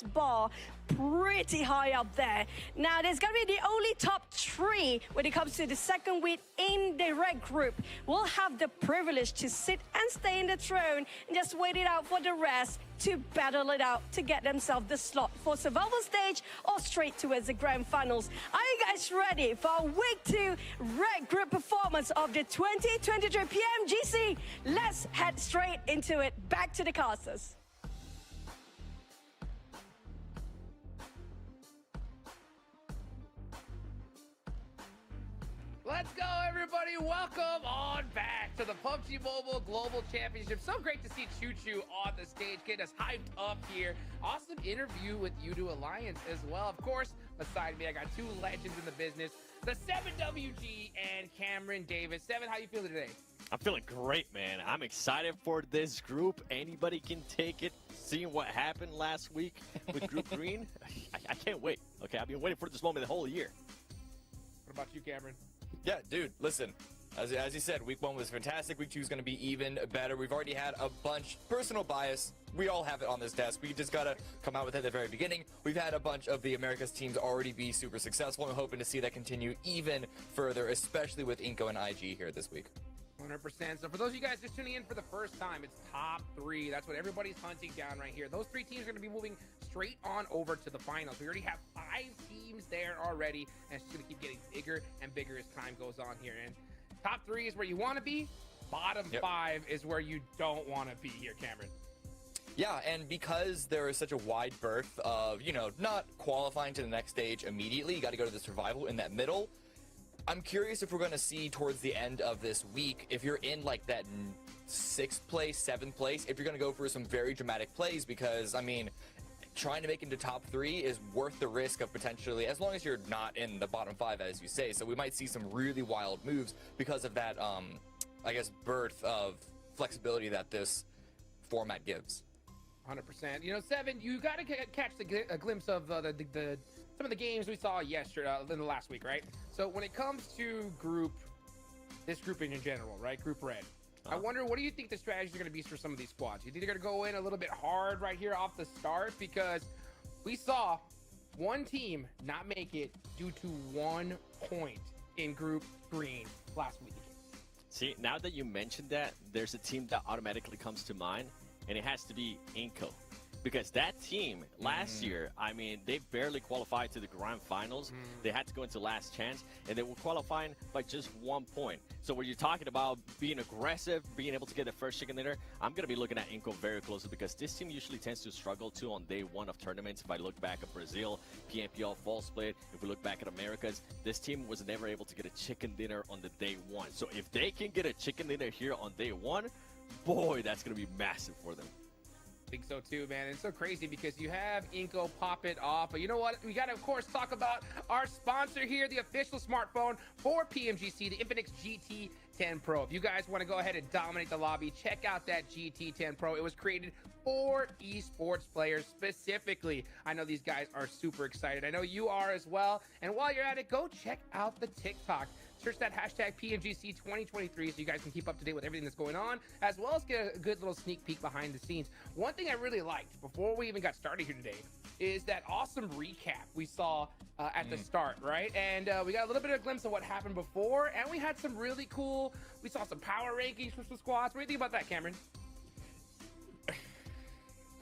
points bar pretty high up there. Now, there's going to be the only top 3 when it comes to the second week in the red group. Will have the privilege to sit and stay in the throne and just wait it out for the rest to battle it out to get themselves the slot for survival stage or straight towards the grand finals. Are you guys ready for week 2 red group performance of the 2023 PMGC? Let's head straight into it. Back to the casters. Let's go, everybody. Welcome on back to the PUBG Mobile Global Championship. So great to see Choo Choo on the stage, getting us hyped up here. Awesome interview with U2 Alliance as well. Of course, beside me, I got 2 legends in the business, the 7WG and Cameron Davis. 7, how you feeling today? I'm feeling great, man. I'm excited for this group. Anybody can take it. Seeing what happened last week with Group Green, I can't wait. Okay, I've been waiting for this moment the whole year. What about you, Cameron? Yeah, dude, listen, as you said, week 1 was fantastic. Week 2 is going to be even better. We've already had a bunch, personal bias, we all have it on this desk. We just got to come out with it at the very beginning. We've had a bunch of the Americas teams already be super successful, and I'm hoping to see that continue even further, especially with Inko and IG here this week. 100%. So for those of you guys just tuning in for the first time, it's top 3. That's what everybody's hunting down right here. Those 3 teams are going to be moving straight on over to the finals. We already have 5 teams there already, and it's just going to keep getting bigger and bigger as time goes on here. And top 3 is where you want to be. Bottom 5 is where you don't want to be here, Cameron. Yeah, and because there is such a wide berth of, you know, not qualifying to the next stage immediately, you got to go to the survival in that middle. I'm curious if we're going to see towards the end of this week, if you're in like that 6th place, 7th place, if you're going to go for some very dramatic plays, because, I mean, trying to make into top 3 is worth the risk of potentially, as long as you're not in the bottom 5, as you say. So we might see some really wild moves because of that, I guess, birth of flexibility that this format gives. 100%. You know, 7, you got to catch a glimpse of some of the games we saw yesterday, in the last week, right? So when it comes to this grouping in general, right? Group Red. I wonder, what do you think the strategies are going to be for some of these squads? You think they're going to go in a little bit hard right here off the start? Because we saw one team not make it due to 1 point in Group Green last week. See, now that you mentioned that, there's a team that automatically comes to mind, and it has to be Inko. Because that team last year, I mean, they barely qualified to the grand finals. They had to go into last chance, and they were qualifying by just 1 point. So when you're talking about being aggressive, being able to get the first chicken dinner, I'm going to be looking at Inko very closely, because this team usually tends to struggle too on day 1 of tournaments. If I look back at Brazil, PMPL Fall Split, if we look back at Americas, this team was never able to get a chicken dinner on the day 1. So if they can get a chicken dinner here on day 1, boy, that's going to be massive for them. I think so too, man. It's so crazy because you have Inko pop it off, but you know what? We got to, of course, talk about our sponsor here, the official smartphone for PMGC, the Infinix GT10 Pro. If you guys want to go ahead and dominate the lobby, check out that GT10 Pro. It was created for esports players specifically. I know these guys are super excited. I know you are as well. And while you're at it, go check out the TikTok. Search that hashtag PMGC 2023 so you guys can keep up to date with everything that's going on, as well as get a good little sneak peek behind the scenes. One thing I really liked before we even got started here today is that awesome recap we saw at the start, right? And we got a little bit of a glimpse of what happened before, and we had some really cool, we saw some power rankings for some squads. What do you think about that, Cameron?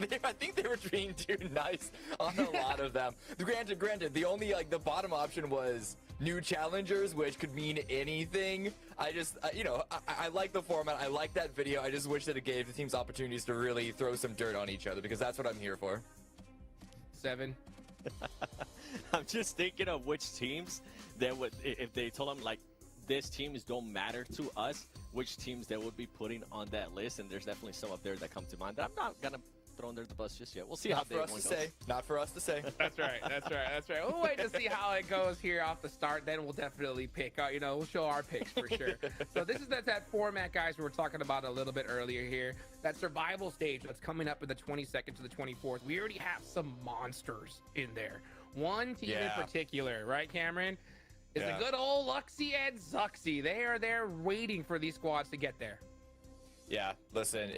I think they were being too nice on a lot of them. Granted, the only, like, the bottom option was new challengers, which could mean anything. I just, you know, I like the format. I like that video. I just wish that it gave the teams opportunities to really throw some dirt on each other, because that's what I'm here for. 7. I'm just thinking of which teams that would, if they told them, like, these teams don't matter to us, which teams they would be putting on that list. And there's definitely some up there that come to mind that I'm not going to throw under the bus just yet. We'll see how day 1 goes. Not for us to say. That's right. That's right. That's right. We'll wait to see how it goes here off the start. Then we'll definitely pick. You know, we'll show our picks for sure. So this is that format, guys, we were talking about a little bit earlier here. That survival stage that's coming up in the 22nd to the 24th. We already have some monsters in there. One team in particular, right, Cameron? Is the good old Luxy and Zuxy. They are there waiting for these squads to get there. Yeah, listen,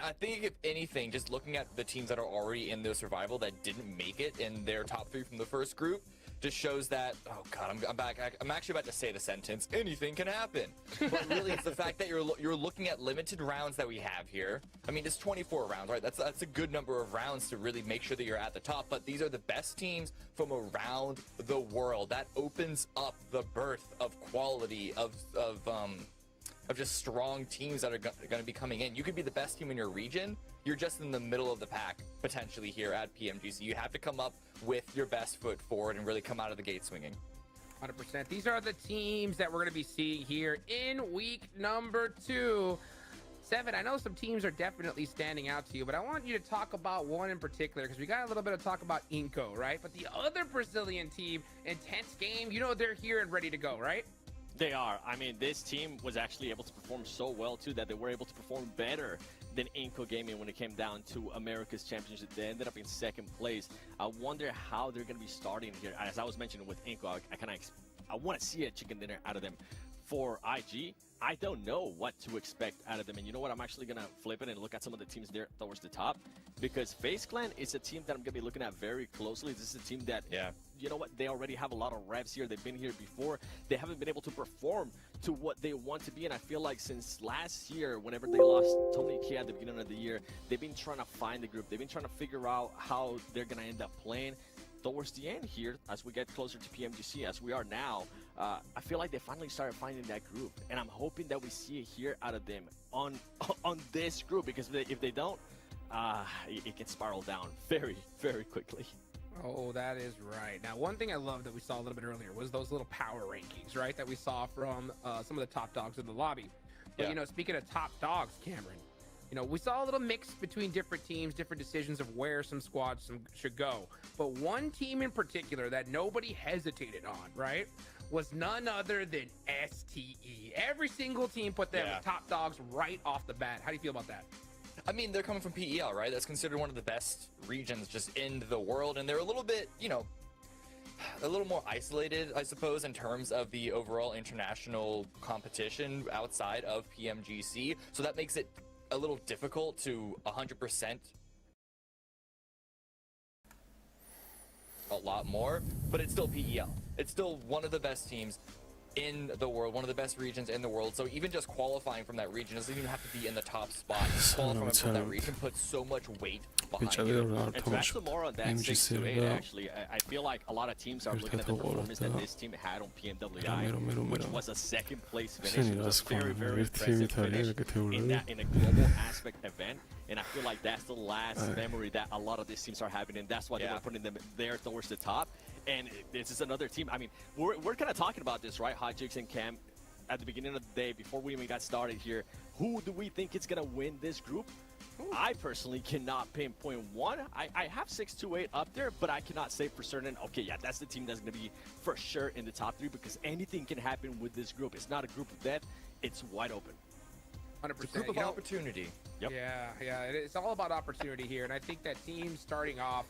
I think if anything, just looking at the teams that are already in their survival that didn't make it in their top 3 from the first group, just shows that, oh god, I'm back. I'm actually about to say the sentence, anything can happen. But really, it's the fact that you're looking at limited rounds that we have here. I mean, it's 24 rounds, right? That's a good number of rounds to really make sure that you're at the top. But these are the best teams from around the world. That opens up the birth of quality of just strong teams that are going to be coming in. You could be the best team in your region. You're just in the middle of the pack, potentially, here at PMGC. You have to come up with your best foot forward and really come out of the gate swinging. 100%. These are the teams that we're going to be seeing here in week number 2. Seven, I know some teams are definitely standing out to you, but I want you to talk about one in particular because we got a little bit of talk about Inco, right? But the other Brazilian team, intense game, you know they're here and ready to go, right? They are. I mean, this team was actually able to perform so well, too, that they were able to perform better than Inco Gaming when it came down to America's Championship. They ended up in 2nd place. I wonder how they're going to be starting here. As I was mentioning with Inco, I want to see a chicken dinner out of them. For IG, I don't know what to expect out of them. And you know what? I'm actually going to flip it and look at some of the teams there towards the top. Because FaZe Clan is a team that I'm going to be looking at very closely. This is a team that, you know what? They already have a lot of reps here. They've been here before. They haven't been able to perform to what they want to be. And I feel like since last year, whenever they lost Tony Key at the beginning of the year, they've been trying to find the group. They've been trying to figure out how they're going to end up playing. Towards the end here, as we get closer to PMGC, as we are now, I feel like they finally started finding that group, and I'm hoping that we see it here out of them on this group, because if they don't, it can spiral down very, very quickly. Oh, that is right. Now, one thing I love that we saw a little bit earlier was those little power rankings, right, that we saw from some of the top dogs in the lobby. But, you know, speaking of top dogs, Cameron, you know, we saw a little mix between different teams, different decisions of where some squads should go. But one team in particular that nobody hesitated on, right, was none other than STE. Every single team put them top dogs right off the bat. How do you feel about that? I mean, they're coming from PEL, right? That's considered one of the best regions just in the world. And they're a little bit, you know, a little more isolated, I suppose, in terms of the overall international competition outside of PMGC. So that makes it a little difficult to 100% a lot more, but it's still PEL. It's still one of the best teams in the world, one of the best regions in the world. So even just qualifying from that region doesn't even have to be in the top spot. Qualifying from that region puts so much weight behind it. And to add some more on that 6-8, actually, I feel like a lot of teams are looking at the performance that this team had on PMWI, which was a 2nd place finish. It was a very, very impressive finish in a global aspect event. And I feel like that's the last memory that a lot of these teams are having, and that's why they were putting them there towards the top. And this is another team. I mean, we're kind of talking about this, right, Hot Jigs and Cam, at the beginning of the day, before we even got started here. Who do we think is going to win this group? I personally cannot pinpoint one. I have 6-8 up there, but I cannot say for certain, okay, yeah, that's the team that's going to be for sure in the top 3, because anything can happen with this group. It's not a group of death. It's wide open. 100%. It's a group of opportunity. Yep. Yeah, it's all about opportunity here. And I think that teams starting off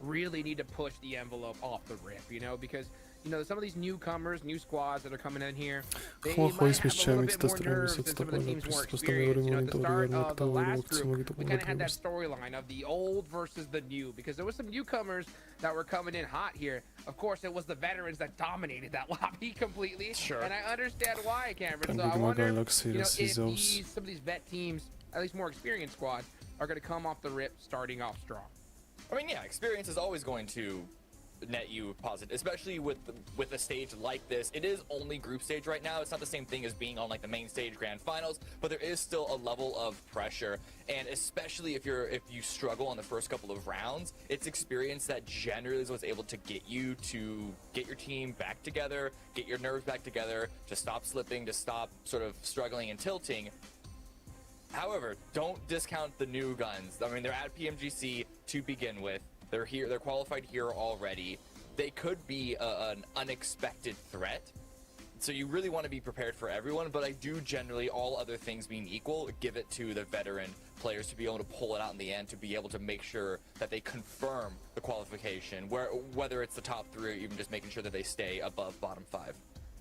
really need to push the envelope off the rip, you know, because, you know, some of these newcomers, new squads that are coming in here, they might have a little bit more nerves than some of the teams more experienced. You know, at the start of the last group, we kind of had that storyline of the old versus the new, because there was some newcomers that were coming in hot here. Of course, it was the veterans that dominated that lobby completely. Sure. And I understand why, Cameron. So I wonder, you know, if some of these vet teams, at least more experienced squads, are going to come off the rip starting off strong. I mean, yeah, experience is always going to net you positive, especially with a stage like this. It is only group stage right now. It's not the same thing as being on like the main stage grand finals, but there is still a level of pressure, and especially if you struggle on the first couple of rounds, it's experience that generally is what's able to get you to get your team back together, get your nerves back together, to stop slipping, to stop sort of struggling and tilting. However, don't discount the new guns. I mean, they're at PMGC to begin with. They're here. They're qualified here already. They could be an unexpected threat. So you really want to be prepared for everyone. But I do generally, all other things being equal, give it to the veteran players to be able to pull it out in the end, to be able to make sure that they confirm the qualification, whether it's the top 3 or even just making sure that they stay above bottom 5.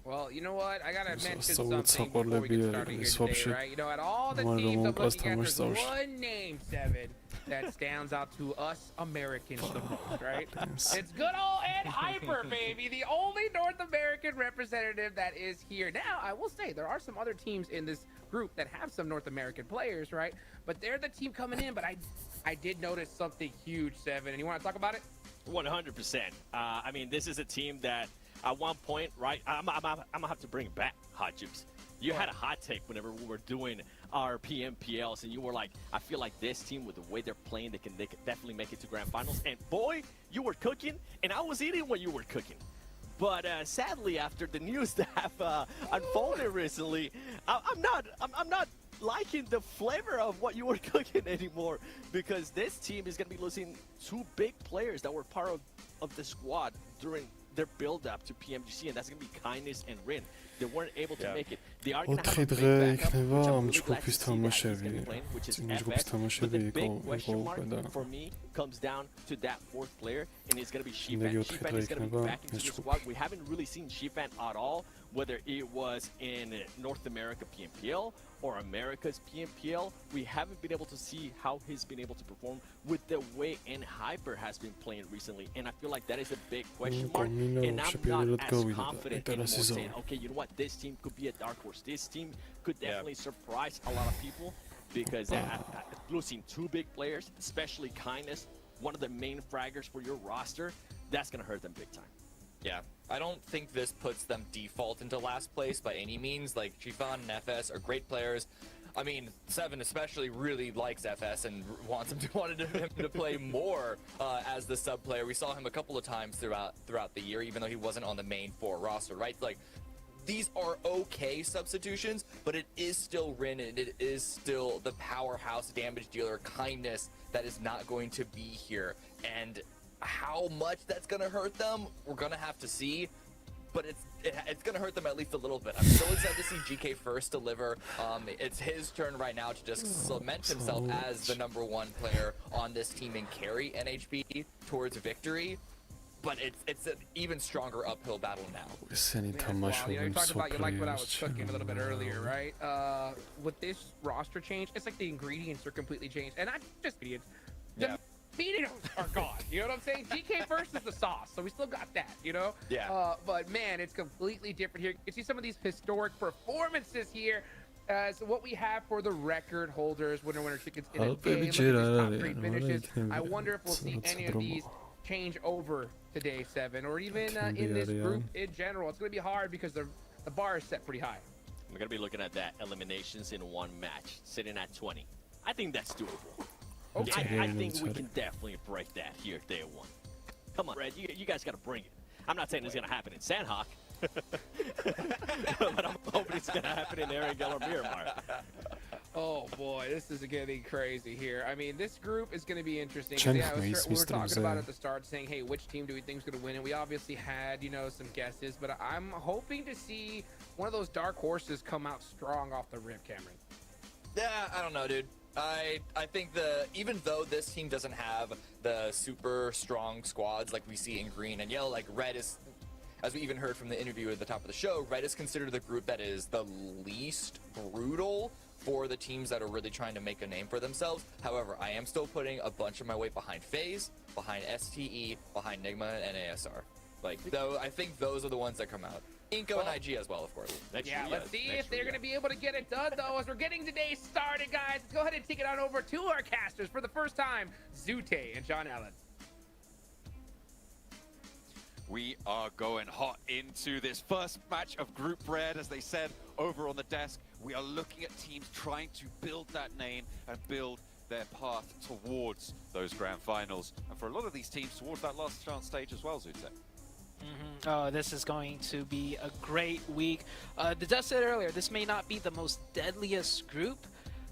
Well, you know what? I gotta mention Someone something before we get started here today, swapship. right? You know, at all the One of teams them I'm looking at, was there's lost. one name, Seven, that stands out to us Americans the most, right? It's good old Ed Hyper, baby, the only North American representative that is here. Now, I will say there are some other teams in this group that have some North American players, right? But they're the team coming in. But I did notice something huge, Seven, and you want to talk about it? 100%. I mean, this is a team that at one point, right, I'm gonna have to bring it back, Hot Juice. You had a hot take whenever we were doing our PMPLs, and you were like, I feel like this team, with the way they're playing, they can definitely make it to grand finals. And boy, you were cooking, and I was eating what you were cooking. But sadly, after the news that have unfolded recently, I'm not liking the flavor of what you were cooking anymore, because this team is going to be losing two big players that were part of the squad during their build-up to PMGC, and that's going to be Kindness and Rin. They weren't able to make it. They are going to have a big backup, which I'm really glad to see that he's going to be playing, which is FX. But the big question mark for me comes down to that fourth player, and it's going to be Shifan. Shifan is going to be back into the squad. We haven't really seen Shifan at all, whether it was in North America PMPL or America's PMPL. We haven't been able to see how he's been able to perform with the way Hyper has been playing recently, and I feel like that is a big question mark, and I'm not as confident anymore saying, okay, you know what, this team could be a dark horse. This team could definitely surprise a lot of people, because losing two big players, especially Kindness, one of the main fraggers for your roster, that's going to hurt them big time. Yeah, I don't think this puts them default into last place by any means. Like, Shifan and FS are great players. I mean, Seven especially really likes FS and wanted him to play more as the sub player. We saw him a couple of times throughout the year, even though he wasn't on the main 4 roster, right? Like, these are okay substitutions, but it is still Rin, and it is still the powerhouse damage dealer Kindness that is not going to be here. And how much that's going to hurt them, we're going to have to see. But it's going to hurt them at least a little bit. I'm so excited to see GK First deliver. It's his turn right now to just cement himself as the #1 player on this team and carry NHB towards victory. But it's an even stronger uphill battle now. You talked about you like what I was cooking a little bit earlier, right? With this roster change, it's like the ingredients are completely changed, and not just ingredients. The ingredients are gone. You know what I'm saying? GK First is the sauce, so we still got that. You know? Yeah. But man, it's completely different here. You can see some of these historic performances here. So what we have for the record holders, winner chickens in a game, look at these top 3 finishes. I wonder if we'll see any of these change over today, Seven, or even in this group in general. It's going to be hard because the bar is set pretty high. We're going to be looking at that eliminations in one match, sitting at 20. I think that's doable. Okay. I think we can definitely break that here day 1. Come on, Red, you guys got to bring it. I'm not saying it's going to happen in Sandhawk, but I'm hoping it's going to happen in Erangel or Miramar. Oh boy, this is getting crazy here. I mean, this group is going to be interesting. We were talking about at the start, saying, hey, which team do we think is going to win? And we obviously had, you know, some guesses, but I'm hoping to see one of those dark horses come out strong off the rip, Cameron. Yeah, I don't know, dude. I think even though this team doesn't have the super strong squads like we see in green and yellow, like Red is, as we even heard from the interview at the top of the show, Red is considered the group that is the least brutal for the teams that are really trying to make a name for themselves. However, I am still putting a bunch of my weight behind FaZe, behind STE, behind Nigma, and ASR. Like, though, I think those are the ones that come out. Inko and IG as well, of course. Let's see if they're going to be able to get it done, though, as we're getting today started, guys. Let's go ahead and take it on over to our casters for the first time, Zute and John Allen. We are going hot into this first match of Group Red, as they said over on the desk. We are looking at teams trying to build that name and build their path towards those grand finals. And for a lot of these teams, towards that last chance stage as well, Zute. Oh, this is going to be a great week. The Dust said earlier, this may not be the most deadliest group,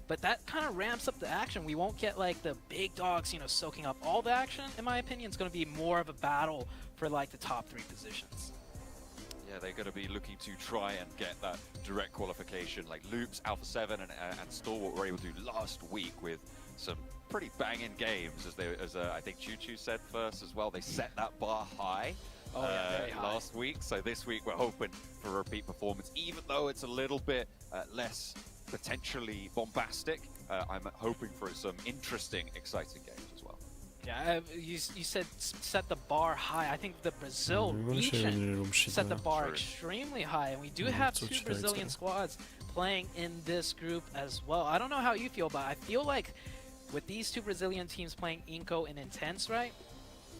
but that kind of ramps up the action. We won't get like the big dogs, you know, soaking up all the action. In my opinion, it's going to be more of a battle for like the top 3 positions. Yeah, they're going to be looking to try and get that direct qualification, like Loops, Alpha 7, and Stalwart were able to do last week with some pretty banging games, as I think Choo Choo said first as well. They set that bar high. very high. last week. So this week we're hoping for a repeat performance, even though it's a little bit less potentially bombastic. I'm hoping for some interesting, exciting games as well. Yeah, you said set the bar high. I think the Brazil region set the bar extremely high, and we do have 2 Brazilian squads playing in this group as well. I don't know how you feel, but I feel like with these 2 Brazilian teams playing Inco and Intense, right?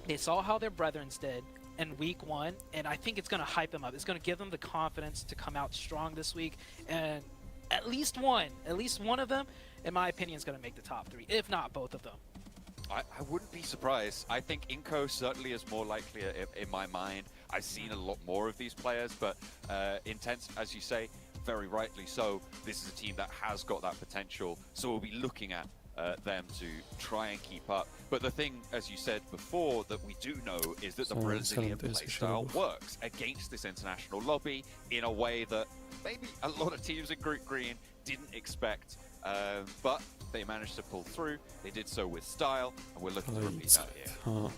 They saw how their brethrens did in week 1, and I think it's going to hype them up. It's going to give them the confidence to come out strong this week, and at least one of them, in my opinion, is going to make the top 3, if not both of them. I wouldn't be surprised. I think Inco certainly is more likely in my mind. I've seen a lot more of these players, but Intense, as you say, very rightly so. This is a team that has got that potential, so we'll be looking at them to try and keep up. But the thing, as you said before, that we do know is that the Brazilian playstyle works against this international lobby in a way that maybe a lot of teams in Group Green didn't expect. But they managed to pull through. They did so with style, and we're looking to repeat that here. And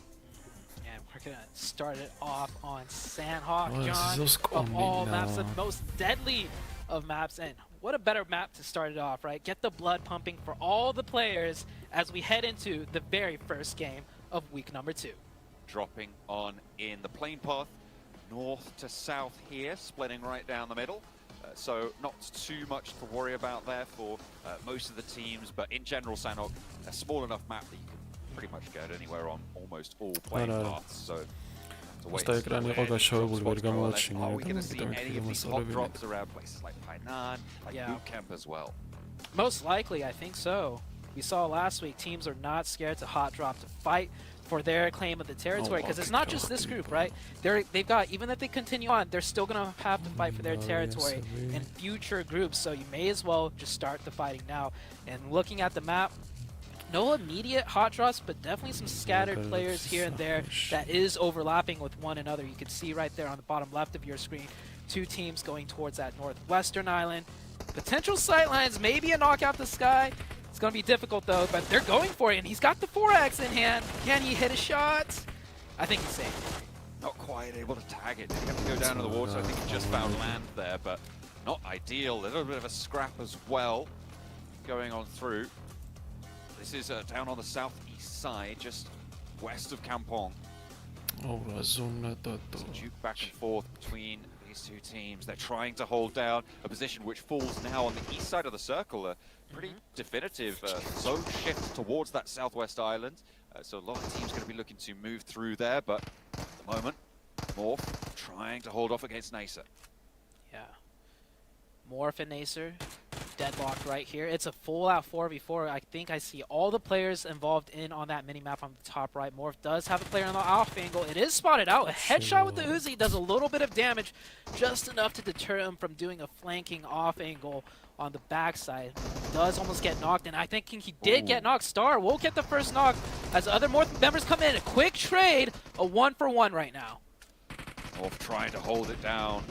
we're gonna start it off on Sandhawk, John. Of all maps, the most deadly of maps, and what a better map to start it off, right? Get the blood pumping for all the players as we head into the very first game of week number 2. Dropping on in the plane path, north to south here, splitting right down the middle. So not too much to worry about there for most of the teams, but in general, Sandhawk, a small enough map that you can pretty much get anywhere on almost all plane paths. So Are we going to see any of these hot drops around places like Painan, like Boot Camp as well? Most likely, I think so. We saw last week teams are not scared to hot drop to fight for their claim of the territory, because it's not just this group, right? They've got, even if they continue on, they're still going to have to fight for their territory in future groups, so you may as well just start the fighting now. And looking at the map, no immediate hot drops, but definitely some scattered players here and there that is overlapping with one another. You can see right there on the bottom left of your screen, 2 teams going towards that northwestern island. Potential sightlines, maybe a knockout the sky. It's going to be difficult, though, but they're going for it, and he's got the 4X in hand. Can he hit a shot? I think he's safe. Not quite able to tag it. He have to go down to the water. I think he just found land there, but not ideal. A little bit of a scrap as well going on through. This is down on the southeast side, just west of Kampong. It's a juke back and forth between these 2 teams. They're trying to hold down a position which falls now on the east side of the circle. Pretty definitive zone shift towards that southwest island. So a lot of teams going to be looking to move through there, but at the moment, Morph trying to hold off against Nacer. Yeah. Morph and Nacer deadlocked right here. It's a full-out 4v4. I think I see all the players involved in on that mini-map on the top right. Morph does have a player on the off angle. It is spotted out. A headshot with the Uzi does a little bit of damage, just enough to deter him from doing a flanking off angle on the backside. Does almost get knocked, and I think he did get knocked. Star will get the first knock as other Morph members come in. A quick trade, a 1-for-1 right now. Morph trying to hold it down.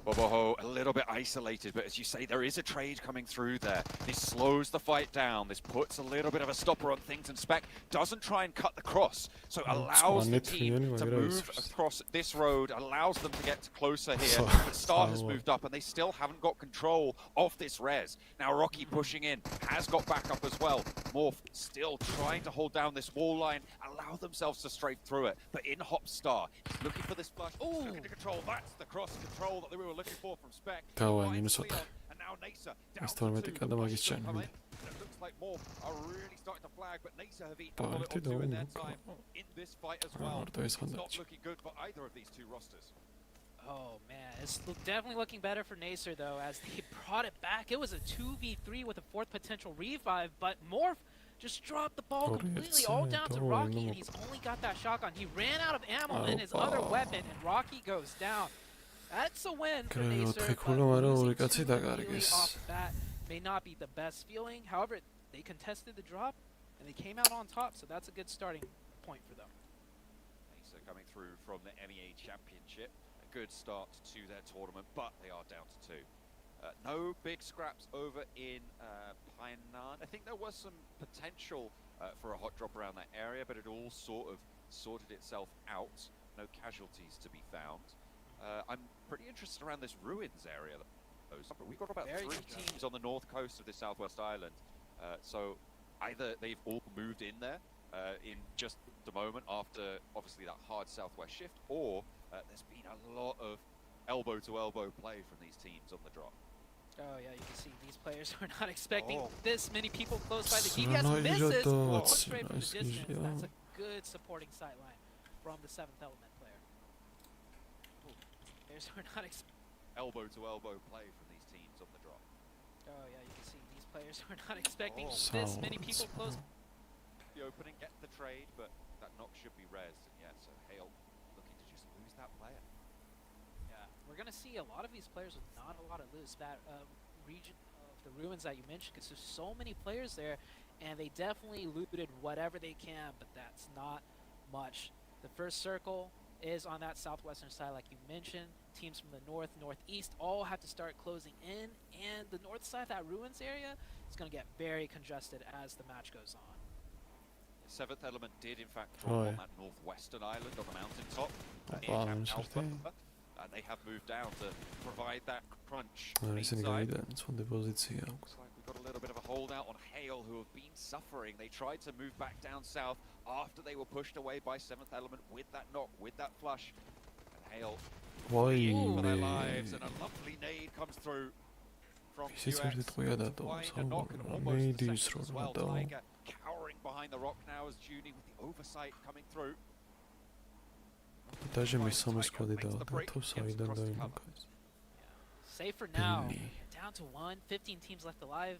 Boboho a little bit isolated, but as you say, there is a trade coming through there. This slows the fight down. This puts a little bit of a stopper on things, and Spec doesn't try and cut the cross, so allows the team to move across this road, allows them to get closer here. But Star has moved up, and they still haven't got control of this res. Now Rocky pushing in, has got backup as well. Morph still trying to hold down this wall line, allow themselves to strafe through it. But in hops Star, he's looking for this flush, looking to control. That's the cross control that they were looking for from Spec. Kauan minusota. And now Nacer Estava metikään magiczem. It looks like Morph are really starting to flag, but Nacer have eaten a bullet or 2 in their time in this fight as well. It's not looking good for either of these 2 rosters. Oh man, it's definitely looking better for Nacer though, as they brought it back. It was a 2v3 with a 4th potential revive, but Morph just dropped the ball completely all down to Rocky, and he's only got that shotgun. He ran out of ammo in his other weapon, and Rocky goes down. That's a win for Nacer, but completely off the bat may not be the best feeling. However, they contested the drop, and they came out on top, so that's a good starting point for them. Nacer coming through from the MEA Championship. A good start to their tournament, but they are down to 2. No big scraps over in Painan. I think there was some potential for a hot drop around that area, but it all sort of sorted itself out. no casualties to be found. I'm pretty interested around this ruins area, though. We've got about Very 3 interesting. teams on the north coast of this southwest island. So either they've all moved in there in just the moment after, obviously, that hard southwest shift, or there's been a lot of elbow-to-elbow play from these teams on the drop. Oh yeah, you can see these players are not expecting Oh. this many people close by. The Srana DBS misses. to Oh, it's straight from the nice distance. easy, That's yeah. a good supporting sideline from the 7th Element player. Ooh, players are not expecting. Elbow-to-elbow play from these teams on the drop. Oh yeah, you can see these players are not expecting Oh. this many people close. The opening, get the trade, but that knock should be rezzed, and yeah, so Hale looking to just lose that player. Yeah, we're gonna see a lot of these players with not a lot of loose. That region of the ruins that you mentioned, because there's so many players there, and they definitely looted whatever they can, but that's not much. The first circle is on that southwestern side, like you mentioned. Teams from the north, northeast all have to start closing in, and the north side, that ruins area, is gonna get very congested as the match goes on. The 7th Element did, in fact, drop Oh, on yeah. that northwestern island on the mountaintop. near Wow, Camp interesting. Alpha, and they have moved down to provide that crunch. არის ისინი inside. გაიდან ცოტა პოზიცია აქვს. Looks like we've got a little bit of a holdout on Hale, who have been suffering. They tried to move back down south after they were pushed away by 7th Element with that knock, with that flush. And Hale fleeing for their lives, and a lovely nade comes through from ისიც QX. ერთით ყויה To დატოვა find a knock and საუბარი almost the მეიდის second რო as well. დატოვა Tiger cowering behind the rock now as Junie with the oversight coming through. დაჟე მესამე Tiger სკვადი makes the break, დაადო gets საიდან across the cover. დაიმოქა ეს. Safe for now. Billy. Down to 1, 15 teams left alive.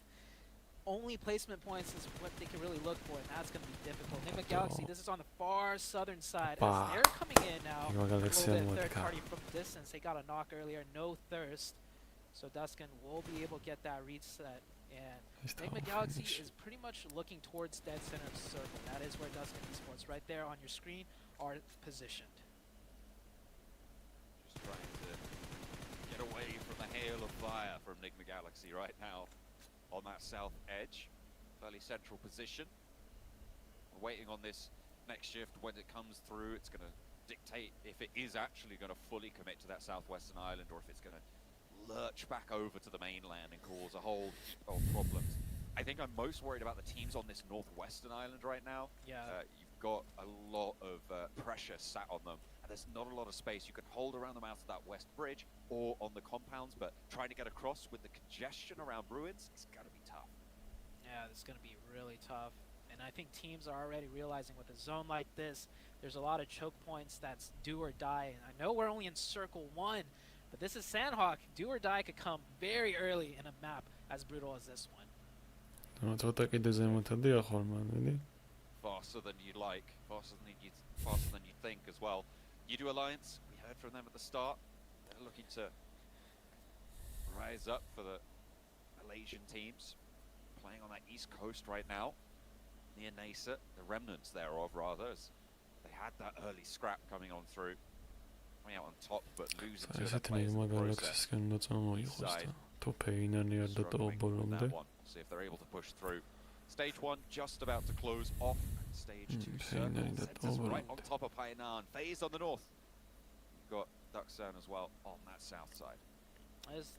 Only placement points is what they can really look for, and that's going to be difficult. Enigma Galaxy, this is on the far southern side. Bah. As they're coming in now. Enigma A Galaxy little bit and third Vodka. party from distance. They got a knock earlier, no thirst. So Duskin will be able to get that reset. And It's Enigma tough, Galaxy finish. is pretty much looking towards dead center of the circle. That is where Duskin Esports, right there on your screen, are positioned. Just trying to get away from the hail of fire from Enigma Galaxy right now on that south edge. Fairly central position. We're waiting on this next shift. When it comes through, it's going to dictate if it is actually going to fully commit to that southwestern island, or if it's going to lurch back over to the mainland and cause a whole heap of problems. I think I'm most worried about the teams on this northwestern island right now. Yeah. You've got a lot of pressure sat on them, and there's not a lot of space. You can hold around the mouth of that west bridge or on the compounds, but trying to get across with the congestion around ruins, it's going to be tough. Yeah, this is going to be really tough. And I think teams are already realizing with a zone like this, there's a lot of choke points that's do or die. And I know we're only in circle 1, but this is Sandhawk. Do or die could come very early in a map as brutal as this one. ცოტა კიდე ზემოთადია ხოლმე ნედი. Faster than you'd like, faster than you'd think as well. Udo Alliance, we heard from them at the start. They're looking to rise up for the Malaysian teams, playing on that east coast right now, near Nasa, the remnants thereof rather, as they had that early scrap coming on through, coming out on top, but losing two of their ესეთი players in Enigma the process. Galaxy-სკენ უნდა წამოიღოს და თოფეინანი არ დატოვა Struggling on ბოლომდე. that one. See if they're able to push through. Stage 1 just about to close off. Stage 2 Fainan circle that sends us right on overload. top of Hainan. FaZe on the north. You've got Duxan as well on that south side.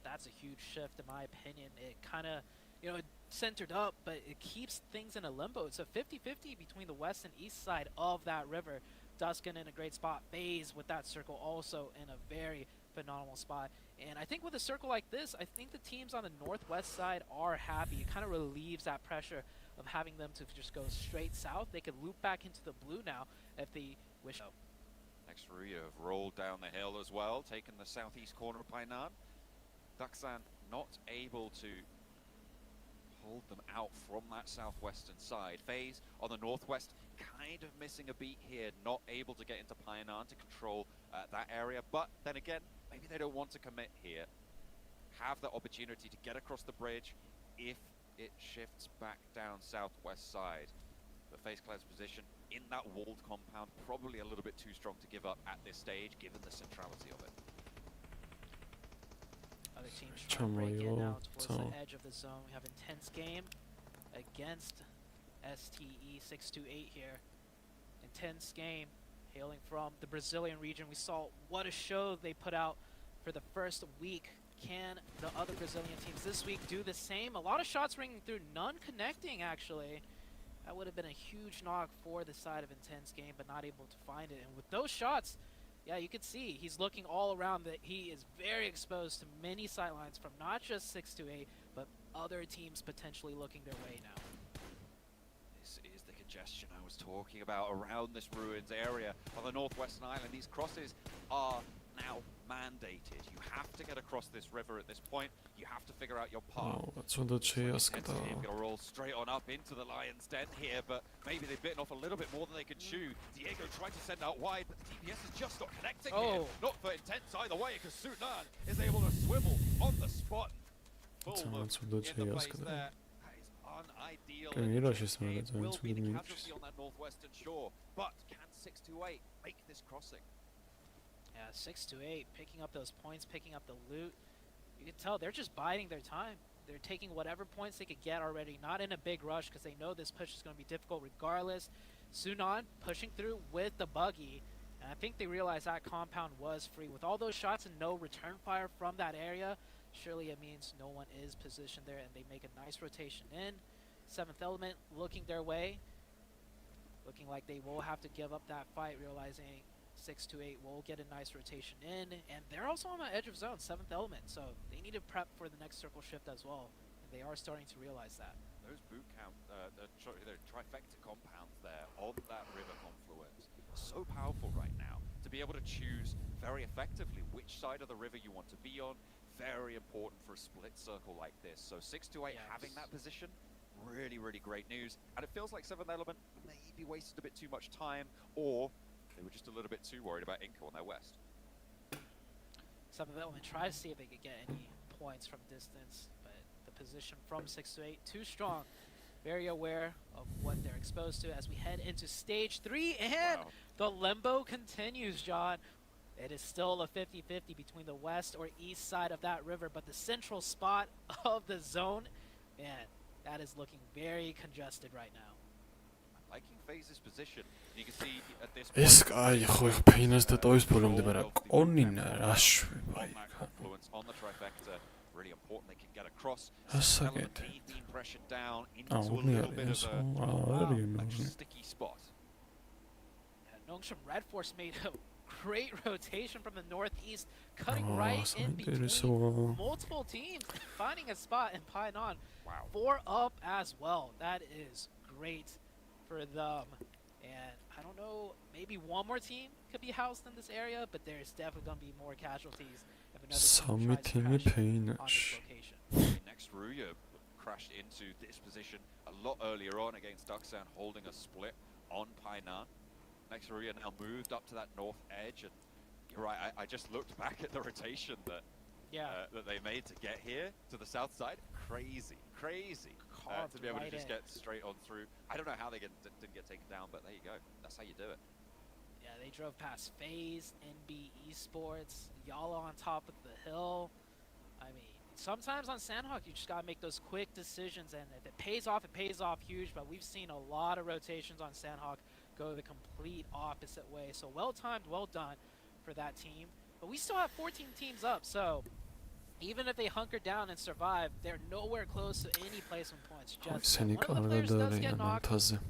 That's a huge shift in my opinion. It kind of, centered up, but it keeps things in a limbo. It's a 50-50 between the west and east side of that river. Duskin in a great spot. FaZe with that circle also in a very phenomenal spot. And I think with a circle like this, I think the teams on the northwest side are happy. It kind of relieves that pressure of having them to just go straight south. They could loop back into the blue now if they wish. Next Ruya have rolled down the hill as well, taken the southeast corner of Painan. Duxan not able to hold them out from that southwestern side. FaZe on the northwest, kind of missing a beat here, not able to get into Painan to control that area. But then again, maybe they don't want to commit here. Have the opportunity to get across the bridge if it shifts back down southwest side. But FaZe Clan's position in that walled compound, probably a little bit too strong to give up at this stage, given the centrality of it. Other teams trying to break in Chamorro, now towards so- the edge of the zone. We have intense game against STE 628 here. Intense game. hailing from the Brazilian region. We saw what a show they put out for the first week. Can the other Brazilian teams this week do the same? A lot of shots ringing through, none connecting actually. That would have been a huge knock for the side of Intense Game, but not able to find it. And with those shots, yeah, you can see he's looking all around, that he is very exposed to many sightlines from not just 628, but other teams potentially looking their way now. This is the congestion I was talking about around this ruins area on the northwestern island. These crosses are now mandated. You have to get across this river at this point. You have to figure out your path. Going to roll straight on up into the lion's den here, but maybe they've bitten off a little bit more than they could chew. Diego tried to send out wide, but the DPS is just not connecting here. Not for Intense either way, because Sunan is able to swivel on the spot. Full in the place there. That is unideal. It will be the casualty on that northwestern shore, but can 628 make this crossing? Yeah, 628 picking up those points, picking up the loot. You can tell they're just biding their time. They're taking whatever points they could get already, not in a big rush, because they know this push is going to be difficult regardless. Sunan pushing through with the buggy, and I think they realized that compound was free. With all those shots and no return fire from that area, surely it means no one is positioned there, and they make a nice rotation in. 7th Element looking their way, looking like they will have to give up that fight, realizing 628 will get a nice rotation in, and they're also on the edge of zone, 7th Element, so they need to prep for the next circle shift as well, and they are starting to realize that. Those boot camp, the trifecta compounds there on that river confluence, so powerful right now to be able to choose very effectively which side of the river you want to be on. Very important for a split circle like this. So 628 having that position, really, really great news, and it feels like 7th Element maybe wasted a bit too much time, or they were just a little bit too worried about Inco on their west. 7th Element tries to see if they could get any points from distance, but the position from 6 to 8 too strong. Very aware of what they're exposed to as we head into stage 3, and the limbo continues, John. It is still a 50-50 between the west or east side of that river, but the central spot of the zone, man, that is looking very congested right now. Liking FaZe's position. You can see at this ეს კაი ხო ეხ ფეინას და ტოვის ბოლომდე, მაგრამ კონინა რა შვება იქ. On the trifecta, really important they can get across. ასაკეთ. Being pressured down into a little bit of a sticky spot. Yeah, Nongshim Red Force made a great rotation from the northeast, cutting right in between multiple teams, finding a spot in Painan. 4 up as well. That is great for them, and I don't know, maybe one more team could be housed in this area, but there's definitely going to be more casualties if another team tries to crash on this location. Next, Ruya crashed into this position a lot earlier on against Duxan, holding a split on Painan. Next, Ruya now moved up to that north edge, and you're right, I just looked back at the rotation that that they made to get here to the south side. Crazy to be able to just get straight on through. I don't know how they didn't get taken down, but there you go. That's how you do it. Yeah, they drove past FaZe, NB Esports, Yala on top of the hill. I mean, sometimes on Sandhawk, you just gotta make those quick decisions, and if it pays off huge, but we've seen a lot of rotations on Sandhawk go the complete opposite way. So well timed, well done for that team. But we still have 14 teams up, so even if they hunker down and survive, they're nowhere close to any placement points. Just one of the players does get knocked.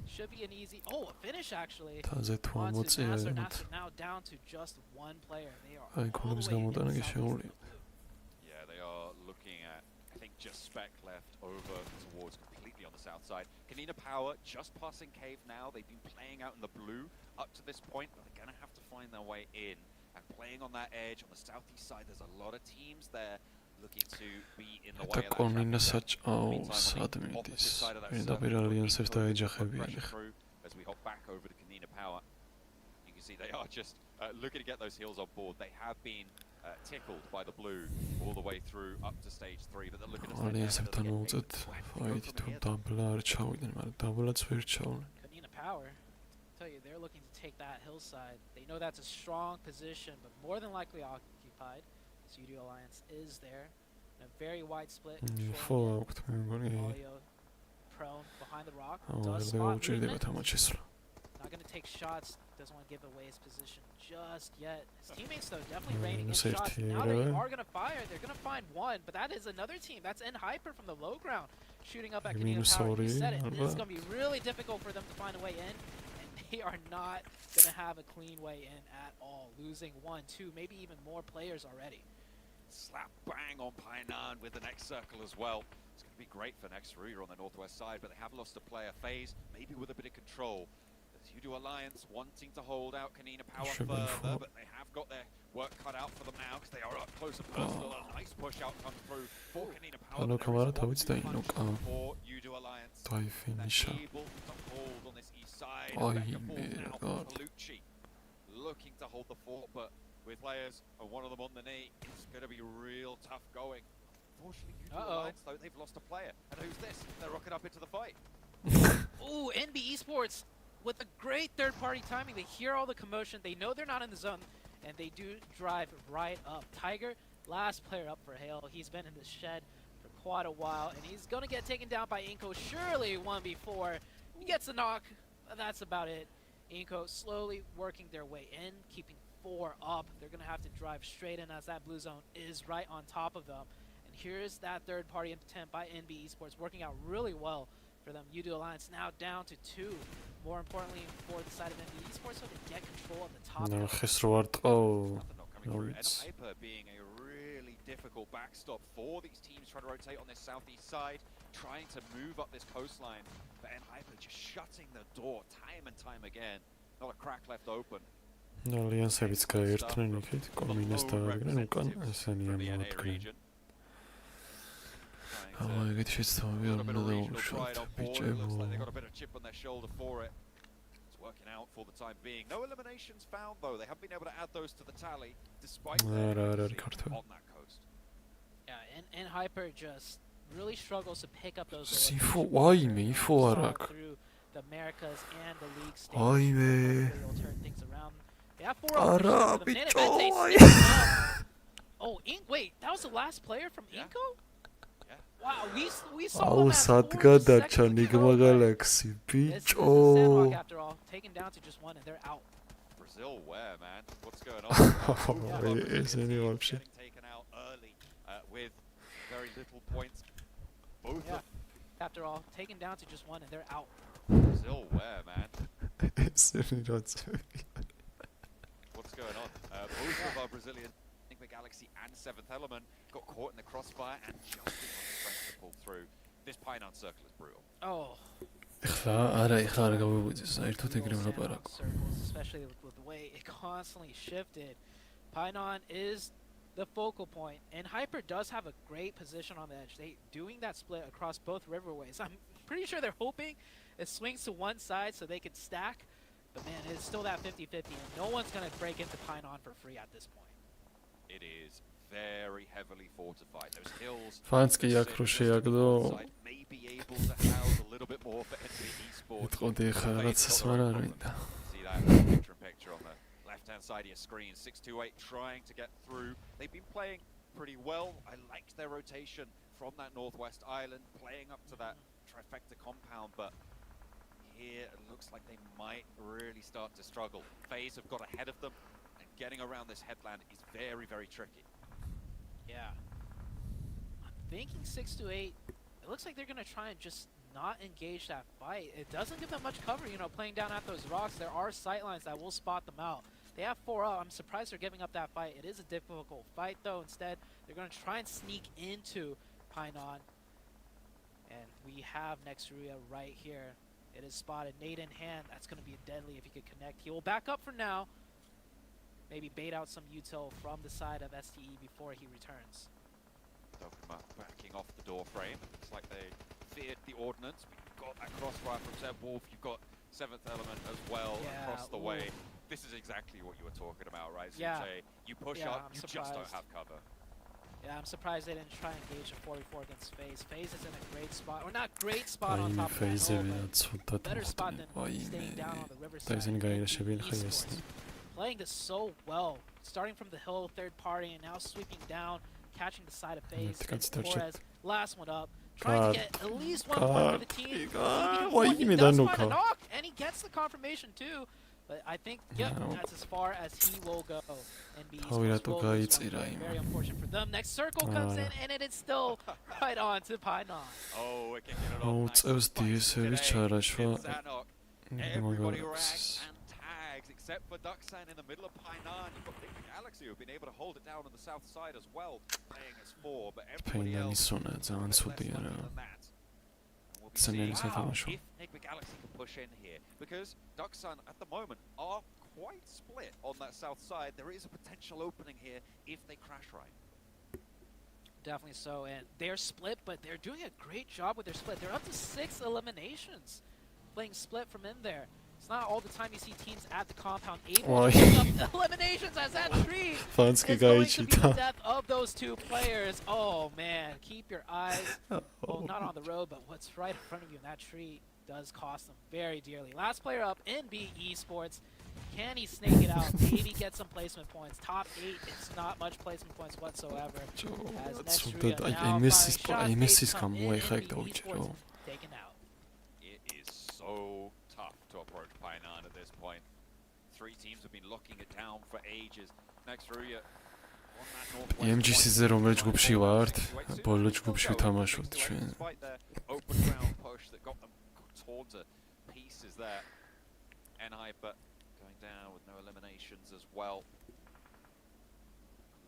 Should be an easy. Oh, a finish actually. Onto Nasser now down to just one player. They are all the way in the Yeah, they are looking at, I think, just Spec left over towards completely on the south side. Kanina Power just passing Cave now. They've been playing out in the blue up to this point, but they're going to have to find their way in. And playing on that edge, on the southeast side, there's a lot of teams there looking to be in the way of that traffic. As we hop back over to Kanina Power, you can see they are just looking to get those heals on board. They have been tickled by the blue all the way through up to stage 3, but they're looking to stay Kanina Power, I tell you, they're looking to take that hillside. They know that's a strong position, but more than likely occupied. Studio Alliance is there. And a very wide split. Prone behind the rock. Does spot movement. Not going to take shots doesn't want to give away his position just yet. His teammates, though, definitely raining in safety, shots. Now they right? are going to fire. They're going to find one, but that is another team. That's Hyper from the low ground, shooting up at Canadian Power. You said it. This is going to be really difficult for them to find a way in, and they are not going to have a clean way in at all. Losing 1, 2, maybe even more players already. Slap bang on Painan with the next circle as well. It's going to be great for next Ruya on the northwest side, but they have lost a player. FaZe, maybe with a bit of control. As you do Alliance wanting to hold out Canina Power further, but they have got their work cut out for them now because they are up close and personal. A nice push out come through for Canina Power. For you do Alliance. Able to hold on this east side. Lucci looking to hold the fort, but with players and one of them on the knee, it's going to be real tough going. Unfortunately, you do Alliance, though, they've lost a player. And who's this? They're rocking up into the fight. Ooh, NB Esports with a great third-party timing. They hear all the commotion. They know they're not in the zone, and they do drive right up. Tiger, last player up for Hale. He's been in the shed for quite a while, and he's going to get taken down by Inko. Surely 1v4. He gets the knock. That's about it. Inko slowly working their way in, keeping 4 up. They're going to have to drive straight in as that blue zone is right on top of them. And here's that third-party attempt by NB Esports, working out really well for them. You do Alliance now down to 2. More importantly, for the side of NB Esports, so they get control of the top. Hyper being a really difficult backstop for these teams trying to rotate on this southeast side, trying to move up this coastline. But Hyper just shutting the door time and time again. Not a crack left open. Alliance-ებიც გაერთნენ იქით, კომინეს დავარგნენ უკან, ესენი ამოადგნენ. ეგეთი შეცდომები არ უნდა დაუშვათ, ბიჭებო. Working out for the time being. No eliminations found though. They haven't been able to add those to the tally despite their position on that coast. Yeah, and Hyper just really struggles to pick up those Info, info through the Americas and the league stage. They'll turn things around. They have 4 Oh, wait, that was the last player from Inko? Wow, we saw him სადღადარჩა Nigma Galaxy, ბიჭო. After all, taken down to just 1 and they're out. Brazil, where man? What's going on? ესენი вообще. Taken out early with very little points. Both of After all, taken down to just 1 and they're out. Brazil, where man? ესენი როცა. What's going on? Both of our Brazilian Nigma Galaxy and 7th Element got caught in the crossfire and just didn't have the strength to pull through. This Painan circle is brutal. Oh. Especially with the way it constantly shifted. Painan is the focal point, and Hyper does have a great position on the edge. They doing that split across both riverways. I'm pretty sure they're hoping it swings to one side so they could stack, but man, it's still that 50-50, and no one's going to break into Painan for free at this point. It is very heavily fortified. Those hills may be able to house a little bit more for NB Esports. See that picture on the left-hand side of your screen. 628 trying to get through. They've been playing pretty well. I liked their rotation from that northwest island, playing up to that trifecta compound, but here it looks like they might really start to struggle. FaZe have got ahead of them, and getting around this headland is very, very tricky. Yeah. I'm thinking 628, it looks like they're going to try and just not engage that fight. It doesn't give them much cover, you know, playing down at those rocks. There are sightlines that will spot them out. They have 4 up. I'm surprised they're giving up that fight. It is a difficult fight, though. Instead, they're going to try and sneak into Painan. And we have next Ruya right here. It is spotted. Nade in hand. That's going to be deadly if he could connect. He will back up for now. Maybe bait out some util from the side of STE before he returns. Dokuma backing off the door frame. It's like they feared the ordnance. But you've got that crossfire from Zeb Wolf. You've got 7th Element as well across the way. This is exactly what you were talking about, right? So you push up, you just don't have cover. Yeah, I'm surprised they didn't try and engage a 4v4 against FaZe. FaZe is in a great spot, or not great spot on top of the hill, but better spot than staying down on the riverside. Playing this so well, starting from the hill, third party, and now sweeping down, catching the side of FaZe. Torres, last one up, trying to get at least 1 point for the team. He does find a knock, and he gets the confirmation too. But I think, yep, that's as far as he will go. NB Oh, yeah, Esports will to lose guide one game. it, Very unfortunate for them. Next circle comes in, and it is still right on to Painan. Oh, we're kicking it off. უწევს DS-ების ჩარაშვა Everybody ranks მაგალითს. and tags except for Ducksan in the middle of Painan. You've got Big Galaxy who've been able to hold it down on the south side as well, playing as 4, but everybody else ფაინანის ზონა ძალიან less ცუდია lucky რა. than that. And we'll be ძნელი seeing სათამაშო. if Big Galaxy can push in here, because Ducksan at the moment are quite split on that south side. There is a potential opening here if they crash right. Definitely so, and they're split, but they're doing a great job with their split. They're up to 6 eliminations, playing split from in there. It's not all the time you see teams at the compound able Why? to pick up eliminations as that tree Fanski is going to be the გაიჩიტა. death of those two players. Oh man, keep your eyes, well, not on the road, but what's right in front of you, and that tree does cost them very dearly. Last player up, NB Esports. Can he snake it out? Maybe get some placement points. Top 8, it's not much placement points whatsoever. As next Ruya ცუდად აი now MSC-ის firing shots, MSC-ის they გამო come in, ეხლა ეგ NB დავიჭერო. Esports taken out. It is so tough to approach Painan at this point. 3 teams have been locking it down for ages. Next Ruya on that northwest PMGC-ზე რომელ ჯგუფში ვართ? ბოლო ჯგუფში ვთამაშობთ ჩვენ. Despite their open ground push that got them torn to pieces there. NI, but going down with no eliminations as well.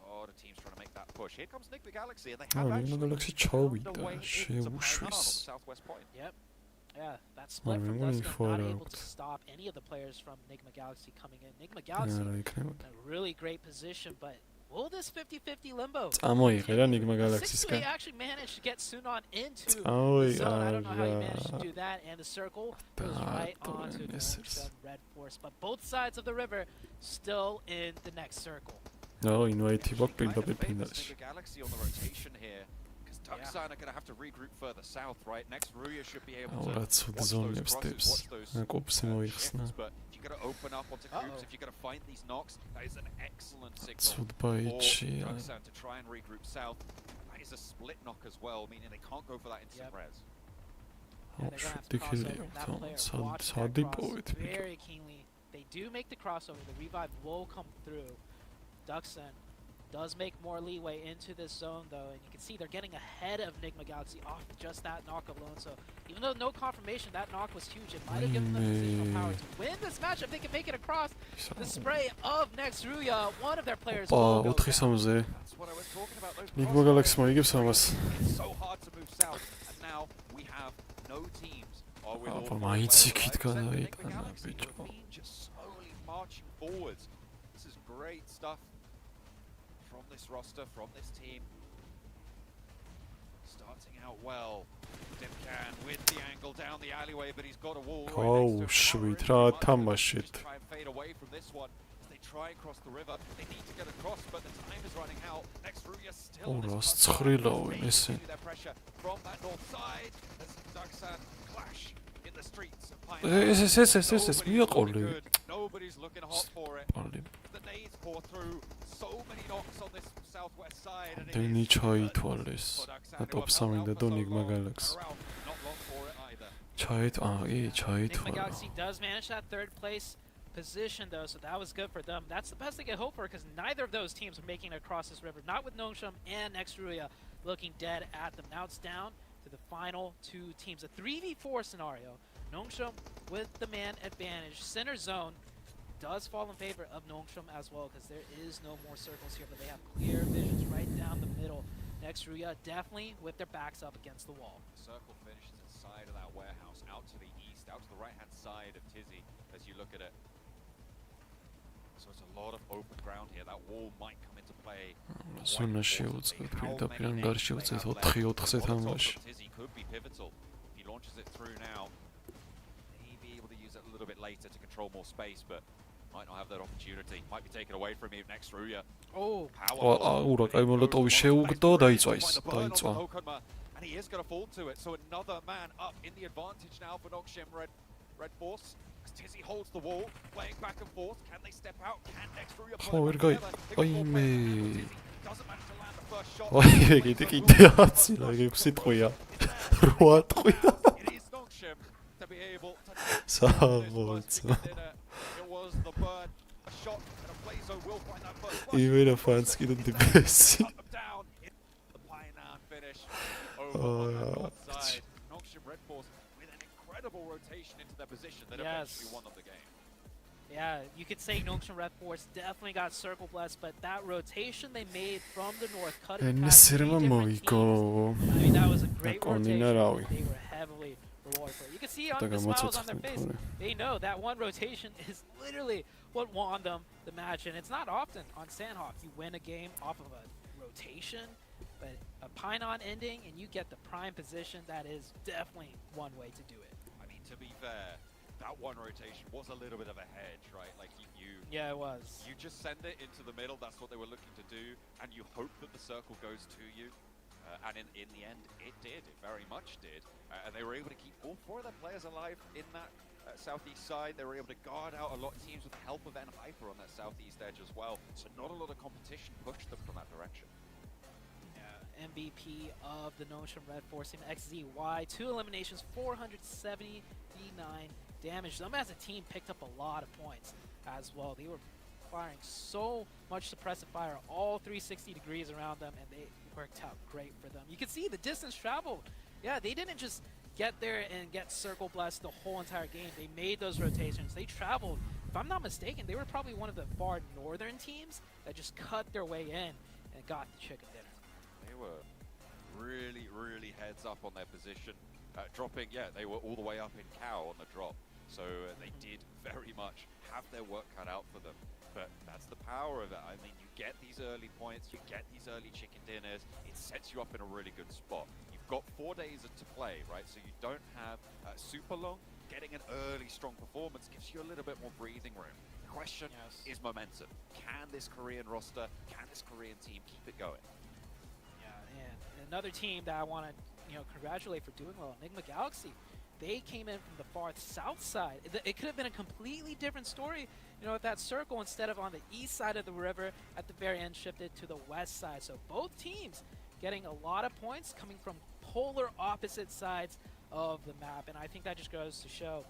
A lot of teams trying to make that push. Here comes Nick the Galaxy, and they have Oh, actually Nick the Galaxy found a ჩავიდა, way into შეუშვეს. Painan on the southwest point. Yep. Yeah, that split I from mean, Dustin for not able out. to stop any of the players from Nigma Galaxy coming in. Nigma რა Galaxy იქნება? in a really great position, but will this 50-50 limbo? წამოიღე რა Nigma 6-2 Galaxy-სგან. actually managed to get Sunon into the წამოიღე zone. I don't know how he managed to რა. do that, and the circle goes right onto Nongshim Red Force. But both sides of the river still in the next circle. No, invite back Actually, in kind the of favors Nick the Galaxy on the rotation here, because Ducksan are going to have to regroup further south, right? Next Ruya should be able to რაც watch ზონებს those crosses, steps. watch those კოპს მოიხსნა. shifts, but if you're going to open up onto groups, if you're going to find these knocks, that is an excellent signal ცუდ for ბაიჩი. Ducksan to try and regroup south. That is a split knock as well, meaning they can't go for that instant Yep. res. And they're gonna have to cross შედიქილია over. That თან player სად watching სად that cross იპოვეთ მე. very keenly. They do make the crossover. The revive will come through. Duckson does make more leeway into this zone though, and you can see they're getting ahead of Nigma Galaxy off just that knock alone. So even though no confirmation, that knock was huge. It might have given them the additional power to win this match if they can make it across. The spray of next Ruya, one of their players will go down. 4-3-3-ზე That's what I was talking about. Those Nigma Galaxy მოიგებს ამას. It's so hard to move south, and now we have no teams. With all აბა four მაინც players, იქით right? Except for Nick the გადაიტანა Galaxy, who ბიჭო. have been just slowly marching forwards. This is great stuff from this roster, from this team. Starting out well. Dimcan with the angle down the alleyway, but he's got a wall right next to him. შვით რა თამაშით. Just try and fade away from this one. As they try and cross the river. They need to get across, but the time is running out. Next Ruya still on this front line. რასცხრილავენ They ესენ. continue their pressure from that north side. As Ducksan clash in the streets of ეს მიაყოლე. Nobody's looking hot for it. პალი. The nades pour through. So many knocks on this southwest side. And it დენი is ჩაითვალეს. და top 3 და დო Nigma Galaxy. Not long for it either. Nigma ჩაითვალა. Galaxy does manage that third place position though, so that was good for them. That's the best they can hope for because neither of those teams are making it across this river. Not with Nongshim and next Ruya looking dead at them. Now it's down to the final 2 teams. A 3v4 scenario. Nongshim with the man advantage. Center zone does fall in favor of Nongshim as well because there is no more circles here, but they have clear visions right down the middle. Next Ruya definitely with their backs up against the wall. Circle finishes inside of that warehouse, out to the east, out to the right-hand side of Tizzy as you look at it. So it's a lot of open ground here. That wall might come into play. ზონაში უწევთ პირდაპირ ან გარშე უწევთ 4-4-ზე თამაში. Tizzy could be pivotal. If he launches it through now, may be able to use it a little bit later to control more space, but might not have that opportunity. Might be taken away from him next Ruya. Oh, აურა კაი მოლოტოვი შეუგდო დაიწვა ის. დაიწვა. And he is going to fall to it. So another man up in the advantage now for Nongshim Red Force. As Tizzy holds the wall, playing back and forth. Can they step out? Can next Ruya ხო pull ვერ it გაი. together? აი მე. Doesn't manage to land the first shot. აი კიდე აცილა 6 ტყვია. 8 ტყვია. It is Nongshim to be able to საბოც. it was shot, and a play zone will find that first flush. Even a fancy the best. Cut them down. The Pioneer finish over on the north side. Noxian Red Force with an incredible rotation into their position that eventually won them the game. Yeah, you could say Noxian Red Force definitely got circle blessed, but that rotation they made from the north, cutting past 3 different teams, I mean, that was a great rotation. They were heavily rewarded for it. You can see on the smiles on their face, they know that one rotation is literally what won them the match, and it's not often on Sandhawk you win a game off of a rotation, but a Pinon ending and you get the prime position, that is definitely one way to do it. I mean, to be fair, that one rotation was a little bit of a hedge, right? Like yeah, it was. You just send it into the middle, that's what they were looking to do, and you hope that the circle goes to you. And in the end, it did. It very much did. And they were able to keep all 4 of their players alive in that southeast side. They were able to guard out a lot of teams with the help of N Hyper on that southeast edge as well. So not a lot of competition pushed them from that direction. Yeah, MVP of the Noxian Red Force team, XZY. 2 eliminations, 479 damage. Them as a team picked up a lot of points as well. They were firing so much suppressive fire all 360 degrees around them, and they worked out great for them. You can see the distance traveled. Yeah, they didn't just get there and get circle blessed the whole entire game. They made those rotations. They traveled. If I'm not mistaken, they were probably one of the far northern teams that just cut their way in and got the chicken dinner. They were really, really heads up on their position. Dropping, yeah, they were all the way up in cow on the drop. So they did very much have their work cut out for them. But that's the power of it. I mean, you get these early points, you get these early chicken dinners, it sets you up in a really good spot. You've got 4 days to play, right? So you don't have super long. Getting an early strong performance gives you a little bit more breathing room. The question is momentum. Can this Korean roster, can this Korean team keep it going? Yeah, and another team that I want to congratulate for doing well, Enigma Galaxy. They came in from the far south side. It could have been a completely different story, with that circle, instead of on the east side of the river, at the very end shifted to the west side. So both teams getting a lot of points coming from polar opposite sides of the map. And I think that just goes to show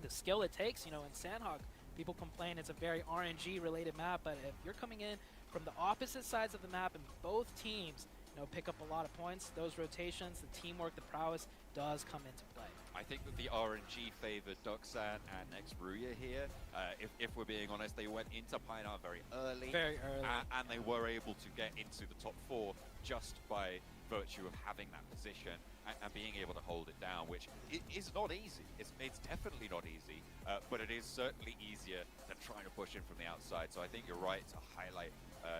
the skill it takes. In Sandhawk, people complain it's a very RNG related map, but if you're coming in from the opposite sides of the map and both teams pick up a lot of points, those rotations, the teamwork, the prowess does come into play. I think that the RNG favored Duxan and Xbruya here. If we're being honest, they went into Pioneer very early. And they were able to get into the top 4 just by virtue of having that position and being able to hold it down, which is not easy. It's definitely not easy, but it is certainly easier than trying to push in from the outside. So I think you're right to highlight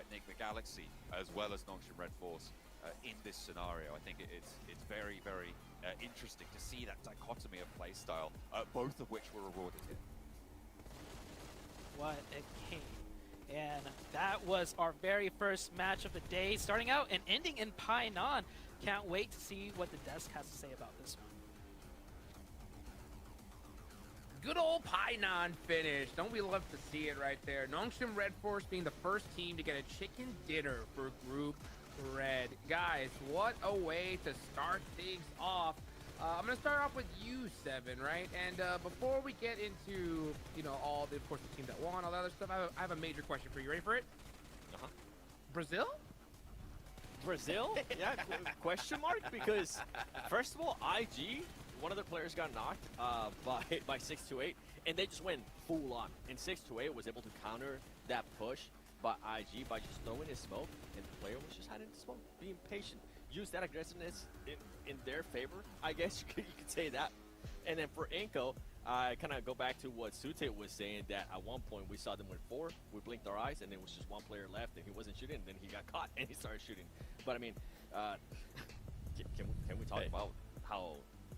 Enigma Galaxy as well as Noxian Red Force in this scenario. I think it's very, very interesting to see that dichotomy of playstyle, both of which were rewarded here. What a game. And that was our very first match of the day, starting out and ending in Painan. Can't wait to see what the desk has to say about this one. Good old Painan finish. Don't we love to see it right there? Noxian Red Force being the first team to get a chicken dinner for Group Red. Guys, what a way to start things off. I'm going to start off with you, Seven, right? And before we get into, all the, of course, the team that won, all that other stuff, I have a major question for you. Ready for it? Uh-huh. Brazil? Brazil? Yeah, question mark? Because, first of all, IG, one of the players got knocked by 628, and they just went full on. And 628 was able to counter that push by IG by just throwing his smoke, and the player was just hiding the smoke, being patient. Use that aggressiveness in their favor, I guess you could say that. And then for Inko, I kind of go back to what Sute was saying, that at one point we saw them with 4, we blinked our eyes, and there was just one player left, and he wasn't shooting, and then he got caught, and he started shooting. But I mean, can we talk about how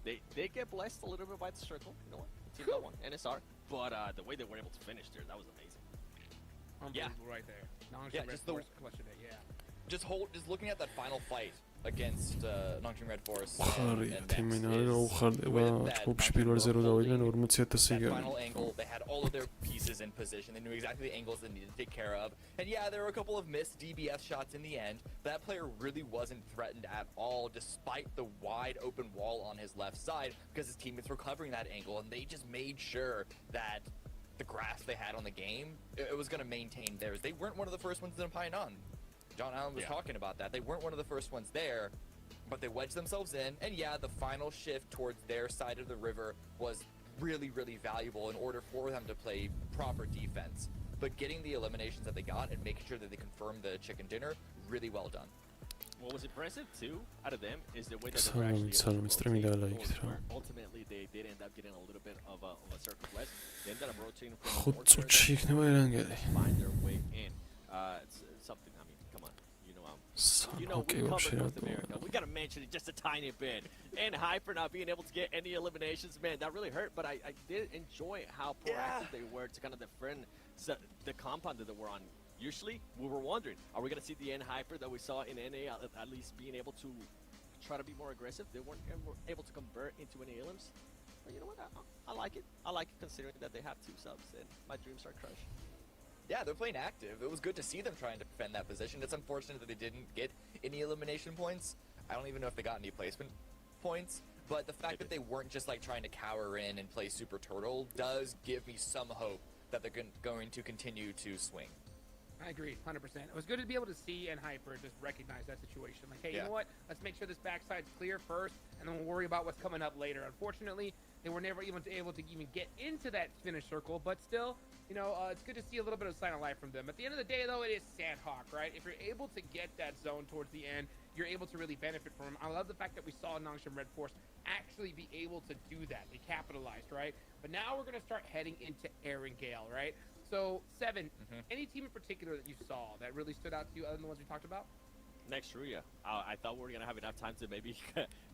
they get blessed a little bit by the circle? You know what? Team that one, NSR. But the way they were able to finish there, that was amazing. Unbelievable right there. Just looking at that final fight against Noxian Red Force. That final angle, they had all of their pieces in position. They knew exactly the angles they needed to take care of. And yeah, there were a couple of missed DBF shots in the end. But that player really wasn't threatened at all, despite the wide open wall on his left side, because his teammates were covering that angle, and they just made sure that the grasp they had on the game, it was going to maintain theirs. They weren't one of the first ones to pine on. John Allen was talking about that. They weren't one of the first ones there, but they wedged themselves in. And yeah, the final shift towards their side of the river was really, really valuable in order for them to play proper defense. But getting the eliminations that they got and making sure that they confirmed the chicken dinner, really well done. What was impressive too out of them is the way that they Salom, were actually salom, able to streami rotate dalej, forward, Kitra. where ultimately they did end up getting a little bit of a circle west. They ended up rotating from ხუთ north წუთში იქნება ერანგელი. find their way in. It's something. I mean, come on, you know we Sanoke covered North вообще America. We gotta mention it just a tiny bit. And Hyper not being able to get any eliminations, man, that really hurt. But I did enjoy how proactive they were to kind of defend the compound that they were on. Usually, we were wondering, are we going to see the N Hyper that we saw in NA at least being able to try to be more aggressive? They weren't able to convert into any elims. But you know what? I like it. I like it considering that they have 2 subs and my dreams are crushed. Yeah, they're playing active. It was good to see them trying to defend that position. It's unfortunate that they didn't get any elimination points. I don't even know if they got any placement points. But the fact that they weren't just like trying to cower in and play Super Turtle does give me some hope that they're going to continue to swing. I agree, 100%. It was good to be able to see and Hyper just recognize that situation. Like, hey, you know what? Let's make sure this backside's clear first, and then we'll worry about what's coming up later. Unfortunately, they were never even able to even get into that finish circle, but still, you know, it's good to see a little bit of sign of life from them. At the end of the day, though, it is Sandhawk, right? If you're able to get that zone towards the end, you're able to really benefit from them. I love the fact that we saw Nongshim Red Force actually be able to do that. They capitalized, right? But now we're going to start heading into Erangel, right? So, Seven, any team in particular that you saw that really stood out to you other than the ones we talked about? Next Ruya. I thought we were gonna have enough time to maybe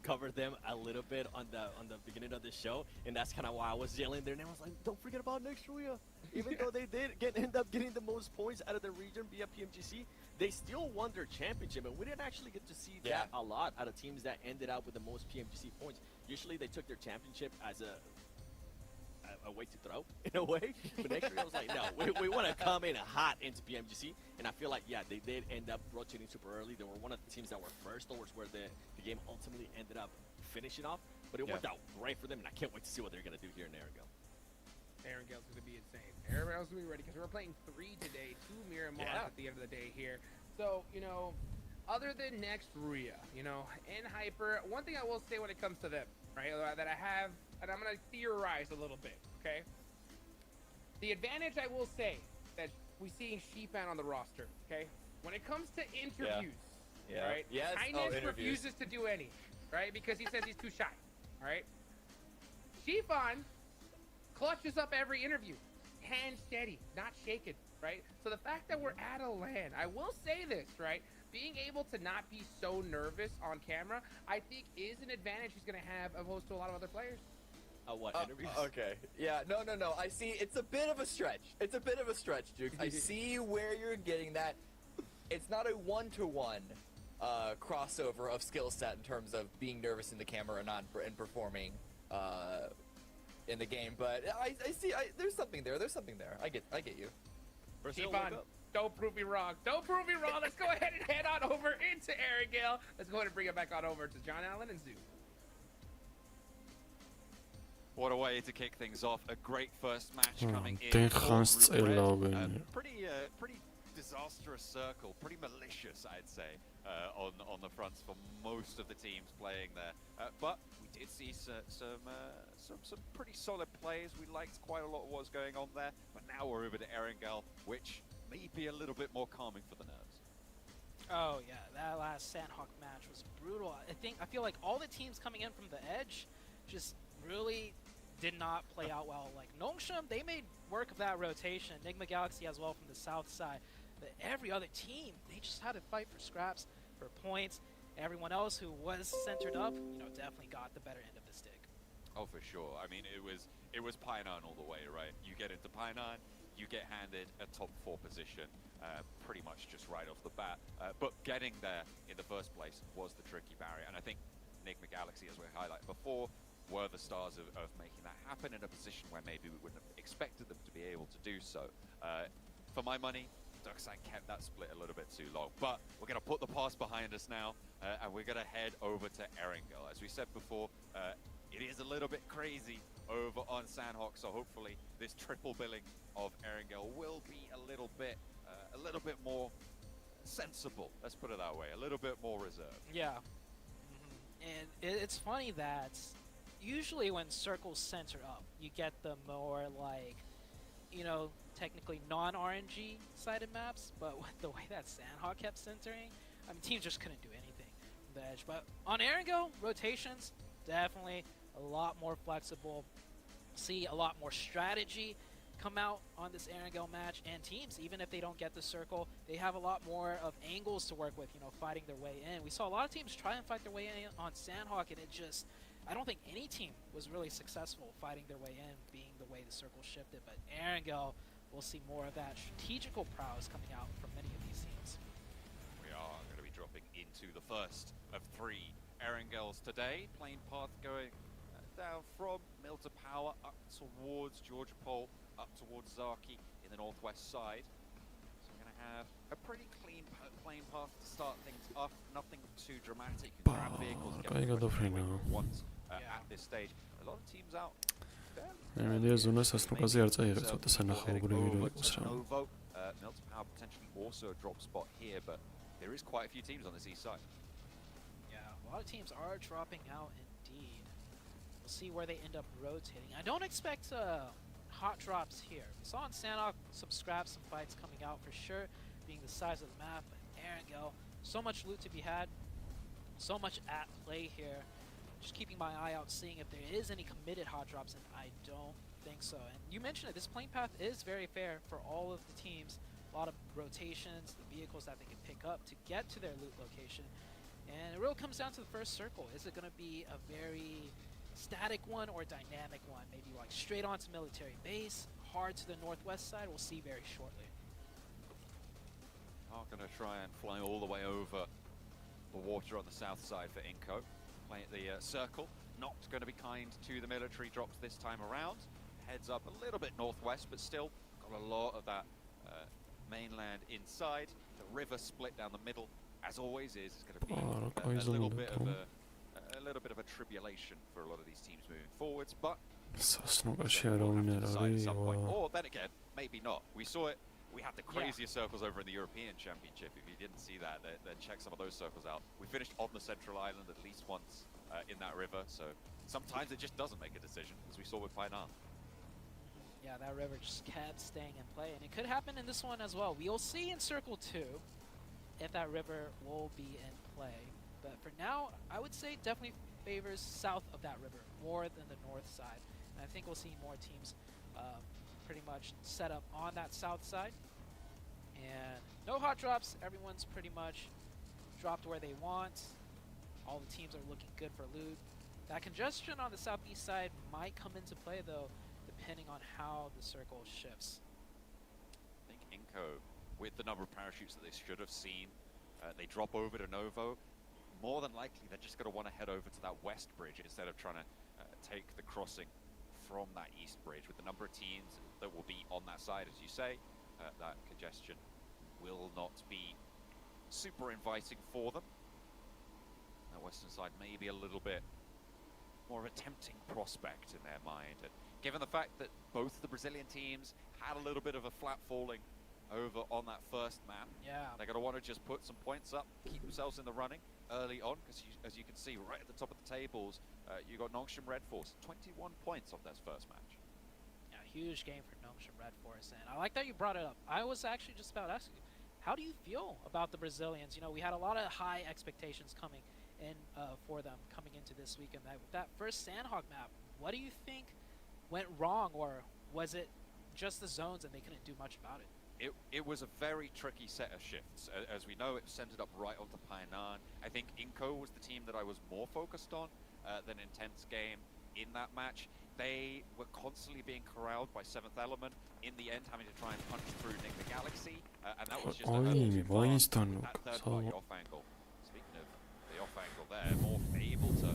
cover them a little bit on the beginning of the show, and that's kind of why I was yelling their name. I was like, don't forget about Next Ruya. Even though they did end up getting the most points out of the region via PMGC, they still won their championship, and we didn't actually get to see that a lot out of teams that ended up with the most PMGC points. Usually, they took their championship as a way to throw, in a way. But next year, I was like, no, we want to come in hot into PMGC. And I feel like, yeah, they did end up rotating super early. They were one of the teams that were first towards where the game ultimately ended up finishing off. But it worked out great for them, and I can't wait to see what they're going to do here in Erangel. Erangel's going to be insane. Erangel's going to be ready because we're playing 3 today, 2 Mirror Mons at the end of the day here. So, you know, other than Next Ruya, you know, and Hyper, one thing I will say when it comes to them, right, that I have, and I'm going to theorize a little bit, okay? The advantage I will say that we see Sheepan on the roster, okay? When it comes to interviews, right? Yes. Highness refuses to do any, right? Because he says he's too shy, all right? Sheepan clutches up every interview, hand steady, not shaken, right? So the fact that we're at a LAN, I will say this, right? Being able to not be so nervous on camera, I think is an advantage he's going to have opposed to a lot of other players. What, interviews? Okay. Yeah, no. I see. It's a bit of a stretch. It's a bit of a stretch, Duke. I see where you're getting that. It's not a one-to-one crossover of skill set in terms of being nervous in the camera and performing in the game. But I see. There's something there. There's something there. I get you. Keep on. Don't prove me wrong. Don't prove me wrong. Let's go ahead and head on over into Erangel. Let's go ahead and bring it back on over to John Allen and Zoo. What a way to kick things off. A great first match coming in. Pretty disastrous circle. Pretty malicious, I'd say, on the fronts for most of the teams playing there. But we did see some pretty solid plays. We liked quite a lot of what was going on there. But now we're over to Erangel, which may be a little bit more calming for the nerves. Oh yeah, that last Sandhawk match was brutal. I feel like all the teams coming in from the edge just really did not play out well. Like Nongshim, they made work of that rotation. Enigma Galaxy as well from the south side. But every other team, they just had to fight for scraps, for points. Everyone else who was centered up, you know, definitely got the better end of the stick. Oh, for sure. I mean, it was Painan all the way, right? You get into Painan, you get handed a top 4 position, pretty much just right off the bat. But getting there in the first place was the tricky barrier. And I think Enigma Galaxy, as we highlighted before, were the stars of making that happen in a position where maybe we wouldn't have expected them to be able to do so. For my money, Duckside kept that split a little bit too long. But we're going to put the past behind us now, and we're going to head over to Erangel. As we said before, it is a little bit crazy over on Sandhawk. So hopefully this triple billing of Erangel will be a little bit more sensible. Let's put it that way. A little bit more reserved. Yeah. And it's funny that usually when circles center up, you get the more like, you know, technically non-RNG sided maps, but with the way that Sandhawk kept centering, I mean, teams just couldn't do anything on the edge. But on Erangel, rotations, definitely a lot more flexible. See a lot more strategy come out on this Erangel match, and teams, even if they don't get the circle, they have a lot more of angles to work with, you know, fighting their way in. We saw a lot of teams try and fight their way in on Sandhawk, and it just, I don't think any team was really successful fighting their way in, being the way the circle shifted. But Erangel, we'll see more of that strategical prowess coming out from many of these teams. We are going to be dropping into the first of 3 Erangels today. Plane path going down from Milta Power up towards Georgia Pole, up towards Zaki in the northwest side. So we're going to have a pretty clean plane path to start things off. Nothing too dramatic. You can grab vehicles, get them once at this stage. A lot of teams out. Novo, Milta Power potentially also a drop spot here, but there is quite a few teams on this east side. Yeah, a lot of teams are dropping out indeed. We'll see where they end up rotating. I don't expect hot drops here. We saw on Sandhawk some scraps, some fights coming out for sure, being the size of the map. But Erangel, so much loot to be had, so much at play here. Just keeping my eye out, seeing if there is any committed hot drops, and I don't think so. And you mentioned it, this plane path is very fair for all of the teams. A lot of rotations, the vehicles that they can pick up to get to their loot location. And it really comes down to the first circle. Is it going to be a very static one or dynamic one? Maybe like straight onto military base, hard to the northwest side. We'll see very shortly. Are going to try and fly all the way over the water on the south side for Inco. Play at the circle. Not going to be kind to the military drops this time around. Heads up a little bit northwest, but still got a lot of that mainland inside. The river split down the middle, as always is. It's going to be a little bit of a tribulation for a lot of these teams moving forwards, but or then again, maybe not. We saw it. We had the craziest circles over in the European Championship. If you didn't see that, then check some of those circles out. We finished on the central island at least once in that river, so sometimes it just doesn't make a decision, as we saw with Painan. Yeah, that river just kept staying in play, and it could happen in this one as well. We'll see in Circle 2 if that river will be in play. But for now, I would say definitely favors south of that river more than the north side. And I think we'll see more teams pretty much set up on that south side. And no hot drops. Everyone's pretty much dropped where they want. All the teams are looking good for loot. That congestion on the southeast side might come into play, though, depending on how the circle shifts. I think Inco, with the number of parachutes that they should have seen, they drop over to Novo. More than likely, they're just going to want to head over to that west bridge instead of trying to take the crossing from that east bridge. With the number of teams that will be on that side, as you say, that congestion will not be super inviting for them. That western side may be a little bit more of a tempting prospect in their mind. And given the fact that both the Brazilian teams had a little bit of a flat falling over on that first map, they're going to want to just put some points up, keep themselves in the running early on, because as you can see right at the top of the tables, you got Nongshim Red Force, 21 points off that first match. Yeah, huge game for Nongshim Red Force, and I like that you brought it up. I was actually just about asking you, how do you feel about the Brazilians? You know, we had a lot of high expectations coming in for them coming into this weekend. That first Sandhawk map, what do you think went wrong, or was it just the zones and they couldn't do much about it? It was a very tricky set of shifts. As we know, it centered up right onto Painan. I think Inco was the team that I was more focused on than Intense Game in that match. They were constantly being corralled by 7th Element, in the end having to try and punch through Nick the Galaxy, and that was just a that third party off angle. Speaking of the off angle there, Morph able to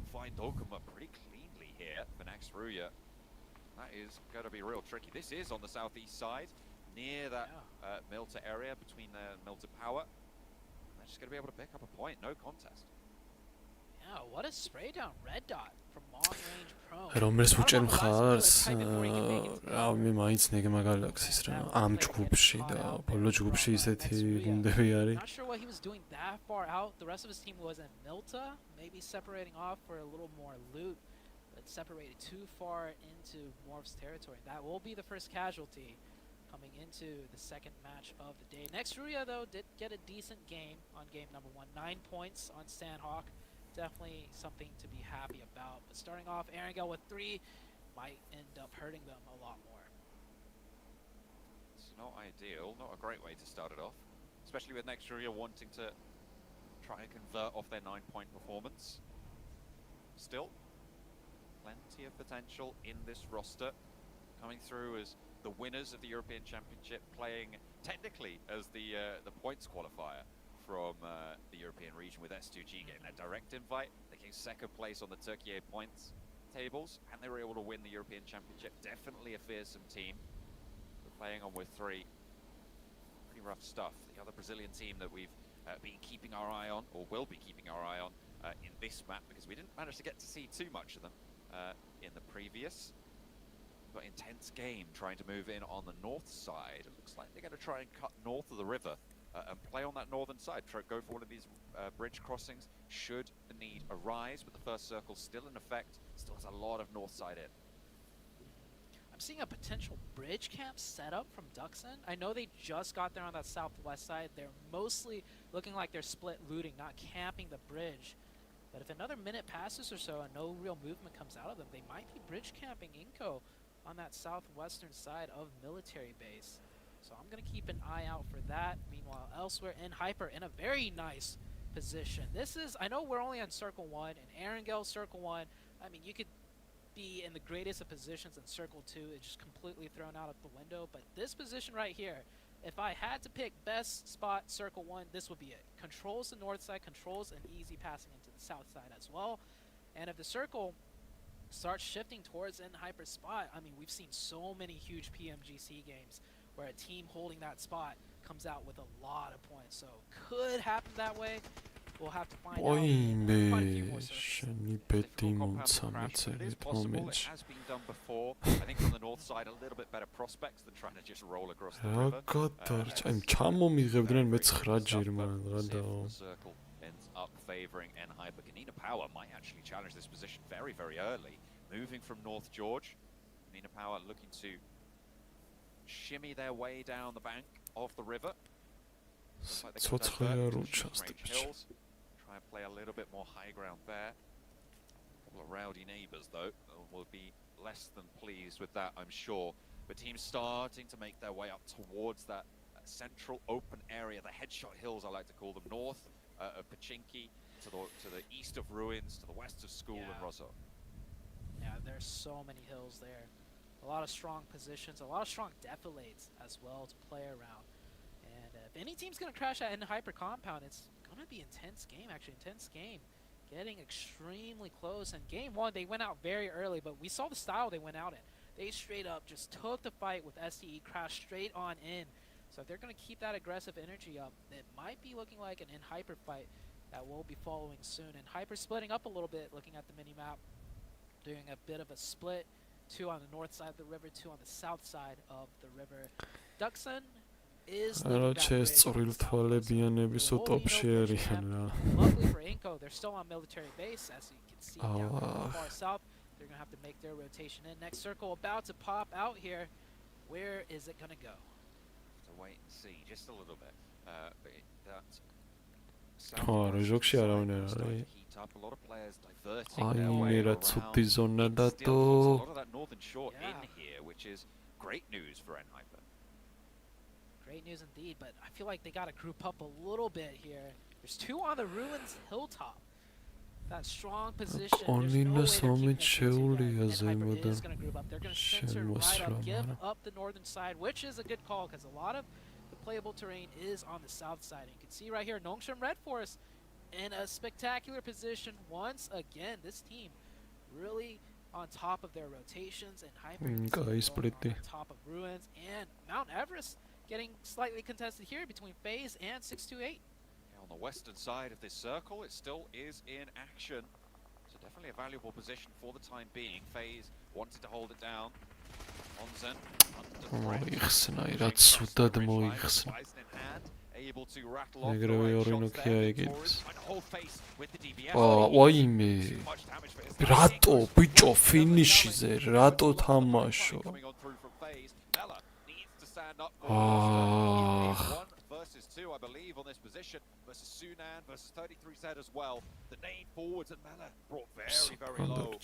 find Dokuma pretty cleanly here for next Ruya. That is going to be real tricky. This is on the southeast side, near that Milta area between the Milta Power. They're just going to be able to pick up a point, no contest. Yeah, what a spray down red dot from long range prone. რომელს უჭერ მხარს მე მაინც ნეგმა გალაქსის რა ამ ჯგუფში და ბოლო ჯგუფში ისეთი გუნდები არის. Not sure what he was doing that far out. The rest of his team was in Milta, maybe separating off for a little more loot, but separated too far into Morph's territory. That will be the first casualty coming into the second match of the day. Next, Ruya though did get a decent game on game number 1, 9 points on Sandhawk. Definitely something to be happy about. But starting off, Erangel with 3 might end up hurting them a lot more. It's not ideal, not a great way to start it off, especially with Nextria wanting to try and convert off their 9-point performance. Still, plenty of potential in this roster, coming through as the winners of the European Championship, playing technically as the points qualifier from the European region with S2G getting their direct invite. They came second place on the Turkey points tables and they were able to win the European Championship. Definitely a fearsome team. We're playing on with 3. Pretty rough stuff. The other Brazilian team that we've been keeping our eye on, or will be keeping our eye on in this map, because we didn't manage to get to see too much of them in the previous. But intense game trying to move in on the north side. It looks like they're going to try and cut north of the river and play on that northern side. Try to go for one of these bridge crossings should the need arise, but the first circle's still in effect. Still has a lot of north side in. I'm seeing a potential bridge camp set up from Duxon. I know they just got there on that southwest side. They're mostly looking like they're split looting, not camping the bridge. But if another minute passes or so and no real movement comes out of them, they might be bridge camping Inco on that southwestern side of military base. So I'm going to keep an eye out for that. Meanwhile, elsewhere in Hyper, in a very nice position. This is, I know we're only on Circle 1, and Erangel Circle 1, I mean, you could be in the greatest of positions in Circle 2. It's just completely thrown out of the window. But this position right here, if I had to pick best spot Circle 1, this would be it. Controls the north side, controls an easy passing into the south side as well. And if the Circle starts shifting towards in Hyper spot, I mean, we've seen so many huge PMGC games where a team holding that spot comes out with a lot of points. So could happen that way. We'll have to find out. Quite a few more It is possible. It has been done before. I think on the north side, a little bit better prospects than trying to just roll across the river. აი ჩამომიღებდნენ მე-9 ჯერ მანღა და The circle ends up favoring N-Hyper. Kanina Power might actually challenge this position very, very early. Moving from North George, Kanina Power looking to shimmy their way down the bank of the river. Like hills. Try and play a little bit more high ground there. A couple of rowdy neighbours though will be less than pleased with that, I'm sure. But teams starting to make their way up towards that central open area, the headshot hills I like to call them, north of Pachinki, to the east of Ruins, to the west of School and Rosso. Yeah, there's so many hills there. A lot of strong positions, a lot of strong defilades as well to play around. And if any team's going to crash that in Hyper compound, it's going to be intense game, actually. Intense game. Getting extremely close. And game 1, they went out very early, but we saw the style they went out in. They straight up just took the fight with SDE, crashed straight on in. So if they're going to keep that aggressive energy up, it might be looking like an in-Hyper fight that will be following soon. And Hyper splitting up a little bit, looking at the mini-map, doing a bit of a split. 2 on the north side of the river, 2 on the south side of the river. Duxon is Luckily for Inco, they're still on military base, as you can see down far south. They're going to have to make their rotation in. Next circle about to pop out here. Where is it going to go? To wait and see just a little bit. A lot of players diverting their way around. There's a lot of that northern shore in here, which is great news for N-Hyper. Great news indeed, but I feel like they got to group up a little bit here. There's 2 on the Ruins hilltop. That strong position. There's no way they're keeping it. N-Hyper is going to group up. They're going to censor right up, give up the northern side, which is a good call because a lot of the playable terrain is on the south side. And you can see right here, Nongshim Red Forest in a spectacular position once again. This team really on top of their rotations, and Hyper on top of Ruins, and Mount Everest getting slightly contested here between FaZe and 628. Yeah, on the western side of this circle, it still is in action. So definitely a valuable position for the time being. FaZe wanted to hold it down. Onzen მოიხსნა, რაც სუდად მოიხსნა. able to rattle off ეგრევე the right ორი shots ნოქია there. იგებს. Trying to hold face with the DBS. ვაიმე. Too much damage for his რატო ბიჭო ფინიშიზე რატო თამაშო? Coming on through from FaZe. Mela needs to stand up for Ah. 1 versus 2, I believe, on this position versus Sunan versus 33 said as well. The nade forwards and Mela brought very low.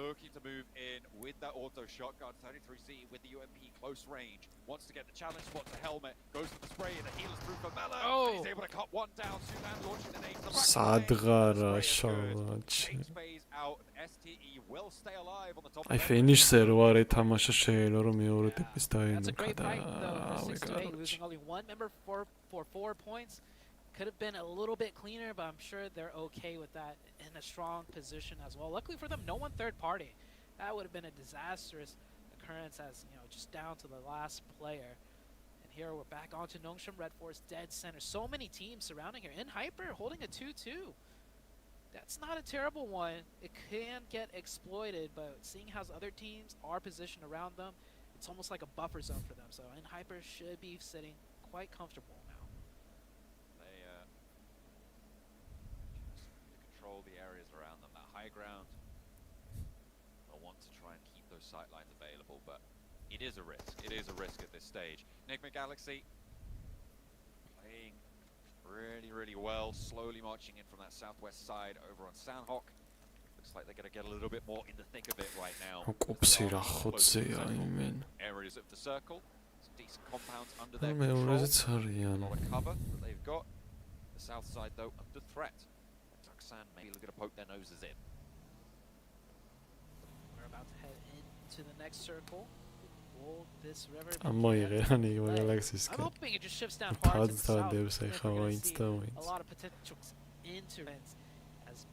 Looking to move in with that auto shotgun. 33C with the UMP close range. Wants to get the challenge spot to helmet. Goes for the spray and the heal is through for Mela. Oh. He's able to cut one down. Sunan launching the nade to the back. სადღარა შავაჩი. Takes FaZe out. STE will stay alive on the top. აი ფინიშზე რო არ ეთამაშა შეიძლება რომ მეორე ტიპის That's a დაენოქა great და fight, though. ავე 6-8, კაროჩი. losing only one member for 4 points. Could have been a little bit cleaner, but I'm sure they're okay with that in a strong position as well. Luckily for them, no one third party. That would have been a disastrous occurrence as, just down to the last player. And here we're back onto Nongshim Red Force dead center. So many teams surrounding here. In Hyper holding a 2-2. That's not a terrible one. It can get exploited, but seeing how other teams are positioned around them, it's almost like a buffer zone for them. So In Hyper should be sitting quite comfortable now. They just control the areas around them. That high ground, they'll want to try and keep those sight lines available, but it is a risk. It is a risk at this stage. Enigma Galaxy playing really well, slowly marching in from that southwest side over on Sandhawk. Looks like they're going to get a little bit more in the thick of it right now. ყოფსი რა ხოცია იმენ. Areas of the circle, some decent compounds under their მეორეც control. არიან. A lot of cover that they've got. The south side though under threat. Tucson may look to poke their noses in. We're about to head into the next circle. Will this river be ამოიღე carried? Enigma I'm Galaxy-სკენ. hoping it just shifts down hard to the south. თადდადებს If ეხა we're gonna ვაინც see და a ვაინც. lot of potential into it. As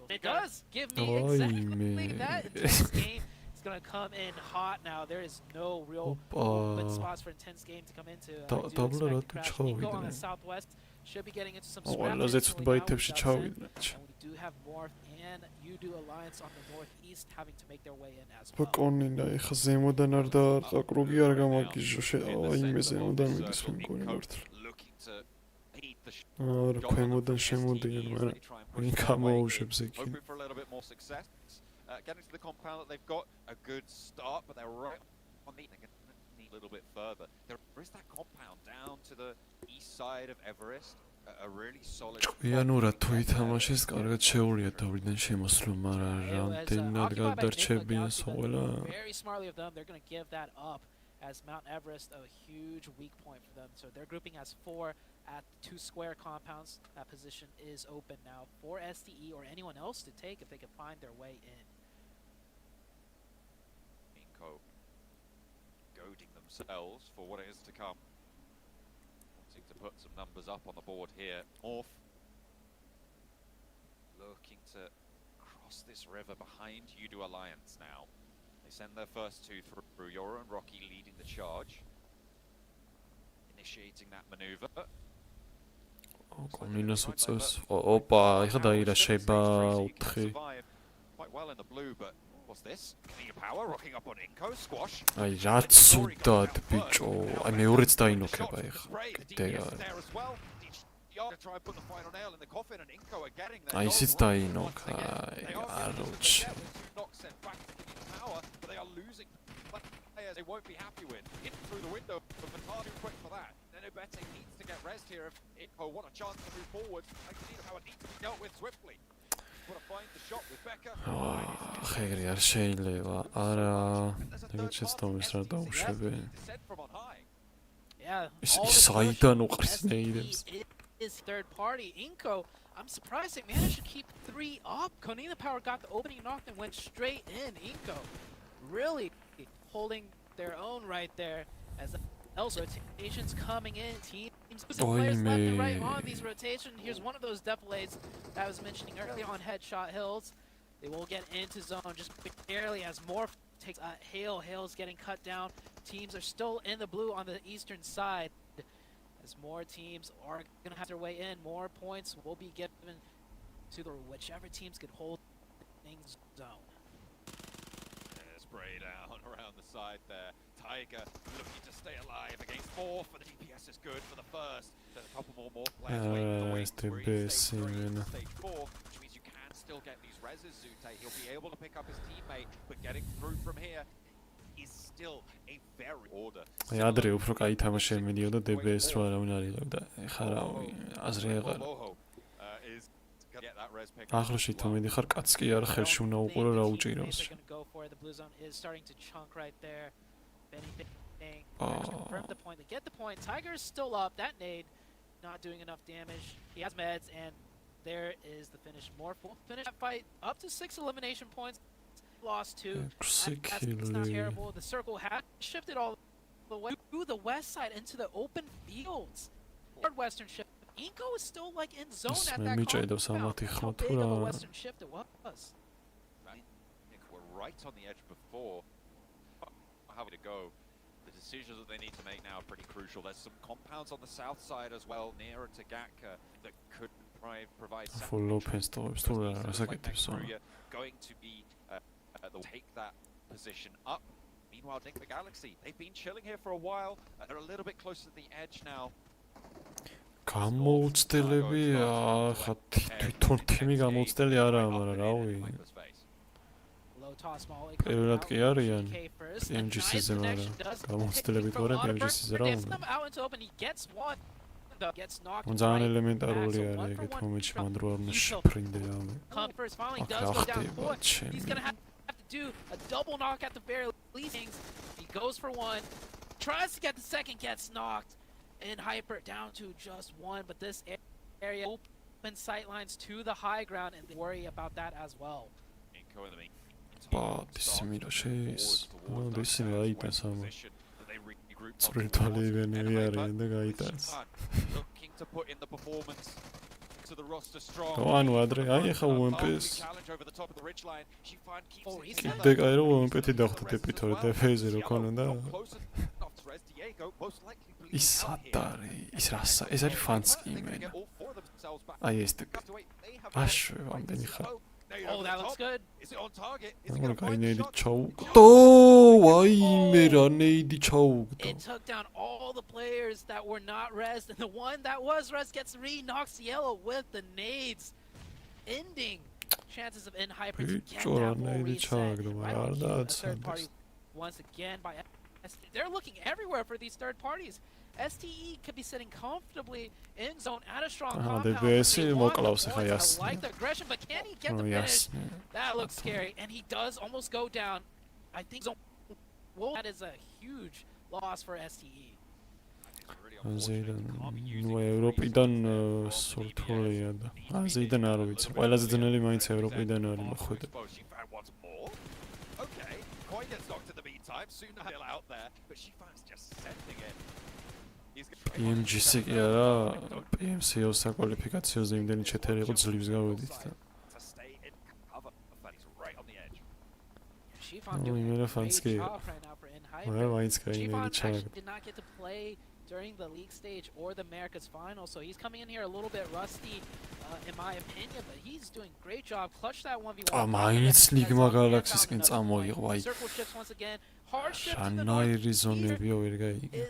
it does give me exactly that. Intense game is going to come in hot now. There is no real open spots for intense game to come into. I do დაბლა რა expect თუ Crash Nico on the ჩავიდნენ. southwest should be getting into some ყველაზე scraps ცუდ early now with ბაითებში that said. ჩავიდნენ. And we do have Morph and Udo Alliance on the northeast having to make their way in as well. ბაკონინა ეხა ზემოდან არ დაარტყა კრუგი არ გამაგიჟო აიმე ზემოდან მიდის მე მგონი მართლა. Looking to beat the არ ქვემოდან შემოდიან მაგრამ ვინ გამოუშვებს იქ. hoping for a little bit more success. Getting to the compound that they've got a good start, but they're right on the. They're going to need a little bit further. There is that compound down to the east side of Everest. A really solid. იანურა თუ ითამაშეს კარგად შეუულია დავრიდან შემოსვლა, მაგრამ რამდენად გადარჩებიან სოლა. Very smartly of them, they're going to give that up as Mount Everest a huge weak point for them. So they're grouping as 4 at 2 square compounds. That position is open now for STE or anyone else to take if they can find their way in. Inco goading themselves for what is to come. Wanting to put some numbers up on the board here. Morph looking to cross this river behind Udo Alliance now. They send their first 2 through. Yoro and Rocky leading the charge. Initiating that maneuver. კომინას უწევს. ოპა, ეხა დაირაშება 4. Quite well in the blue, but what's this? Clear power rocking up on Inco, squash. აი რა ცუდად ბიჭო. აი მეორეც დაინოქება ეხა. კიდე Try and put the final nail in the coffin, and Inco are getting there. აი ისიც დაინოქა. აი აროჩი. Not sent back to give you power, but they are losing players they won't be happy with. In through the window, but far too quick for that. Nenobete needs to get rest here if Inco want a chance to move forward. I can see how it needs to be dealt with swiftly. Want to find the shot with Becca. ხეგრი არ შეიძლება. არა. ეგეც შეცდომის რა დაუშვებენ. Yeah. საიდან უყრის ნეიდებს? Is third party. Inco, I'm surprised they managed to keep 3 up. Konina Power got the opening knock and went straight in. Inco really holding their own right there as the else rotations coming in. Teams losing players left and right on these rotations. Here's one of those defilades that I was mentioning earlier on Headshot Hills. They will get into zone just barely as Morph takes Hale. Hale's getting cut down. Teams are still in the blue on the eastern side. as more teams are going to have their way in, more points will be given to whichever teams can hold things zone. Spray down around the side there. Tiger looking to stay alive against 4 for the DPS is good for the first. There's a couple more players waiting for the wings. We're in stage 3, stage 4, which means you can still get these reses, Zute. He'll be able to pick up his teammate, but getting through from here is still a very order. ადრე უფრო კაი თამაში მიდიოდა DBS რო არავინ არ იღებდა. ეხლა რა აზრი ეღარა. ახლში თუ მიდიხარ კაც კი არ ხელში უნდა უყურო რა უჭირავს. Confirm the point. They get the point. Tiger's still up. That nade not doing enough damage. He has meds, and there is the finish. More full finish that fight. Up to 6 elimination points. Lost 2. That's not terrible. The circle has shifted all the way to the west side into the open fields. Third western shift. Inko is still like in zone at that compound. How big of a western shift it was. I think we're right on the edge before. How to go. The decisions that they need to make now are pretty crucial. There's some compounds on the south side as well, nearer to Gatka, that could provide full open stores to going to be they'll take that position up. Meanwhile, Nick the Galaxy, they've been chilling here for a while. They're a little bit closer to the edge now. გამოუცდელები ხა თვითონ თემი გამოუცდელი არაა, მაგრამ რავი. პირველად კი არიან PMGC-ზე, მაგრამ გამოუცდელები თუ არა PMGC-ზე რა უნდა. ძალიან ელემენტარული არის ეგეთ მომენტში, მან რო არ უნდა შეფრინდე რავი. He's gonna have to do a double knock at the very least. He goes for one, tries to get the second, gets knocked. And Hyper down to just 1, but this area open sight lines to the high ground, and they worry about that as well. this is Looking to put in the performance to the roster strong. ანუ ადრე აი ახლა UMP-ს Over the top of the ridge line. She found keeps კიდე კაი რომ UMP-ი დახვდა დეპითორი დეფეიზი რო ქონოდა. ის ადარი ის რასა ეს არის ფანსკი იმენა. აი ეს ტიპი. აშვე ამდენი ხარ. Oh, that looks good. Is it on target? It took down all the players that were not rezzed, and the one that was rezzed gets knocks yellow with the nades, ending chances of Hyper to get that full reset. Third party once again by they're looking everywhere for these third parties. STE could be sitting comfortably in zone at a strong compound. I like the aggression, but can he get the finish? That looks scary, and he does almost go down. I think that is a huge loss for STE. ევროპიდან სულთულია და აზიიდან არ ვიცი. ყველაზე ძნელი მაინც ევროპიდან არის მოხვედა. Okay, Koi gets knocked in the meantime. Soon still out there, but she finds just sending it. PMGC კი არა, PMCO საკვალიფიკაციოზე იმდენი ჩეთერი იყო ძლივს გავედით და. იმენა ფანსკი. მაინც კაინელი ჩაგდა. During the league stage or the Americas final, so he's coming in here a little bit rusty, in my opinion, but he's doing a great job. Clutch that 1v1. მაინც Ligma Galaxy-სკენ წამოიღო, აი. Circle shifts once again. Hard shift to the შანაირი ზონებია ვერ გაიგე.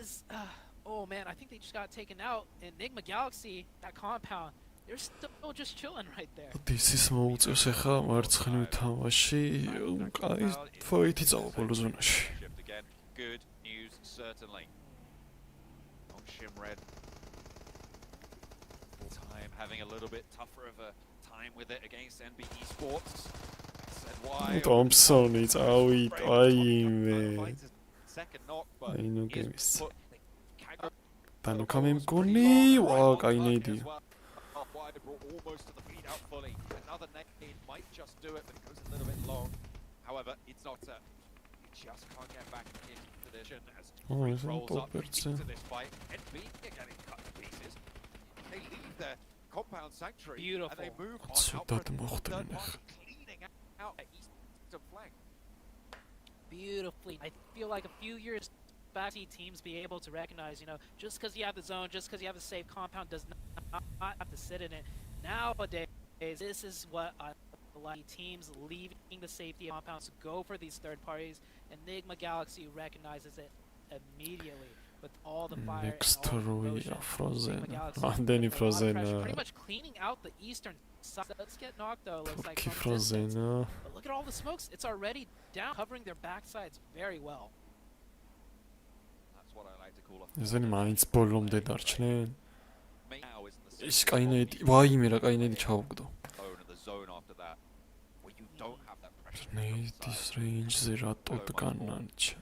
Oh man, I think they just got taken out. Enigma Galaxy, that compound, they're still just chilling right there. This is მოუწევს ახლა მარცხნივ თამაში, კაი ფოითი წავა ბოლო ზონაში. Good news certainly. Shimred time having a little bit tougher of a time with it against NB Esports. Said why? Thompson-ი წავიდა, აიმე. Second knock, but I know games. Tanu kamemkoni, wow, კაი ნეიდი. Almost to the feed out fully. Another nade might just do it, but it goes a little bit long. However, it's not just can't get back into position as rolls up into this fight. NB are getting cut to pieces. They leave their compound sanctuary. Beautiful. And they move on out cleaning out at eastern flank. Beautifully. I feel like a few years back see teams be able to recognize, just because you have the zone, just because you have a safe compound does not have to sit in it. Nowadays, this is what I like teams leaving the safety compounds to go for these third parties. Enigma Galaxy recognizes it immediately with all the fire Next and all the Rui, Frozen. Enigma Galaxy And then with a lot of Frozen. pressure, pretty much cleaning out the eastern side. Let's get knocked though, looks like Turkey from a distance. Frozen. But look at all the smokes. It's already down, covering their backsides very well. That's what I like to call ესენი მაინც ბოლომდე დარჩნენ. now isn't the ის კაინედი, ვაიმე რა კაინედი ჩაუგდო. zone and the zone after that, where you don't have that pressure ნეიდის რეინჯზე რატოდ განანჩა.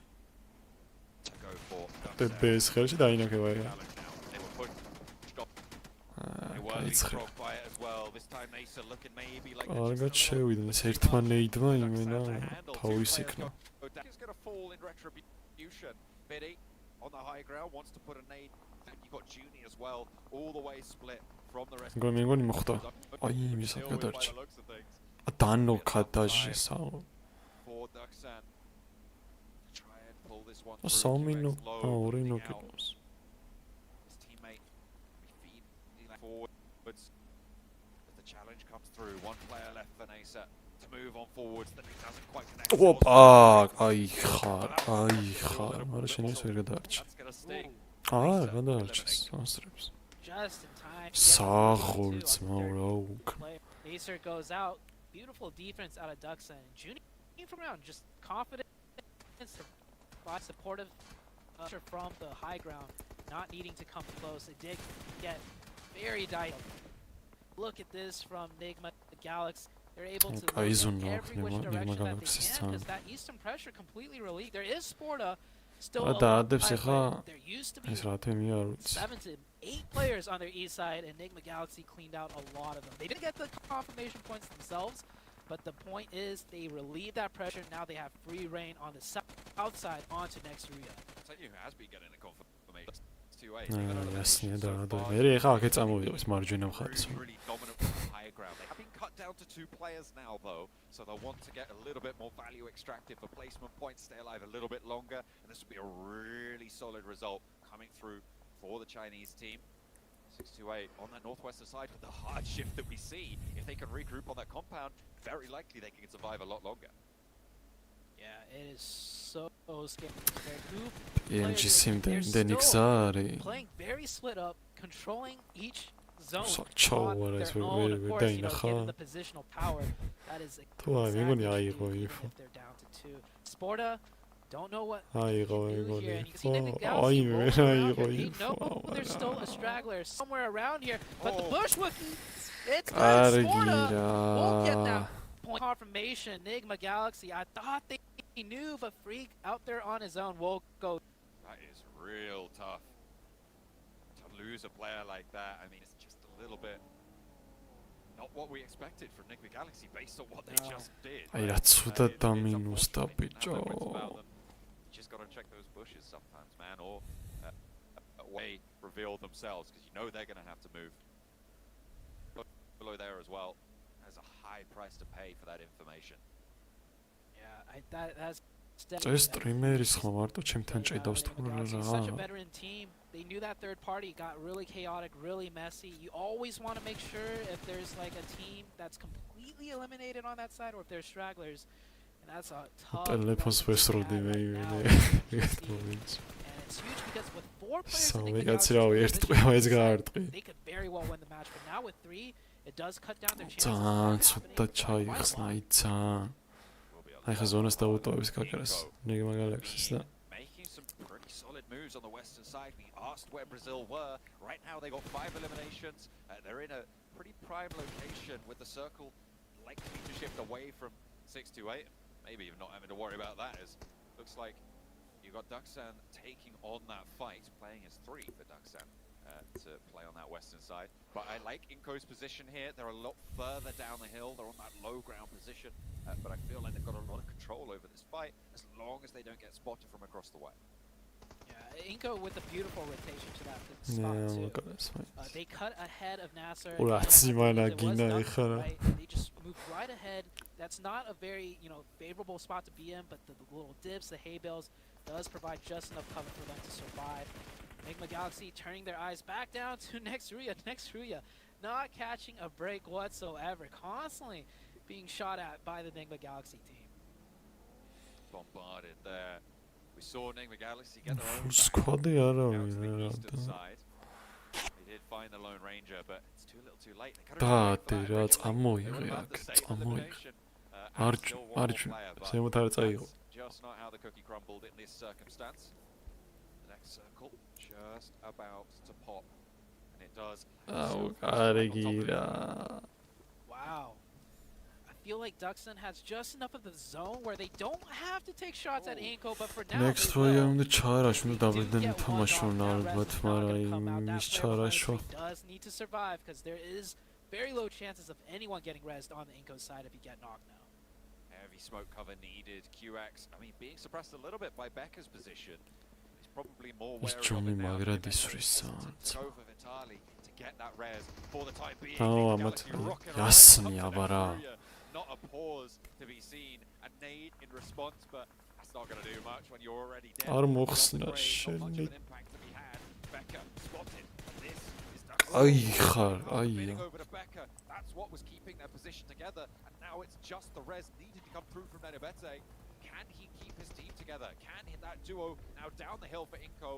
to go for. ტბეს ხელში დაინახება რა. They were pushed off. They were გაიცხრა. leapfrogged by it as well. This time Nasa looking maybe like კარგად შევიდნენ, ეს ერთმა ნეიდმა იმენა თავის იქნა. He's going to fall in retribution. Biddy on the high ground wants to put a nade. And you got Junie as well, all the way split from the rest. მეგონი მოხდა. აი იმისად გადარჩა. დანო ქადაჟესა. For Duxan. Try and pull this one სამინო, through. ორი ნოკებს. His teammate feeding forwards as the challenge comes through. One player left for Nasa to move on forwards. Then he doesn't quite connect. ოპა, აი ხარ. მაგრამ შენ ის ვერ გადარჩა. That's gonna sting. გადარჩა, ასრებს. Just in time. საღოლც მაურაუკ. Acer goes out. Beautiful defense out of Duxan. Junie from around, just confident, supportive from the high ground, not needing to come close. It did get very dicey. Look at this from Enigma Galaxy. They're able to move in every which direction that they can because that eastern pressure completely relieved. There is Sporta still alive, but there used to be ეს რა თემია არ ვიცი. 7 to 8 players on their east side. Enigma Galaxy cleaned out a lot of them. They didn't get the confirmation points themselves, but the point is they relieve that pressure. Now they have free reign on the south side onto next Rio. I'll tell you who has been getting the confirmation. ясნია და მე ხა აქ წამოვიდა ეს მარჯვენა მხარეს. Really dominant from the higher ground. They have been cut down to 2 players now though, so they'll want to get a little bit more value extracted for placement points, stay alive a little bit longer, and this will be a really solid result coming through for the Chinese team. 628 on that northwestern side with the hard shift that we see. If they can regroup on that compound, very likely they can survive a lot longer. Yeah, it is so scary. PMGC-მდენ გზა არის. Playing very split up, controlling each zone. Საჩაო არა ეს ვერ დაინახა. Given the positional power, that is თუ აი მეგონი აიღო if they're down to 2. Sporta don't know what აიღო to do მეგონი. here, and you can see Enigma აი Galaxy მე rolling around აიღო here. They know info. there's still a straggler somewhere around here, but the bush with it's good. კარგი Sporta won't get რა. that point confirmation. Enigma Galaxy, I thought they knew, but Freak out there on his own will go. That is real tough to lose a player like that. I mean, it's just a little bit not what we expected from Enigma Galaxy based on what they just did. აი რა ცუდა დამინუსდა ბიჭო. Just gotta check those bushes sometimes, man, or way reveal themselves because you know they're gonna have to move. Below there as well, there's a high price to pay for that information. Yeah, that's ეს სტრიმერის ხმა მარტო ჩემთან ჭედავს თუ such a რა. veteran team. They knew that third party got really chaotic, really messy. You always want to make sure if there's like a team that's completely eliminated on that side or if there's stragglers. And that's a tough ტელეფონს ვესროდი მე and იმენე. it's huge because with 4 players in სამი the კაცი რავი ერთ ყובה ეს გაარტყი. they could very well win the match, but now with 3, it does cut down their chances. ძალიან ცუდა ჩაიხსნა აი ძალიან. აი ხა ზონას დაუტოვებს კაკერას. Enigma Galaxy-ს და Making some pretty solid moves on the western side. We asked where Brazil were. Right now they got 5 eliminations. They're in a pretty prime location with the circle likely to shift away from 628. Maybe even not having to worry about that as looks like you got Duxan taking on that fight, playing as 3 for Duxan to play on that western side. But I like Inco's position here. They're a lot further down the hill. They're on that low ground position. But I feel like they've got a lot of control over this fight as long as they don't get spotted from across the way. Yeah, Inco with a beautiful rotation to that spot too. They cut ahead of Nasser. They just moved right ahead. That's not a very favorable spot to be in, but the little dips, the hay bales, does provide just enough cover for them to survive. Enigma Galaxy turning their eyes back down to Nextruya. Nextruya not catching a break whatsoever, constantly being shot at by the Enigma Galaxy team. Bombarded there. We saw Enigma Galaxy get their own Full squad down to the eastern side. They did find the Lone Ranger, but it's too little too late. They Da, could have რა წამოიღე აქ, წამოიღე. არჩ, ზემოთ არ წაიღო. Just not how the cookie crumbled in this circumstance. The next circle just about to pop, and it does. აუ, კარგია. Wow. I feel like Duxon has just enough of the zone where they don't have to take shots at Inko, but for now Next way უნდა ჩაარაშო, უნდა დაბრუნდნენ თამაშონ ალბათ, მაგრამ ის ჩაარაშო. Does need to survive because there is very low chances of anyone getting rezzed on the Inko side if you get knocked now. Heavy smoke cover needed. QX, I mean, being suppressed a little bit by Becca's position. He's probably more ის wary of ჯონი it now. მაგრად ისვრის To საანც. go for Vitali to get that res for the time being. აუ, Enigma ამათ Galaxy rocking იასნი around. აბარა. Not a pause to be seen. A nade in response, but that's not going to do much when you're already dead. არ მოხსნა Not much of შენი. an impact to be had. Becca spotted. This is აი ხარ, აია. Spinning over to Becca. That's what was keeping their position together, and now it's just the res needed to come through from Nenebete. Can he keep his team together? Can hit that duo now down the hill for Inko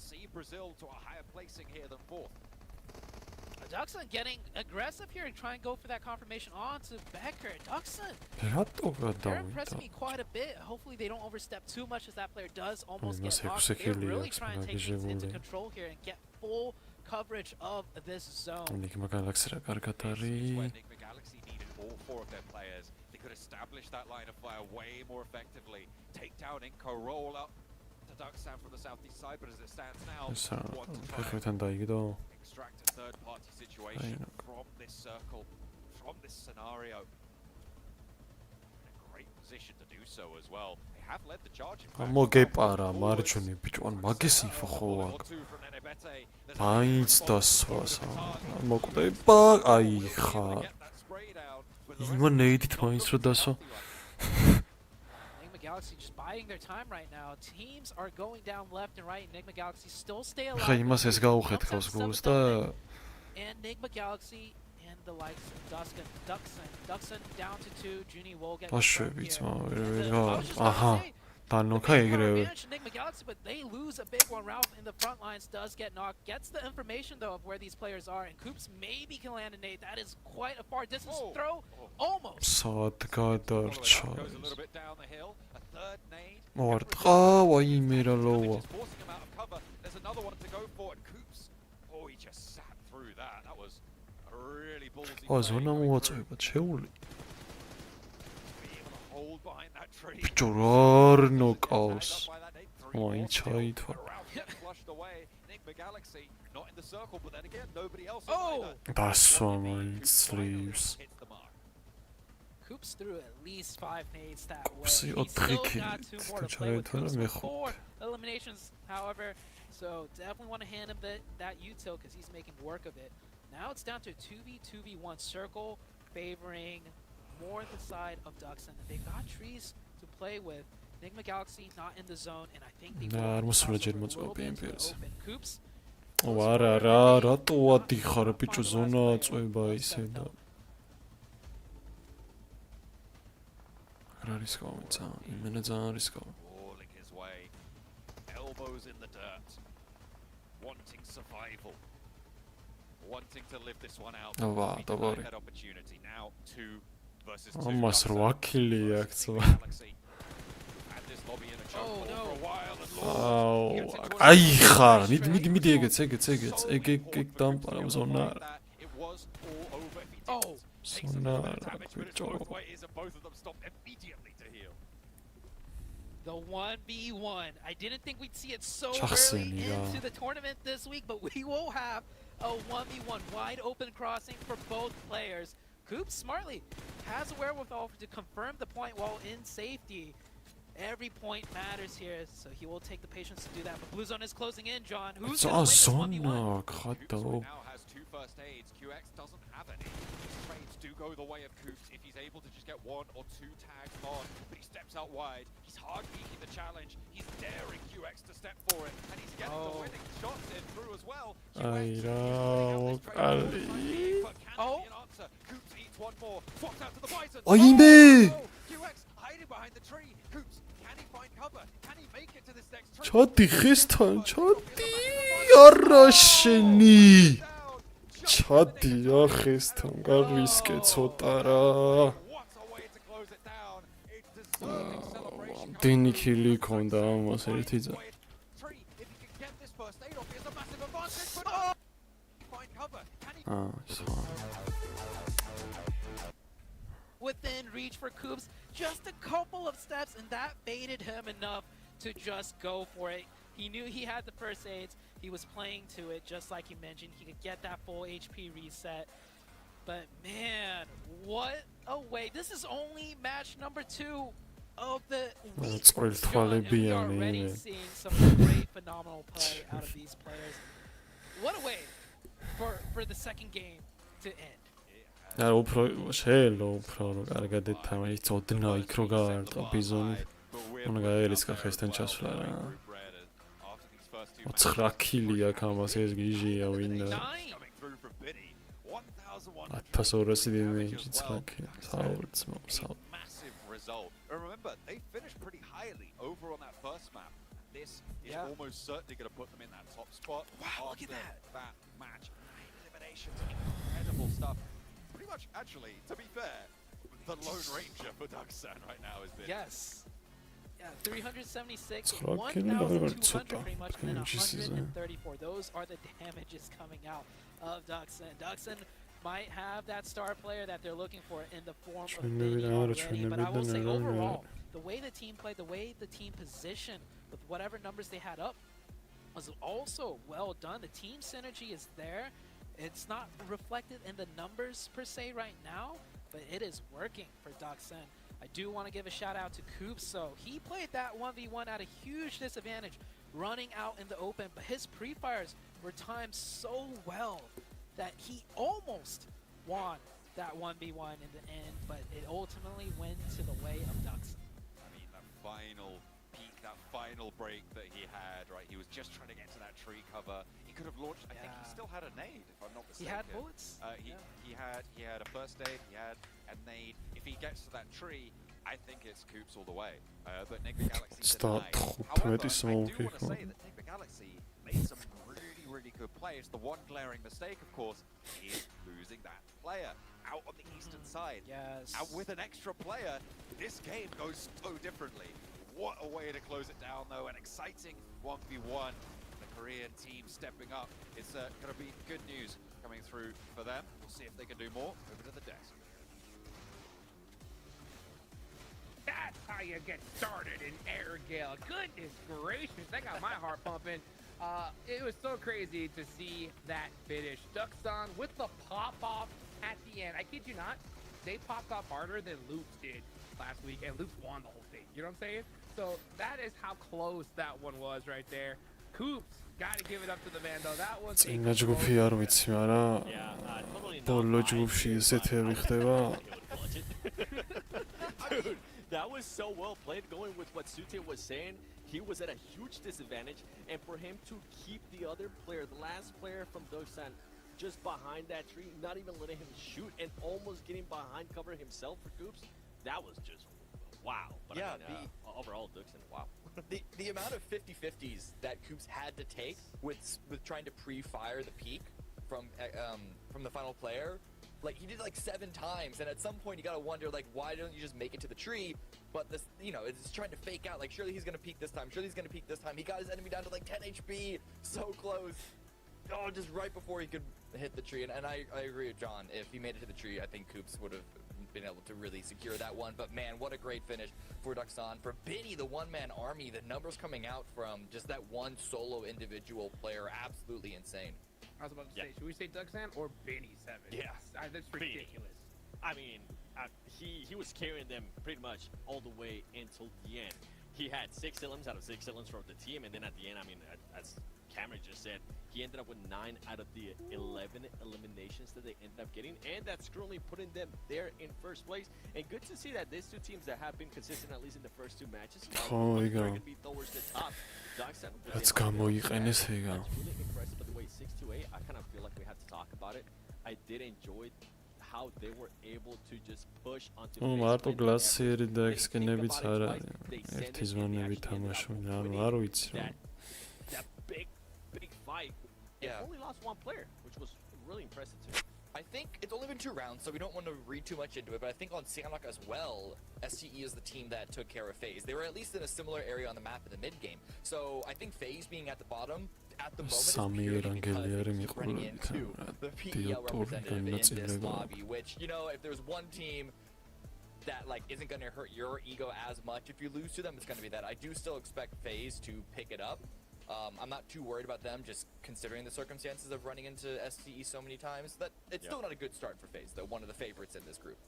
see Brazil to a higher placing here than fourth? Duxon getting aggressive here and try and go for that confirmation on to Becker. Duxon, რატო they're impressing გადავიდა? me quite a bit. Hopefully they don't overstep too much as that player does almost must get have knocked. They're securely really access trying to take things into magazine. control here and get full coverage of this zone. Enigma Galaxy რა კარგად This is where არის. Enigma Galaxy needed all four of their players. They could establish that line of fire way more effectively. Take down Inko, roll up to Duxan from the southeast side, but as it stands now, ეს want to try ფეხებთან დაიგდო. extract a third-party situation from this circle, from this scenario. In a great position to do so as well. They have led the charge. in fact. მოგეპარა მარჯვნი ბიჭო, ან მაგის info ხო Or აქვს. two from Nenebete. There's მაინც a დასვას. მოკვდება, აი ხარ. get that spray down, but the იმან ნეიდით მაინც რო დასვა. Enigma Galaxy just biding their time right now. Teams are going down left and right. Enigma Galaxy still stay alive. ხა იმას ეს გაუხეთქავს გულს და And Enigma Galaxy and the likes of Duxon down to 2. Junie will get ბაშვები ძმა ვერ I was just about to აჰა say, დანოქა they have ეგრევე. advantage Enigma Galaxy, but they lose a big one. Ralph in the front lines does get knocked. Gets the information though of where these players are, and Coops maybe can land a nade. That is quite a far distance throw. Almost. სად goes a გადარჩა. little bit down the hill. A third nade. მოვარტყავა იმე რა Which ლოვა. is forcing him out of cover. There's another one to go for, and Coops. Oh, he just sat through that. That was a really ballsy ო play ზონა going through. მოვაწვევად შეული. Be able to hold behind that tree. ბიჭო რა არ Tagged ნოკავს. up by that nade. Three მაინც more still. ჩაითვა. Ralph gets flushed away. Enigma Galaxy not in the circle, but then again, nobody else is Oh! either. დასვა One nade, მაინც Coops finally ძლივს. hits the mark. Coops threw at least 5 nades that way. Coops-ი He's ოთხი still got 2 more to play with. ჩაითვალა, Coops მე with 4 ხუთი. eliminations, however, so definitely want to hand him that util because he's making work of it. Now it's down to a 2v1 circle, favoring more the side of Duxon. They've got trees to play with. Enigma Galaxy not in the zone, and I think they და will არ მოსულა cross ჯერ over a მოწყო little bit into the PMGC. open. Coops ო არა რა რატო ადიხარ ბიჭო ზონა აწובה ისე და რა რისკოვანცა იმენა ძალიან რისკოვანი. Rolling his way, elbows in the dirt, wanting survival, wanting to live this one out. Oh, wow, Be don't denied worry. that opportunity now, 2 versus 2. ამას Duxon 8 კილი versus აქვს. Enigma Galaxy. Had this lobby in a chokehold Oh, no. for a while, and აუ Lord gets into a აი nice ხარ straight მიდი ეგეც draw. ეგ So ეგ important for დამპარა Coops to ზონა avoid that. It was all over if he didn't. Oh. Takes a little bit of ზონა damage, but it's ბიჭო both ways, and both of them stop immediately to heal. The 1v1. I didn't think we'd see it so early Chasing, yeah. into the tournament this week, but we will have a 1v1 wide open crossing for both players. Coops smartly has a wherewithal to confirm the point while in safety. Every point matters here, so he will take the patience to do that. But Blue Zone is closing in, John. Who's going to win this 1v1? ზონა Coops ხატო now has 2 first aids. QX doesn't have any. He trades things do go the way of Coops if he's able to just get 1 or 2 tags on, but he steps out wide. He's hard peeking the challenge. He's daring QX to step for it, and he's getting the winning shots in through as well. QX Coops eats one more. Fox out to the Bison. QX hiding behind the tree. Coops, can he find cover? Can he make it to this next tree? ჩადი ხესთან, ჩადი არაშენი. ჩადი რა ხესთან, გარისკე ცოტა რა. დინი ქილი ქონდა ამას ერთი ძა. Within reach for Coops, just a couple of steps, and that baited him enough to just go for it. He knew he had the first aids. He was playing to it, just like you mentioned. He could get that full HP reset. But man, what a way. This is only match number 2 of the week. And we are already seeing some great, phenomenal play out of these players. What a way for the second game to end. არა უფრო შეიძლება უფრო რომ კარგად ეთამაში წოდნა იქ რო გაარტყა ბიზონი უნდა გაერისკა ხესთან ჩასვლა რა 9 ქილი აქ ამას ეს გიჟია ვინდა 1200 დინეიჯი 9 ქილი საუბრს მოსავ Remember, they finished pretty highly over on that first map. This is almost certainly going to put them in that top spot. Wow, look at that match. 9 eliminations, incredible stuff. Pretty much, actually, to be fair, the Lone Ranger for Duxan right now is big. Yes. Yeah, 376, 1,200 pretty much, and then 134. Those are the damages coming out of Duxan. Duxan might have that star player that they're looking for in the form of Vinny already, but I will say overall, the way the team played, the way the team positioned with whatever numbers they had up was also well done. The team synergy is there. It's not reflected in the numbers per se right now, but it is working for Duxan. I do want to give a shout out to Coops. So he played that 1v1 at a huge disadvantage, running out in the open, but his pre-fires were timed so well that he almost won that 1v1 in the end, but it ultimately went to the way of Duxan. I mean, that final peak, that final break that he had, right? He was just trying to get to that tree cover. He could have launched, I think he still had a nade, if I'm not mistaken. He had bullets. He had a first aid, he had a nade. If he gets to that tree, I think it's Coops all the way. But Nick the Galaxy denied. However, I do want to say that Nick the Galaxy made some really good plays. The one glaring mistake, of course, is losing that player out on the eastern side. Yes. And with an extra player, this game goes so differently. What a way to close it down, though. An exciting 1v1. The Korean team stepping up. It's going to be good news coming through for them. We'll see if they can do more. Over to the desk. That's how you get started in Air Gale. Goodness gracious, that got my heart pumping. It was so crazy to see that finish. Duxan with the pop-off at the end. I kid you not, they popped off harder than Loops did last week, and Loops won the whole thing. You know what I'm saying? So that is how close that one was right there. Coops, gotta give it up to the man, though. That was a ჯგუფი არ ვიცი, მაგრამ ბოლო ჯგუფში ესეთები ხდება. Dude, that was so well played, going with what Sute was saying. He was at a huge disadvantage, and for him to keep the other player, the last player from Duxan, just behind that tree, not even letting him shoot, and almost getting behind cover himself for Coops, that was just wow. But yeah, I mean, overall, Duxan, wow. the amount of 50-50s that Coops had to take with trying to pre-fire the peak from the final player. Like, he did like 7 times, and at some point you gotta wonder, like, why don't you just make it to the tree? But this, you know, it's trying to fake out, like, surely he's gonna peek this time, surely he's gonna peek this time. He got his enemy down to like 10 HP, so close. Oh, just right before he could hit the tree. And I agree with John. If he made it to the tree, I think Coops would have been able to really secure that one. But man, what a great finish for Duxan. For Biddy, the one-man army, the numbers coming out from just that one solo individual player, absolutely insane. I was about to say, should we say Duxan or Benny 7? Yeah. That's ridiculous. I mean, he was carrying them pretty much all the way until the end. He had 6 elims out of 6 elims from the team, and then at the end, I mean, that's Cameron just said, he ended up with 9 out of the 11 eliminations that they ended up getting, and that's currently putting them there in first place. And good to see that these two teams that have been consistent, at least in the first 2 matches, are going to be towards the top. Let's go, მოიყენეს ეგა. Really impressed by the way 6-8. I kind of feel like we have to talk about it. I did enjoy how they were able to just push onto the მარტო გლასიერი და ექსკენებიც არ არის. ერთი ზვანები თამაშობენ, ანუ არ ვიცი რა. That big fight. Yeah. Only lost 1 player, which was really impressive too. I think it's only been 2 rounds, so we don't want to read too much into it, but I think on Siamak as well, STE is the team that took care of FaZe. They were at least in a similar area on the map in the mid-game. So I think FaZe being at the bottom, at the moment, is purely because it's running into the PEL representative in this lobby, which, you know, if there's one team that, like, isn't going to hurt your ego as much if you lose to them, it's going to be that. I do still expect FaZe to pick it up. I'm not too worried about them, just considering the circumstances of running into STE so many times. That it's still not a good start for FaZe, though. One of the favorites in this group.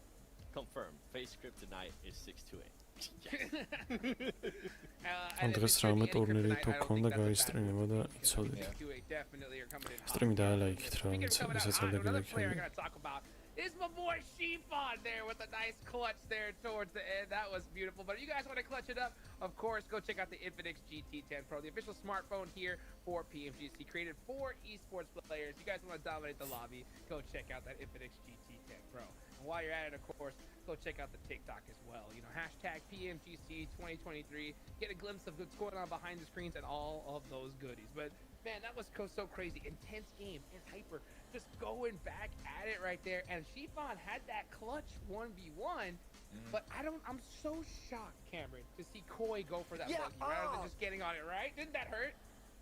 Confirmed. FaZe script tonight is 6-8. დღეს რამე ტურნირი თუ ქონდა გაისტრიმება და იცოდეთ. სტრიმი დაალაიქით რა, ვისაც არ დაგილაიქეთ. Is my boy Shifan there with a nice clutch there towards the end. That was beautiful. But if you guys want to clutch it up, of course, go check out the Infinix GT10 Pro, the official smartphone here for PMGC, created for esports players. You guys want to dominate the lobby, go check out that Infinix GT10 Pro. And while you're at it, of course, go check out the TikTok as well. You know, hashtag PMGC 2023. Get a glimpse of what's going on behind the screens and all of those goodies. But man, that was so crazy. Intense game and hyper. Just going back at it right there. And Shifan had that clutch 1v1. But I'm so shocked, Cameron, to see Koi go for that buggy rather than just getting on it, right? Didn't that hurt?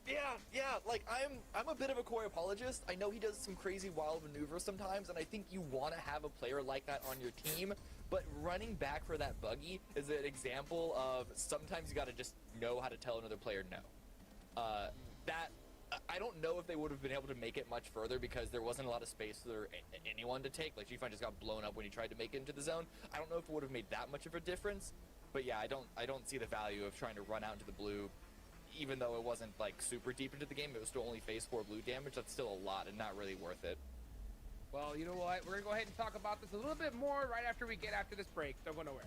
Yeah, like I'm a bit of a Koi apologist. I know he does some crazy wild maneuvers sometimes, and I think you want to have a player like that on your team, but running back for that buggy is an example of sometimes you got to just know how to tell another player no. I don't know if they would have been able to make it much further because there wasn't a lot of space for anyone to take. Like, Shifan just got blown up when he tried to make it into the zone. I don't know if it would have made that much of a difference, but yeah, I don't see the value of trying to run out into the blue. Even though it wasn't like super deep into the game, it was still only phase 4 blue damage. That's still a lot and not really worth it. Well, you know what? We're gonna go ahead and talk about this a little bit more right after we get after this break. Don't go nowhere.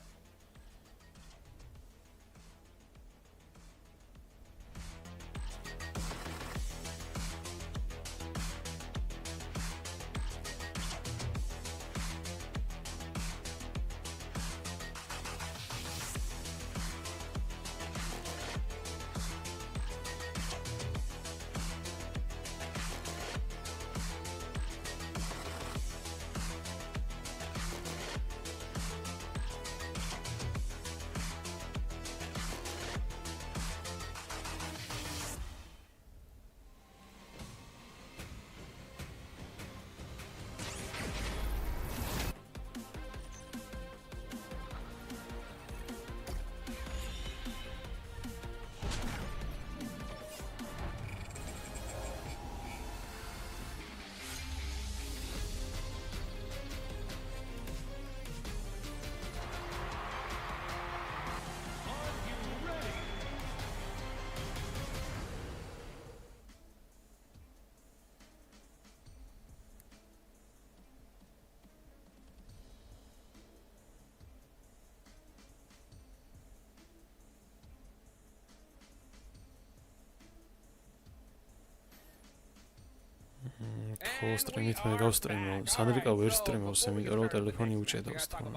ხო სტრიმით მე გავსტრიმო, სანდრიკა ვერ სტრიმობს, იმიტომ რომ ტელეფონი უჭედავს თან.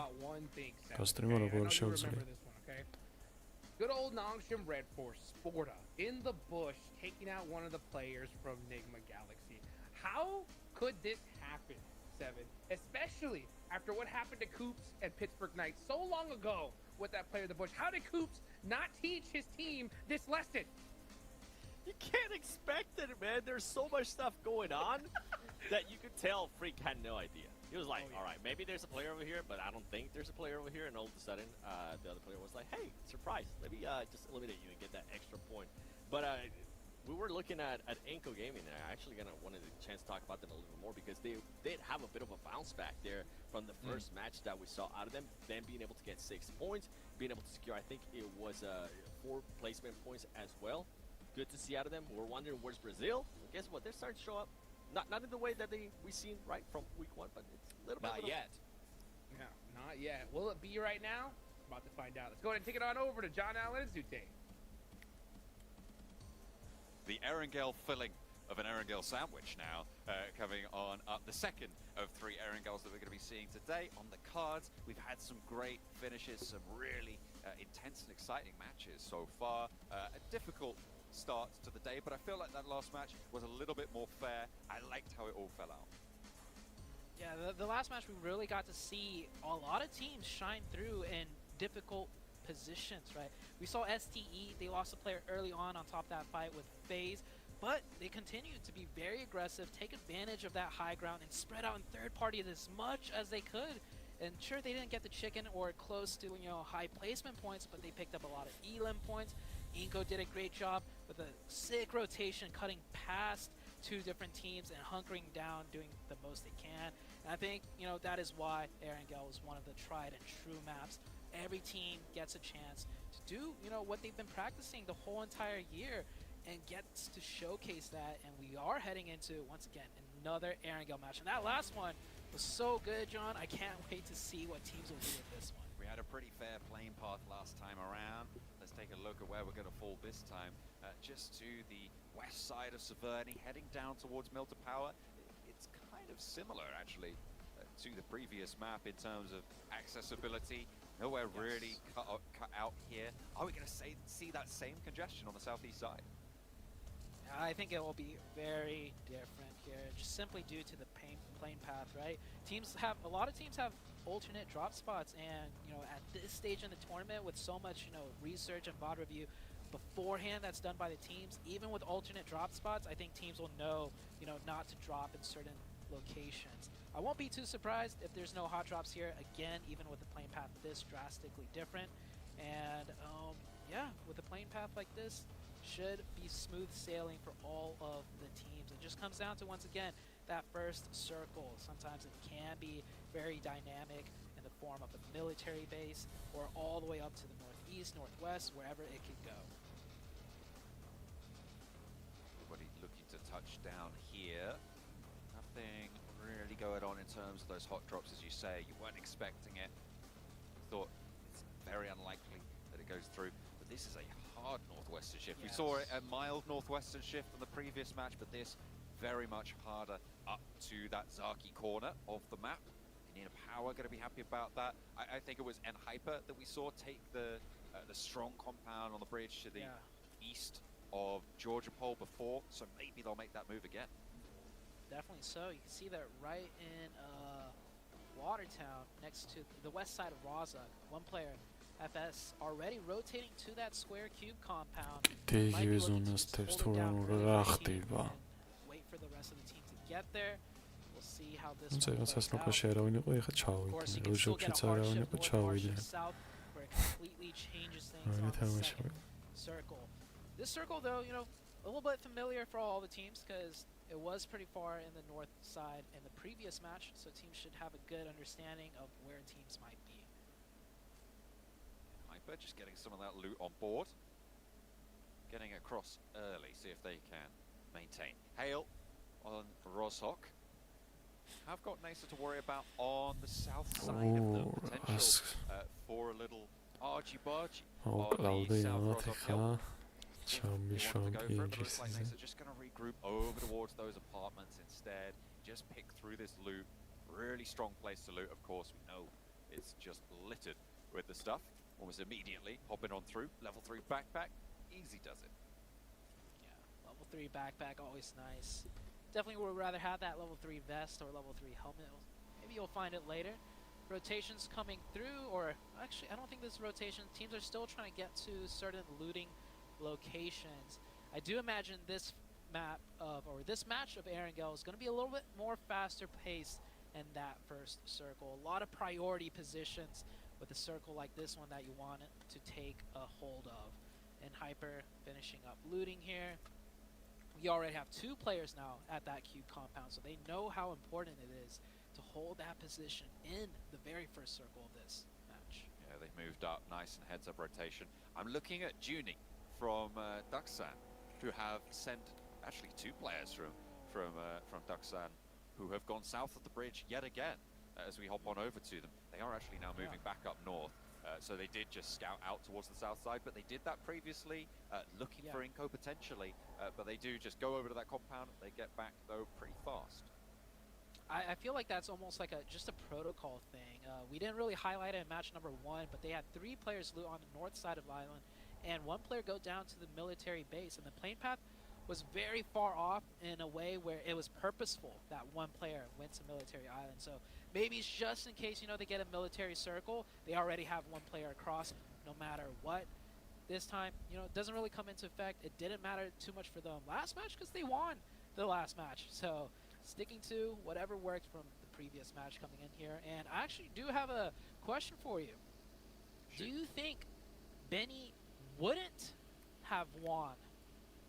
გასტრიმო როგორ შეუძლია. Good old Nongshim Red Force, Sporta, in the bush, taking out one of the players from Nigma Galaxy. How could this happen, Seven? Especially after what happened to Coops and Pittsburgh Knights so long ago with that player in the bush. How did Coops not teach his team this lesson? You can't expect it, man. There's so much stuff going on that you could tell Freak had no idea. He was like, all right, maybe there's a player over here, but I don't think there's a player over here. And all of a sudden, the other player was like, hey, surprise. Let me just eliminate you and get that extra point. But we were looking at Enco Gaming, and I actually wanted a chance to talk about them a little bit more because they did have a bit of a bounce back there from the first match that we saw out of them. Then being able to get 6 points, being able to secure, I think it was 4 placement points as well. good to see out of them. We're wondering where's Brazil. Well, guess what? They're starting to show up. Not in the way that we seen right from week 1, but it's a little bit. Not yet. No, not yet. Will it be right now? About to find out. Let's go ahead and take it on over to John Allen and Zute. The Erangel filling of an Erangel sandwich now coming on up. The second of 3 Erangels that we're going to be seeing today on the cards. We've had some great finishes, some really intense and exciting matches so far. A difficult start to the day, but I feel like that last match was a little bit more fair. I liked how it all fell out. Yeah, the last match we really got to see a lot of teams shine through in difficult positions, right? We saw STE, they lost a player early on top of that fight with FaZe, but they continued to be very aggressive, take advantage of that high ground, and spread out in third party as much as they could. And sure, they didn't get the chicken or close to, high placement points, but they picked up a lot of elim points. Inko did a great job with a sick rotation, cutting past 2 different teams and hunkering down, doing the most they can. And I think, that is why Erangel is one of the tried and true maps. Every team gets a chance to do, what they've been practicing the whole entire year and gets to showcase that. And we are heading into, once again, another Erangel match. And that last one was so good, John. I can't wait to see what teams will do with this one. We had a pretty fair playing path last time around. Let's take a look at where we're going to fall this time. Just to the west side of Severny, heading down towards Milton Power. It's kind of similar, actually, to the previous map in terms of accessibility. Nowhere really cut out here. Are we going to see that same congestion on the southeast side? I think it will be very different here, just simply due to the plane path, right? A lot of teams have alternate drop spots, and at this stage in the tournament, with so much research and VOD review beforehand that's done by the teams, even with alternate drop spots, I think teams will know not to drop in certain locations. I won't be too surprised if there's no hot drops here again, even with the plane path this drastically different. And yeah, with a plane path like this, should be smooth sailing for all of the teams. It just comes down to, once again, that first circle. Sometimes it can be very dynamic in the form of a military base, or all the way up to the northeast, northwest, wherever it could go. Everybody looking to touch down here. Nothing really going on in terms of those hot drops, as you say. You weren't expecting it. Thought it's very unlikely that it goes through. But this is a hard northwestern shift. Yes. We saw a mild northwestern shift on the previous match, but this very much harder up to that Zaki corner of the map. Nina Power going to be happy about that. I think it was Hyper that we saw take the strong compound on the bridge to the east of Georgia Pole before, so maybe they'll make that move again. Definitely so. You can see that right in Watertown, next to the west side of Raza. One player, FS, already rotating to that square cube compound. Might be looking to just hold it down really quickly and wait for the rest of the team to get there. We'll see how this one plays out. Of course, you can still get a hard shift north, hard shift south, where it completely changes things on the second circle. This circle, though, a little bit familiar for all the teams, because it was pretty far in the north side in the previous match, so teams should have a good understanding of where teams might be. Hyper just getting some of that loot on board. Getting across early, see if they can maintain. Hail on Roshok. Have got Nasa to worry about on the south side of the potential for a little argy-bargy on the south Roshok hill. Just going to regroup over towards those apartments instead. Just pick through this loot. Really strong place to loot, of course. We know it's just littered with the stuff. Almost immediately hopping on through. Level 3 backpack. Easy does it. Yeah, level 3 backpack, always nice. Definitely would rather have that level 3 vest or level 3 helmet. Maybe you'll find it later. Rotations coming through, or actually, I don't think this rotation. Teams are still trying to get to certain looting locations. I do imagine this this match of Erangel is going to be a little bit more faster paced in that first circle. A lot of priority positions with a circle like this one that you want to take a hold of. And Hyper finishing up looting here. We already have 2 players now at that cube compound, so they know how important it is to hold that position in the very first circle of this match. Yeah, they've moved up. Nice and heads-up rotation. I'm looking at Junie from Duxan. who have sent actually 2 players from Daksan who have gone south of the bridge yet again. As we hop on over to them, they are actually now moving back up north. So they did just scout out towards the south side, but they did that previously, looking for Inco potentially. But they do just go over to that compound. They get back though pretty fast. I feel like that's almost like just a protocol thing. We didn't really highlight it in match number 1, but they had 3 players loot on the north side of the island, and 1 player go down to the military base, and the plane path was very far off in a way where it was purposeful that 1 player went to military island. So maybe it's just in case, you know, they get a military circle, they already have 1 player across no matter what. This time, you know, it doesn't really come into effect. It didn't matter too much for them last match because they won the last match. So sticking to whatever worked from the previous match coming in here. And I actually do have a question for you. Do you think Benny wouldn't have won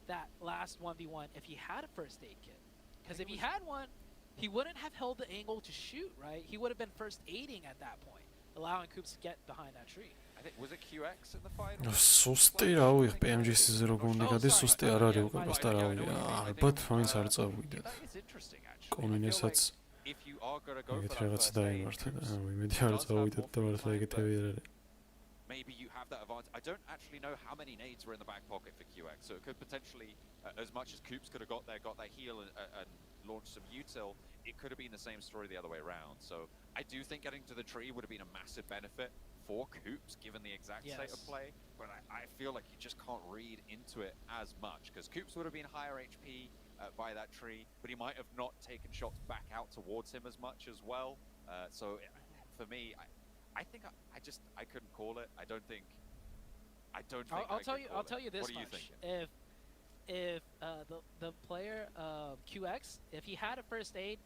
that last 1v1 if he had a first aid kit? Because if he had one, he wouldn't have held the angle to shoot, right? He would have been first aiding at that point, allowing Coops to get behind that tree. I think, was it QX in the final? სუსტი რა ვიღ PMGC-ზე რო გონდი გადის სუსტი არ არის უკვე პასტა რა ვიღ ალბათ მაინც არ წავიდეთ კონინესაც ეგეთ რაღაც დაიმართე და იმედი არ წავიდეთ და მართლა ეგეთები არ არის. Maybe you have that advantage. I don't actually know how many nades were in the back pocket for QX, so it could potentially, as much as Coops could have got that heal and launched some util, it could have been the same story the other way around. So I do think getting to the tree would have been a massive benefit for Coops, given the exact state of play, but I feel like you just can't read into it as much, because Coops would have been higher HP by that tree, but he might have not taken shots back out towards him as much as well. So for me, I think I couldn't call it. I don't think. I'll tell you this much. What are you thinking? If the player QX, if he had a first aid,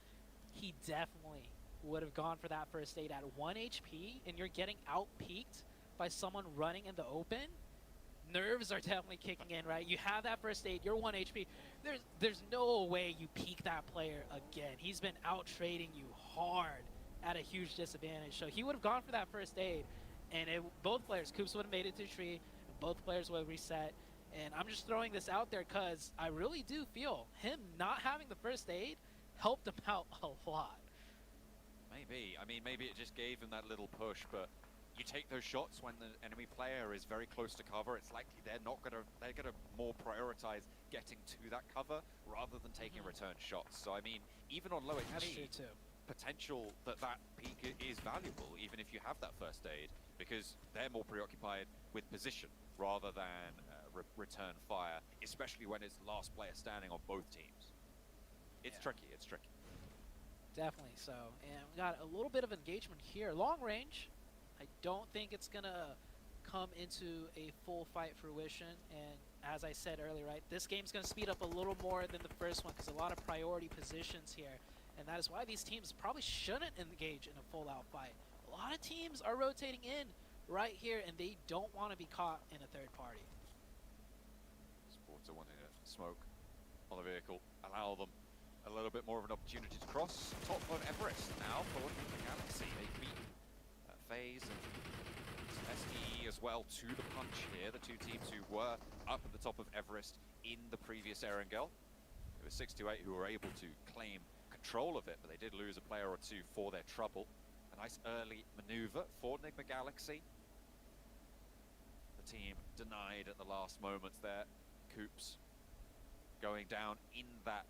he definitely would have gone for that first aid at 1 HP, and you're getting out peeked by someone running in the open. Nerves are definitely kicking in, right? You have that first aid, you're 1 HP. There's no way you peek that player again. He's been out trading you hard at a huge disadvantage. So he would have gone for that first aid, and both players, Coops would have made it to the tree, and both players would have reset. And I'm just throwing this out there because I really do feel him not having the first aid helped him out a lot. Maybe. I mean, maybe it just gave him that little push, but you take those shots when the enemy player is very close to cover, it's likely they're gonna more prioritize getting to that cover rather than taking return shots. So I mean, even on low HP, potential that peak is valuable, even if you have that first aid, because they're more preoccupied with position rather than return fire, especially when it's last player standing on both teams. It's tricky. It's tricky. Definitely so. And we got a little bit of engagement here. Long range. I don't think it's going to come into a full fight fruition. And as I said earlier, right, this game's going to speed up a little more than the first one because a lot of priority positions here. And that is why these teams probably shouldn't engage in a full-out fight. A lot of teams are rotating in right here, and they don't want to be caught in a third party. Sporter wanting to smoke on the vehicle, allow them a little bit more of an opportunity to cross. Top of Everest now for the Galaxy. They beat FaZe and SDE as well to the punch here. The 2 teams who were up at the top of Everest in the previous Erangel. It was 628 who were able to claim control of it, but they did lose a player or 2 for their trouble. A nice early maneuver for Enigma Galaxy. The team denied at the last moments there. Coops going down in that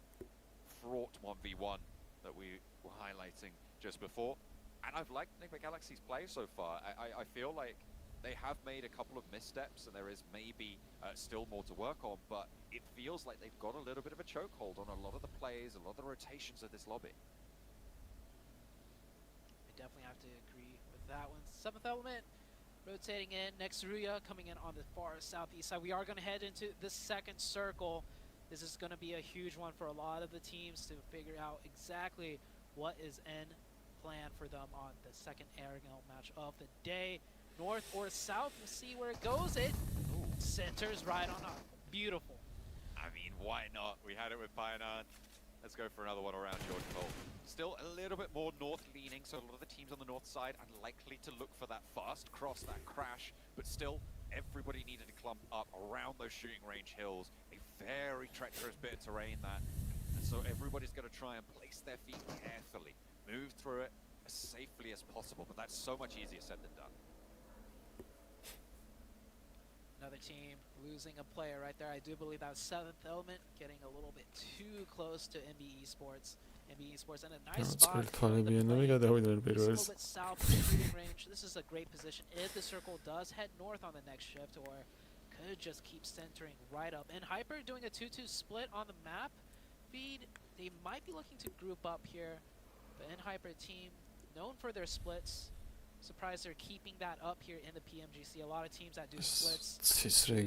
fraught 1v1 that we were highlighting just before. And I've liked Enigma Galaxy's play so far. I feel like they have made a couple of missteps, and there is maybe still more to work on, but it feels like they've got a little bit of a chokehold on a lot of the plays, a lot of the rotations of this lobby. I definitely have to agree with that one. 7th element rotating in. Next Ruya coming in on the far southeast side. We are going to head into the second circle. This is going to be a huge one for a lot of the teams to figure out exactly what is in plan for them on the second Aragon match of the day. North or south, we'll see where it goes. It centers right on up. Beautiful. I mean, why not? We had it with Pioneer. Let's go for another one around George Cole. Still a little bit more north-leaning, so a lot of the teams on the north side unlikely to look for that fast cross, that crash, but still everybody needed to clump up around those shooting range hills. A very treacherous bit of terrain that. And so everybody's going to try and place their feet carefully, move through it as safely as possible, but that's so much easier said than done. Another team losing a player right there. I do believe that was Seventh Element getting a little bit too close to MBE Sports. MBE Sports in a nice spot. Just a little bit south of the shooting range. This is a great position if the circle does head north on the next shift, or could just keep centering right up. And Hyper doing a 2-2 split on the map feed. They might be looking to group up here. But in Hyper team, known for their splits. Surprised they're keeping that up here in the PMGC. A lot of teams that do splits. PMGC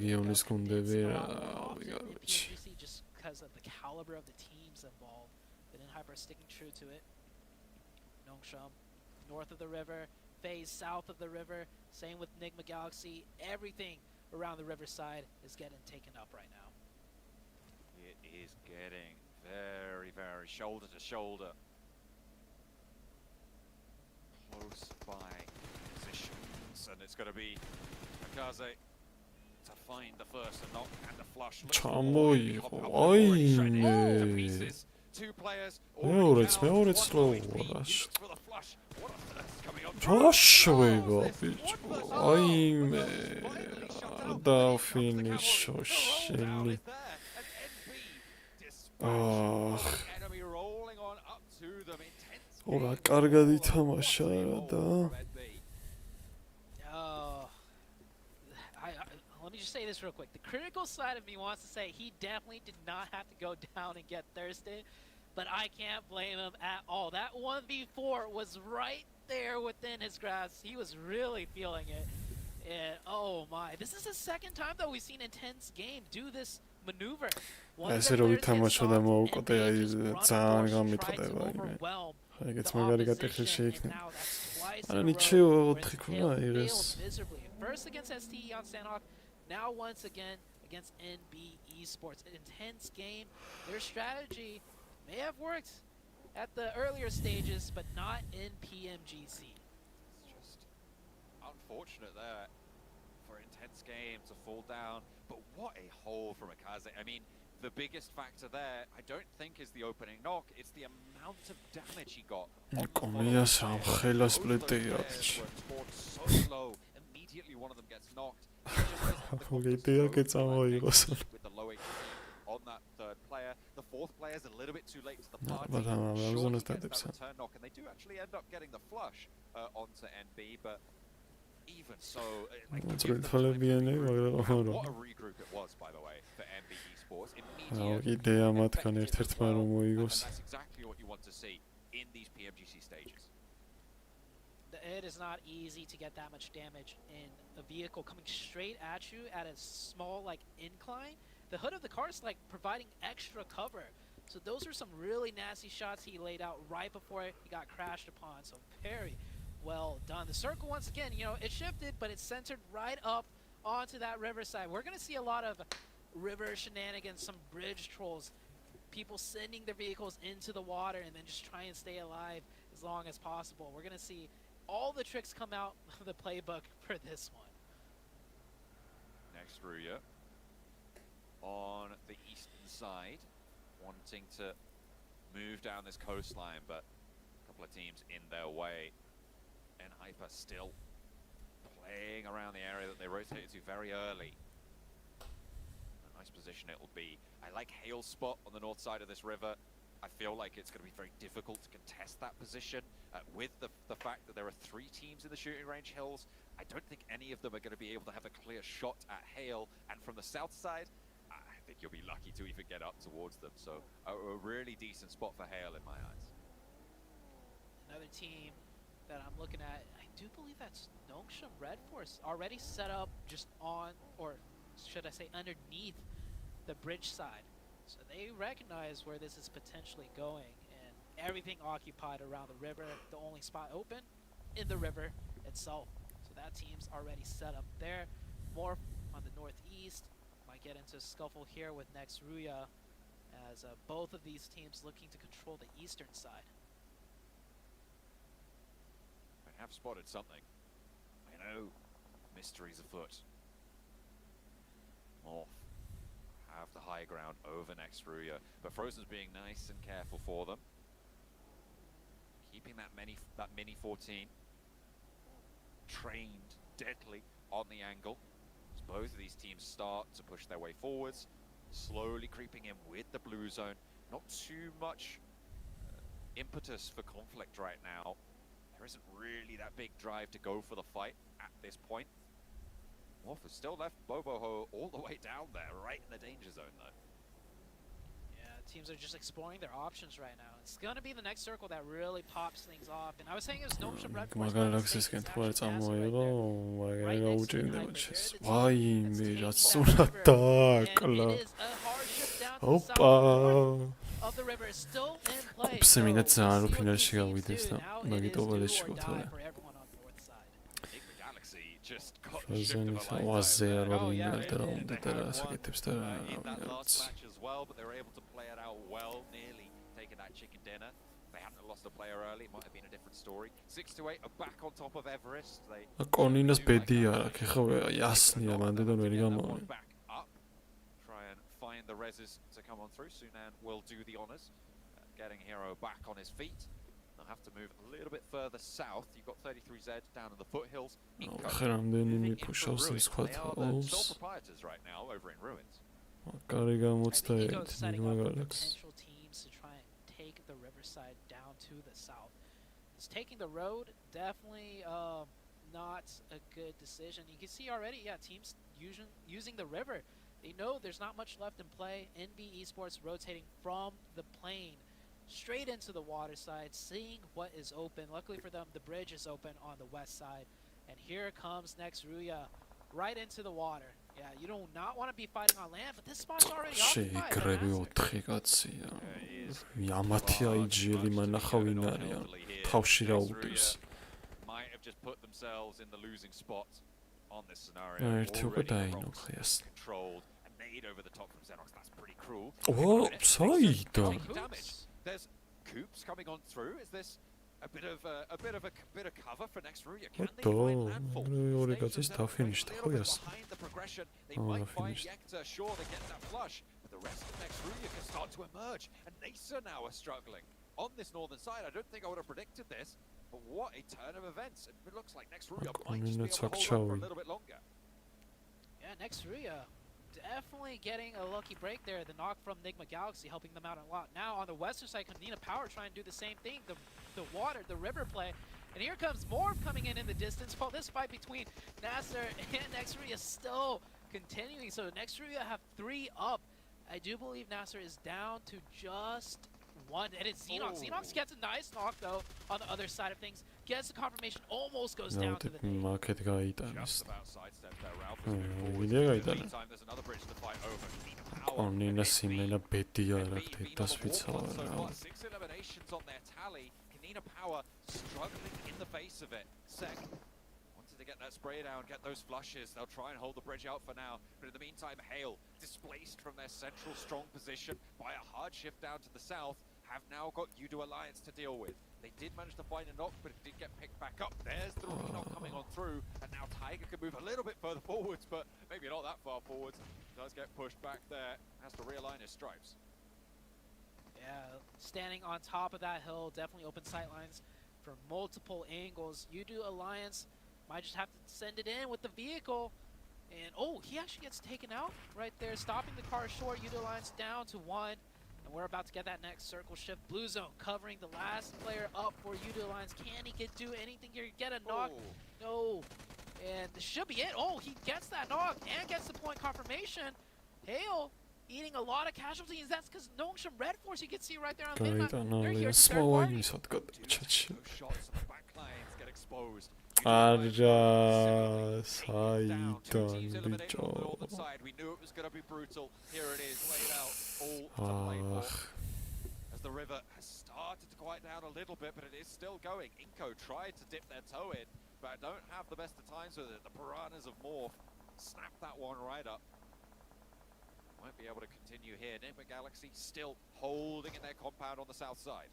just because of the caliber of the teams involved. But in Hyper sticking true to it. Nongsham, north of the river. FaZe, south of the river. Same with Nigma Galaxy. Everything around the riverside is getting taken up right now. It is getting very, very shoulder to shoulder. Close by positions, and it's going to be Akaze to find the first and knock and the flush. Two players. Enemy rolling on up to them. ora კარგად ითამაშა და let me just say this real quick. The critical side of me wants to say he definitely did not have to go down and get thirsted, but I can't blame him at all. That 1v4 was right there within his grasp. He was really feeling it. And oh my, this is the second time that we've seen Intense Game do this maneuver. ესე რომ ითამაშო და მოუკვდე აი ძალიან გამიტყდება იმე. ეგეც მაგარი გატეხილი შეიქნება. არა ნიჩეო 4 ქუნა იღეს. First against STE on Sandhawk, now once again against NBE Sports. An intense game. Their strategy may have worked at the earlier stages, but not in PMGC. It's just unfortunate there for Intense Game to fall down, but what a hole from Akaze. I mean, the biggest factor there, I don't think, is the opening knock. It's the amount of damage he got. So low. Immediately one of them gets knocked. With the low HP on that third player. The fourth player is a little bit too late to the party. Sure, he gets that return knock, and they do actually end up getting the flush onto NB, but even so, like, what a regroup it was, by the way, for NBE Sports. Immediate, and that's exactly what you want to see in these PMGC stages. It is not easy to get that much damage in a vehicle coming straight at you at a small, like, incline. The hood of the car is, like, providing extra cover. So those are some really nasty shots he laid out right before he got crashed upon. So very well done. The circle, once again, you know, it shifted, but it's centered right up onto that riverside. We're going to see a lot of river shenanigans, some bridge trolls, people sending their vehicles into the water and then just try and stay alive as long as possible. We're going to see all the tricks come out of the playbook for this one. Next, Ruya on the eastern side, wanting to move down this coastline, but a couple of teams in their way. And Hyper still playing around the area that they rotated to very early. A nice position it will be. I like Hale's spot on the north side of this river. I feel like it's going to be very difficult to contest that position with the fact that there are 3 teams in the shooting range hills. I don't think any of them are going to be able to have a clear shot at Hale. And from the south side, I think you'll be lucky to even get up towards them. So a really decent spot for Hale in my eyes. Another team that I'm looking at, I do believe that's Nongsham Red Force, already set up just on, or should I say underneath the bridge side. So they recognize where this is potentially going, and everything occupied around the river, the only spot open in the river itself. So that team's already set up there. More on the northeast. Might get into a scuffle here with next Ruya, as both of these teams looking to control the eastern side. I have spotted something. I know mysteries afoot. Morph have the high ground over next Ruya, but Frozen's being nice and careful for them. Keeping that mini 14 trained deadly on the angle. As both of these teams start to push their way forwards, slowly creeping in with the blue zone. Not too much impetus for conflict right now. There isn't really that big drive to go for the fight at this point. Morph has still left Boboho all the way down there, right in the danger zone though. Yeah, teams are just exploring their options right now. It's gonna be the next circle that really pops things off. And I was saying it was no Red Force. მაგალაქსისკენ თუ არ წამოიღო, მაგალ გაუჭირდება ჩეს. ვაიმე, რა სულად დააკლა. ოპა. ოფსემინა ძალიან ფინალში გავიდეს და მაგიტოველეში გოთალე. Frozen was there already in the round that I said tips there. As well, but they were able to play it out well, nearly taking that chicken dinner. They hadn't lost a player early, it might have been a different story. 6-8 are back on top of Everest. They Conina's bedi ara, kho yasnia mande don veri gamoni. Back up. Try and find the reses to come on through. Sunan will do the honors, getting Hero back on his feet. They'll have to move a little bit further south. You've got 33Z down in the foothills. Moving push off the squad holes. Sole proprietors right now over in Ruins. Potential teams to try and take the Riverside down to the south. It's taking the road, definitely not a good decision. You can see already, yeah, teams using the river. They know there's not much left in play. NB Esports rotating from the plane straight into the water side, seeing what is open. Luckily for them, the bridge is open on the west side. And here comes next Ruya, right into the water. Yeah, you do not want to be fighting on land, but this spot's already occupied. Might have just put themselves in the losing spot on this scenario. Controlled and made over the top from Xenox. That's pretty cruel. Oh, sorry, There's Coops coming on through. Is this a bit of cover for next Ruya? Can they find landfall? Finished. Behind the progression, they might find Yekta. Sure, they get that flush, but the rest of next Ruya can start to emerge. And Nasa now are struggling on this northern side. I don't think I would have predicted this, but what a turn of events! It looks like next Ruya might just be able to hold on for a little bit longer. Yeah, next Ruya definitely getting a lucky break there. The knock from Nigma Galaxy helping them out a lot. Now on the western side, Kanina Power trying to do the same thing. The water, the river play. And here comes Morph coming in the distance. Well, this fight between Nasser and Nextria is still continuing. So Nextria have 3 up. I do believe Nasser is down to just 1. And it's Xenox. Xenox gets a nice knock though on the other side of things. Gets the confirmation, almost goes down to the market guy. Just about sidestep there, Ralph. In the meantime, there's another bridge to fight over. Conina Simena Betia, that's what's all around. 6 eliminations on their tally. Kanina Power struggling in the face of it. Sek wanted to get that spray down, get those flushes. They'll try and hold the bridge out for now. But in the meantime, Hale, displaced from their central strong position by a hard shift down to the south, have now got Udo Alliance to deal with. They did manage to find a knock, but it did get picked back up. There's the knock coming on through, and now Tiger can move a little bit further forwards, but maybe not that far forwards. Does get pushed back there, has to realign his stripes. Yeah, standing on top of that hill, definitely open sightlines from multiple angles. Udo Alliance might just have to send it in with the vehicle. And oh, he actually gets taken out right there, stopping the car short. Udo Alliance down to 1. And we're about to get that next circle shift. Blue zone covering the last player up for Udo Alliance. Can he do anything here? Get a knock? No. And this should be it. Oh, he gets that knock and gets the point confirmation. Hale eating a lot of casualties. That's because Nongshan Red Force, you can see right there on midnight. They're here to third party. Those shots on the back lines get exposed. We knew it was going to be brutal. Here it is, laid out, all to play for. As the river has started to quiet down a little bit, but it is still going. Inko tried to dip their toe in, but don't have the best of times with it. The Piranhas of Morph snapped that one right up. Won't be able to continue here. Nigma Galaxy still holding in their compound on the south side.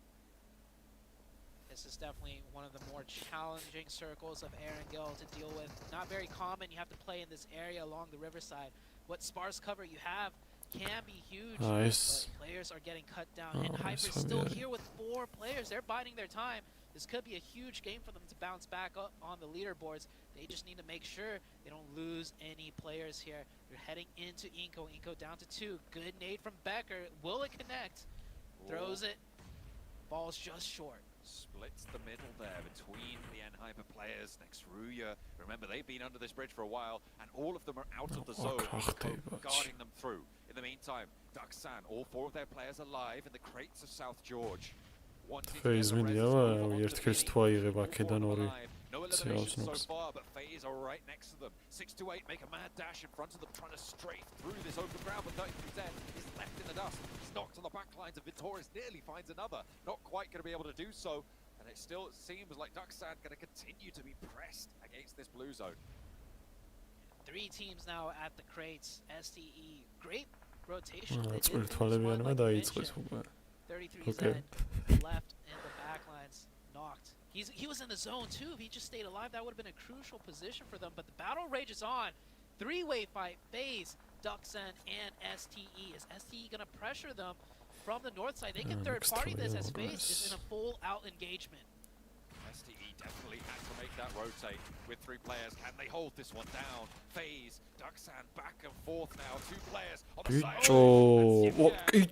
This is definitely one of the more challenging circles of Erangel to deal with. Not very common. You have to play in this area along the riverside. what sparse cover you have can be huge. Nice. But players are getting cut down, Oh, and nice. Hyper's still here with 4 players. They're biding their time. This could be a huge game for them to bounce back up on the leaderboards. They just need to make sure they don't lose any players here. They're heading into Inko. Inko down to 2. Good nade from Becker. Will it connect? Throws it. Ball's just short. Splits the middle there between the N-Hyper players next Ruya. Remember, they've been under this bridge for a while, and all of them are out of the zone, guarding them through. In the meantime, Duxan, all 4 of their players alive in the crates of South George. FaZe მინდიავა ერთ-ერთს თუ აიღებ აქედან ორი No elimination so far, but FaZe are right next to them. 6 to 8 make a mad dash in front of them, trying to strafe through this open ground, but 33Z is left in the dust. He's knocked on the back lines, and Vittorious nearly finds another. Not quite going to be able to do so, and it still seems like Duxan going to continue to be pressed against this blue zone. 3 teams now at the crates. STE, great rotation. 33Z left in the backlines, knocked. He was in the zone too. If he just stayed alive, that would have been a crucial position for them. But the battle rages on. 3-way fight, FaZe, Duxan, and STE. Is STE going to pressure them from the north side? They can third party this as FaZe is in a full out engagement. STE definitely had to make that rotate with 3 players. Can they hold this one down? FaZe, Duxan back and forth now. 2 players on the side.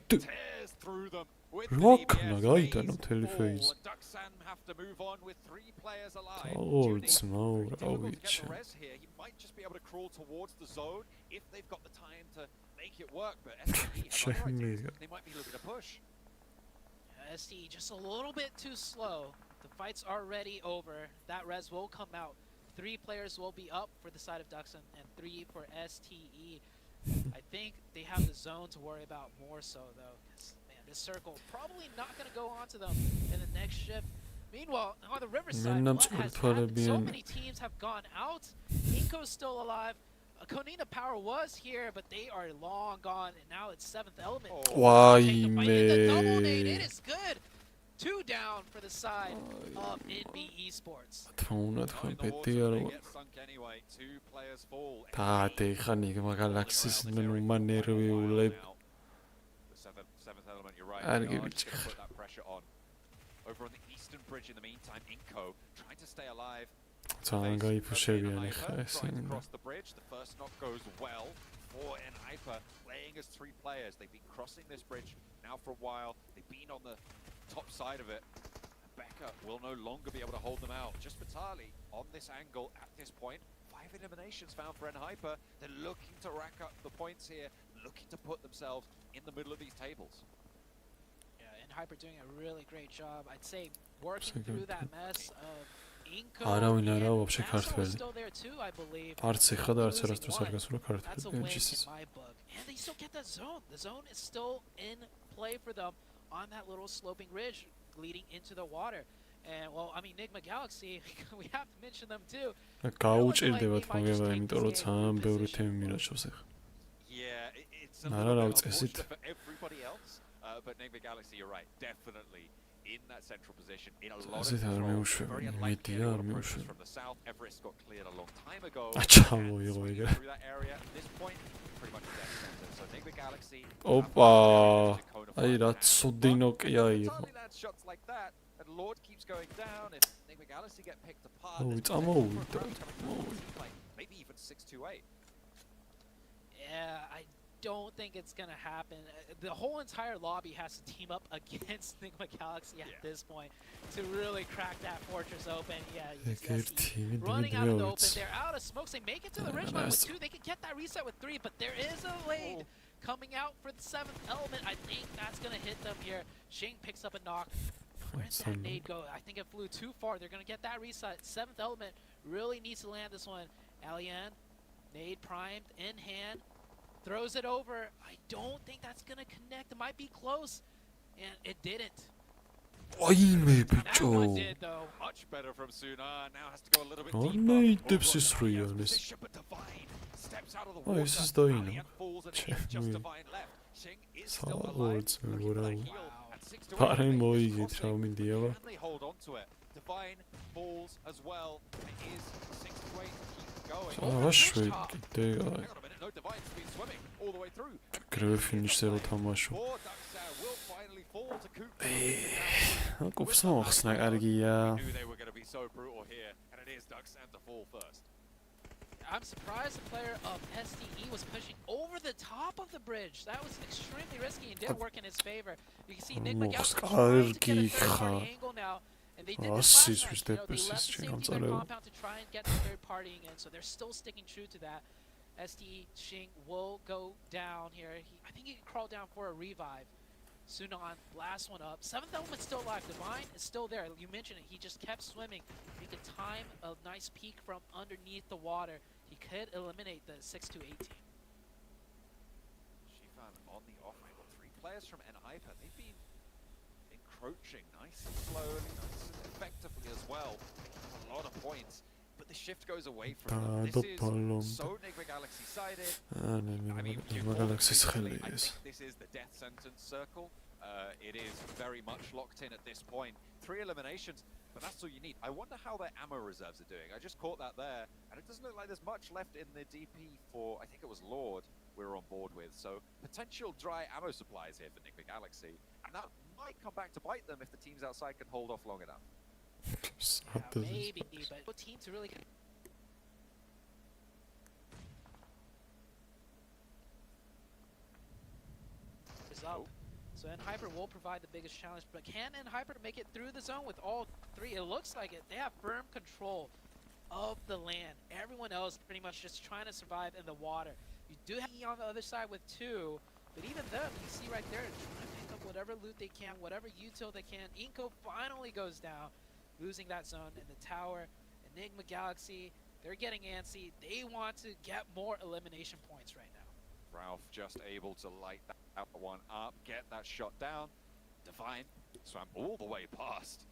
Tears through them. Rockna გაიტანა მთელი FaZe. Duxan have to move on with 3 players alive. Oh, it's more. Oh, it's. He might just be able to crawl towards the zone if they've got the time to make it work. But STE have other ideas. They might be looking to push. STE just a little bit too slow. The fight's already over. That res will come out. 3 players will be up for the side of Duxan and 3 for STE. I think they have the zone to worry about more so though. This circle probably not going to go on to them in the next shift. Meanwhile, on the riverside, what has happened? So many teams have gone out. Inko's still alive. Konina Power was here, but they are long gone, and now it's 7th Element. Why, the double nade, it is good. 2 down for the side of NB Esports. Right, put that pressure on. Over on the eastern bridge in the meantime, Inko trying to stay alive. Trying to cross the bridge. The first knock goes well for N-Hyper, playing as 3 players. They've been crossing this bridge now for a while. They've been on the top side of it. Becca will no longer be able to hold them out. Just Vitali on this angle at this point. 5 eliminations found for N-Hyper. They're looking to rack up the points here, looking to put themselves in the middle of these tables. Hyper doing a really great job. I'd say working through that mess of Inko. არავინ არა ვაფშე ქართველი. Still there too, I believe. არც ეხა და არც არასდროს არ გასულა ქართველი. That's a win in my book. And they still get that zone. The zone is still in play for them on that little sloping ridge leading into the water. And well, I mean, Enigma Galaxy, we have to mention them too. გაუჭირდებათ მოგება, იმიტომ რომ ძალიან ბევრი თემი მინაჩვენს ახლა. Yeah, it's a little bit unfortunate for everybody else. But Enigma Galaxy, you're right, definitely in that central position, in a lot of control. Very unlikely from the south. Everest got cleared a long time ago. Through that area at this point, pretty much dead center. So Enigma Galaxy. Opa! აი რა ცუდინო კი აიღო. Shots like that, and Lord keeps going down. If Enigma Galaxy get picked apart, maybe even 6-2-8. Yeah, I don't think it's gonna happen. The whole entire lobby has to team up against Enigma Galaxy at this point to really crack that fortress open. Yeah, running out of the open. They're out of smokes. They make it to the ridgeline with 2. They can get that reset with 3, but there is a lead coming out for the 7th Element. I think that's gonna hit them here. Shing picks up a knock. Where did that nade go? I think it flew too far. They're gonna get that reset. 7th Element really needs to land this one. Alien, nade primed in hand. Throws it over. I don't think that's going to connect. It might be close. And it didn't. That one did, though. Much better from Suna. Now has to go a little bit deeper. Steps out of the water. And falls and it's just Divine left. Shing is still alive. Can they hold on to it? Divine falls as well. It is 6-8 to keep going. Oh, Hang on a minute. No, Divine's been swimming. through. გრევე ფინიშზე რო თამაშო. Four ducks will finally fall to Coop. კუბს მოხსნა კარგია. Knew they were going to be so brutal here, and it is ducks and to fall first. I'm surprised the player of SDE was pushing over the top of the bridge. That was extremely risky and did work in his favor. You can see Nick McGowan trying to get a third-party angle now. And they did this last match, they left the safety of their compound to try and get the third party in, so they're still sticking true to that. SDE Xing will go down here. I think he can crawl down for a revive. Sunan, last one up. Seventh element's still alive. Divine is still there. You mentioned it. He just kept swimming. He could time a nice peek from underneath the water. He could eliminate the 6-2-8 team. Shifan on the off-ramp. Three players from N-Hyper. They've been encroaching nice and slowly, nice and effectively as well. A lot of points. But the shift goes away from them. This is so Enigma Galaxy sided. I mean, I think this is the death sentence circle. It is very much locked in at this point. 3 eliminations, but that's all you need. I wonder how their ammo reserves are doing. I just caught that there, and it doesn't look like there's much left in the DP for, I think it was Lord we were on board with. So potential dry ammo supplies here for Enigma Galaxy, and that might come back to bite them if the teams outside can hold off long enough. Maybe, but what team to really get is up. So N-Hyper will provide the biggest challenge, but can N-Hyper make it through the zone with all 3? It looks like it. They have firm control of the land. Everyone else pretty much just trying to survive in the water. You do have on the other side with 2, but even them, you see right there, trying to pick up whatever loot they can, whatever util they can. Inko finally goes down, losing that zone in the tower. Enigma Galaxy, they're getting antsy. They want to get more elimination points right now. Ralph just able to light that one up, get that shot down. Divine swam all the way past.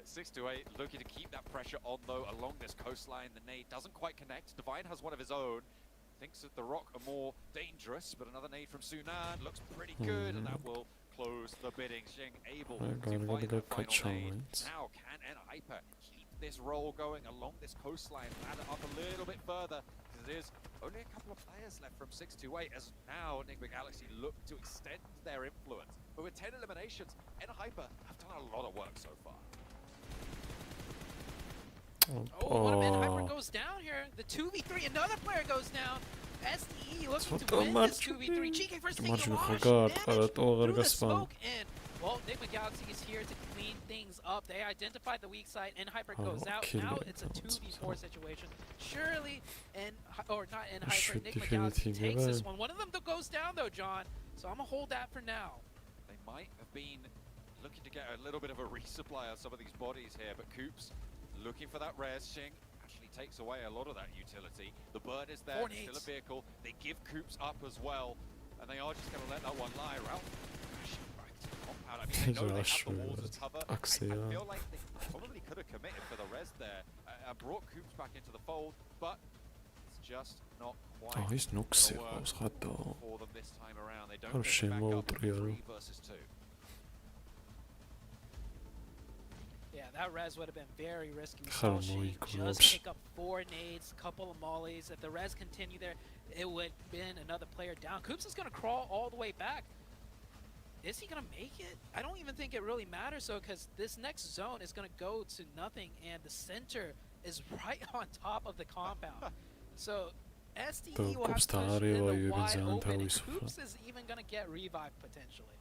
6-8 looking to keep that pressure on though along this coastline. The nade doesn't quite connect. Divine has one of his own. Thinks that the rock are more dangerous, but another nade from Sunan looks pretty good, and that will close the bidding. Xing able to find the final nade. Now can N-Hyper keep this roll going along this coastline, ladder up a little bit further, because there's only a couple of players left from 6-8 as now Enigma Galaxy look to extend their influence. But with 10 eliminations, N-Hyper have done a lot of work so far. Oh, one of N-Hyper goes down here. The 2v3, another player goes down. SDE looking to win this 2v3. GK first taking a lot of damage through the smoke, and well, Enigma Galaxy is here to clean things up. They identified the weak side, N-Hyper goes out. Now it's a 2v4 situation. Surely, N-Hyper, Enigma Galaxy takes this one. One of them goes down though, John. So I'm gonna hold that for now. They might have been looking to get a little bit of a resupply on some of these bodies here, but Coops looking for that res. Xing actually takes away a lot of that utility. The bird is there, still a vehicle. They give Coops up as well, and they are just going to let that one lie. Ralph crashing back to the compound. I mean, they know they have the wall to cover. I feel like they probably could have committed for the res there and brought Coops back into the fold, but it's just not quite he's not safe for them this time around. They don't get back up 3 versus 2. Yeah, that res would have been very risky. So she just pick up 4 nades, couple of mollies. If the res continue there, it would have been another player down. Coops is going to crawl all the way back. Is he going to make it? I don't even think it really matters, though, because this next zone is going to go to nothing, and the center is right on top of the compound. So SDE will have to push in the wide open, and Coops is even going to get revived potentially.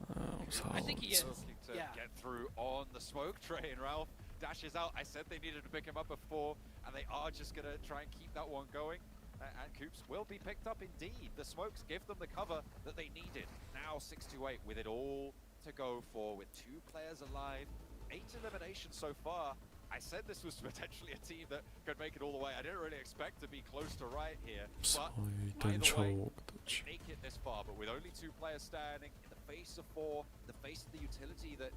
I think he is. To get through on the smoke train. Ralph dashes out. I said they needed to pick him up before, and they are just going to try and keep that one going. And Coops will be picked up indeed. The smokes give them the cover that they needed. Now 6-8 with it all to go for, with 2 players alive. 8 eliminations so far. I said this was potentially a team that could make it all the way. I didn't really expect to be close to right here, but either way, they make it this far. But with only 2 players standing, in the face of 4, the face of the utility that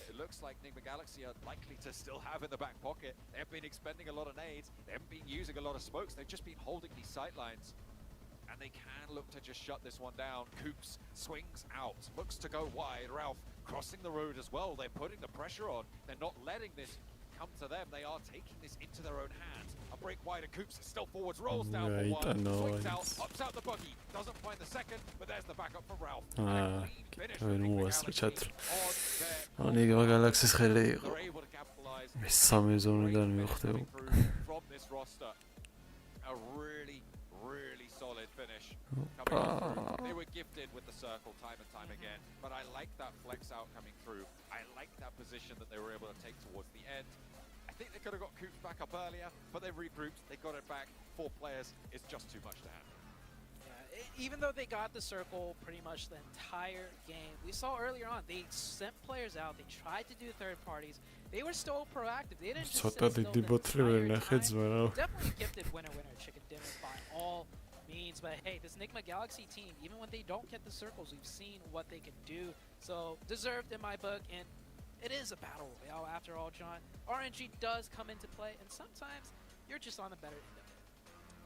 it looks like Enigma Galaxy are likely to still have in the back pocket. They have been expending a lot of nades. They haven't been using a lot of smokes. They've just been holding these sightlines. And they can look to just shut this one down. Coops swings out, looks to go wide. Ralph crossing the road as well. They're putting the pressure on. They're not letting this come to them. They are taking this into their own hands. A A break wide and Coops is still forwards, rolls down Right, for I one, know, swings out, it's- ups out the buggy, doesn't find the second, but there's the backup for Ralph. Ah, On უასწრო ჩათრა. their ნიგმა გალაქსის ხელი იყო. they're able to capitalize. მესამე ზონიდან მიხვდები. From this roster, a really, really solid finish. Opa. Coming through. They were gifted with the circle time and time again, but I like that flex out coming through. I like that position that they were able to take towards the end. I think they could have got Coops back up earlier, but they regrouped, they got it back. 4 players is just too much to handle. Even though they got the circle pretty much the entire game, we saw earlier on they sent players out. They tried to do third parties. They were still proactive. They didn't just sit ცოტა still დიდი the ბოთლი ვერ entire ნახეთ time. ზმარა. Definitely gifted winner chicken dinner by all means. But hey, this Enigma Galaxy team, even when they don't get the circles, we've seen what they can do. So deserved in my book, and it is a battle royale after all, John. RNG does come into play, and sometimes you're just on the better end of it.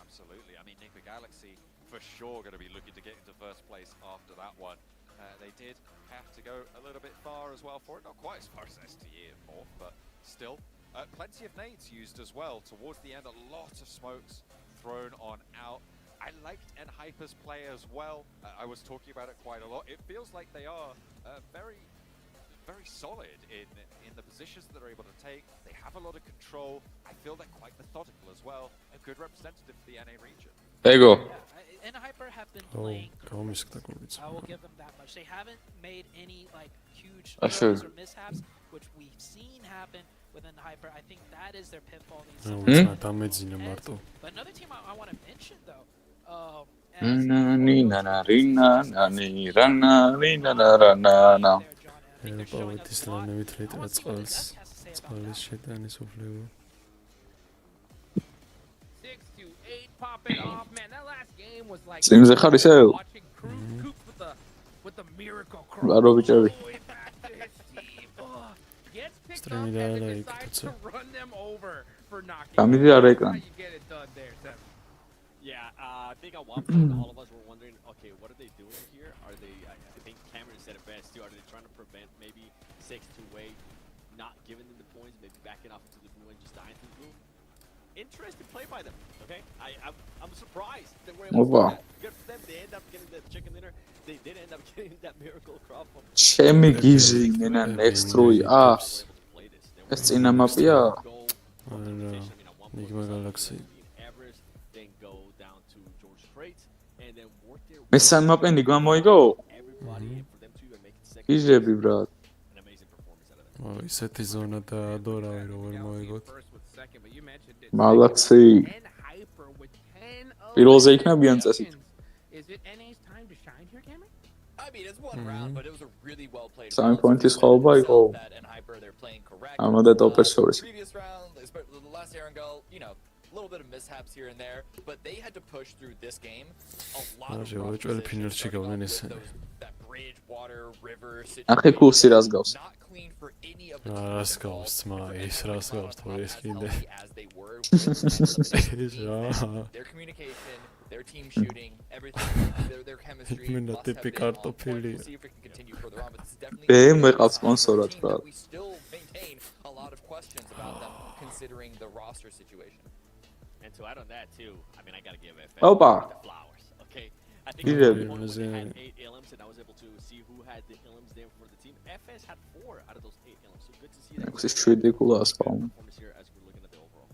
Absolutely. I mean, Enigma Galaxy for sure going to be looking to get into first place after that one. They did have to go a little bit far as well for it. Not quite as far as STE and Morph, but still. Plenty of nades used as well. Towards the end, a lot of smokes thrown on out. I liked Hyper's play as well. I was talking about it quite a lot. It feels like they are very, very solid in the positions that they're able to take. They have a lot of control. I feel they're quite methodical as well. A good representative for the NA region. Ego. Yeah, and Hyper have been ო, playing. გამისკდა გულიც. I will give them that much. They haven't made any like huge Sure. errors or mishaps, which we've seen happen within Hyper. I think that is their pitfall. They აუ, sometimes ცა დამეძინა heads. მარტო. But another team I want to mention though, Nani nana rina nani rana rina rana na. პავეთის ლანევით რეტრა წყალს. წყალის შეტანის უფლება. 6-8 popping off, man. That last game was like წიმზე ხარ ისე? watching Coops with the miracle cross. ბარო ბიჭები. All the way back to his team. Ugh. Gets picked up Straight and out then of decides it. to run them over for knocking. Გამიდი That's არა how ეკრან. you get it done there, Sam. Yeah, I think at one point all of us were wondering, okay, what are they doing here? Are they? I think Cameron said it best too. Are they trying to prevent maybe 6-2-8, not giving them the points, maybe backing off into the blue and just dying to the blue? Interesting play by them. Okay, I'm surprised that we're able to do that. Good for them. They end up getting the chicken dinner. They did end up getting that miracle crop from. ჩემი გიჟი მენა ნექსტრუი ა ეს წინა მაპია არა. ნიგმა გალაქსი. მესამე მაპენი გამოიგო გიჟები ბრატ ო, ისეთი ზონა და ადორავი როგორ მოიგოთ. მალაქსი პირველზე იქნებიან წესით Is it NA's time to shine here, Cameron? I mean, it's one round, but it was a really well played. Some points ხალბა იყო They're playing correct. ამოდა ტოპერს შორის Previous round, especially the last Erangel, you know, a little bit of mishaps here and there, but they had to push through this game. A lot of rough უეჭველი ფინალში positions, გავლენ with ესენი. that bridge, water, river ახე კურსი რას გავს not clean for any of the რას teams გავს involved. ძმა, ეს რას გავს თორე ეს As კიდე. healthy as they were with the ეს რა. their communication, their team shooting, everything, their chemistry. მინდა must have ტიპი been on point. კარტოფილი. We'll see if it can continue further on, but this is definitely BMW a ყავს team სპონსორად, that ბრატ. we still maintain a lot of questions about them considering the roster situation. And to add on that too, I mean, I gotta give FS Opa. the flowers. Okay, I think Yeah. at one point when they had 8 ilms, and I was able to see who had the ilms there for the team. FS had 4 out of those 8 ilms, so good to see that. ექვსი შვიდი კულა ასპაუნ Performance here as we're looking at the overall.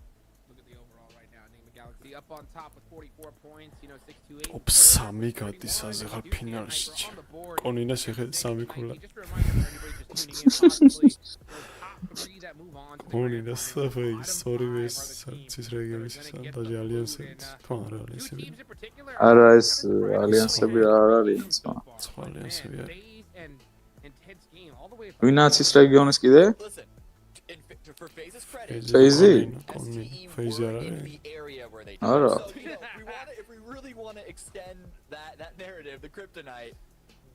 Look at the overall right now. Enigma Galaxy up on top with 44 points. You know, 6-8. ოპ, სამი გადის აზღარ ფინალში. კონინა შეხედე სამი კულა. Just a reminder for everybody just tuning in, possibly those top 3 that move on to the grand კონინა final. საფეი Bottom სწორივე 5 are the teams ცის that are რეგიონის gonna get სანტაჟი those ალიანსების. and, თუ არა two ალიანსები. teams in particular არა are ეს gonna ალიანსები really არ struggle არის so ძმა far. სხვა But, ალიანსები man, არის. FaZe and Ted's game all the way from ვინაცის რეგიონის კიდე Listen, for FaZe's credit, FaZe? კონი STE ფეიზი არ were in არის. the area where they Არა. So, you know, if we really want to extend that narrative, the kryptonite,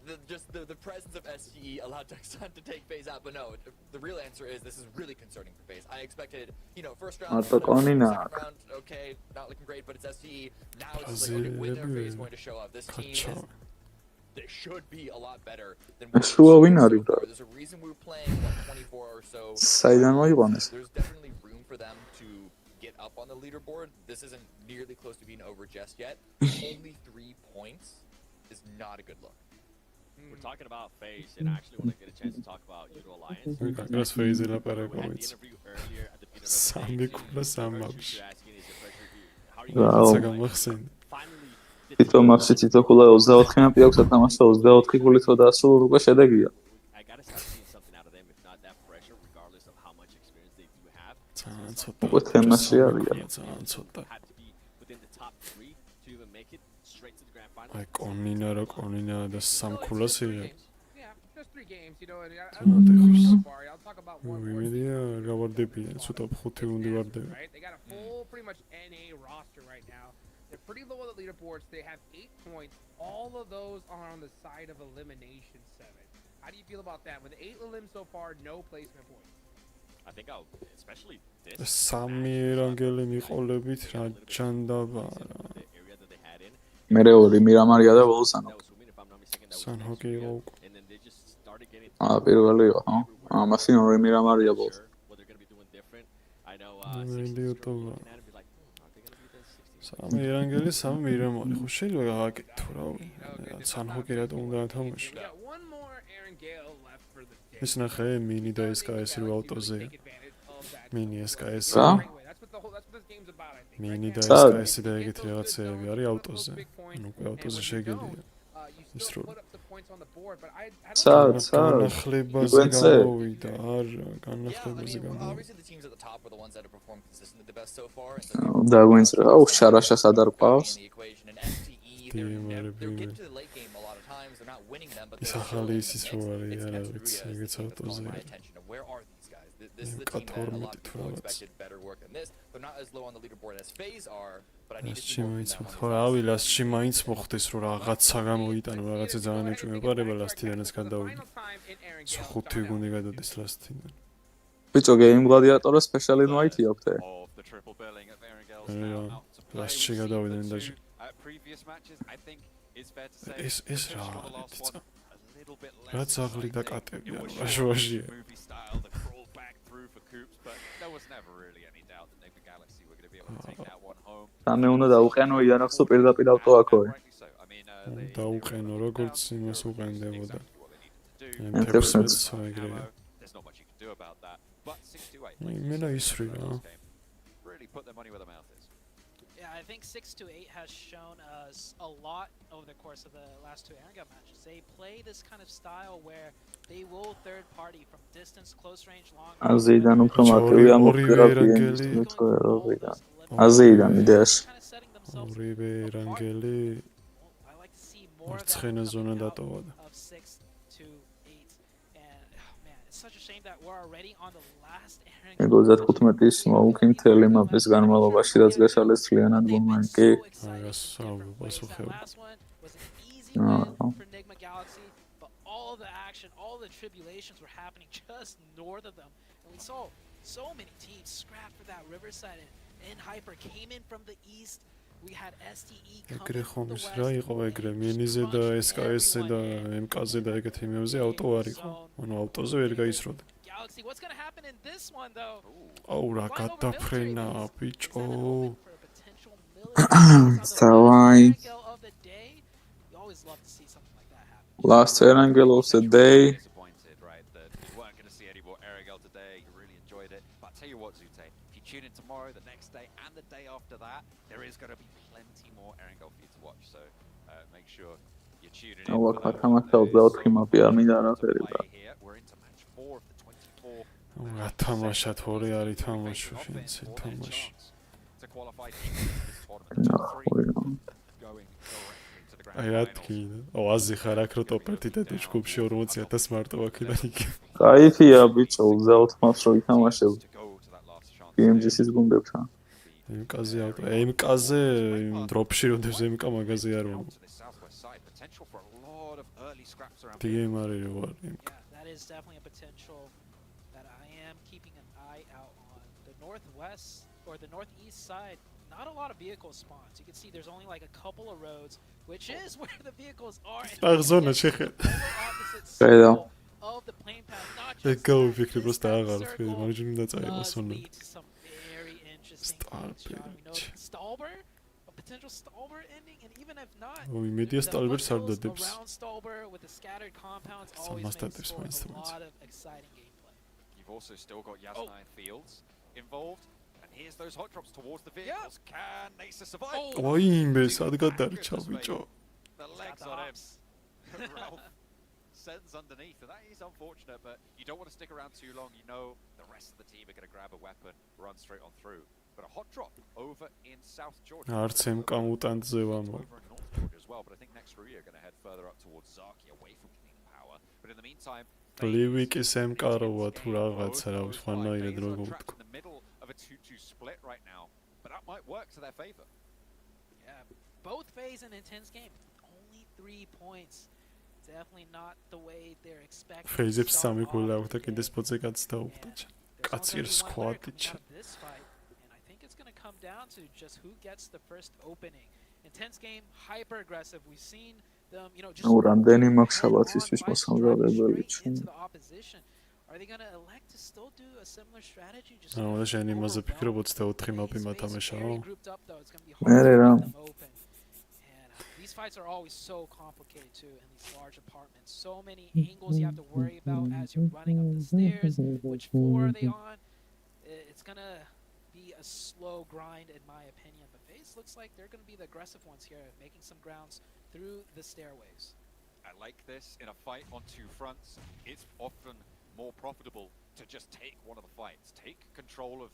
the presence of STE allowed Tucson to take FaZe out, but no, the real answer is this is really concerning for FaZe. I expected, you know, first round, Marta Konina. second round, okay, not looking great, but it's STE. Now it's just like, okay, when their FaZe going to show up? This team Kacha. is, they should be a lot better than ეს შუა ვინ არის so ბრატ far. There's a reason we were playing what, 24 or so. საიდან მოიყვანეს There's definitely room for them to get up on the leaderboard. This isn't nearly close to being over just yet. Only 3 points is not a good look. We're talking about FaZe, and I actually want to get a chance to talk about Euro Alliance. That's FaZe We had the interview earlier at the beginning of the Sami day. kula samabsh. The first issue you're asking is the pressure here. How are you guys Wow. feeling? Finally, თვითონ მაქსი თითოხულა 24 მაპი აქვს ათამაშა 24 გულით და ასულ უკვე შედეგია. I gotta start seeing something out of them, if not that pressure, regardless of how much experience they do have. ძალიან ცოტა. უკვე თემაში არიან. ძალიან ცოტა. Had to be within the top 3 to even make it straight to the grand final. აი კონინა რა კონინა და სამქულას იღებს. Yeah, just 3 games, you know, and I don't know so far. I'll talk about one more. ვიმედია რა ვარდებიან, ცოტა 5 უნდა ვარდები. Right? They got a full, pretty much NA roster right now. They're pretty low on the leaderboards. They have 8 points. All of those are on the side of elimination 7. How do you feel about that? With 8 elims so far, no placement points. I think I'll, especially this. სამი ერანგელი მიყოლებით რა ჯანდაბარა. The area that they had in. მერეული მირამარია და ბოლსანო. That was Sumin, if I'm not mistaken. That was სანჰოკი იყო უკვე. and then they just started getting. პირველი იყო, ხო? ამასინ ორი მირამარია ბოლს. What they're gonna be doing different. I know. მიდიოტოვა. Are they gonna be the 16? სამი ერანგელი, სამი მირამარი. ხო შეიძლება გაკეთო რა. სანჰოკი რატომ უნდა ათამაშო? We got one more Aaron Gale left for the day. ის ნახე მინი და SKS რო ავტოზე. Take advantage of that. მინი SKS. რა? That's what this game's about, I think. მინი და Sad. SKS და ეგეთი რაღაცეები არის ავტოზე. ანუ უკვე ავტოზე შეგელია. You It's still true. put up the points on the board, but I Sad. განახლებაზე იგვენცე. გამოვიდა, არა, Yeah, I განახლებაზე mean, გამოვიდა. obviously the teams at the top are the ones that have performed consistently the best so far. And so დაგვინწრა. აუ, შარაშას არ ყავს. in the equation and FTE, they're getting to the late game a lot of times. They're not winning them, but ის they're ახალი still ისიც in რო the არის, mix. არა It's ვიცი, Katsuya ეგეც is the team that's ავტოზე. calling my attention. Where are these guys? This is the team that a lot of people expected better work than this. They're not as low on the leaderboard as FaZe are, but I need to see ლასში more მაინც from them. ხო რავი ლასში მაინც მოხდეს რომ რაღაცა გამოიტანო რაღაცა ძალიან ეჭვმეპარება ლასთიდანაც გადავიდე სულ 5 გუნდი გადადის ლასთიდან ბიჭო, გეიმ გლადიატორა სპეშალი ინვაიტი აქვს. Of the triple billing of Aaron Gales Yeah. now out to play. Last We've year, seen though, the in the two, previous matches. I think it's fair to say ეს რა especially the last არის one, a little bit less რა ძაღლი და exciting. კატები It ანუ was ვაშვაშია movie style, the crawl back through for Coops, but there was never really any doubt that Nigma Galaxy were going to be able to take that one home. რამე უნდა დაუყენო იანახს თუ პირდაპირ ავტო აქოე. Rightly so. I mean, they დაუყენო როგორც იმას უყენდებოდა exactly what they needed to do. M16 ეგრეა There's not much you can do about that. But 6-8, იმენა ისრი რა really put their money where their mouth is. Yeah, I think 6-8 has shown us a lot over the course of the last 2 Aaron matches. They play this kind of style where they will third party from distance, close range, long range. აზეიდან უფრო მარტივია მოხდება PMGC მეტყველებიდან. აზეიდან იდეაში. Kind of setting themselves ორივე ერანგელი I like to see more of that მარცხენა ზონა coming out დატოვა და of 6-8. And oh man, it's such a shame that we're already on the last Aaron. მე 35-ის მოუქი მთელი მაპის განმავლობაში რაც გაშალეს ძალიანად გუნდან კი აგას პასუხები Last one was an easy win for Nigma Galaxy, but all the action, all the tribulations were happening just north of them. And we saw so many teams scrap for that Riverside, and Hyper came in from the east. We had STE ეგრე coming from the ხომის west. რა იყო ეგრე მინიზე და SKS-ზე და MK-ზე და ეგეთ იმებზე ავტო არ იყო ანუ ავტოზე ვერ გაისროდა Galaxy, what's going to happen in this one though? აუ რა გადაფრენა ბიჭო დავაი Of the day. You always love to see something like that happen. last erangel of the day Disappointed, right? That you weren't going to see any more Erigel today. You really enjoyed it. But I tell you what, Zute, if you tune in tomorrow, the next day, and the day after that, there is going to be plenty more Erigel for you to watch. So make sure you're tuning in. აუ for those. ათამაშა 24 მაპი არ მინდა არაფერი Play ბრა here. We're into match 4 of the 24. რა თამაშად ორი არის თამაშო შენცი თამაში To qualify teams into this tournament. ნახო Going directly to the grand აი რა final. თქვი ოზი ხარ აქრო ტოპ-1 და ჯგუფში 40000 მარტო აქედან იქ кайფია ბიჭო 24 მაქვს რო ითამაშებ To go to that last chance. PMGC-ის გუნდებთან MK-ზე ავტო MK-ზე დროპში როდებს MK მაგაზე არ ვარ To this southwest side, potential for a lot of early scraps around. DM არის რო ვარ MK Yeah, that is definitely a potential that I am keeping an eye out on. The northwest or the northeast side, not a lot of vehicle spawns. You can see there's only like a couple of roads, which is where the vehicles are. აღზონა შეხეთ Opposite Fair circle of the plane path, not just ეგ გავიფიქრე that, პროსტა this აღარ circle ვფიქრე მარჯვნივ და წაიღო does სონა lead to some very interesting takes, John. We know Stalber, a potential Stalber ending, and even if not, იმედია სტალბერს არ დადებს. around Stalber with the scattered compounds always makes for a lot of exciting gameplay. You've also still got Yasna and Fields involved, and here's those hot drops towards the vehicles. Can Nasa survive? ვაიმე, სად გადარჩა ბიჭო? The legs on him. Ralph sends underneath, and that is unfortunate, but you don't want to stick around too long. You know the rest of the team are going to grab a weapon, run straight on through. But a hot drop over in South Georgia. არც ემ კამუტანტზე ვამო. Over in North Georgia as well, but I think next Rui are going to head further up towards Zaki, away from clean power. But in the meantime, ლივიკის ემ კაროა თუ რაღაცა რა ვსვანაირად როგორ ვთქვა. in the middle of a 2-2 split right now, but that might work to their favor. Yeah, both FaZe an intense game. Only 3 points. Definitely not the way they're expecting. FaZe-ებს 3 გოლი აქვს და კიდე სპოტზე კაც დაუხდა. კაცი სკვადი ჩა. And I think it's going to come down to just who gets the first opening. Intense game, hyper aggressive. We've seen them, you know, just რამდენი მაქვს საბათისთვის მოსამზადებელი ჩვენ. Are they going to elect to still do a similar strategy? Just და შენ იმაზე ფიქრობ 24 მაპი მათამაშაო. მერე რა. These fights are always so complicated too in these large apartments. So many angles you have to worry about as you're running up the stairs. Which floor are they on? It's gonna be a slow grind in my opinion. But FaZe looks like they're gonna be the aggressive ones here, making some grounds through the stairways. I like this in a fight on 2 fronts. It's often more profitable to just take one of the fights, take control of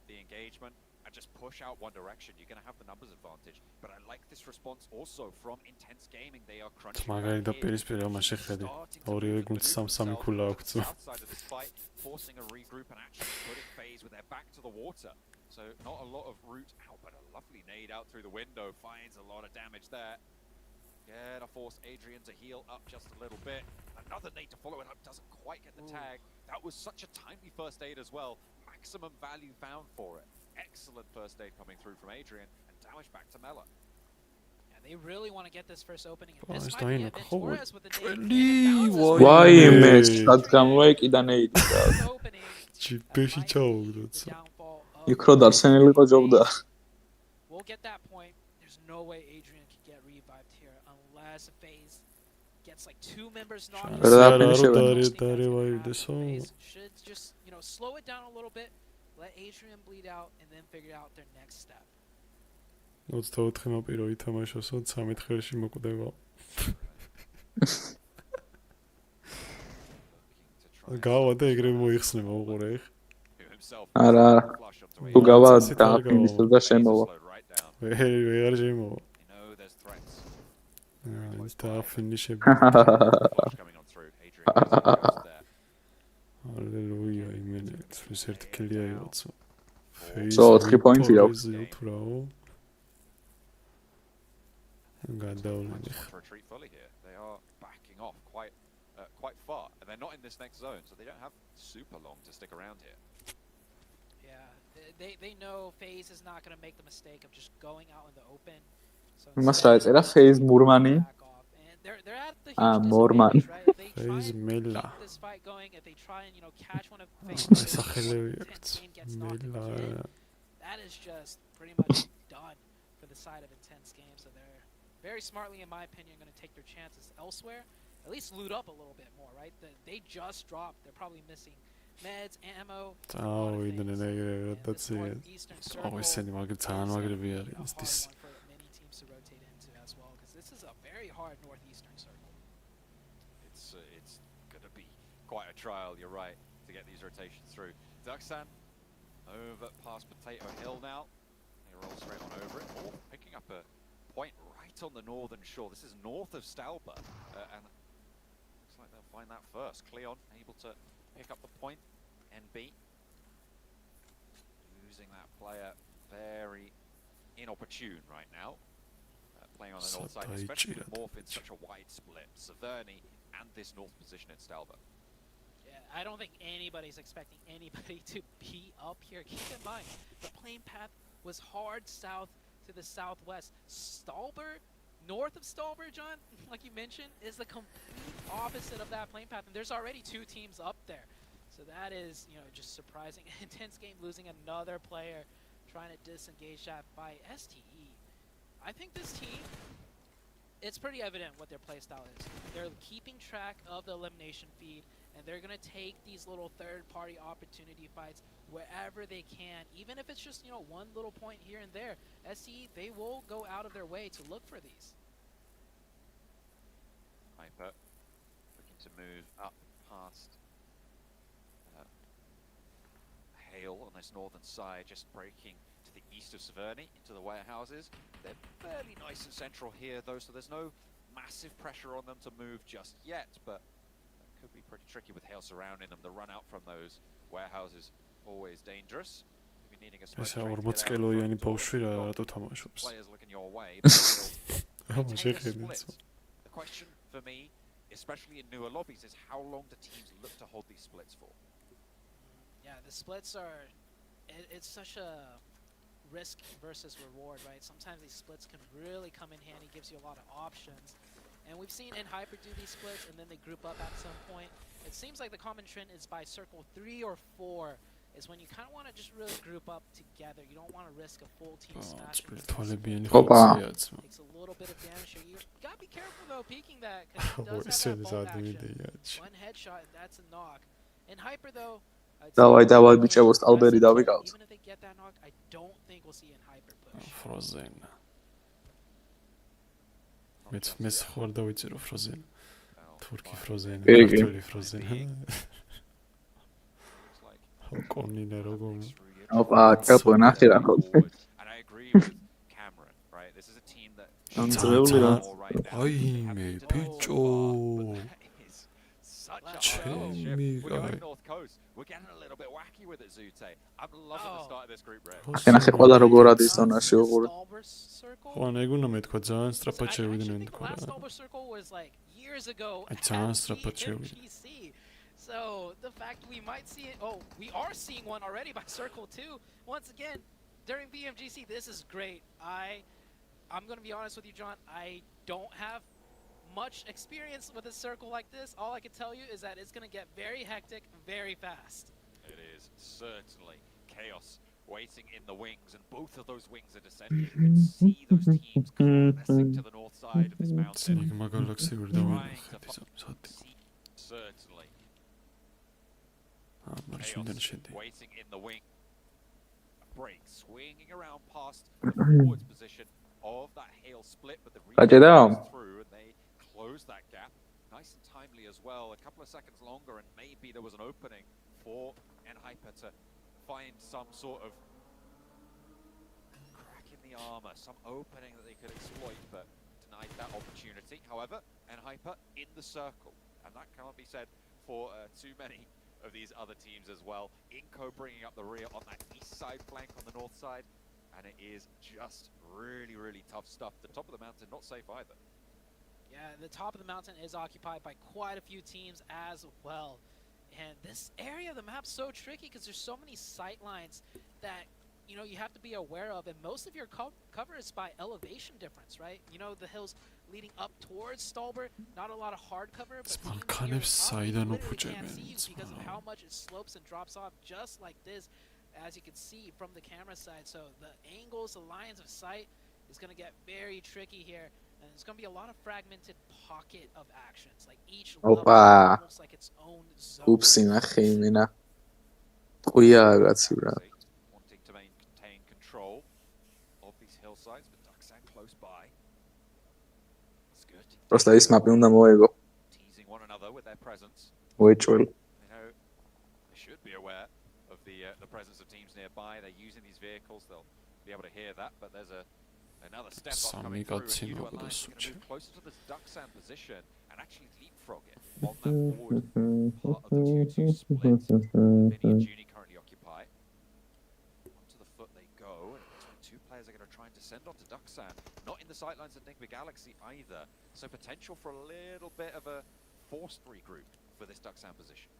the engagement, and just push out one direction. You're going to have the numbers advantage. But I like this response also from Intense Gaming. They are crunching. მაგარი და პირისპირ ამას შეხედე. ორივე გუნდს 3-3 ქულა აქვს. Outside of this fight, forcing a regroup and actually putting FaZe with their back to the water. So not a lot of root out, but a lovely nade out through the window. Finds a lot of damage there. Gonna force Adrian to heal up just a little bit. Another nade to follow it up. Doesn't quite get the tag. That was such a timely first aid as well. Maximum value found for it. Excellent first aid coming through from Adrian, and damage back to Mela. Yeah, they really want to get this first opening. Oh, This it's might be dying a like bit a Torres with the nade. ვაიმე, სად გამოეკიდა ნეიდი და ჩიპეში ჩაუგდოცა. იქ რო დარსენილი იყო ჯობდა. We'll get that point. There's no way Adrian can get revived here unless FaZe gets like 2 members knocking. Should just, you know, slow it down a little bit. Let Adrian bleed out and then figure out their next step. 24 მაპი რო ითამაშოსო 13 ხელში მოკვდება. გავა და ეგრე მოიხსნება უყურე. არა, თუ გავა დააფინისო და შემოვა. ვერ შემოვა. ის დააფინიშები. Hallelujah, იმენე, ეს ერთი კილია იყო. So 3 points აქვს. თურაო. გადავლინე. They are backing off quite far, and they're not in this next zone, so they don't have super long to stick around here. Yeah, they know FaZe is not going to make the mistake of just going out in the open. So იმას რა ეწერა FaZe მურმანი. They're at the huge Morman. disadvantage, right? If they try FaZe and Mela. keep this fight going, if they try and, you know, catch one of FaZe's სახელები Intense აქვს. Game gets knocked in the Mela. head, that is just pretty much done for the side of Intense Game. So they're very smartly, in my opinion, going to take their chances elsewhere. At least loot up a little bit more, right? They just dropped. They're probably missing meds, ammo. წავიდნენ ეგრე როტაცია. ესენი ძალიან მაგრები არის this. Many teams to rotate into as well, because this is a very hard northeastern circle. It's going to be quite a trial, you're right, to get these rotations through. Duxan over past Potato Hill now. They roll straight on over it. Oh, picking up a point right on the northern shore. This is north of Stalber, and looks like they'll find that first. Cleon able to pick up the point. NB using that player very inopportune right now. Playing on the north side, especially with Morph in such a wide split. Saverni and this north position in Stalber. Yeah, I don't think anybody's expecting anybody to be up here. Keep in mind, the plane path was hard south to the southwest. Stalber, north of Stalber, John, like you mentioned, is the complete opposite of that plane path. And there's already 2 teams up there. So that is, you know, just surprising. Intense Game losing another player trying to disengage that by STE. I think this team, it's pretty evident what their playstyle is. They're keeping track of the elimination feed, and they're going to take these little third-party opportunity fights wherever they can, even if it's just, you know, one little point here and there. STE, they will go out of their way to look for these. Hyper looking to move up past Hale on this northern side, just breaking to the east of Severny into the warehouses. They're fairly nice and central here, though, so there's no massive pressure on them to move just yet, but that could be pretty tricky with Hale surrounding them. The run out from those warehouses always dangerous. You'll be needing a smoke train to get out of the players looking your way. The question for me, especially in newer lobbies, is how long do teams look to hold these splits for? Yeah, the splits are, it's such a risk versus reward, right? Sometimes these splits can really come in handy, gives you a lot of options. And we've seen Hyper do these splits and then they group up at some point. It seems like the common trend is by circle 3 or 4 is when you kind of want to just really group up together. You don't want to risk a full team smash. Takes a little bit of damage here. You gotta be careful though peeking that, because he does have that bolt action. One headshot and that's a knock. And Hyper though, давай, бичевოს ტალბერი დავიკავთ. even if they get that knock, I don't think we'll see in Hyper push. Frozen. მეც ხوار დავიწერო Frozen. თურქი Frozen, ქართული Frozen. კონინე როგორ. ოპა, კაპო ნახე რა ხოთე. And I agree with Cameron, right? This is a team that ამწრეული რა. აი მე ბიჭო. We're getting a little bit wacky with it, Zute. I'm loving the start of this group, Red. ნახე ყველა როგორ არის ზონაში უყურე. ხო, ეგუნა მეთქვა ძალიან სწრაფად შევიდნენ თქო რა. ძალიან სწრაფად შევიდნენ. So the fact we might see it, we are seeing one already by Circle 2. Once again, during PMGC, this is great. I'm going to be honest with you, John. I don't have much experience with a circle like this. All I can tell you is that it's going to get very hectic very fast. It is certainly chaos waiting in the wings, and both of those wings are descending. You can see those teams coalescing to the north side of this mountain. Certainly. Chaos waiting in the wing. A break swinging around past the forwards position of that Hale split, but the rebound goes through and they close that gap nice and timely as well. A couple of seconds longer and maybe there was an opening for Hyper to find some sort of crack in the armor, some opening that they could exploit, but denied that opportunity. However, Hyper in the circle, and that cannot be said for too many of these other teams as well. Inco bringing up the rear on that east side flank on the north side, and it is just really, really tough stuff. The top of the mountain not safe either. Yeah, the top of the mountain is occupied by quite a few teams as well. And this area of the map's so tricky because there's so many sight lines that, you know, you have to be aware of. And most of your cover is by elevation difference, right? You know, the hills leading up towards Stolber, not a lot of hard cover, but teams can't see you because of how much it slopes and drops off just like this, as you can see from the camera side. So the angles, the lines of sight is going to get very tricky here. And it's going to be a lot of fragmented pocket of actions. Like each level almost like its own zone. Oopsie, ნახე იმენა. ყויה კაცი რა. Wanting to maintain control of these hillsides, but Ducksand close by. That's good. Просто ის მაპი უნდა მოეგო. Teasing one another with their presence. მოეჭველ. You know, they should be aware of the presence of teams nearby. They're using these vehicles. They'll be able to hear that, but there's another step up coming through, and you going to move closer to this Ducksand position and actually leapfrog it on that forward part of the 2-2 split. Vinny and Junie currently occupy. Onto the foot they go, and two players are going to try and descend onto Ducksand. Not in the sightlines of Nigma Galaxy either, so potential for a little bit of a forced regroup for this Ducksand position.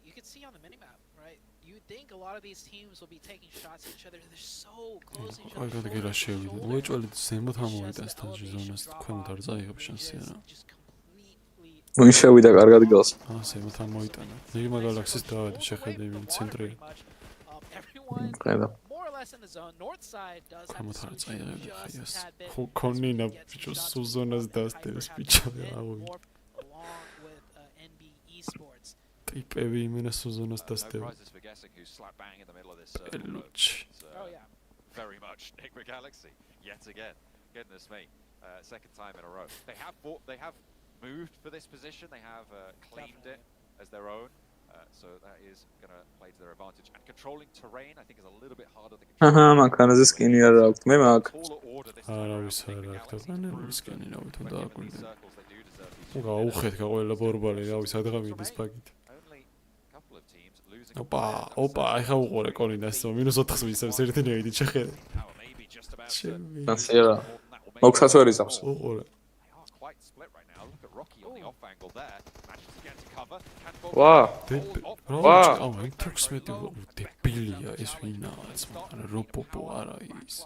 You can see on the minimap, right? You would think a lot of these teams will be taking shots at each other. They're so close to each other. ვინ შევიდა კარგად გელს? ზემოთ ამოიტანა. ნიგმა გალაქსის დავადი შეხედე იმ ცენტრი. ხედა. less in the zone. North side does have Come to on, switch just a tad bit. Conina, Get to which the was shots Suzona's before dust, Hyper there's have speech to of the then hour. morph along with NB Esports. Type Evimina Suzona's dust. No prizes for guessing who's slap bang in the middle of this circle. Peluche. Oh yeah. Very much Enigma Galaxy yet again. Goodness me, second time in a row. They have moved for this position. They have claimed it as their own. So that is going to play to their advantage. And controlling terrain, I think, is a little bit harder to control. აჰა, მანქანაზე სკინი არ აქვს. მე მაქვს. Taller order this time around. Aravis Enigma არ აქვს Galaxy და proves სკენი that ნავით when უნდა given these აკვირდე. circles, they do deserve these უგა უხეთქა ყველა ბორბალი, რავი, სადღა მიდის პაკით. Only a couple of teams losing. ოპა, ახლა უყურე კოლინას, -4 მისცემს ერთი ნეიდით შეხედე. Maybe just about Shimmy. ნასიერა. მოხსას ვერ იზავს. უყურე. They are quite split right now. Look at Rocky on the off angle there. Manages to get to cover. ვა. ვა, აუ, ინტექსმეტი დებილია ეს ვინაც, მაგრამ როპოპო არა ის.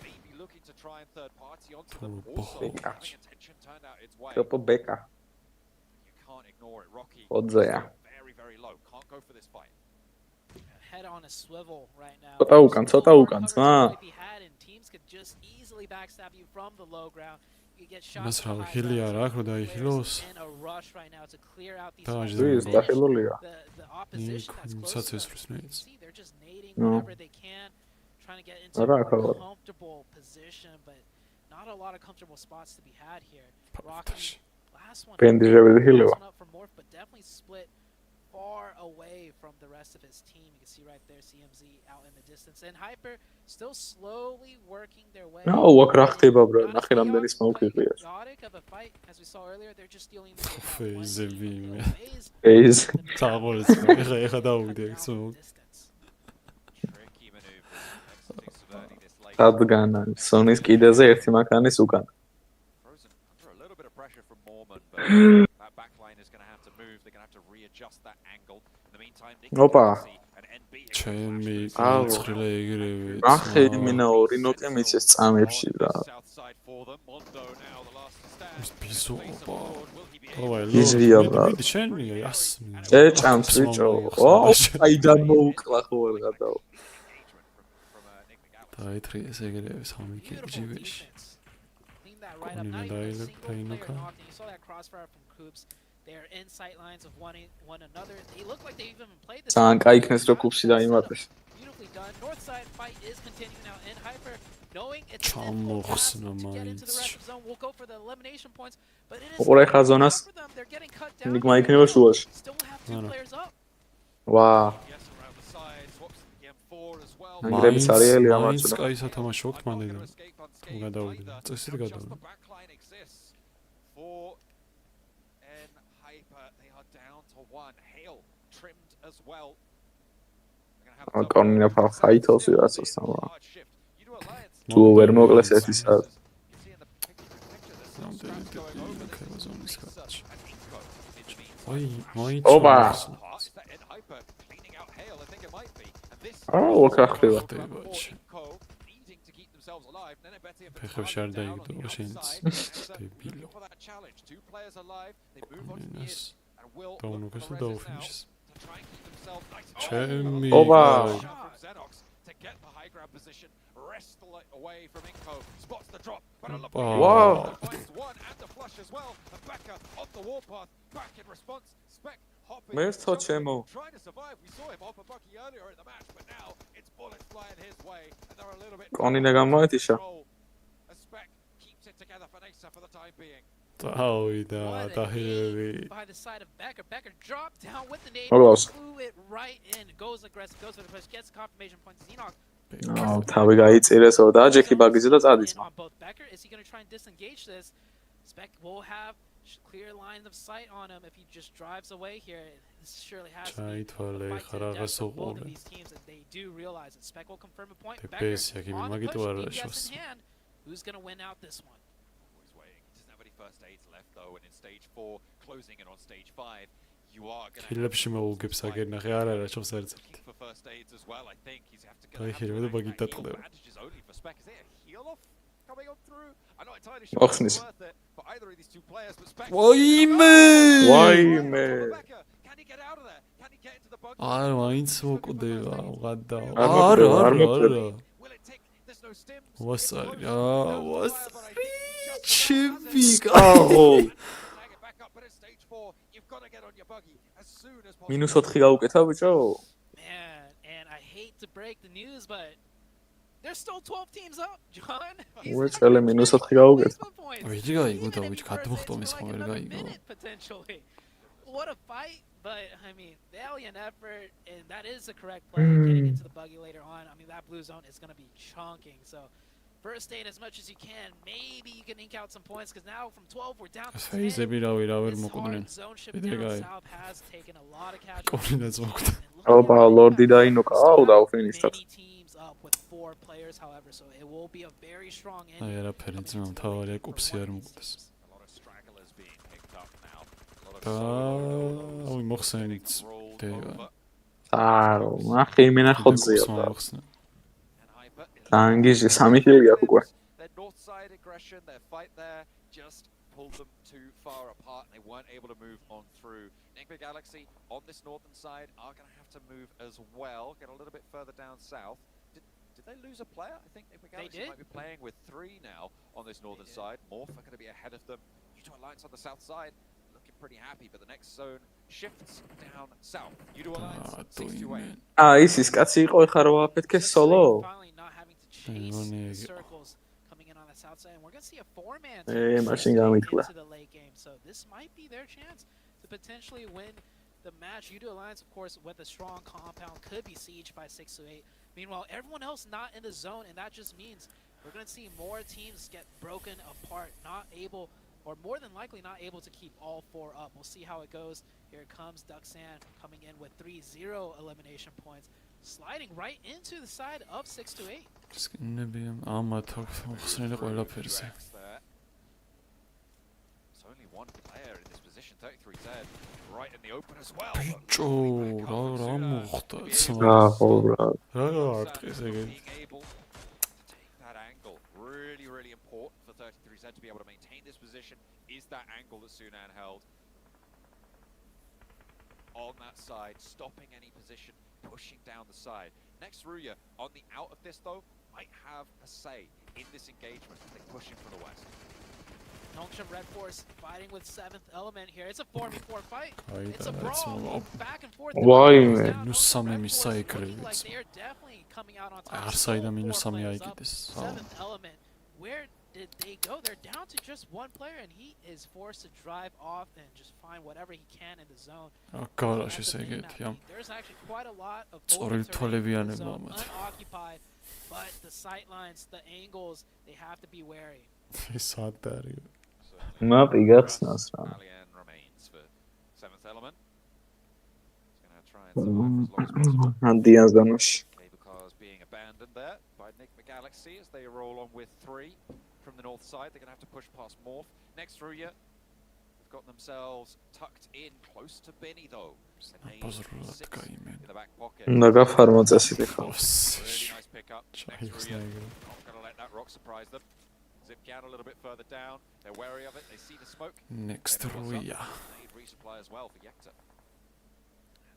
Maybe looking to try and third party onto Oh, them. boy. Also, attention turned out its way. კოპო ბეკა. You can't ignore it. Rocky ოძეა. very, very low. Can't go for this fight. Head on a swivel right now. ცოტა უკან, ცოტა უკან, ძმა. Teams could just easily backstab you from the low ground. You get shots. მას რა ჰილი არა აქვს, რომ დაიხილოს. In a rush right now to clear out these. ის დახილულია. The opposition that's close to საცეს them. როს ნეიც. See, they're just nading No. whatever they can, trying to get into არა, a ახლა. comfortable position, but not a lot of comfortable spots to be had here. Patash. Rocky, last one. პენდიჟები ჰილევა. Last one up for Morph, but definitely split far away from the rest of his team. You can see right there CMZ out in the distance, and Hyper still slowly working their way. აუ, აქ რა ხდება, bro? ნახე რამდენი smoke იყიეს. Chaotic of a fight, as we saw earlier, they're just dealing with that Phase one of single him. phase. Phase. წაღორეს, ეხა დავუგდე ეს სულ. Tricky maneuvers. Exiting Saverni this late. რადგანა სონის კიდეზე ერთი მანქანის უკან. Frozen under a little bit of pressure from Mormon, but that backline is going to have to move. They're going to have to readjust that angle. In the meantime, Opa. and NB. ჩემი აუ. ცხრილე იგრევე. ახე მინა ორი ნოტი მიცეს წამებში რა. Southside for them. Mondo now the last to stand. ის ბიზოობა. Will he be ოვაი, იზრია, ბრა. შენი ას. ეჭამს ბიჭო. ო, აიდან მოუკლა ხო ვერ გადავა. დაეთრიეს ეგრევე სამი კიბჯივეში. Clean that right up. Conina Not even a dialog, single player Dainoka. knocked. You saw that crossfire from Coops. They are in sight lines of one another. They look like they even played this. ძალიან კაი იქნეს რომ კუბში დაიმატეს. Beautifully done. North side fight is continuing now in Hyper, knowing it's ჩამოხსნა to get into the მაინც. rest of the zone. We'll go for the elimination points, but it is უყურე ხა ზონას. for them. They're getting cut down. ნიგმა იქნება შუაში. Still have two No. players up. ვა. Yes, around the side. Swaps the M4 as well. ანგრების არიელი მაინც ამაჩულა. კაი სათამაშო აქვს Not მანდიდან. gonna escape unscathed გადავიდე. either. წესით Now just გადავიდე. the backline exists for N Hyper. They are down to one. Hail trimmed as well. They're gonna have აა, to კონინა ფაითავს still ვიღაცას in თამა. hard shift. You do alliance. თუ ვერ მოკლეს ერთი საათ. You see in the picture there's some რამდენი scraps going over. This დებილი is ზონის Lisa კაცი. and Inco. In the meantime, აი, მაინც. ოპა. is that N Hyper cleaning out Hail? I think it might be. And this აუ, აქ რა ხდება? ხდებაჩი. Inco needing to keep themselves alive. Then it better if it's ფეხებში არ down on დაიგდო the შენც. outside. დებილო. Looking for that challenge. Two players alive. They move on to the კონინას end and will დაუნოკეს და look for the Rezzes now დაუფინიშეს. to try and keep themselves nice. ჩემი ოპა. კაი. Shot from Xenox to get the high grab position. Wrestle it away from Inco. Spots the drop. But a look. Wow. Finds one and the flush as well. And Becca on the warpath. Back in response. Spec hopping. მე ვთო ჩემო. Trying to survive. We saw him hop a bucky earlier in the match, but now it's bullets flying his way. And they're a little bit. კონინა გამოეთიშა. As Spec keeps it together for Nesa for the time being. დავიდა What a დაჰილები. nade by the side of Becker. Becker dropped down with the nade. Hello. Flew it right in. Goes aggressive. Goes for the push. Gets confirmation points. Xenox. აუ, თავი გაიწირესო და ჯექი ბაგიზე და In წადისმა. on both Becker. Is he going to try and disengage this? Spec will have clear line of sight on him if he just drives away here. This surely has to be a ჩაითვალე fight to ხარ the death რაღაცა for both of უყურე. these teams, and they do realize it. Spec will confirm a point. Te Becker pesi, aki mi on the magito push, arra DPS šos. in hand. Who's going to win out this one? Always waiting. He doesn't have any first aids left though, and in stage 4, closing in on stage 5, you are going to ფილებში მოუგებს აგერნახე არ არა ჩობს ერთად. for first aids as well. I think he's have to Აი, ხირო და ბაგი დატყდება. bandages only for Spec. Is there a heal off coming on through? I'm not entirely sure ოხსნის. it's worth it for either of these two players, but Spec. ვაიმე! ვაიმე. Can he get out of there? Can he არ მაინც მოკვდება ვღადა არ მოკვდება, არ არა ვასარი ვასარი ჩიპიკა -4 გაუკეთა ბიჭო Man, and I hate to break the news, but there's still 12 teams up, John. უეჭელე -4 გაუკეთა ვიჯი გაიგო და ვიჯი გადმოხტომის ხომ ვერ გაიგო Potentially. What a fight, but I mean, valiant effort, and that is the correct play. Getting into the buggy later on, I mean, that blue zone is going to be chunking. So, first aid as much as you can. Maybe you can ink out some points, because now from 12, we're down to 10. ფეიზები რა ვერ This მოკვდნენ hard zone shift ვიდრე down გაი south has taken a lot of კორინაც მოკვდა ოპა ლორდი დაინოკა აუ და აფინისტად many teams up with 4 players, however, so it will be a very strong აი ending. არაფერი ძმა მთავარია კუპსი არ მოკვდეს და ой მოხსენით დევა არო ნახე იმენა ხოძია და მოხსნა ტანგიჟი 3 ხილი აქვს უკვე Their north side aggression, their fight there, just pulled them too far apart and they weren't able to move on through. Nickbig Galaxy on this northern side are going to have to move as well, get a little bit further down south. Did they lose a player? I think Nickbig Galaxy might be playing with 3 now on this northern side. Morph are going to be ahead of them. U2 Alliance on the south side, looking pretty happy, but the next zone shifts down south. U2 Alliance, 6-8. აა ის კაცი იყო ეხლა რა ვაფეთქე სოლო Finally not having to chase the circles coming in on the south side, and we're going to see a 4-man მაშინ გამიქლა into the late game. So this might be their chance to potentially win the match. U2 Alliance, of course, with a strong compound, could be sieged by 6-8. Meanwhile, everyone else not in the zone, and that just means we're going to see more teams get broken apart, not able, or more than likely not able to keep all 4 up. We'll see how it goes. Here comes Duxan coming in with 3-0 elimination points, sliding right into the side of 6-8. სკინები ამათ აქვს მოხსნილი ყველაფერზე It's only one player in this position, 33Z, right in the open as well. ბიჭო რა მოხდა აჰო რა რა არტყეს ეგ Being able to take that angle, really important for 33Z to be able to maintain this position, is that angle that Sunan held. On that side, stopping any position, pushing down the side. Next Ruya, on the out of this though, might have a say in this engagement as they push in from the west. Nongshim Red Force fighting with 7th element here. It's a 4v4 fight. Აი It's a და brawl, back and forth. ვაიმე -3 მისაიკრებიც Like they are definitely coming out on top. არ საიდან Still 4 -3 players up. აიკიდეს 7th element. Where did they go? They're down to just 1 player, and he is forced to drive off and just find whatever he can in the zone. აკარაში ეგეთია There's actually quite a lot of სწორი open terrain in the თოლებიანება zone, ამათ unoccupied, but the sight lines, the angles, they have to be wary. ეს ად არის მაპი გახსნას რა Valiant remains for 7th element. He's going to try and survive as long as possible. ანდიანს დამაში Cable cars being abandoned there by Nick McGalaxy as they roll on with 3 from the north side. They're going to have to push past Morph. Next Ruya, they've got themselves tucked in close to Benny though. ბაზრულად გაიმენ In the back pocket. უნდა გაფარმო წესით ხა Really nice pickup. Next ჩაიხსნა Ruya, ეგრე not going to let that rock surprise them. Zip Gan a little bit further down. They're wary of it. They see the smoke. next ruya They resupply as well for Yekta.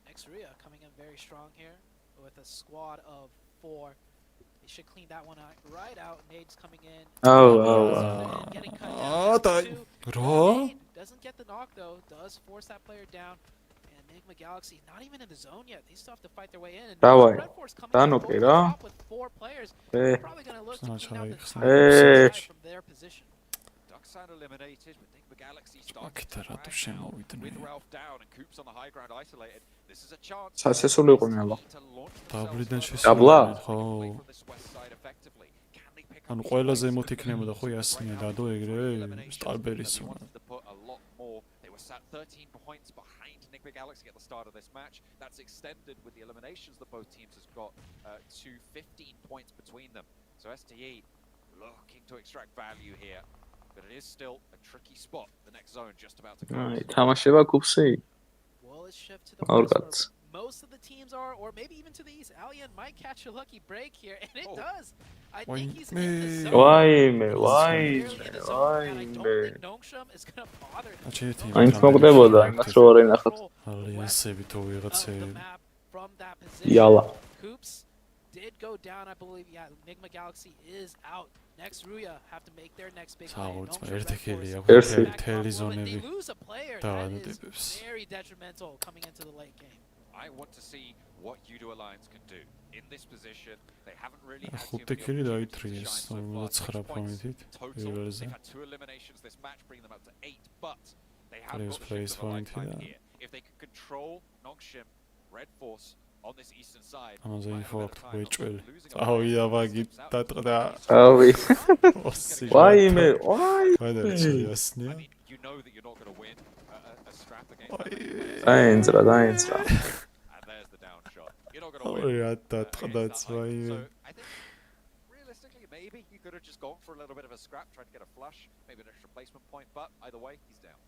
Next Ria coming in very strong here with a squad of 4. They should clean that one out right out. Nade's coming in. Getting cut down. რა Nade doesn't get the knock though. Does force that player down. And Enigma Galaxy not even in the zone yet. They still have to fight their way in. And Давай. Red Force coming Да in ну over the да. top with 4 players. Eh. Probably going to look to clean out the Eh. top from their position. Duxan eliminated, but Enigma Galaxy started აკეთა to რატო drag out შემოვიდნენ with Ralph down and Coops on the high ground isolated. This is a chance საცესული იყო ნელა to launch დაბლიდან themselves დაბლა? შესაძლოა ხო away from this west side effectively. Can they pick up ანუ these ყველაზე points? ემოთ იქნებოდა ხო იასმია დადო ეგრე სტალბერის They wanted to put a lot more. They were sat 13 points behind Nickbig Galaxy at the start of this match. That's extended with the eliminations that both teams has got to 15 points between them. So STE looking to extract value here, but it is still a tricky spot. The next zone just about to აი close. თამაშება კუბსი Will it shift to the All west right. where most of the teams are, or maybe even to the east. Alien might catch a lucky break here, and it Oh. does. I Why think he's me? in the zone. Why-me, He's why-me, clearly in the zone, and I don't why-me. think Nongshim is going to bother. Აჩეთი Maინც Nongshim მოგდებოდა, has იმას control რო არ ენახოთ. ალიანსები თუ of the ვიღაცები map from that position. Yala. Coops did go down, I believe. Yeah, Enigma Galaxy is out. Next Ruya have to make their next big play. საუბრობს Nongshim ერთი Red ხილი Force აქვს ერთი. back მთელი off a little bit. ზონები They lose a player. და That is ანტიპებს. very detrimental coming into the late game. I want to see what Udo Alliance can do in this position. They haven't really had too ხუთი many ხილი opportunities to დაითრიეს shine so far. 59 6 points პოინტით total. პირველზე. They've had 2 eliminations this match, bringing them up to 8. But they have Players got the plays shift of a point lifetime here. here. If they can control Nongshim, Red Force on this eastern side, ამაზე might ინფო have a აქვს better time of გვეჭველი. losing a წავიდა player. ვაგი Steps out. დატყდა. ავი. ოსი. Why-me, why-me. ვადარჩიასნია. I mean, you know that you're not going to win a scrap against them. დაინძრა, დაინძრა. And there's the down shot. You're not going to win. ორი against დატყდაც that height. ვაიმე. So I think realistically, maybe you could have just gone for a little bit of a scrap, tried to get a flush, maybe an extra placement point. But either way, he's down.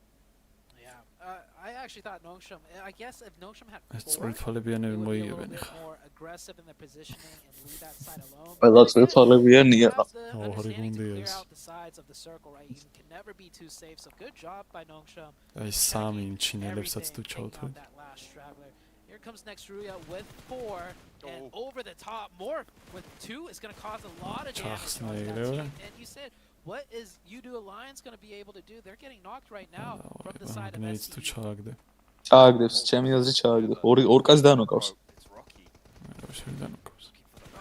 Yeah, I actually thought Nongshim. I guess if Nongshim had ეს 4, წვრილთვალებიანები they would be a little მოიგებენ bit ხა. more aggressive in their positioning and leave that side alone. ყველა But again, წვრილთვალებიანია. he has the Oh, understanding to clear Horigundias. out the sides of the circle, right? You can never be too safe. So good job by Nongshim. აი სამი ინჩინელებსაც თუ ჩავთვლით. That last straggler. Here comes next Ruya with 4 and Oh. over the top. Morph with 2 is going to cause a lot of damage Chachs onto that neiglewe. team. And you said, what is Udo Alliance going to be able to do? They're getting knocked right now from the side of მაგნეიტს თუ SCE. ჩააგდე. ჩააგდებს, ჩემი აზრით ჩააგდებს. ორ კაც დანოკავს. It's Rocky. შევიდან უკავს.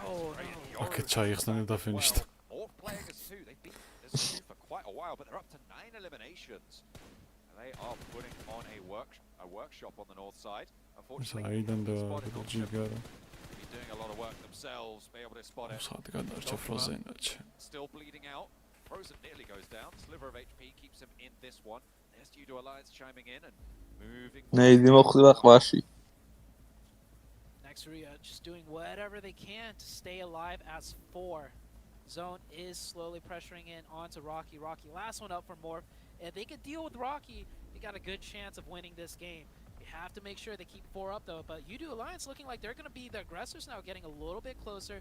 Oh, no. აკეთ ჩაიხსნა და დაფინიშდა. All playing as 2. They've been as 2 for quite a while, but they're up to 9 eliminations. And they are putting on a workshop on the north side. Unfortunately, საიდან და spotted Nongshim. ჯიგარა. Be doing a lot of work themselves, be able to spot it. საათი გადარჩა ფროზენაჩი. Still bleeding out. Frozen nearly goes down. Sliver of HP keeps him in this one. There's Udo Alliance chiming in and moving. ნეიდი მოხვდება ყვაში. Next Ruya just doing whatever they can to stay alive as 4. Zone is slowly pressuring in onto Rocky. Rocky, last one up for Morph. If they could deal with Rocky, they got a good chance of winning this game. You have to make sure they keep 4 up though. But Udo Alliance looking like they're going to be the aggressors now, getting a little bit closer,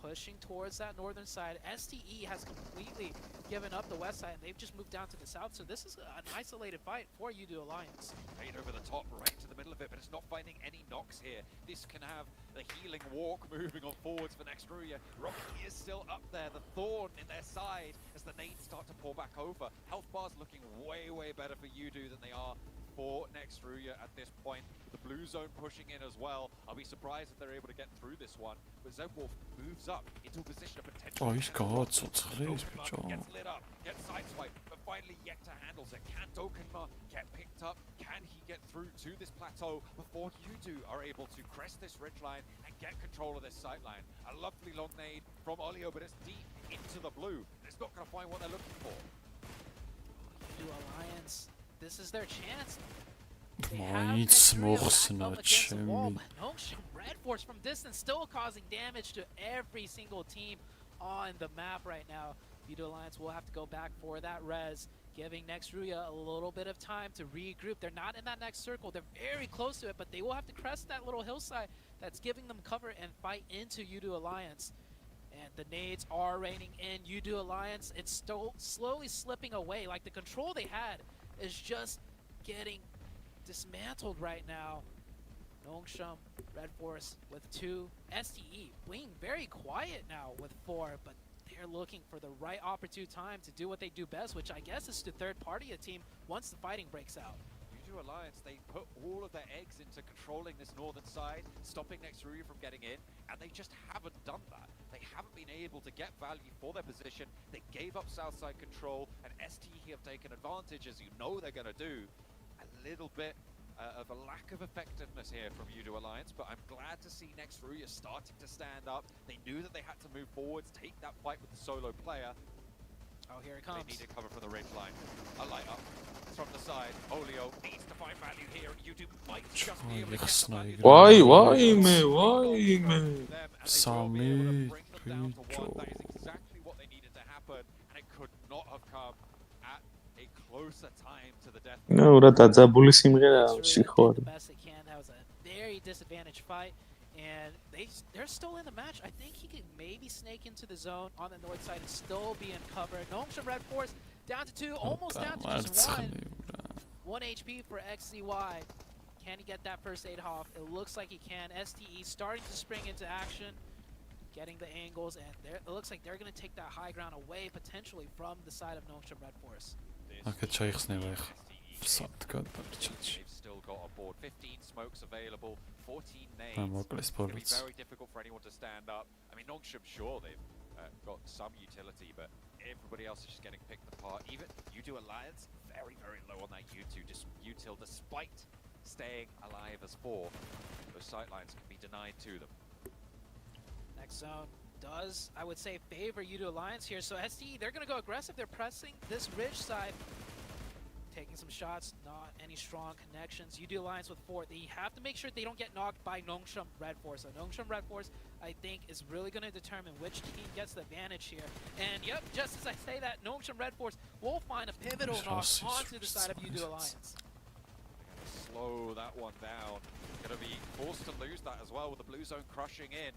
pushing towards that northern side. STE has completely given up the west side, and they've just moved down to the south. So this is an isolated fight for Udo Alliance. Fade over the top, right to the middle of it, but it's not finding any knocks here. This can have the healing walk moving on forwards for next Ruya. Rocky is still up there, the thorn in their side as the nades start to pour back over. Health bars looking way, way better for Udo than they are for next Ruya at this point. The blue zone pushing in as well. I'll be surprised if they're able to get through this one. But Zebwolf moves up into a position of potential. Oh, he's got ცოცხლის ბიჭო. Gets lit up, gets sideswiped, but finally Yekta handles it. Can Dokkanma get picked up? Can he get through to this plateau before you two are able to crest this ridge line and get control of this sight line? A lovely long nade from Olio, but it's deep into the blue. It's not going to find what they're looking for. Udo Alliance, this is their chance. მაინც მოხსნა ჩემი. Nongshim Red Force from distance still causing damage to every single team on the map right now. Udo Alliance will have to go back for that res, giving next Ruya a little bit of time to regroup. They're not in that next circle. They're very close to it, but they will have to crest that little hillside that's giving them cover and fight into Udo Alliance. And the nades are raining in. Udo Alliance, it's still slowly slipping away. Like the control they had is just getting dismantled right now. Nongshim, Red Force with 2. STE being very quiet now with 4, but they're looking for the right opportune time to do what they do best, which I guess is to third party a team once the fighting breaks out. Udo Alliance, they put all of their eggs into controlling this northern side, stopping next Ruya from getting in, and they just haven't done that. They haven't been able to get value for their position. They gave up south side control, and STE have taken advantage, as you know they're going to do. A little bit of a lack of effectiveness here from Udo Alliance, but I'm glad to see next Ruya starting to stand up. They knew that they had to move forwards, take that fight with the solo player. Oh, here it comes. They need to cover for the ridge line. A light up from the side. Olio needs to find value here. Udo might just be able to get the value. Why-me, why-me. სამი That ბიჭო. is exactly what they needed to happen, and it could not have come at a closer time to the death. ნუ რა დაძაბული სიმღერაა Next Ruya შეხوار. did the best they can. That was a very disadvantaged fight. And they're still in the match. I think he could maybe snake into the zone on the north side and still be in cover. Nongshim Red Force down to 2, almost down to just 1. 1 HP for XZY. Can he get that first aid off? It looks like he can. STE starting to spring into action, getting the angles, and it looks like they're going to take that high ground away potentially from the side of Nongshim Red Force. They've still got on board 15 smokes available, 14 nades. It's going to be very difficult for anyone to stand up. I mean, Nongshim, sure, they've got some utility, but everybody else is just getting picked apart. Even U2 Alliance, very, very low on that U2 util, despite staying alive as 4. Those sightlines can be denied to them. Next zone does, I would say, favor U2 Alliance here. So STE, they're going to go aggressive. They're pressing this ridge side, taking some shots, not any strong connections. U2 Alliance with 4. They have to make sure they don't get knocked by Nongshim Red Force. So Nongshim Red Force, I think, is really going to determine which team gets the advantage here. And yep, just as I say that, Nongshim Red Force will find a pivotal knock onto the side of U2 Alliance. Slow that one down. Gonna be forced to lose that as well with the blue zone crushing in.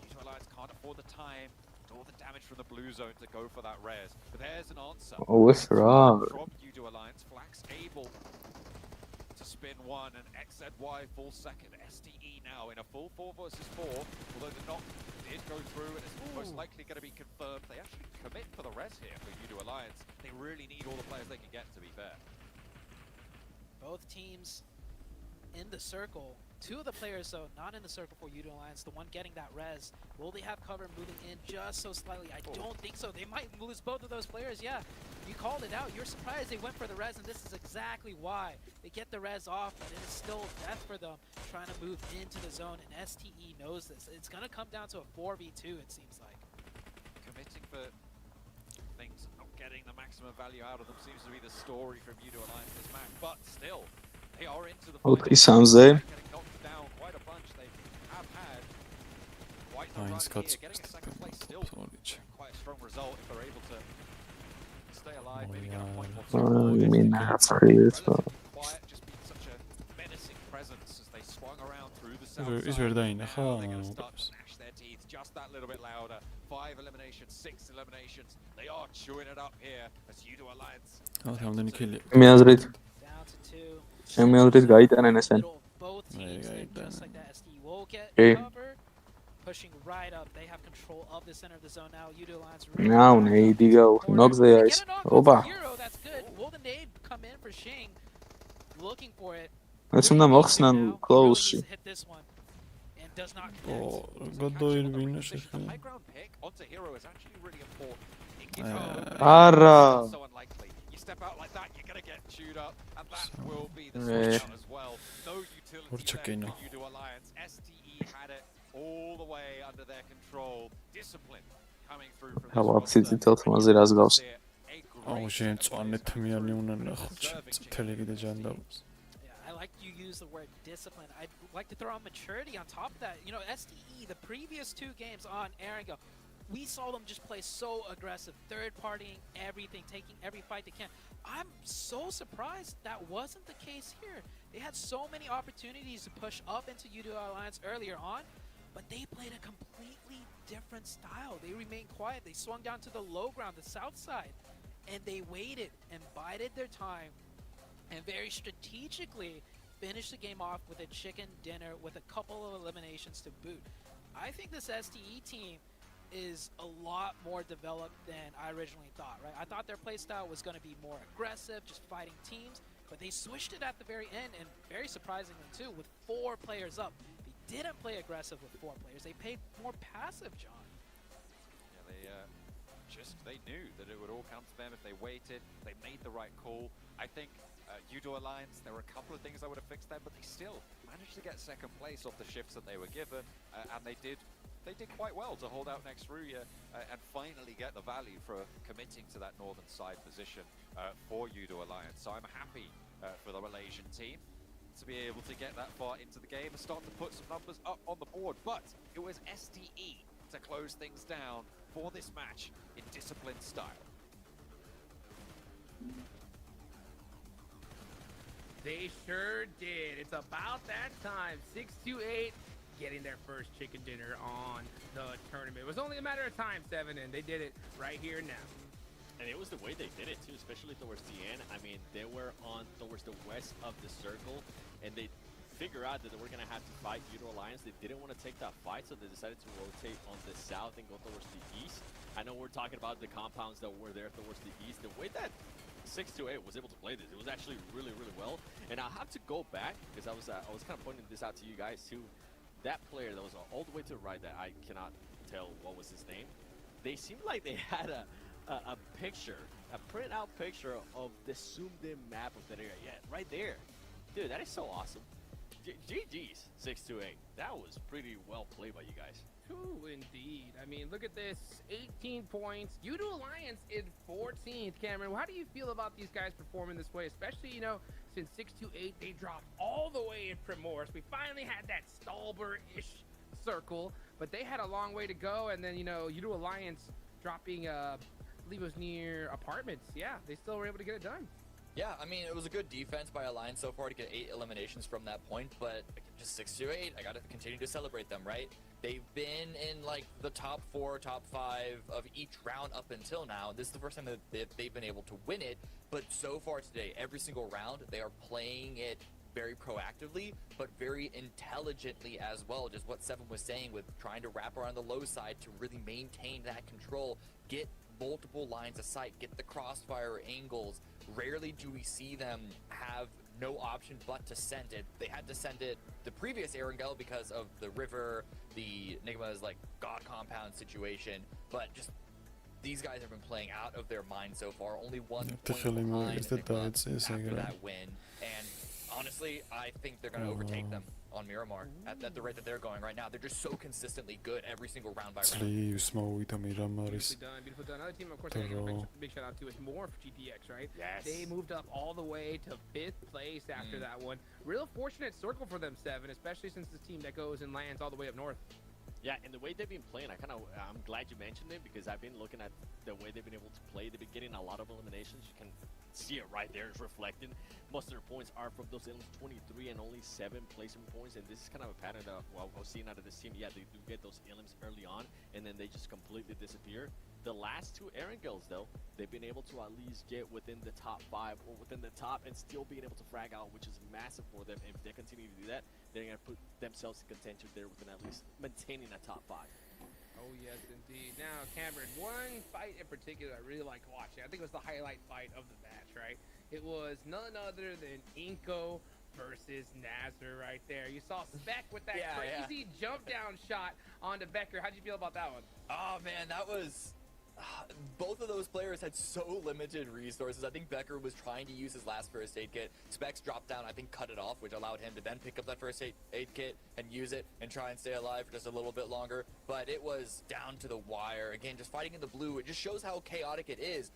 U2 Alliance can't afford the time, all the damage from the blue zone to go for that res. But there's an answer. Oh, it's wrong. From U2 Alliance, Flax able to spin 1 and XZY full second. STE now in a full 4 versus 4. Although the knock did go through and it's most likely going to be confirmed. They actually commit for the res here for U2 Alliance. They really need all the players they can get, to be fair. Both teams in the circle. 2 of the players, though, not in the circle for U2 Alliance. The one getting that res. Will they have cover moving in just so slightly? I don't think so. They might lose both of those players. Yeah, you called it out. You're surprised they went for the res, and this is exactly why. They get the res off, but it is still death for them trying to move into the zone, and STE knows this. It's going to come down to a 4v2, it seems like. Committing for things, not getting the maximum value out of them seems to be the story from U2 Alliance this match, but still, they are into the Oh, final. he sounds there. Getting knocked down quite a bunch. They have had quite the run here. Getting a second place still quite a strong result if they're able to stay alive. Maybe get a point or two. You mean relatively Quiet, just being such a menacing presence as they swung around through the south Is side. verdade, Now huh? they're going to start to gnash their teeth just that little bit louder. 5 eliminations, 6 eliminations. They are chewing it up here as U2 Alliance. მე აზრით Down to 2. ჩემი აზრით გაიტანენ ესენ Both teams think just like that. STE will get Okay. cover. Pushing right up. They have control of the center of the zone now. U2 Alliance. now nade go knocks the They ice get a knock opa off Hero, that's good. Will the nade come in for Shing? Looking for it. ეს უნდა მოხსნან Now, he really close-ში needs to hit this one. And does not connect. გადოირბინა The შეხედა high ground pick onto Hero is actually really important. It gives არა so unlikely. You step out like that, you're gonna get chewed up, and that will be the Yeah. switch out as well. No utility there Urchakino. for U2 Alliance. STE had it all the way under their control. Discipline coming through from this Hello, roster. ციცით თმაზე რას გავს A აუ great შეწვანე თმიანი უნდა ნახო Serving წითელი კიდე ჯანდაბს Yeah, I like you use the word discipline. I'd like to throw on maturity on top of that. You know, STE, the previous 2 games on Erangel, we saw them just play so aggressive, third-partying everything, taking every fight they can. I'm so surprised that wasn't the case here. They had so many opportunities to push up into U2 Alliance earlier on, but they played a completely different style. They remained quiet. They swung down to the low ground, the south side, and they waited and bided their time and very strategically finished the game off with a chicken dinner with a couple of eliminations to boot. I think this STE team is a lot more developed than I originally thought, right? I thought their playstyle was going to be more aggressive, just fighting teams, but they switched it at the very end, and very surprisingly too, with 4 players up. They didn't play aggressive with 4 players. They played more passive, John. Yeah, they knew that it would all come to them if they waited. They made the right call. I think U2 Alliance, there were a couple of things that would have fixed them, but they still managed to get second place off the shifts that they were given, and they did quite well to hold out next Ruya and finally get the value for committing to that northern side position for U2 Alliance. So I'm happy for the Malaysian team to be able to get that far into the game and start to put some numbers up on the board. But it was STE to close things down for this match in disciplined style. They sure did. It's about that time. 628 getting their first chicken dinner on the tournament. It was only a matter of time, Seven, and they did it right here now. And it was the way they did it too, especially towards the end. I mean, they were on towards the west of the circle, and they figure out that they were gonna have to fight Euro Alliance. They didn't want to take that fight, so they decided to rotate on the south and go towards the east. I know we're talking about the compounds that were there towards the east. The way that 628 was able to play this, it was actually really, really well. And I'll have to go back because I was kind of pointing this out to you guys too. That player that was all the way to the right, that I cannot tell what was his name. They seemed like they had a picture, a printed out picture of the zoomed in map of that area. Yeah, right there. Dude, that is so awesome. GG's 628. That was pretty well played by you guys. True indeed. I mean, look at this. 18 points. Udo Alliance in 14th. Cameron, how do you feel about these guys performing this way? Especially, you know, since 628, they dropped all the way in Primorse. We finally had that Stalbert-ish circle, but they had a long way to go. And then, you know, Udo Alliance dropping, I believe it was near apartments. Yeah, they still were able to get it done. Yeah, I mean, it was a good defense by Alliance so far to get 8 eliminations from that point, but just 6-8, I gotta continue to celebrate them, right? They've been in, like, the top 4, top 5 of each round up until now. This is the first time that they've been able to win it, but so far today, every single round, they are playing it very proactively, but very intelligently as well. Just what Seven was saying with trying to wrap around the low side to really maintain that control, get multiple lines of sight, get the crossfire angles. Rarely do we see them have no option but to send it. They had to send it the previous Erangel because of the river, the Nigma's like god compound situation, but just these guys have been playing out of their mind so far. Only one point behind after that win, and honestly, I think they're going to overtake them on Miramar at the rate that they're going right now. They're just so consistently good every single round by round. Beautifully done, beautifully done. Another team, of course, I give a big shout out to is Morph GTX, right? Yes. They moved up all the way to 5th place after that one. Real fortunate circle for them, Seven, especially since this team that goes and lands all the way up north. Yeah, and the way they've been playing, I'm glad you mentioned it because I've been looking at the way they've been able to play. They've been getting a lot of eliminations. You can see it right there. It's reflecting. Most of their points are from those 23 and only 7 placement points. And this is kind of a pattern that I was seeing out of this team. Yeah, they do get those elims early on, and then they just completely disappear. The last 2 Erangels, though, they've been able to at least get within the top 5 or within the top and still being able to frag out, which is massive for them. And if they continue to do that, they're going to put themselves in contention there within at least maintaining a top 5. Oh, yes, indeed. Now, Cameron, one fight in particular I really like watching. I think it was the highlight fight of the match, right? It was none other than Inko versus Nazar right there. You saw Spec with that crazy jump down shot onto Becker. How'd you feel about that one? Oh, man, that was... both of those players had so limited resources. I think Becker was trying to use his last first aid kit. Specs dropped down, I think cut it off, which allowed him to then pick up that first aid kit and use it and try and stay alive for just a little bit longer. But it was down to the wire. Again, just fighting in the blue, it just shows how chaotic it is.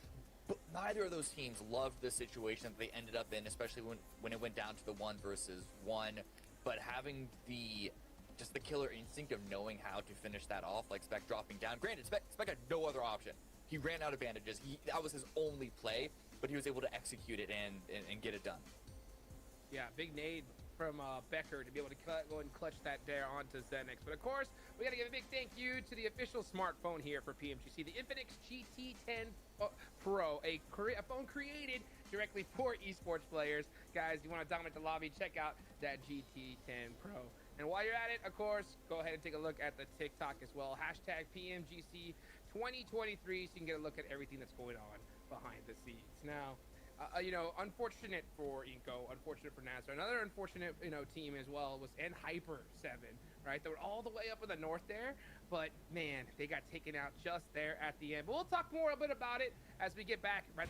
But neither of those teams loved the situation that they ended up in, especially when it went down to the 1 versus 1. But having the killer instinct of knowing how to finish that off, like Spec dropping down. Granted, Spec had no other option. He ran out of bandages. That was his only play, but he was able to execute it and get it done. Yeah, big nade from Becker to be able to go and clutch that there onto Zenix. But of course, we got to give a big thank you to the official smartphone here for PMGC, the Infinix GT10 Pro, a phone created directly for esports players. Guys, you want to dominate the lobby, check out that GT10 Pro. And while you're at it, of course, go ahead and take a look at the TikTok as well. Hashtag PMGC 2023, so you can get a look at everything that's going on behind the scenes. Now, you know, unfortunate for Inko, unfortunate for Nazar. Another unfortunate, you know, team as well was Hyper 7, right? They were all the way up in the north there, but man, they got taken out just there at the end. But we'll talk more a bit about it as we get back. Right.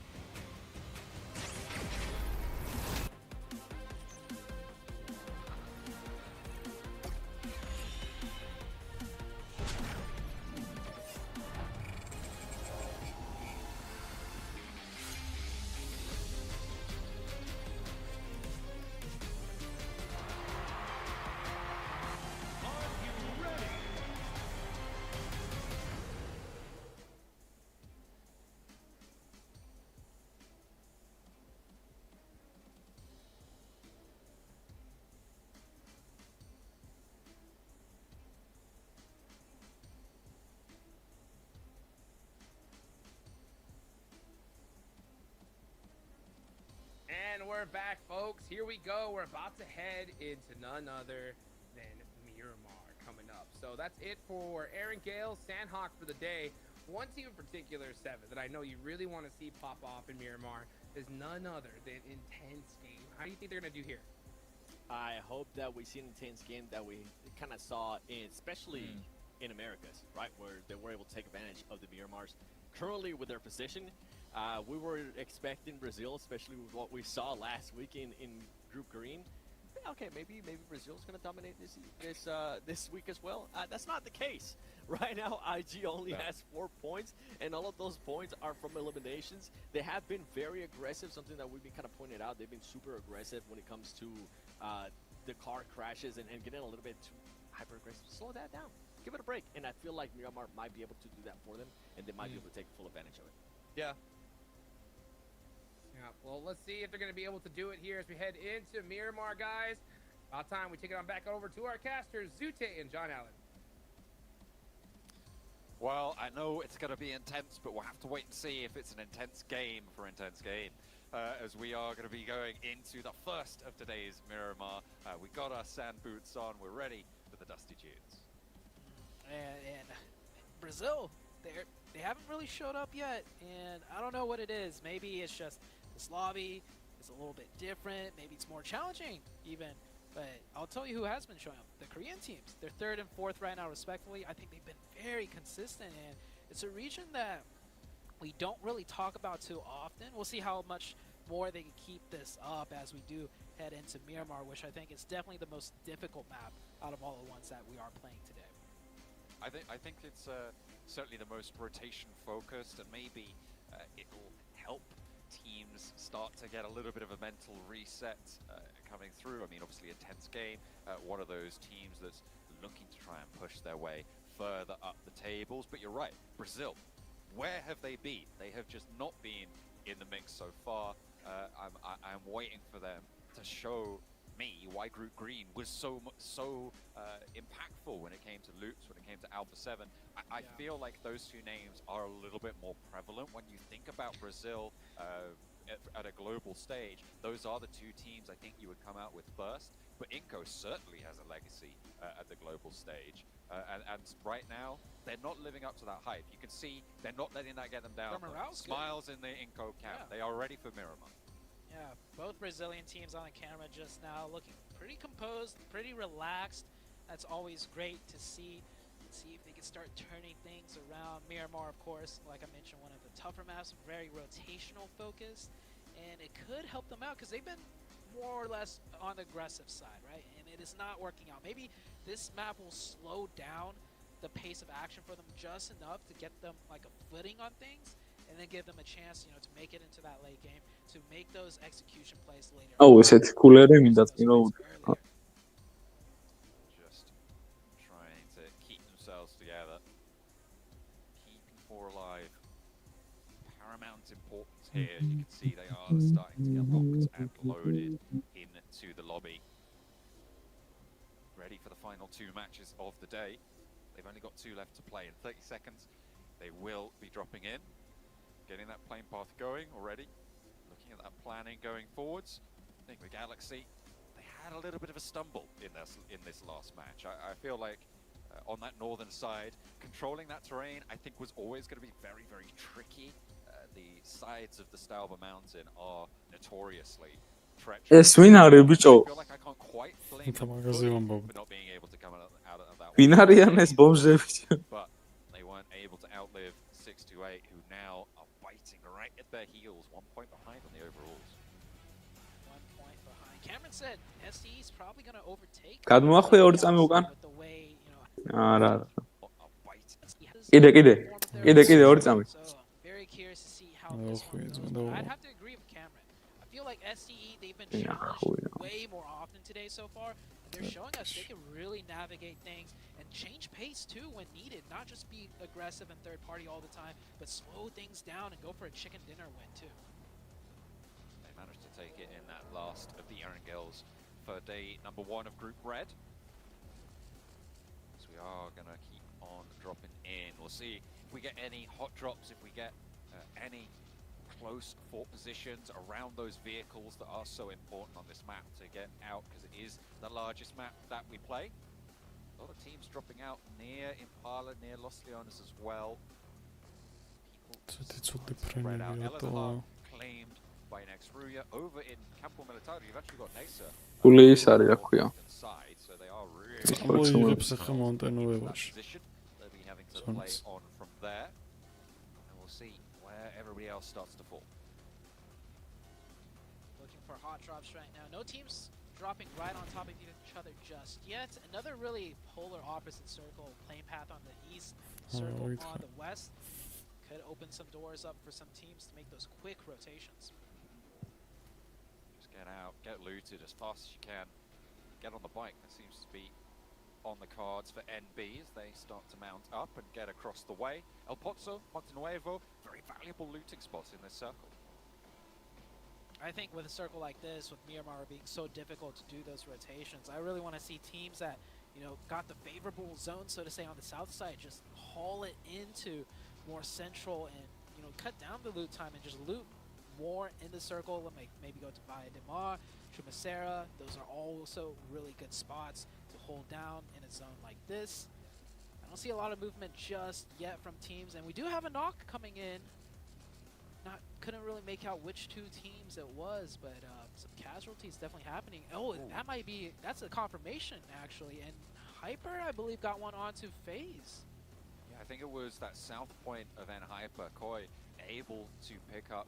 we're back, folks. Here we go. We're about to head into none other than Miramar coming up. So that's it for Aaron Gale, Sandhawk for the day. One team in particular, Seven, that I know you really want to see pop off in Miramar is none other than Intense Game. How do you think they're going to do here? I hope that we see an intense game that we kind of saw, especially in Americas, right, where they were able to take advantage of the Miramars. Currently, with their position, we were expecting Brazil, especially with what we saw last week in Group Green. Okay, maybe Brazil's going to dominate this week as well. That's not the case. Right now, IG only has 4 points, and all of those points are from eliminations. They have been very aggressive, something that we've been kind of pointed out. They've been super aggressive when it comes to the car crashes and getting a little bit too hyper-aggressive. Slow that down. Give it a break. And I feel like Miramar might be able to do that for them, and they might be able to take full advantage of it. Yeah. Yeah, well, let's see if they're going to be able to do it here as we head into Miramar, guys. About time we take it on back over to our casters, Zute and John Allen. Well, I know it's going to be intense, but we'll have to wait and see if it's an intense game for Intense Game. As we are going to be going into the first of today's Miramar. We got our sand boots on. We're ready for the Dusty Tunes. And Brazil, they haven't really showed up yet, and I don't know what it is. Maybe it's just this lobby is a little bit different. Maybe it's more challenging even. But I'll tell you who has been showing up. The Korean teams. They're 3rd and 4th right now, respectively. I think they've been very consistent, and it's a region that we don't really talk about too often. We'll see how much more they can keep this up as we do head into Miramar, which I think is definitely the most difficult map out of all the ones that we are playing today. I think it's certainly the most rotation focused, and maybe it'll help teams start to get a little bit of a mental reset coming through. I mean, obviously Intense Game, one of those teams that's looking to try and push their way further up the tables. But you're right, Brazil, where have they been? They have just not been in the mix so far. I'm waiting for them to show me why Group Green was so impactful when it came to Loops, when it came to Alpha 7. I feel like those two names are a little bit more prevalent when you think about Brazil at a global stage. Those are the two teams I think you would come out with first, but Inco certainly has a legacy at the global stage. And right now, they're not living up to that hype. You can see they're not letting that get them down. Smiles in the Inco camp. They are ready for Miramar. Yeah, both Brazilian teams on the camera just now looking pretty composed, pretty relaxed. That's always great to see. Let's see if they can start turning things around. Miramar, of course, like I mentioned, one of the tougher maps, very rotational focused, and it could help them out because they've been more or less on the aggressive side, right? And it is not working out. Maybe this map will slow down the pace of action for them just enough to get them like a footing on things, and then give them a chance, to make it into that late game, to make those execution plays later. Oh, ესეთი კულერი მინდა წინა Just trying to keep themselves together, keeping 4 alive. Paramount importance here. You can see they are starting to get locked and loaded into the lobby. Ready for the final 2 matches of the day. They've only got 2 left to play. In 30 seconds, they will be dropping in. Getting that plane path going already. Looking at that planning going forwards. I think the Galaxy, they had a little bit of a stumble in this last match. I feel like on that northern side, controlling that terrain, I think was always going to be very, very tricky. The sides of the Stalba Mountain are notoriously treacherous. ეს ვინ არის ბიჭო? I feel like I can't quite blame them for not being able to come out of that. ვინ არიან ეს ბომჟები? But they weren't able to outlive 628, who now are biting right at their heels, 1 point behind on the overalls. 1 point behind. Cameron said SDE is probably going to overtake. გადმოახვია 2 წამი უკან. With the way, არა. Are biting. კიდე 2 წამი. So very curious to see how this one goes. But I'd have to agree with Cameron. I feel like SDE, they've been challenged way more often today so far. They're showing us they can really navigate things and change pace too when needed. Not just be aggressive and third party all the time, but slow things down and go for a chicken dinner win too. They managed to take it in that last of the Erangels for day number 1 of Group Red. So we are going to keep on dropping in. We'll see if we get any hot drops, if we get any close fort positions around those vehicles that are so important on this map to get out, because it is the largest map that we play. A lot of teams dropping out near Impala, near Los Leones as well. Spread out. Elazar claimed by an ex-Ruya. Over in Campo Militare, you've actually got Nesa. Police are here. Side, so they are really მოიგებს ახლა მონტენოებაში. they'll be having to play on from there, and we'll see where everybody else starts to fall. Looking for hot drops right now. No teams dropping right on top of each other just yet. Another really polar opposite circle. Playing path on the east, circle on the west. Could open some doors up for some teams to make those quick rotations. Just get out, get looted as fast as you can. Get on the bike. That seems to be on the cards for NB as they start to mount up and get across the way. El Pozo, Montenuevo, very valuable looting spots in this circle. I think with a circle like this, with Miramar being so difficult to do those rotations, I really want to see teams that, you know, got the favorable zone, so to say, on the south side, just haul it into more central and, you know, cut down the loot time and just loot more in the circle. Maybe go to Valle de Mar, Chumacera. Those are also really good spots to hold down in a zone like this. I don't see a lot of movement just yet from teams, and we do have a knock coming in. Couldn't really make out which two teams it was, but some casualties definitely happening. Oh, that might be, that's a confirmation actually, and Hyper, I believe, got one onto FaZe. Yeah, I think it was that south point of N Hyper, Koi, able to pick up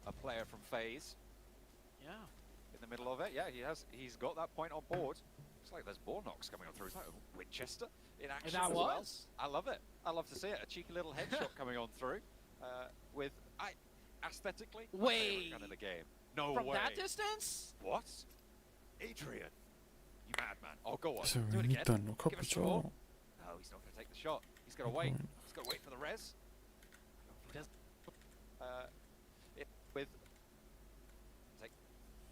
a player from FaZe. Yeah. In the middle of it, yeah, he's got that point on board. Looks like there's ball knocks coming on through. It's like Winchester in action that as well. was? I love it. I love to see it. A cheeky little headshot coming on through. With aesthetically, Wait. Kind of the game. No From way. that distance? What? Adrian, you madman! Oh, go on. So Do it we again. need to knock up Give us a some more. jaw. No, he's not going to take the shot. He's going to wait. He's going to wait for the res. With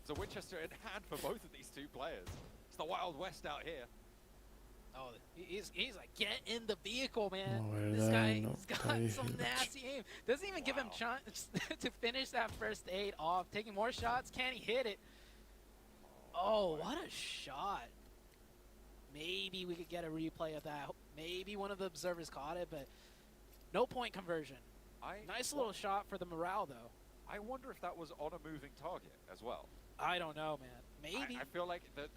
there's a Winchester in hand for both of these two players. It's the Wild West out here. Oh, he's like, get in the vehicle, man. Oh, This guy's no, got some nasty aim. Doesn't even give him chance to finish that first aid off. Taking more shots, can he hit it? Oh, what a shot. Maybe we could get a replay of that. Maybe one of the observers caught it, but no point conversion. Nice little shot for the morale, though. I wonder if that was on a moving target as well. I don't know, man. Maybe. I feel like the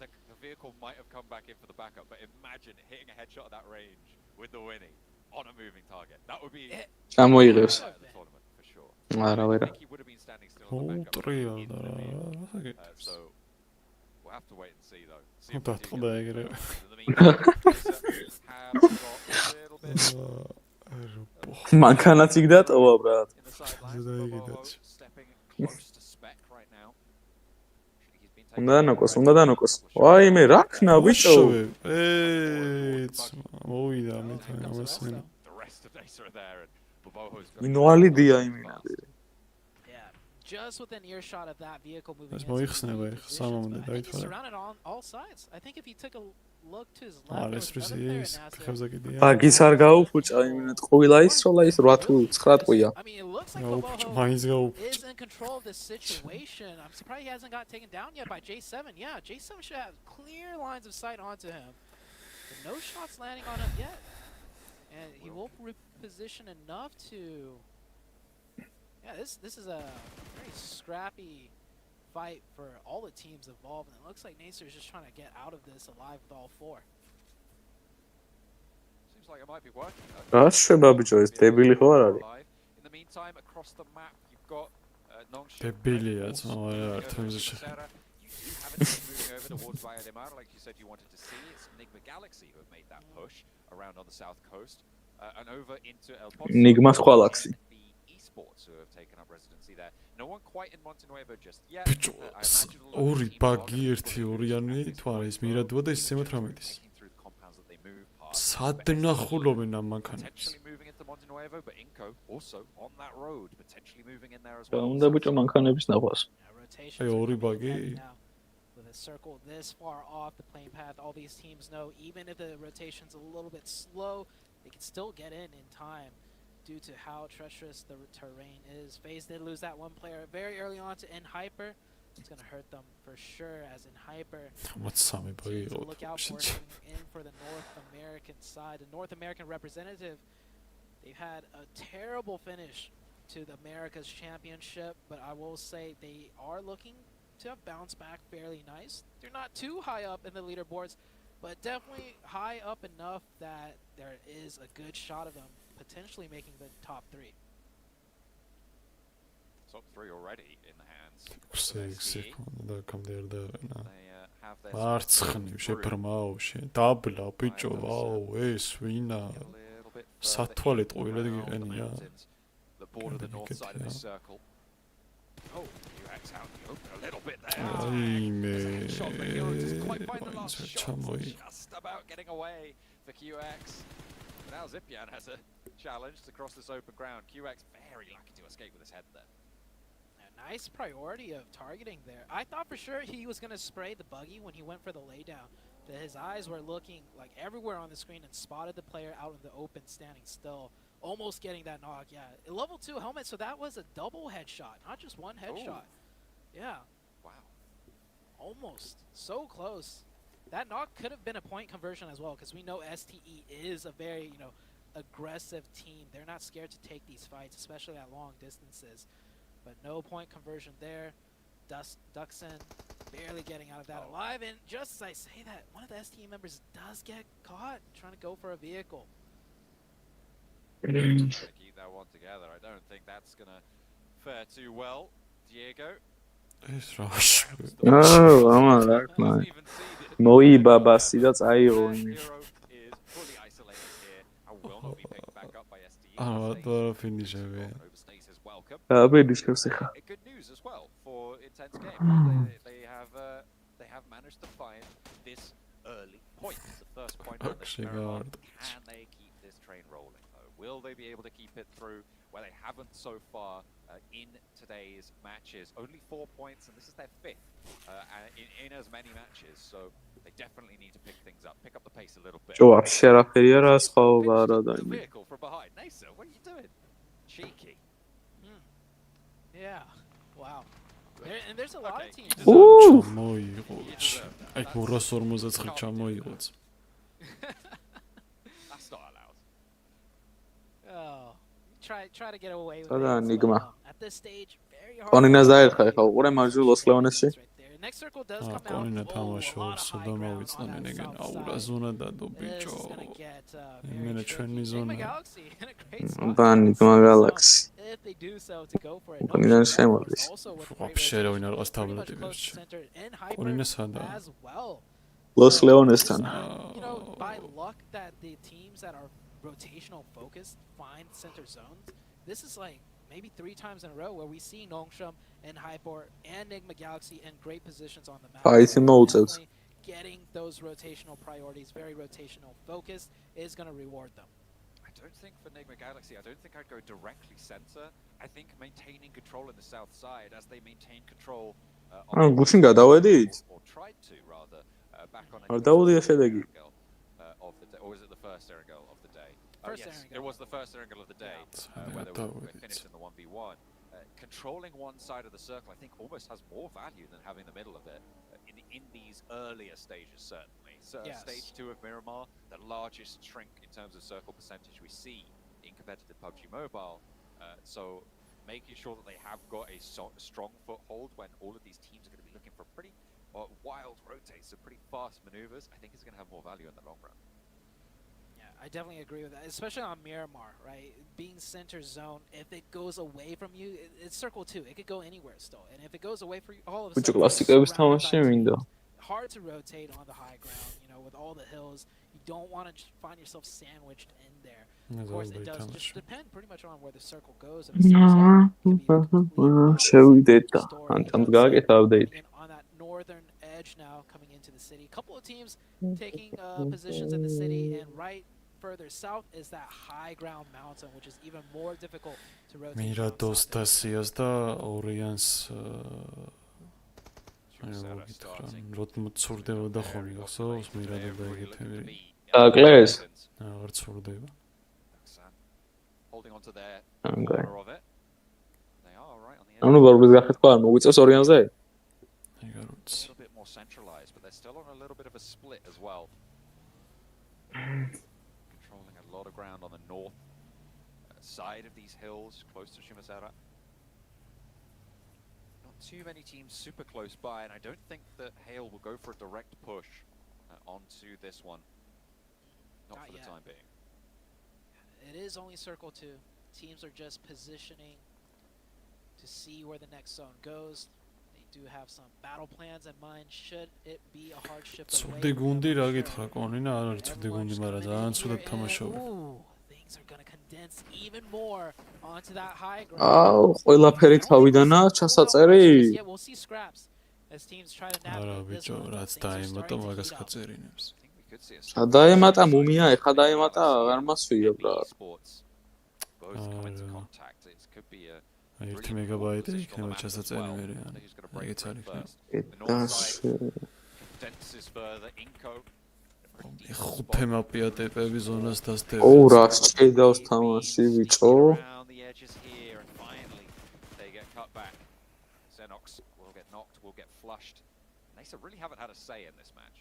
vehicle might have come back in for the backup, but imagine hitting a headshot at that range with the winning on a moving target. That would be Გამოიღებს. the tournament for sure. არა, I ვერა. think he would have been standing still on the backup. So we'll have to wait and see though. See if we do get დაწყდა ეგრევე. in the meantime, have got a little bit მანქანაც იქ დატოვა, ბრატ. in the sidelines. Bobo stepping close to spec right now. უნდა დანოკოს, უნდა დანოკოს. ვაიმე, რა ქნა, ბიჭო? მოვიდა მეთან ამასენა. The rest of Nesa are there, and Bobo's got ინვალიდია იმინადი. Yeah, just within earshot of that vehicle moving. ეს into მოიხსნება the ეხლა positions, სამამდე but I think he's დაითვალა. surrounded on all sides. I think if he took a look to his left, არა there ეს was another player ის in Nasser. ფეხებზე კიდია. ბაგის არ გაუფუჭა იმინად ყვილა ისროლა ის 8 თუ 9 ტყვია. I mean, it looks like გაუფუჭა, Bobo მაინც გაუფუჭა. is in control of this situation. I'm surprised he hasn't got taken down yet by J7. Yeah, J7 should have clear lines of sight onto him. But no shots landing on him yet. And he will reposition enough to... Yeah, this is a very scrappy fight for all the teams involved. And it looks like Nacer is just trying to get out of this alive with all four. seems like it might be working. რა შეება ბიჭო, ეს დებილი ხო არ არის? In the meantime, across the map, you've got Nongshim. დებილია, არა, თემზე You haven't been moving over towards Valle de Mar like you said you wanted to see. It's Enigma Galaxy who have made that push around on the south coast and over into El Pozo. Enigma Galaxy. The esports who have taken up residency there. No one quite in Montenuevo just yet. ბიჭო, ორი ბაგი, ერთი ორიანი თუ არა ის მირადოა და ის 18-ის. სადნახულობენ ამ მანქანებს. Potentially moving into Montenuevo, but Inco also on that road, potentially moving in there as well. უნდა ბიჭო მანქანების ნახვას. Rotation. Hey, ორი ბაგი. With a circle this far off the plane path, all these teams know even if the rotation's a little bit slow, they can still get in time. due to how treacherous the terrain is. FaZe did lose that one player very early on to In Hyper. It's going to hurt them for sure, as In Hyper team to look out for coming in for the North American side. The North American representative, they've had a terrible finish to the America's Championship, but I will say they are looking to bounce back fairly nice. They're not too high up in the leaderboards, but definitely high up enough that there is a good shot of them potentially making the top 3. Top 3 already in the hands. секунდა კამდერდავენა They have their მარცხნივ შეფრმაო დაბლა ბიჭო ვაუ ეს ვინა სათვალე ტყუილად გიყენია the border, the north side of this circle. Oh, UX out the open a little bit there. აიმე Shot for QX is quite fine. The last shot just about getting away for QX. But now Zipian has a challenge to cross this open ground. QX very lucky to escape with his head there. A nice priority of targeting there. I thought for sure he was going to spray the buggy when he went for the laydown. That his eyes were looking like everywhere on the screen and spotted the player out in the open standing still. Almost getting that knock, yeah. A level 2 helmet, so that was a double headshot, not just one headshot. Yeah. Wow. Almost. So close. That knock could have been a point conversion as well, because we know STE is a very, aggressive team. They're not scared to take these fights, especially at long distances. But no point conversion there. Duxon barely getting out of that alive, and just as I say that, one of the STE members does get caught trying to go for a vehicle. Trying to keep that one together. I don't think that's going to fare too well. Diego. ეს რაში ამა რა თქმა მოიბაბა სიდა წაიღო იმის და ფინიშები აბედიშებს ხა Good news as well for intense game. They have managed to find this early point, the first point on this Miramar. Can they keep this train rolling though? Will they be able to keep it through where they haven't so far in today's matches? Only 4 points, and this is their 5th in as many matches, so they definitely need to pick things up, pick up the pace a little bit. ჯო вообще არაფერი არა სხვაობა არა და The vehicle from behind. Nasa, what are you doing? Cheeky. Yeah. Wow. And there's a lot of teams. მოიღოც აი 259 ჩამოიღოც That's not allowed. Oh, try to get away with და it. ნიგმა At this stage, very hard. კონინას დაერხა ხა უყურე მარჯულოს ლეონესში Next circle does come out. კონინა თამაშობს და მოვიწნან ეგენ აურა ზონა დადო ბიჭო იმენა ჩვენი ზონა და ნიგმა გალაქსი If they do so to go for it. კონინას შემოდის вообще რა ვინ არის თაბლეტი ვერჩი კონინა სადა As well. ლოს ლეონესთან By luck that the teams that are rotational focused find center zones. This is like maybe 3 times in a row where we see Nongsham and Hyper and Nigma Galaxy in great positions on the map. Getting those rotational priorities, very rotational focused, is going to reward them. I don't think for Nigma Galaxy, I don't think I'd go directly center. I think maintaining control in the south side as they maintain control ან გუშინ გადავედით or tried to rather back on არ დაუდია შედეგი of the day, or was it the first Erangel of the day? First Yes, Erangel. it was the first Erangel of the day where they were finished in the 1v1. Controlling one side of the circle, I think, almost has more value than having the middle of it in these earlier stages, certainly. So stage 2 of Miramar, the largest shrink in terms of circle percentage we see in competitive PUBG Mobile. So making sure that they have got a strong foothold when all of these teams are going to be looking for pretty wild rotates, so pretty fast maneuvers, I think is going to have more value in the long run. I definitely agree with that, especially on Miramar, right? Being center zone, if it goes away from you, it's circle 2. It could go anywhere still. And if it goes away from you, all of a sudden, hard to rotate on the high ground, with all the hills. You don't want to find yourself sandwiched in there. Of course, it does just depend pretty much on where the circle goes. And on that northern edge now, coming into the city. A couple of teams taking positions in the city, and right further south is that high ground mountain, which is even more difficult to rotate. Mirados Tasias და ორიანს როტმ ცურდებოდა ხოლმე გახსოვს მირადო და ეგეთები აკლეს არ ცურდება holding onto their Okay. corner of it. They are right on the edge. ანუ ბარბის გახეთ ყარ მოგვიწევს ორიანზე? A little bit more centralized, but they're still on a little bit of a split as well. Controlling a lot of ground on the north side of these hills, close to Shimazara. Not too many teams super close by, and I don't think that Hale will go for a direct push onto this one. Not for the time being. It is only Circle 2. Teams are just positioning to see where the next zone goes. They do have some battle plans in mind. Should it be a hardship away? ცუდი გუნდი რა გითხრა კონინა არ არის ცუდი გუნდი მაგრამ ძალიან ცუდად თამაშობენ. Things are going to condense even more onto that high ground. აუ, ყველაფერი თავიდანაა ჩასაწერი. Yeah, we'll see scraps as teams try to არა navigate this ბიჭო, one. რაც დაემატა მაგას გაწერინებს. დაემატა მუმია, ეხა დაემატა, აღარ მასვია ბრა. Both come into contact. It could be a 1 მეგაბაიტი იქნება ჩასაწერი მერე. ეგეც არის. condenses further. Inco. ხუთე მაპია ტეპები ზონას დასდევს. ო, რა შეედავს თამაში ბიჭო. Around the edges here, and finally they get cut back. Xenox will get knocked, will get flushed. Nasa really haven't had a say in this match.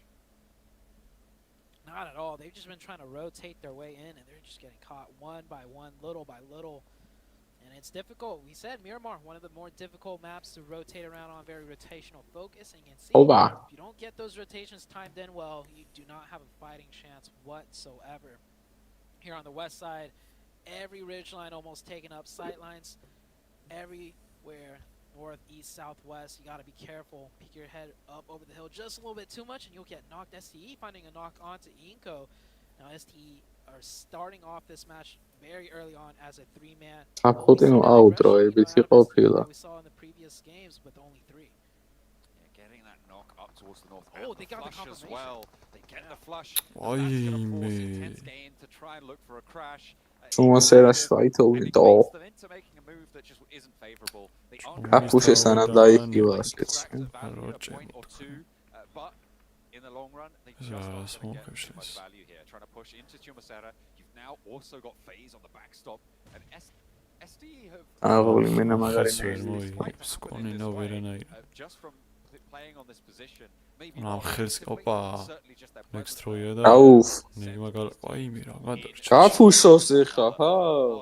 Not at all. They've just been trying to rotate their way in, and they're just getting caught one by one, little by little. And it's difficult. We said Miramar, one of the more difficult maps to rotate around on, very rotational focusing. And see, if you don't get those rotations timed in well, you do not have a fighting chance whatsoever. Here on the west side, every ridgeline almost taken up, sightlines everywhere. North, east, southwest, you got to be careful. Peek your head up over the hill just a little bit too much and you'll get knocked. STE finding a knock onto Inco. Now STE are starting off this match very early on as a 3-man. We saw in the previous games with only 3. Yeah, getting that knock up towards the north. Oh, they got the flush as confirmation. well. They get the flush. Why That's intense game to try and look for a crash. Shumazera's fight over the door. Them into making a move that just isn't favorable. They are Pushes another US. But in the long run, they just aren't going to get too much value here. Trying to push into Chumacera. You've now also got FaZe on the backstop, and SD have just from playing on this position. Maybe not. Certainly just their presence. A lot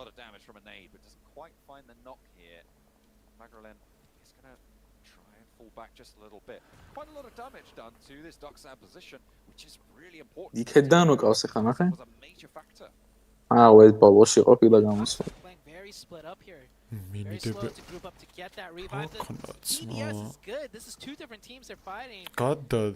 of damage from a nade, but doesn't quite find the knock here. Magrelin is going to try and fall back just a little bit. Quite a lot of damage done to this Doxan position, which is really important. It was a major factor. Playing very split up here. Very slow to group up to get that revive. The CDS is good. This is 2 different teams they're fighting. And yeah,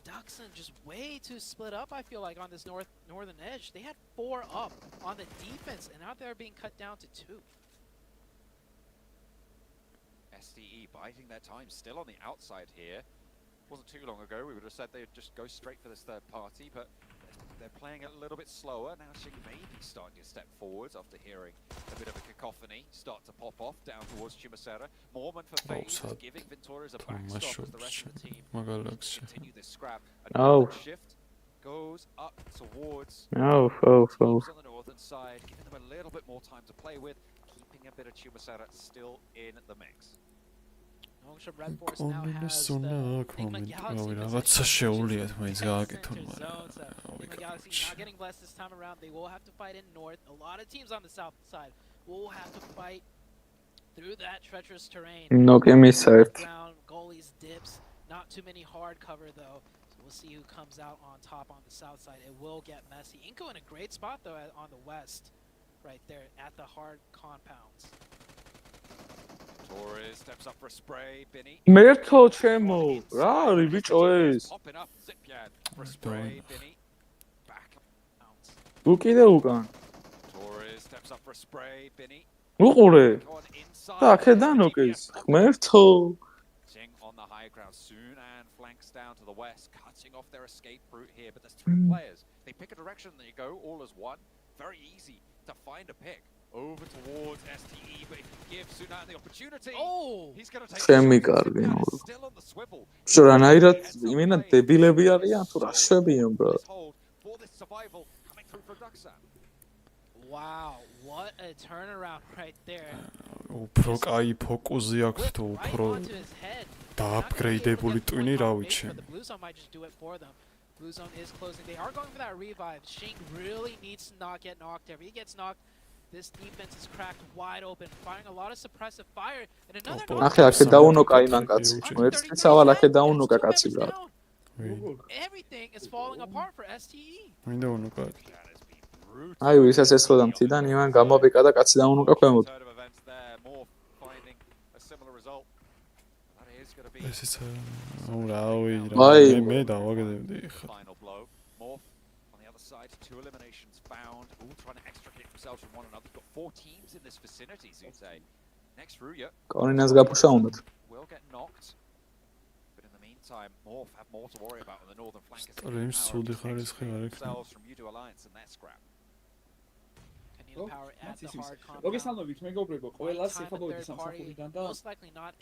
Doxan just way too split up, I feel like, on this northern edge. They had 4 up on the defense, and now they're being cut down to 2. SDE biding their time, still on the outside here. Wasn't too long ago we would have said they'd just go straight for this third party, but they're playing it a little bit slower. Now Shing may be starting to step forwards after hearing a bit of a cacophony start to pop off down towards Chumacera. Mormon for FaZe is giving Venturas a backstop as the rest of the team continue this scrap. Another shift goes up towards teams on the northern side, giving them a little bit more time to play with, keeping a bit of Chumacera still in the mix. Red Force now has the Enigma Galaxy not getting blessed this time around. They will have to fight in north. A lot of teams on the south side will have to fight through that treacherous terrain. Ground, goalies, dips, not too many hard cover though. So we'll see who comes out on top on the south side. It will get messy. Inco in a great spot though on the west, right there at the hard compounds. Torres steps up for a spray. Binny. Merto Chemo. Rari, which is? Popping up. Zipyan for a spray. Binny. Back out. Torres steps up for a spray. Binny. Merto. Ching on the high ground soon and flanks down to the west, cutting off their escape route here. But there's 3 players. They pick a direction, they go all as one. Very easy to find a pick. Over towards STE, but if you give Sunan the opportunity, he's going to take still on the swivel. For this survival, Wow, what a turnaround right there. უფრო კაი ფოკუსი აქვს თუ უფრო Right onto his head. დააპგრეიდებული ტვინი რა ვიცი. The blue zone might just do it for them. Blue zone is closing. They are going for that revive. Shing really needs to not get knocked. If he gets knocked, this defense is cracked wide open, firing a lot of suppressive fire. And another ახე აქე დაუნოკა იმან კაცი. ერთ წავალ აქე დაუნოკა კაცი რა. Everything is falling apart for STE. მინდა უნოკა. აი ვისაც ესლოდა მთიდან იმან გამოპიკა და კაცი დაუნოკა ქვემოთ. ესეც რავი აი მე დავაგდებდი ხა. Two eliminations found, all trying to extricate themselves from one another. Got 4 teams in this vicinity, so you'd say. Next Ruya კორინას გაფუშა უნდათ. will get knocked. But in the meantime, Morph have more to worry about on the northern flank. Streams სუდი ხარისხი არ იქნება. Themselves from Udo Alliance and that scrap. მოგესალმებით მეგობრებო, ყველას ეხაბავთ სამსახურიდან და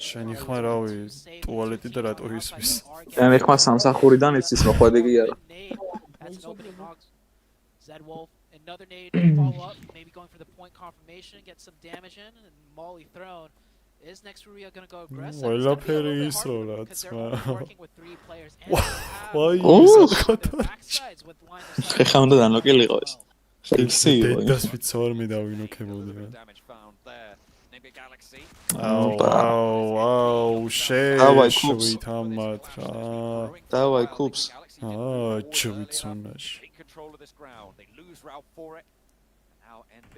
შენი ხმა რავი ტუალეტი და რატო ისმის? მე ხმა სამსახურიდან იცის მოხვედი კი არა. Zedwolf, another nade to follow up, maybe going for the point confirmation, get some damage in, and Molly thrown. Is next Ruya going to go aggressive? ყველაფერი ის რო რაც working with 3 players. ვაი ისეთ ხოთა. ხეხა უნდა დანოკილიყო ეს. ხექსი იყო. დას ვიცარ მე დავინოქებოდი რა. აუ შეშვით ამათ რა. დავაი კუბს. ჩვიცუნაში. Control of this ground. They lose route for it. Now NB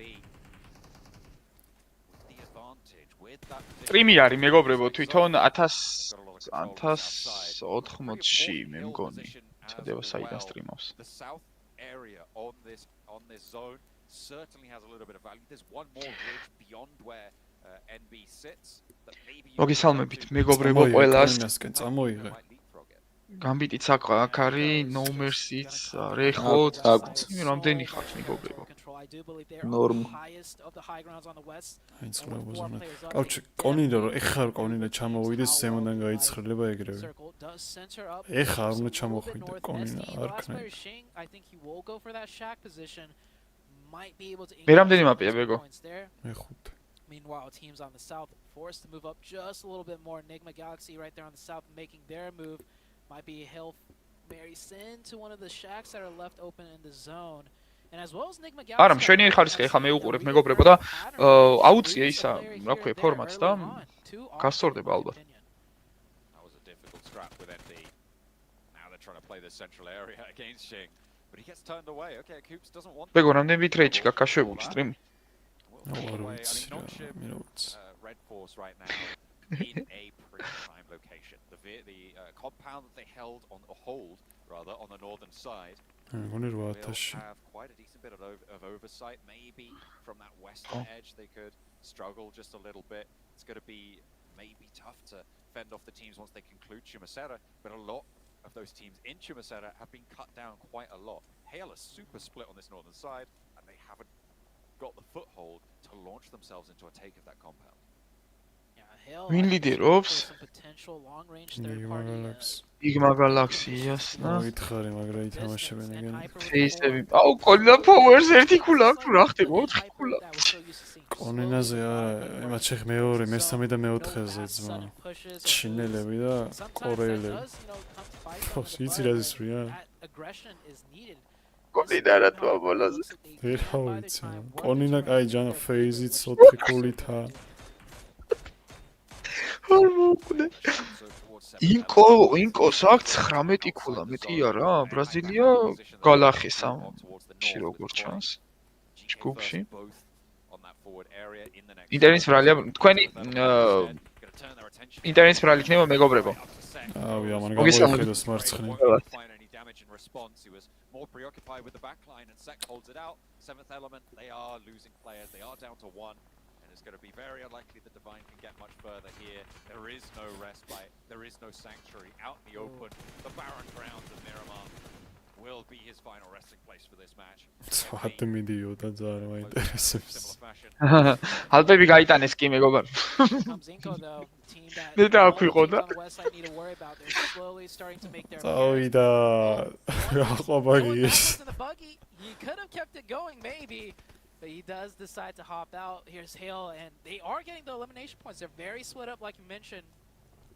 with the advantage with that. სტრიმი არის მეგობრებო თვითონ 1080-ში მე მგონი. ჩადება საიდან სტრიმავს. The south area on this zone certainly has a little bit of value. There's one more ridge beyond where NB sits that maybe მოგესალმებით მეგობრებო ყველას. ნასკენ წამოიღე. გამბიტიც აქ არის no mercy-ც რეხოთ რამდენი ხართ მეგობრებო ნორმა აინც ხმებოზონა კავჩი კონინა რომ ეხარ კონინა ჩამოვიდეს ზემოდან გაიცხრილება ეგრევე ეხა არ უნდა ჩამოხვიდე კონინა არ ქნა მე რამდენი მაპია მეგო მე 5 Meanwhile, teams on the south forced to move up just a little bit more. Enigma Galaxy right there on the south making their move. Might be Hill Mary Sin to one of the shacks that are left open in the zone. And as well as Enigma Galaxy. არა, მშვენიერი ხარისხი ხა მე უყურებ მეგობრებო და აუწია ისა, რა ქვია, ფორმატს და გასწორდება ალბათ. That was a difficult scrap with ND. Now they're trying to play the central area against Shing, but he gets turned away. Okay, Coops doesn't want. მეგო, რამდენი ბიტრეიტში გაკაშვებული სტრიმი? Red Force right now in a prime location. The compound that they held on a hold rather on the northern side will have quite a decent bit of oversight. Maybe from that western edge they could struggle just a little bit. It's going to be maybe tough to fend off the teams once they conclude Chumasera, but a lot of those teams in Chumasera have been cut down quite a lot. Hale are super split on this northern side and they haven't got the foothold to launch themselves into a take of that compound. Win ლიდერობს? Igma Galaxy-ს, და? მოითხარი, მაგრამ ითამაშებენ ეგენ. ფეისები. აუ, კოლინა Powers ერთი ქულა აქვს, რა ხდება? 4 ქულა. კონინაზე არა, იმათ შეხ მეორე, მესამე და მეოთხეზე ძმა. ჩინელები და კორეელები. ხო, იცი რა ზისვრია? კონინა რა თქმა ბოლოზე. ვერა ვიცი. კონინა კაი ჯანა ფეიზით 4 ქულითა. ინკოს აქვს 19 ქულა, მეტი არა? ბრაზილია გალახის ამში როგორ ჩანს? ჯგუფში. ინტერნეტის ბრალია, თქვენი ინტერნეტის ბრალი იქნება მეგობრებო. ავი, ამან გამოიხედოს მარცხნივ. More preoccupied with the backline and Sek holds it out. 7th element, they are losing players. They are down to 1. It's going to be very unlikely that Divine can get much further here. There is no respite. There is no sanctuary out in the open. The barren grounds of Miramar will be his final resting place for this match. ცოტა მიდიოდა ძალიან მაინტერესებს. ალპები გაიტანეს კი მეგობარ. Comes Inko though, team that მე all the დააქვიყო teams და on the west side need to worry about. They're slowly starting to make their წავიდა აყვაბაგის. in the buggy. He could have kept it going maybe, but he does decide to hop out. Here's Hale, and they are getting the elimination points. They're very split up, like you mentioned,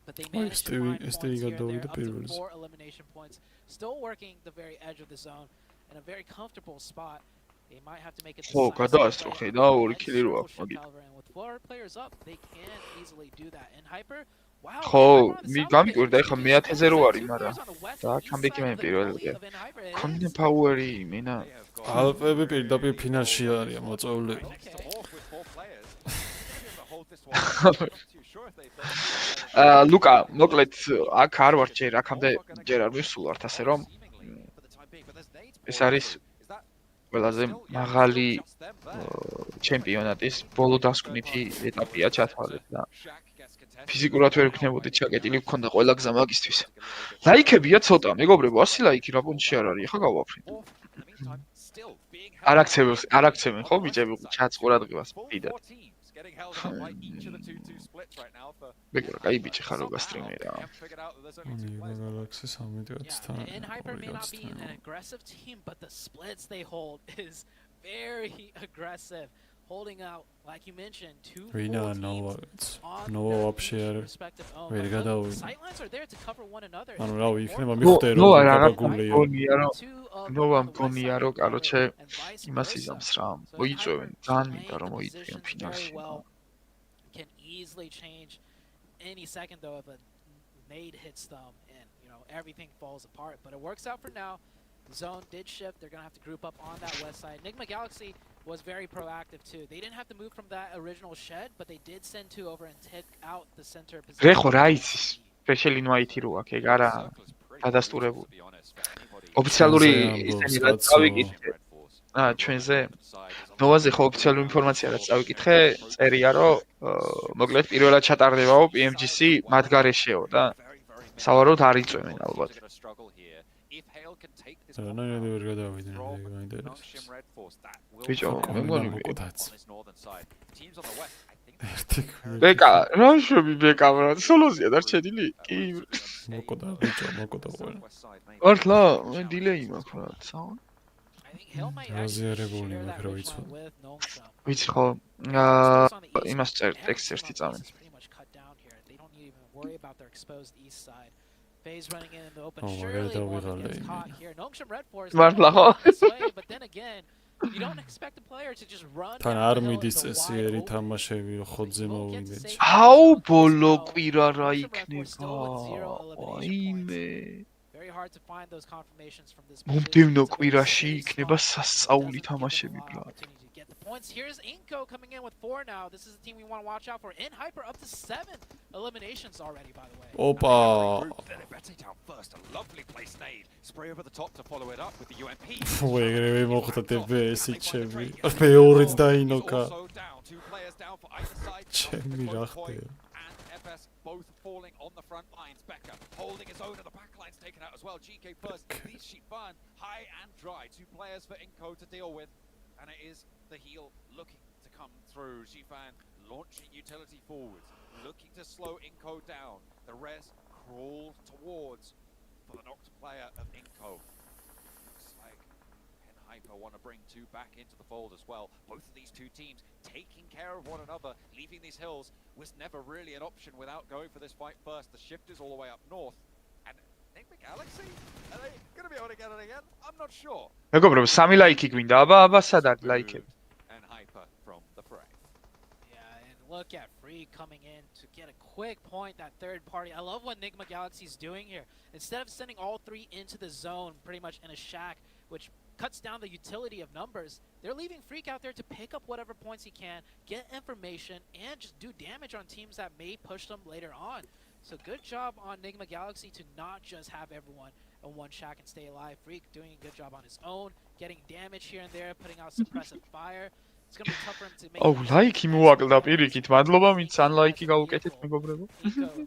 but they managed to find points here and there, up to 4 elimination points. Still working the very edge of the zone in a very comfortable spot. They might have to make a ხო, decisive გადაასწროხე და ორი ქილი რო აქვს მაგით. and with 4 players up, they can easily do that. And Hyper, wow. ხო, გამიკვირდა ეხლა მე-1000-ზე რო არის, მაგრამ და კამბეკი მე პირველია. კონდენ პაუერი მენა ალპები პირდაპირ ფინალში არიან მოწვეული. ლუკა, მოკლედ აქ არ ვარ ჯერ, აქამდე ჯერ არ ვისულვართ, ასე რომ ეს არის ყველაზე მაღალი ჩემპიონატის ბოლო დასკვნითი ეტაპია ჩათვალეთ და ფიზიკურად ვერ ვქნებოდი ჩაკეტილი გქონდა ყველა გზა მაგისთვის. ლაიქებია ცოტა, მეგობრებო, 100 ლაიქი რა პონჩი არ არის, ახლა გავაფრინდ. არ აქცევენ ხო ბიჭები ჩატს ყურადღებას დიდად. მეგობრებო, კაი ბიჭი ხარ რო გასტრიმერა. Galaxy 13-თან. And Hyper may not be an aggressive team, but the splits they hold is very aggressive. Holding out, like you mentioned, 2 Rina Nova вообще ვერ გადავიდა. Sightlines are there to cover one another. ანუ რა იქნება მიხვდე რომ გაგაგულია. ნოვა მგონია რომ კაროჩე იმას იზამს რა. მოიწვევენ, ძალიან მინდა რომ მოიწვიონ ფინალში. Can easily change any second though if a nade hits them and everything falls apart, but it works out for now. Zone did shift. They're going to have to group up on that west side. Enigma Galaxy was very proactive too. They didn't have to move from that original shed, but they did send 2 over and take out the center position. რეხო რა იცის? სპეციალი ნაითი რო აქ ეგ არა გადასტურებული. ოფიციალური ისინი რაც წავიკითხე. ჩვენზე ნოვაზე ხო ოფიციალური ინფორმაცია რაც წავიკითხე, წერია რომ მოკლედ პირველად ჩატარდებაო PMGC მათ გარეშეო და სავარაუდოდ არ იწვევენ ალბათ. რანაირად ვერ გადავიდნენ, მაინტერესებს. ბიჭო, მე მგონი მოკოდაც. ბეკა, რა შვები ბეკა, რა სოლოზია დარჩენილი? კი. მოკოდა, ბიჭო, მოკოდა ყველა. ორთლა, მე დილეი მაქვს რა, საუნ. აზიარებული მაქვს რა ვიცი. ვიცი ხო, იმას წერ ტექსტს ერთი წამენ. Phase running in the open. Surely one gets caught here. Nongshim Red Force. But then again, you don't expect a player to just run. თან არ მიდის წესიერი თამაშები რომ ხოძე მოვიგეთ. აუ ბოლო კვირა რა იქნება? აიმე. Very hard to find those confirmations from this. მომდევნო კვირაში იქნება სასწაული თამაშები ბლად. Get the points. Here's Inko coming in with 4 now. This is the team we want to watch out for. In Hyper up to 7 eliminations already, by the way. Opa. First, a lovely place nade. Spray over the top to follow it up with the UMP. ვეგრევე მოხდა TPS-ი ჩემი. მეორეც დაინოკა. ჩემი რა ხდება? Both falling on the front lines. Becca holding his own, and the back line's taken out as well. GK first, leads Shifan high and dry. 2 players for Inko to deal with, and it is the heel looking to come through. Shifan launching utility forwards, looking to slow Inko down. The rest crawl towards for the knocked player of Inko. Looks like Hyper want to bring 2 back into the fold as well. Both of these 2 teams taking care of one another, leaving these hills was never really an option without going for this fight first. The shift is all the way up north. And Enigma Galaxy, are they going to be able to get it again? I'm not sure. მეგობრებო, 3 ლაიქი გვინდა. აბა სად არის ლაიქები? And Hyper from the fray. Yeah, and look at Free coming in to get a quick point, that third party. I love what Enigma Galaxy is doing here. Instead of sending all 3 into the zone, pretty much in a shack, which cuts down the utility of numbers, they're leaving Freak out there to pick up whatever points he can, get information, and just do damage on teams that may push them later on. So good job on Enigma Galaxy to not just have everyone in one shack and stay alive. Freak doing a good job on his own, getting damage here and there, putting out suppressive fire. It's going to be tough for him to make. Oh, ლაიქი მოაკლდა პირიქით. მადლობა, ვინც ან ლაიქი გაუკეთეთ, მეგობრებო.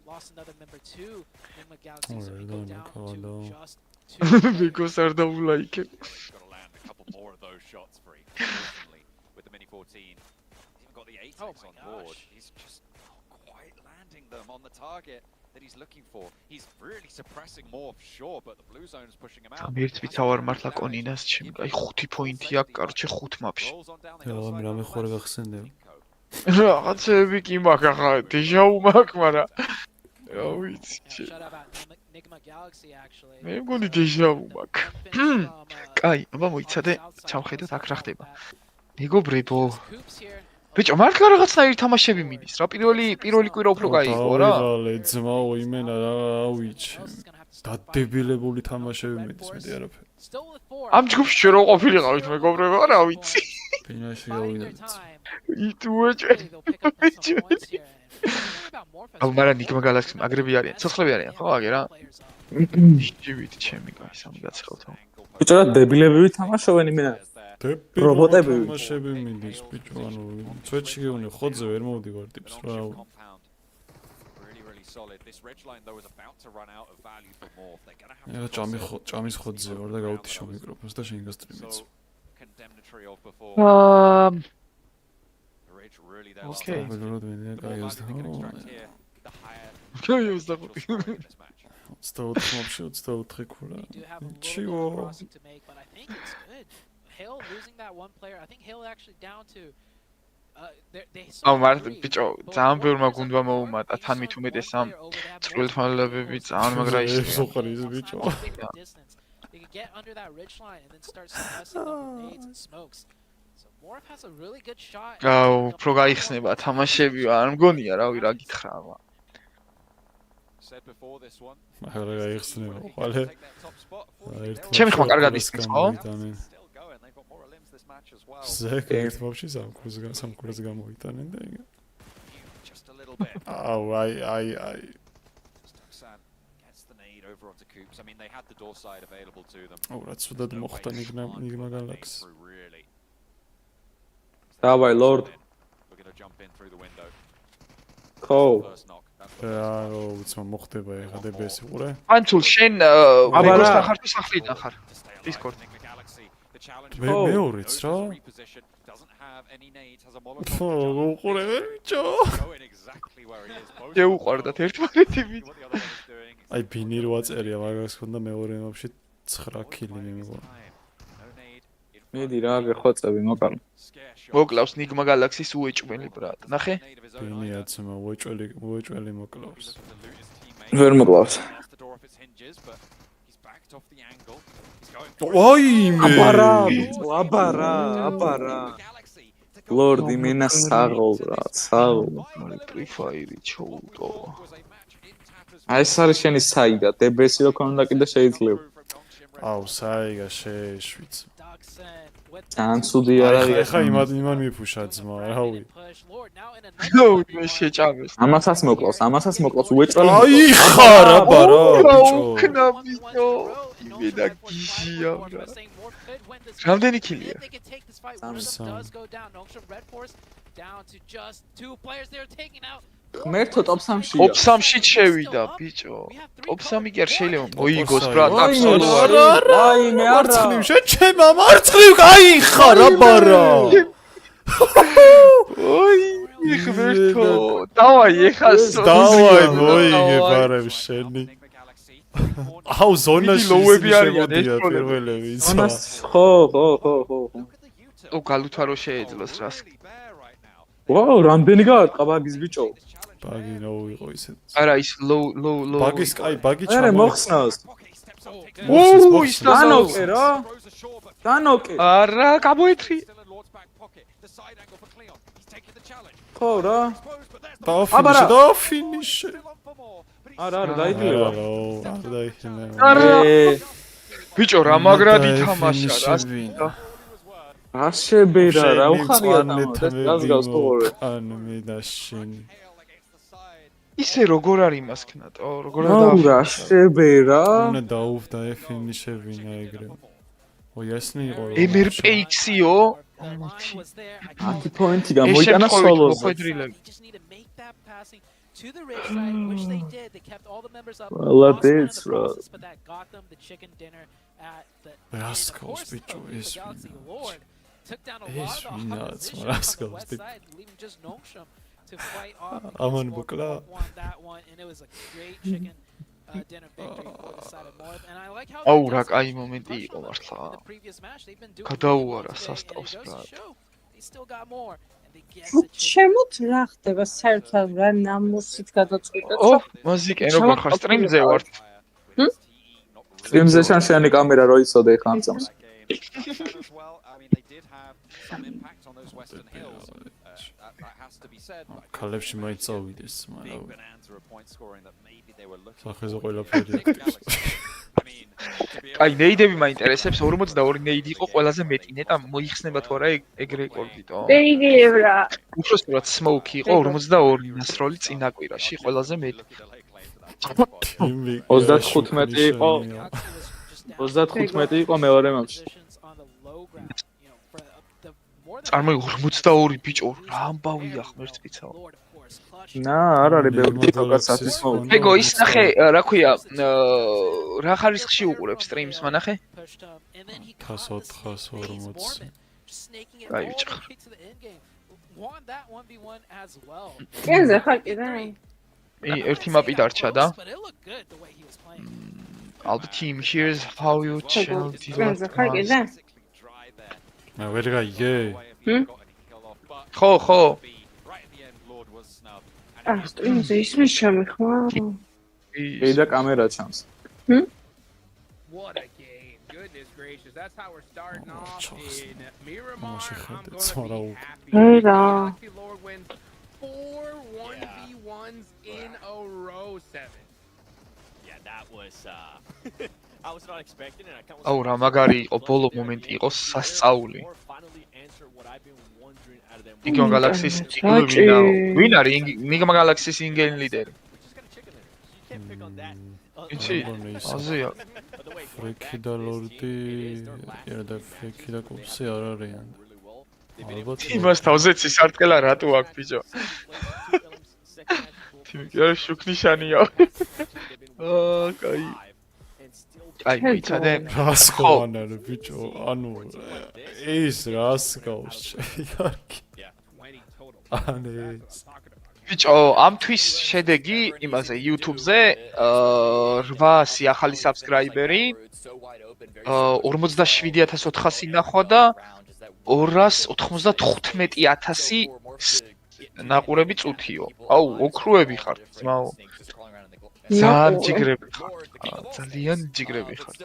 Lost another member too. Enigma Galaxy so we go down to just because არ დაულა იქ. He's got to land a couple more of those shots for him. Unfortunately, with the Mini 14, he's even got the 8x on board. He's just not quite landing them on the target that he's looking for. He's really suppressing more for sure, but the blue zone is pushing him out. ერთ ვიცავარ მართლა კონინას ჩემი. აი 5 პოინტი აქვს, კარჩე 5 მაპში. რამე ხوار გახსენდება. რაღაცები კი მაქვს ახლა დეჟაუ მაქვს, მაგრამ რა ვიცი. მე მგონი დეჟაუ მაქვს. კაი, აბა მოიცადე, ჩავხედოთ აქ რა ხდება. მეგობრებო. ბიჭო, მართლა რაღაცნაირი თამაშები მიდის. რა პირველი კვირა უფრო კაი იყო რა. დავიღალე ძმაო იმენა რა ვიცი. დადებილებული თამაშები მიდის მეტი არაფერი. ამ ჯგუფში შე რო ყოფილიყავით მეგობრებო, რა ვიცი. ფინალში გავიდეთ. იტუეჭე. აბა მაგრამ ნიგმა გალაქსი მაგრები არიან, ცოცხლები არიან, ხო აგე რა? შევით ჩემი კაი, სამი გაცხოვთ. ბიჭო რა დებილები თამაშობენ იმენა. რობოტები თამაშები მიდის ბიჭო, ანუ წვეთში გეუნე ხოძე ვერ მოვდივარ ტიპს რა. ჭამის ხოძე ვარ და გავუთიშო მიკროფონს და შენ გასტრიმიც. ოკეი. ველოდ ვინდა კაიოს და. კაიოს და. 24 მოპში 24 ქულა. ჩიო. Hale losing that one player. I think Hale actually down to აუ მარტო ბიჭო, ძალიან ბევრმა გუნდმა მოუმატა, თან მით უმეტეს ამ წყვილთვალებები ძალიან მაგრა ისე. სოხრის ბიჭო. They could get under that ridge line and then start suppressing them with nades and smokes. So Morph has a really good shot. აუ, პრო გაიხსნება თამაშები, არ მგონია რავი რა გითხრა. მაგრამ გაიხსნება, ხვალე. ჩემი ხმა კარგად ისმის, ხო? ზეკერთ მოპში სამკურს გამოიტანენ და იგი. აუ, აი. აუ, რა ცუდად მოხდა ნიგმა გალაქსი. დავაი ლორდ. ხო. აუ, უცმა მოხდება ეხა დებესი ყურე. ანცულ შენ ვეგოსთან ხარ თუ სახლიდან ხარ? Discord. მეორეც რა? ხო, უყურე ბიჭო. შეუყვარდათ ერთმანეთი ბიჭო. აი ბინი რო აწერია, მაგას ხონდა მეორე მაპში 9 კილი მეგონა. მედი რა გეხოცები მოკალ. მოკლავს ნიგმა გალაქსის უეჭველი ბრატ. ნახე? ბინი აცმა უეჭველი მოკლავს. ვერ მოკლავს. ვაიმე! აბარა. ლორდი მენა საღოლ რა, საღოლ. პრიფაირი ჩოუტო. აი ეს არის შენი საიდა, დებესი რო ქონდა კიდე შეიძლება. აუ, საიგა შეშვიც. ძალიან ცუდი არ არის. ეხა იმან მიფუშა ძმა, რავი. ნო, მე შეჭამეს. ამასაც მოკლავს, უეჭველი. აი ხარა ბარა, ბიჭო. ქნაბიჭო. იმედა გიჟია რა. რამდენი კილია? ღმერთო ტოპ 3-ში. ტოპ 3-ში შევიდა ბიჭო. ტოპ 3 კი არ შეიძლება მოიგოს ბრატ აბსოლუტურად. აი მე არა. მარცხნივ შეჩემა, მარცხნივ გაიხარა ბარა. ოი, ღმერთო. დავაი ეხა დავაი მოიგე ბარემ შენი. აუ ზონაში ლოუები არიან ეს პირველები. ხო. ო გალუთარო შეეძლოს რას. ვაუ, რამდენი გააკა ბაგის ბიჭო. ბაგი ნო იყო ისე. არა ის ლოუ. ბაგის ბაგი ჩამო. არა მოხსნავს. ო ის დანოკე რა. დანოკე. არა გამოეთრი. ხო რა. და ფინიშე. არა, დაიდილება. არ დაიხინება. ბიჭო რა მაგრად ითამაშა რა. რა შებერა რა უხარია თამაშს გასგავს ხოლმე. ანუ მე და შენი. ისე როგორ არის მასკნატო, როგორ რა შებერა. უნდა დაუვდა ფინიშებინა ეგრე. ო ესნი იყო. MRPX-იო? 10 პოინტი გამოიტანა სოლოზე. to the ridge side, which they did. They kept all the members up. Well, lost one in that's the process, but that got them the chicken dinner at the end. Of course, though, the Galaxy Lord took down a lot of the opposition on the west side, leaving just Nongshim to fight off. Aman Bukla won that one, and it was a great chicken dinner victory for the side of North. And I like how აუ რა კაი მომენტი იყო მართლა. the previous match they've been doing გადაუარა today, სასტავს and it goes ბრატ. to show they still got more. And they get the chicken. ჩემოთ რა ხდება საერთოდ რა ნამუსით გადაწყვიტეთ ო, მაზიკენ როგორ ხარ სტრიმზე ვარ? სტრიმზე შანშიანი კამერა რო იცოდე ხან წამს. ქალებში მაინც წავიდეს, მაგრამ სახეზე ყველაფერი აქტივს. აი ნეიდები მაინტერესებს 42 ნეიდი იყო ყველაზე მეტი ნეტა მოიხსნება თუ არა ეგ რეკორდიტო? დეიგიევრა უბრალოდ სმოუკი იყო 42 ნასროლი წინა კვირაში ყველაზე მეტი. 35 იყო 35 იყო მეორე მატჩში. წარმოი 42 ბიჭო რა ამბავია ღმერთწიცაო. ნა არ არის ბევრი თოკაც ასის მოუწევს. ეგო ის ნახე რა ქვია რა ხარისხში უყურებ სტრიმს მანახე? 440. აი ბიჭო. კენზე ხარ კიდე? ერთი მაპი დარჩა და albeit team here's how you channel კენზე ხარ კიდე? მე ვერ გაიგე. ხო სტრიმზე ისმის ჩამიხმარ. და კამერა ჩანს. What a game. Goodness gracious. That's how we're starting off in Miramar. I'm going to be happy. რა. Lucky Lord wins 4 1v1s in a row, 7. Yeah, that was I was not expecting it. I can't აუ რა მაგარი იყო ბოლო მომენტი იყო სასწაული. Nigma Galaxy's win არის Nigma Galaxy's in-game leader. იცი? აზია. ფრეკი და ლორდი, და ფრეკი და კუბსი არ არიან. ალბათ იმას თავზეც ის არტყელა რატო აქვს ბიჭო? თიმი შუქნიშანია. კაი. აი ვიცადე რას ხوانარ ბიჭო, ანუ ის რას გავს იარკი. ანეს ბიჭო, ამ თვის შედეგი იმაზე YouTube-ზე 800 ახალი subscriber-ი 47400 ნახვა და 295000 ნაყურები წუთიო. აუ, ოქროები ხართ, ძმაო. ძალიან ჯიგრები ხართ. ძალიან ჯიგრები ხართ.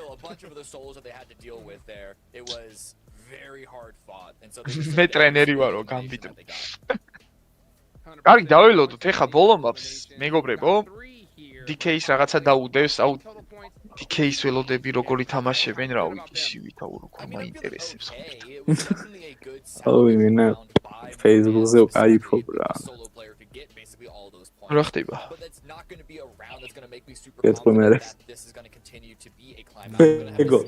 მე ტრენერი ვარო, გამბიტო. კარგი, დაველოდოთ ეხა ბოლო მაპს, მეგობრებო. DK-ს რაღაცა დაუდევს, აუ DK-ს ველოდები როგორ ითამაშებენ, რა ვიცი, შივით აუ როგორ მაინტერესებს ხო. აუ იმენა Facebook-ზე ვკაიფობ რა. რა ხდება? კეთო მე. ეგო.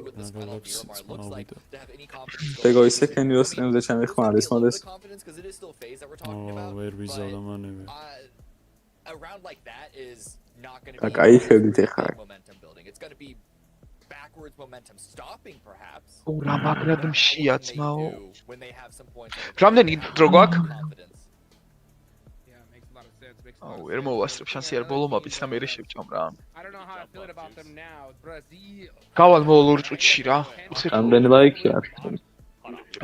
ეგო ისე ქენიო სტრიმზე ჩამეხმარის მოდეს. ვერ ვიზავდა მანევე. Around like that is not going to be კაიფებდით ეხლა. It's going to be backwards momentum stopping perhaps. რა მაგრად მშია ძმაო. რამდენი დრო გვაქვს? აუ ვერ მოვასწრებ შანსი არ ბოლო მაპიც და მე შევჭამ რა. გავალ მოლურ წუთში რა. რამდენი ლაიქი აქვს?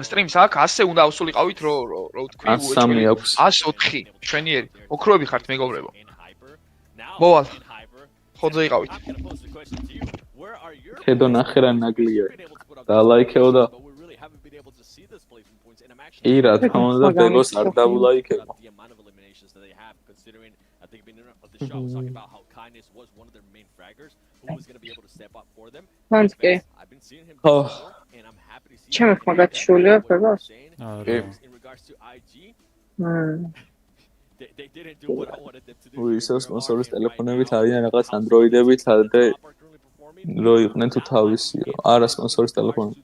სტრიმს აქ 100 უნდა ავსულიყავით რო თქვი 103 აქვს. 104 ჩვენიერი. ოქროები ხართ მეგობრებო. მოვალ. ხოძე იყავით. ქედო ნახე რა ნაგლია. და ლაიქეო და კი რა თქმა უნდა ბეგოს არ დაბულაიქებო. Manske. Oh. Ჩემ მაგათშულია ფეროს. კი. ისო სპონსორის ტელეფონებით არიან რაღაც Android-ებით და რო იყვნენ თუ თავისიო. არა სპონსორის ტელეფონი.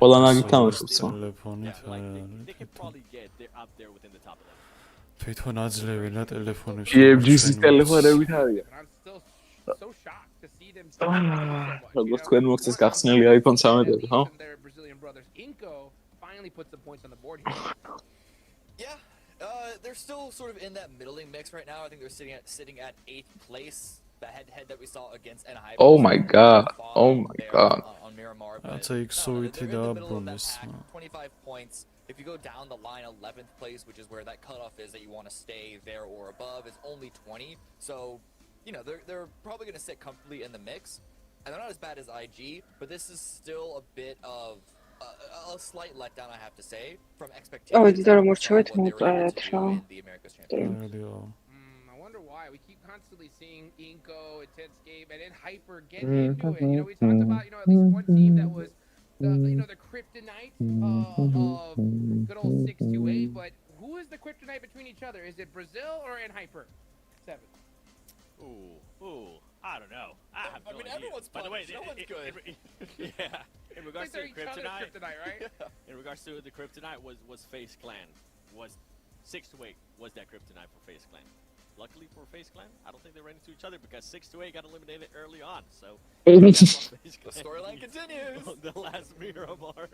ყველანაგი თამაშობს. ტელეფონით არა. თვითონ აძლევენ რა ტელეფონებში. PMGC-ის ტელეფონებით არიან. And I'm still so shocked to see them so much. როგორც თქვენ მოგწეს გახსნილი iPhone 13-ები, ხო? Their Brazilian brothers Inco finally put some points on the board here. Yeah, they're still sort of in that middling mix right now. I think they're sitting at 8th place. The head-to-head that we saw against NI. Oh my god. Oh my god. On Miramar. That's a exoity da bonus. 25 points. If you go down the line, 11th place, which is where that cutoff is that you want to stay there or above, is only 20. So, you know, they're probably going to sit comfortably in the mix. And they're not as bad as IG, but this is still a bit of a slight letdown, I have to say, from expectations. Oh, what they were able to do in the Americas Championship. I wonder why. We keep constantly seeing Inco, Intense Game, and then Hyper get into it. You know, we talked about, you know, at least one team that was, the kryptonite of good old 628, but who is the kryptonite between each other? Is it Brazil or in Hyper? 7. Ooh, I don't know. I mean, everyone's by the way, no one's good. Yeah. In regards to the kryptonite, right? In regards to the kryptonite was FaZe Clan. Was 6-8 was that kryptonite for FaZe Clan? Luckily for FaZe Clan, I don't think they ran into each other because 6-8 got eliminated early on. So the storyline continues. The last Miramar.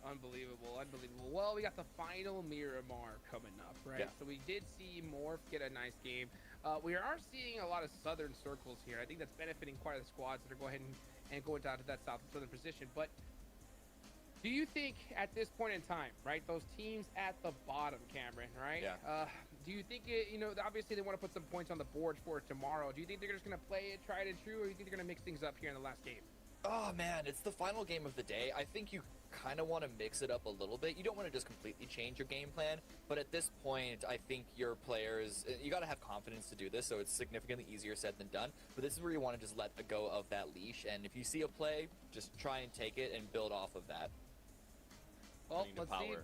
Unbelievable. Well, we got the final Miramar coming up, right? Yeah. So we did see Morph get a nice game. We are seeing a lot of southern circles here. I think that's benefiting quite a the squads that are going and going down to that southern position. But do you think at this point in time, right, those teams at the bottom, Cameron, right? Yeah. Do you think you know, obviously they want to put some points on the board for tomorrow. Do you think they're just going to play it, tried and true, or do you think they're going to mix things up here in the last game? Oh man, it's the final game of the day. I think you kind of want to mix it up a little bit. You don't want to just completely change your game plan, but at this point, I think your players, you got to have confidence to do this, so it's significantly easier said than done. But this is where you want to just let go of that leash, and if you see a play, just try and take it and build off of that. Well, let's see.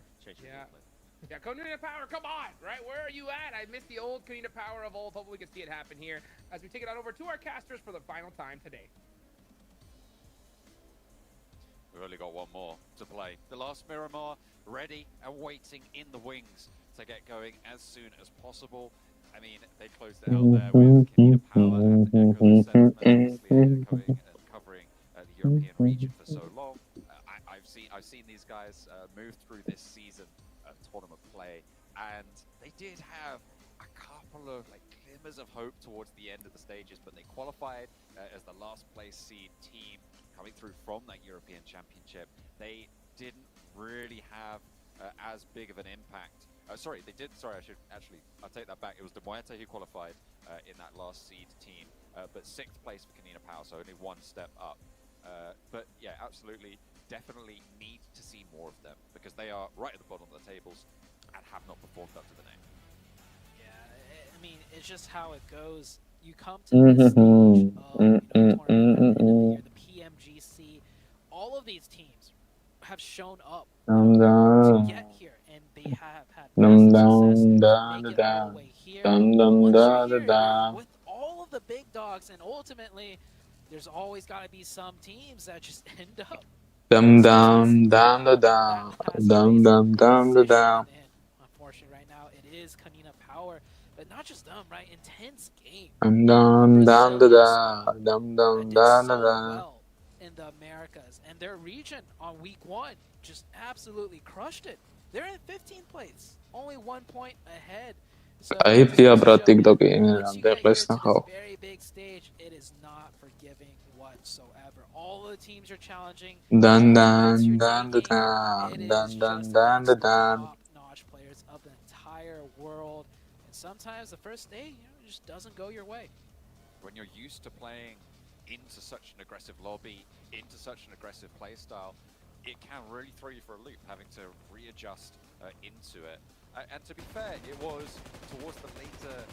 Yeah, Kanina Power, come on, right? Where are you at? I missed the old Kanina Power of old. Hopefully we can see it happen here as we take it on over to our casters for the final time today. We've only got one more to play. The last Miramar ready and waiting in the wings to get going as soon as possible. I mean, they closed it out there with Kanina Power and Echo the Seventh, covering the European region for so long. I've seen these guys move through this season of tournament play, and they did have a couple of glimmers of hope towards the end of the stages, but they qualified as the last place seed team coming through from that European Championship. They didn't really have as big of an impact. Sorry, they did. Sorry, I'll take that back. It was De Muerte who qualified in that last seed team, but 6th place for Kanina Power, so only one step up. But yeah, absolutely, definitely need to see more of them because they are right at the bottom of the tables and have not performed up to the name. Yeah, I mean, it's just how it goes. You come to this stage of tournament, the PMGC, all of these teams have shown up to get here, and they have had success making their way here. Once you're here, with all of the big dogs, and ultimately, there's always got to be some teams that just end up. Unfortunately, right now, it is Kanina Power. But not just them, right? Intense game. Well in the Americas, and their region on week 1 just absolutely crushed it. They're in 15th place, only 1 point ahead. So once you get here to this very big stage, it is not forgiving whatsoever. All the teams are challenging. Top-notch players of the entire world. Sometimes the first day, it just doesn't go your way. When you're used to playing into such an aggressive lobby, into such an aggressive play style, it can really throw you for a loop, having to readjust into it. And to be fair, it was towards the later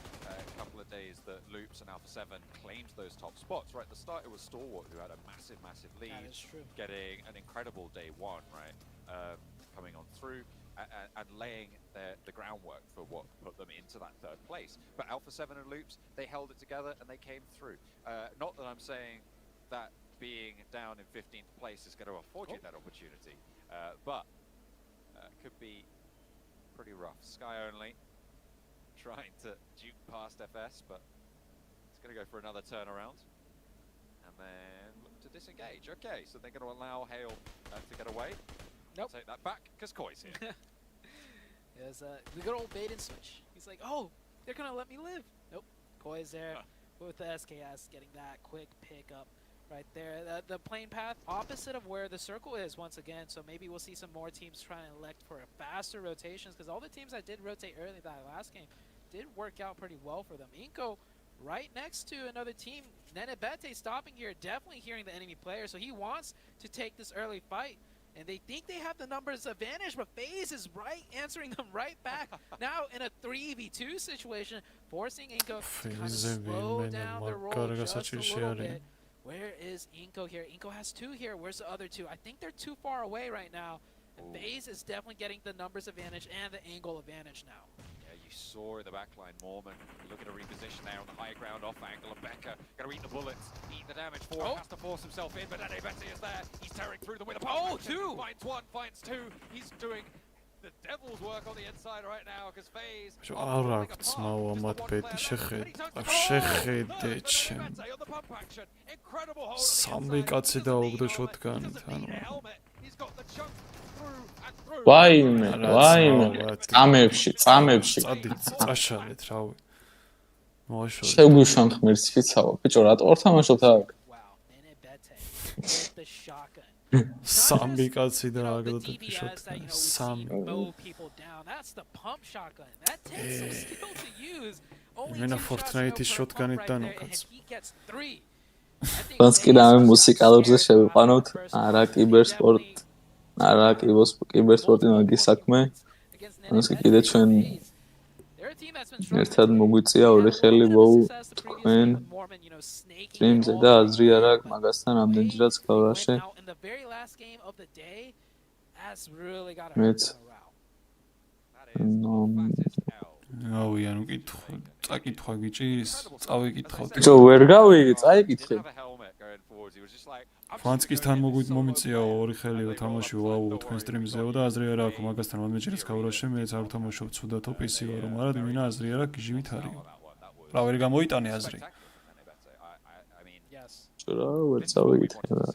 couple of days that Loops and Alpha 7 claimed those top spots. Right at the start, it was Stalwart who had a massive lead, that is true, getting an incredible day 1, right, coming on through and laying the groundwork for what put them into that 3rd place. But Alpha 7 and Loops, they held it together and they came through. Not that I'm saying that being down in 15th place is going to afford you that opportunity, but could be pretty rough. Sky only, trying to duke past FS, but it's going to go for another turnaround. And then look to disengage. Okay, so they're going to allow Hale to get away. Nope. Take that back, because Koi's here. There's the good old bait and switch. He's like, oh, they're going to let me live. Nope. Koi's there with the SKS getting that quick pickup right there. The plane path opposite of where the circle is once again, so maybe we'll see some more teams trying to elect for faster rotations, because all the teams that did rotate early that last game did work out pretty well for them. Inko right next to another team. Nenebete stopping here, definitely hearing the enemy player, so he wants to take this early fight. And they think they have the numbers advantage, but FaZe is right answering them right back. Now in a 3v2 situation, forcing Inko to kind of slow down the roll just a little bit. Where is Inko here? Inko has two here. Where's the other two? I think they're too far away right now. And FaZe is definitely getting the numbers advantage and the angle advantage now. Yeah, you saw in the backline, Mormon looking to reposition there on the high ground off angle, and Becca going to eat the bullets, eat the damage for it, has to force himself in, but Nenebete is there. He's tearing through them with a pump action. Two! Finds one, finds two. He's doing the devil's work on the inside right now, because FaZe არ აქვს მავა მათ ბეტი შეხედე ჩემ სამი კაცი დაუგდო შოტგანით ანუ ვაიმე წამებში წაშალეთ რავი მოაშორე შეგვიშან ხმერს ფიცავა ბიჭო რატო არ თამაშობთ აქ სამი კაცი დააგდო შოტგანი სამი მენა ფორტნაიტის შოტგანით დანუკაც ბანს კი რამე მუსიკალურზე შევიყვანოთ არა კიბერსპორტი მაგის საქმე ანუ კიდე ჩვენ ერთად მოგვიწია ორი ხელი ვოუ თქვენ სტრიმზე და აზრი არ აქვს მაგასთან ამდენჯერაც გავრაშე მეც რავი ანუ წაკითხვა გიჭირს წავიკითხავ ბიჭო ვერ გავიგე წაიკითხე ფანსკისთან მომიწია ორი ხელიო თამაში ვაუ თქვენ სტრიმზეო და აზრი არ აქვს მაგასთან ამდენჯერაც გავრაშე მეც არ ვთამაშობ ცუდათო PC-ო რომ არა მინა აზრი არ აქვს გიჟივით არის რა ვერ გამოიტანე აზრი რა ვერ წავიკითხე რა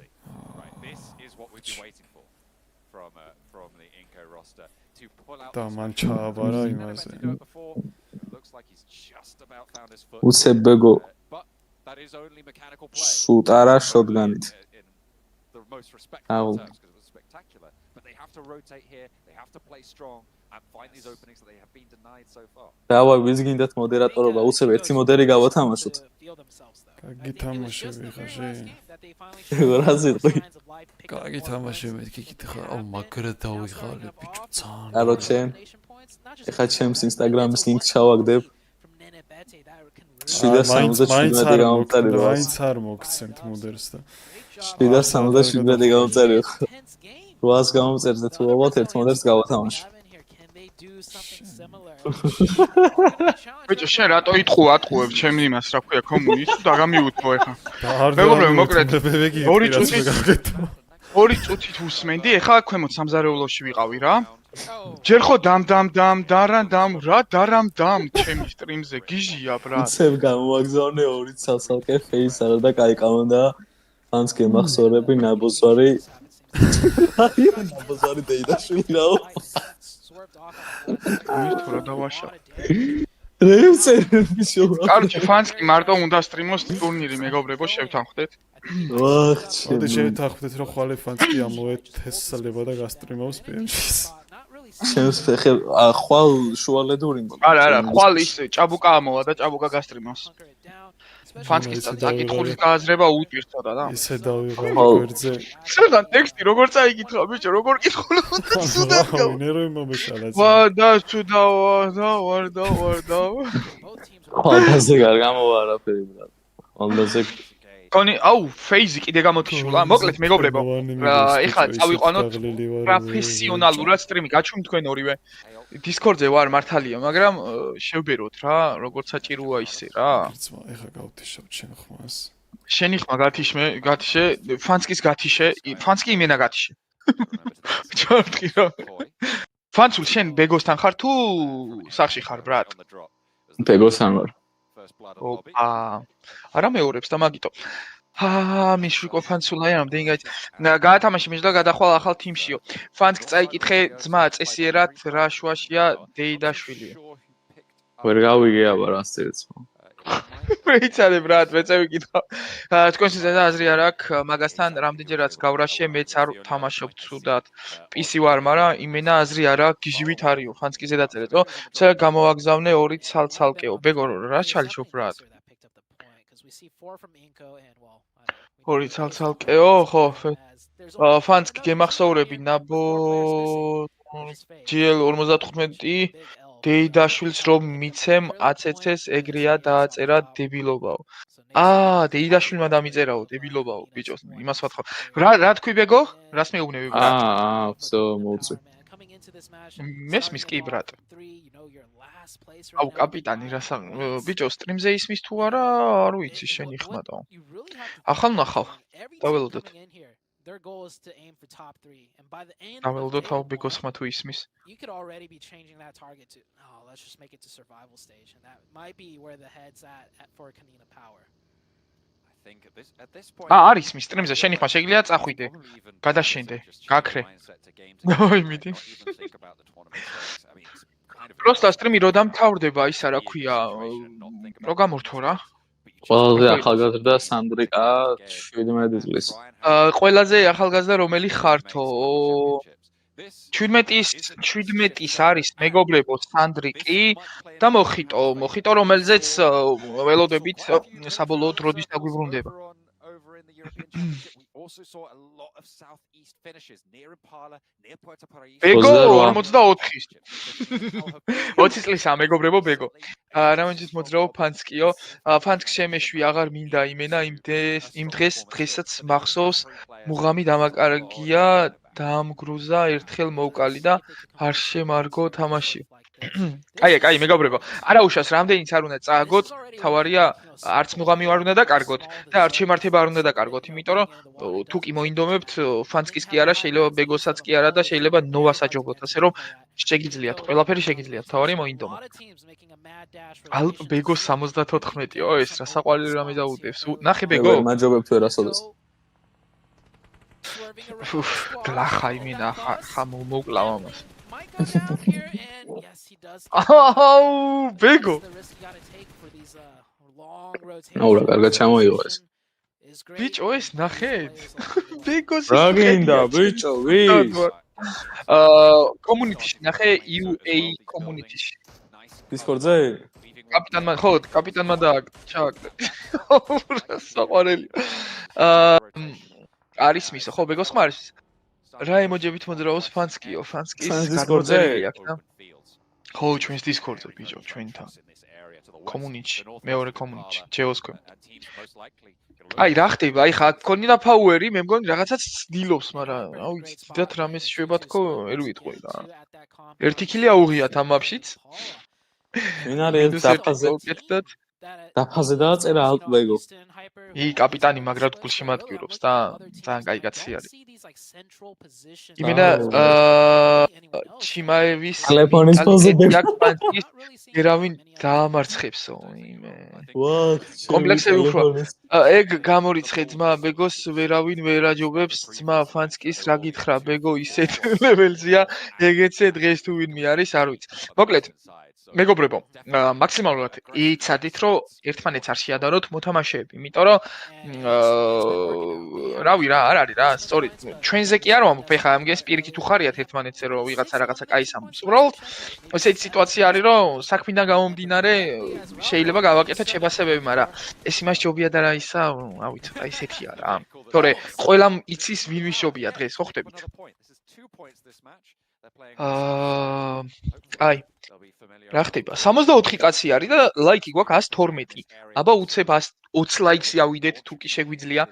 და მან ჩააბარა იმაზე უცებ ბეგო შუტარა შოტგანით აუ დავა ვიზგინდათ მოდერატორობა უცებ ერთი მოდერი გავათამაშოთ კარგი თამაში ვიღაშე რა ზიტყვი კარგი თამაში მეთქი კითხა აუ მაგრა დავიღალე ბიჭო ძალიან კაროჩე ეხა ჩემს ინსტაგრამის ლინკ ჩავაგდებ 777 გამომწერია მაინც არ მოგცემთ მოდერს და 777 გამომწერია 800 გამომწერზე თუ ალბათ ერთ მოდერს გავათამაშო ბიჭო შენ რატო ატყუებ ჩემ იმას რა ქვია კომუნის თუ დაგამიუთო ეხა მეგობრებო მოკლედ ორი წუთით უსმენდი ეხა ქვემოთ სამზარეულოში ვიყავი რა ჯერ ხო დამ ჩემი სტრიმზე გიჟია ბრატ უცებ გამოვაგზავნე ორი ცალსალკე ფეის არა და კაი კამონდა ფანს გემახსოვრები ნაბოზარი დეიდაშვილი რაო მით რა დავაშა რევწერებიშო კაროჩე ფანსკი მარტო უნდა სტრიმოს ტურნირი მეგობრებო შევთანხმდეთ ვახ მოდი შევთანხმდეთ რომ ხვალე ფანსკი ამოეთესლება და გასტრიმავს PMGC ჩემს ხე ხვალ შუალედური არა ხვალ ის ჭაბუკა ამოვა და ჭაბუკა გასტრიმავს ფანსკის საკითხული გააზრება უპირთოდა და ისე დავიღალე გვერდზე შეგან ტექსტი როგორ წაიკითხა ბიჭო როგორ კითხულობ სუდად ნერო იმობეშალაც ვა და სუდა ვარ ხვალდაზე გარ გამოვა არაფერი ბრატ ხვალდაზე კონი აუ ფეიზი კიდე გამოთიშულა მოკლედ მეგობრებო ეხლა წავიყვანოთ პროფესიონალურად სტრიმი გაჩვენთ თქვენ ორივე დისკორდზე ვარ მართალია მაგრამ შევბეროთ რა როგორც საჭიროა ისე რა ეხლა გავთიშავ შენ ხმას შენი ხმა გათიშე ფანსკის გათიშე ფანსკი იმენა გათიშე ჩავთქი რა ფანსულ შენ ბეგოსთან ხარ თუ სახში ხარ ბრატ ბეგოს არ ვარ. ოპა. არა მეორებს და მაგიტო. მიშვი ყოფანცულაი ამდენი გაათამაში მეჯდა გადახვალ ახალ თიმშიო. ფანსკ წაიკითხე ძმა წესიერად რა შუაშია დეიდაშვილი. ვერ გავიგე აბა რას წერეთს. მეიცადე ბრატ, მე წევიკითხა. თქვენს აზრი არ აქვს მაგასთან რამდენჯერაც გავრაშე მეც არ თამაშობ ცუდად. PC ვარ, მაგრამ იმენა აზრი არ აქვს გიჟივით არისო. ფანსკიზე დაწერეთო. ცოტა გამოვაგზავნე ორი ცალცალკეო. ბეგო რა ჩალიშვ ბრატ? ორი ცალცალკეო, ხო. ფანსკი გემახსოვრები ნაბო GL 55 დეიდაშვილს რომ მიცემ აცეცეს ეგრეა დააწერა დებილობაო. დეიდაშვილმა დამიწერაო დებილობაო ბიჭოს იმას ვათხოვ. რა თქვი ბეგო? რას მეუბნები ბრატ? всё, მოუწევ. მესმის კი ბრატ. კაპიტანი რასა ბიჭო სტრიმზე ისმის თუ არა არ ვიცი შენი ხმატო. ახალ ნახავ. დაველოდოთ. Their goal is to aim for top 3 and by the end დაველოდოთ აუ ბეგოს ხმა თუ ისმის. You could already be changing that target to let's just make it to survival stage and that might be where the head's at for Kanina power. I think at this point არის მის სტრიმზე შენი ხმა შეგიძლია წახვიდე. გადაშენდე, გაქრე. ой მიდი. просто სტრიმი რო დამთავრდება ისა რა ქვია რო გამორთო რა. ყველაზე ახალგაზრდა სანდრიკა 17 წლის. ყველაზე ახალგაზრდა რომელი ხართო? 17-ის არის მეგობრებო სანდრიკი და მოხიტო რომელზეც ველოდებით საბოლოოდ როდის დაგვიბრუნდება. ბეგო 44-ის. 20 წლისაა მეგობრებო ბეგო. რამენჯერმე მოძრაობ ფანსკიო. ფანსკ შემეშვი აღარ მინდა იმენა იმ დღესაც მახსოვს მუღამი დამაკარგია დამგრუზა ერთხელ მოვკალი და არ შემარგო თამაში. კაი მეგობრებო. არაუშავს რამდენიც არ უნდა წააგოთ, თავარია არც მუღამი არ უნდა დაკარგოთ და არც შემართება არ უნდა დაკარგოთ, იმიტომ რომ თუ კი მოინდომებთ ფანსკის კი არა, შეიძლება ბეგოსაც კი არა და შეიძლება ნოვას აჯობოთ, ასე რომ შეგიძლიათ, ყველაფერი შეგიძლიათ, თავარია მოინდომოთ. ალპ ბეგოს 74-ო, ეს რა საყვარელი რამე დაუდევს. ნახე ბეგო. მაჯობებთ ვერასოდეს. გლახა იმენა ხა მოკლავ ამას. ბეგო. რა კარგად ჩამოიღო ეს. ბიჭო ეს ნახეთ. ბეგოს რა გინდა ბიჭო ვის? community-ში ნახე UA community-ში. Discord-ზე? კაპიტანმა ჩააკრე. საყვარელი. არის მისო, ხო ბეგოს ხმა არის? რა ემოჯებით მოძრაობს ფანსკიო, ფანსკის გადმოწერილი აქვს და ხო ჩვენს Discord-ზე ბიჭო, ჩვენთან. community, მეორე community, ჯეოსკო. აი რა ხდება, აი ხა გქონდა ფაუერი, მე მგონი რაღაცაც ცდილობს, მაგრამ რა ვიცი, დიდად რამეს შვება თქო, ვერ ვიტყვი რა. ერთი კილი აუღიათ ამ მაპშიც. ვინ არის დაფაზე? დაფაზე დააწერა ალპბეგო. კაპიტანი მაგრად გულში მატკივრობს და ძალიან კაი კაცი არის. იმენა ჩიმაევის ტელეფონის ფონზე ერავინ დაამარცხებსო იმე. კომპლექსები უფრო. ეგ გამორიცხე ძმა ბეგოს ვერავინ ვერ აჯობებს ძმა ფანსკის რა გითხრა ბეგო ისეთ ლეველზეა ეგეცე დღეს თუ ვინმე არის არ ვიცი. მოკლედ მეგობრებო, მაქსიმალურად იცადით, რომ ერთმანეთს არ შეადაროთ მოთამაშეები, იმიტომ რომ რავი რა, არ არის რა, სწორედ ჩვენზე კი არ ვამბობ, ეხლა ამგეს პირიქით უხარიათ ერთმანეთზე, რომ რაღაცა კაის ამბობს. უბრალოდ ესეთი სიტუაცია არის, რომ საქმიდან გამომდინარე შეიძლება გავაკეთოთ შეფასებები, მაგრამ ეს იმას ჯობია და რა ისა, რა ვიცი, აი ესეთია რა. თორე ყველამ იცის ვინ ვიშობია დღეს, ხო ხვდებით? აი რა ხდება 64 კაცი არის და ლაიკი გვაქვს 112 აბა უცებ 20 ლაიქსი ავიდეთ თუ კი შეგვიძლია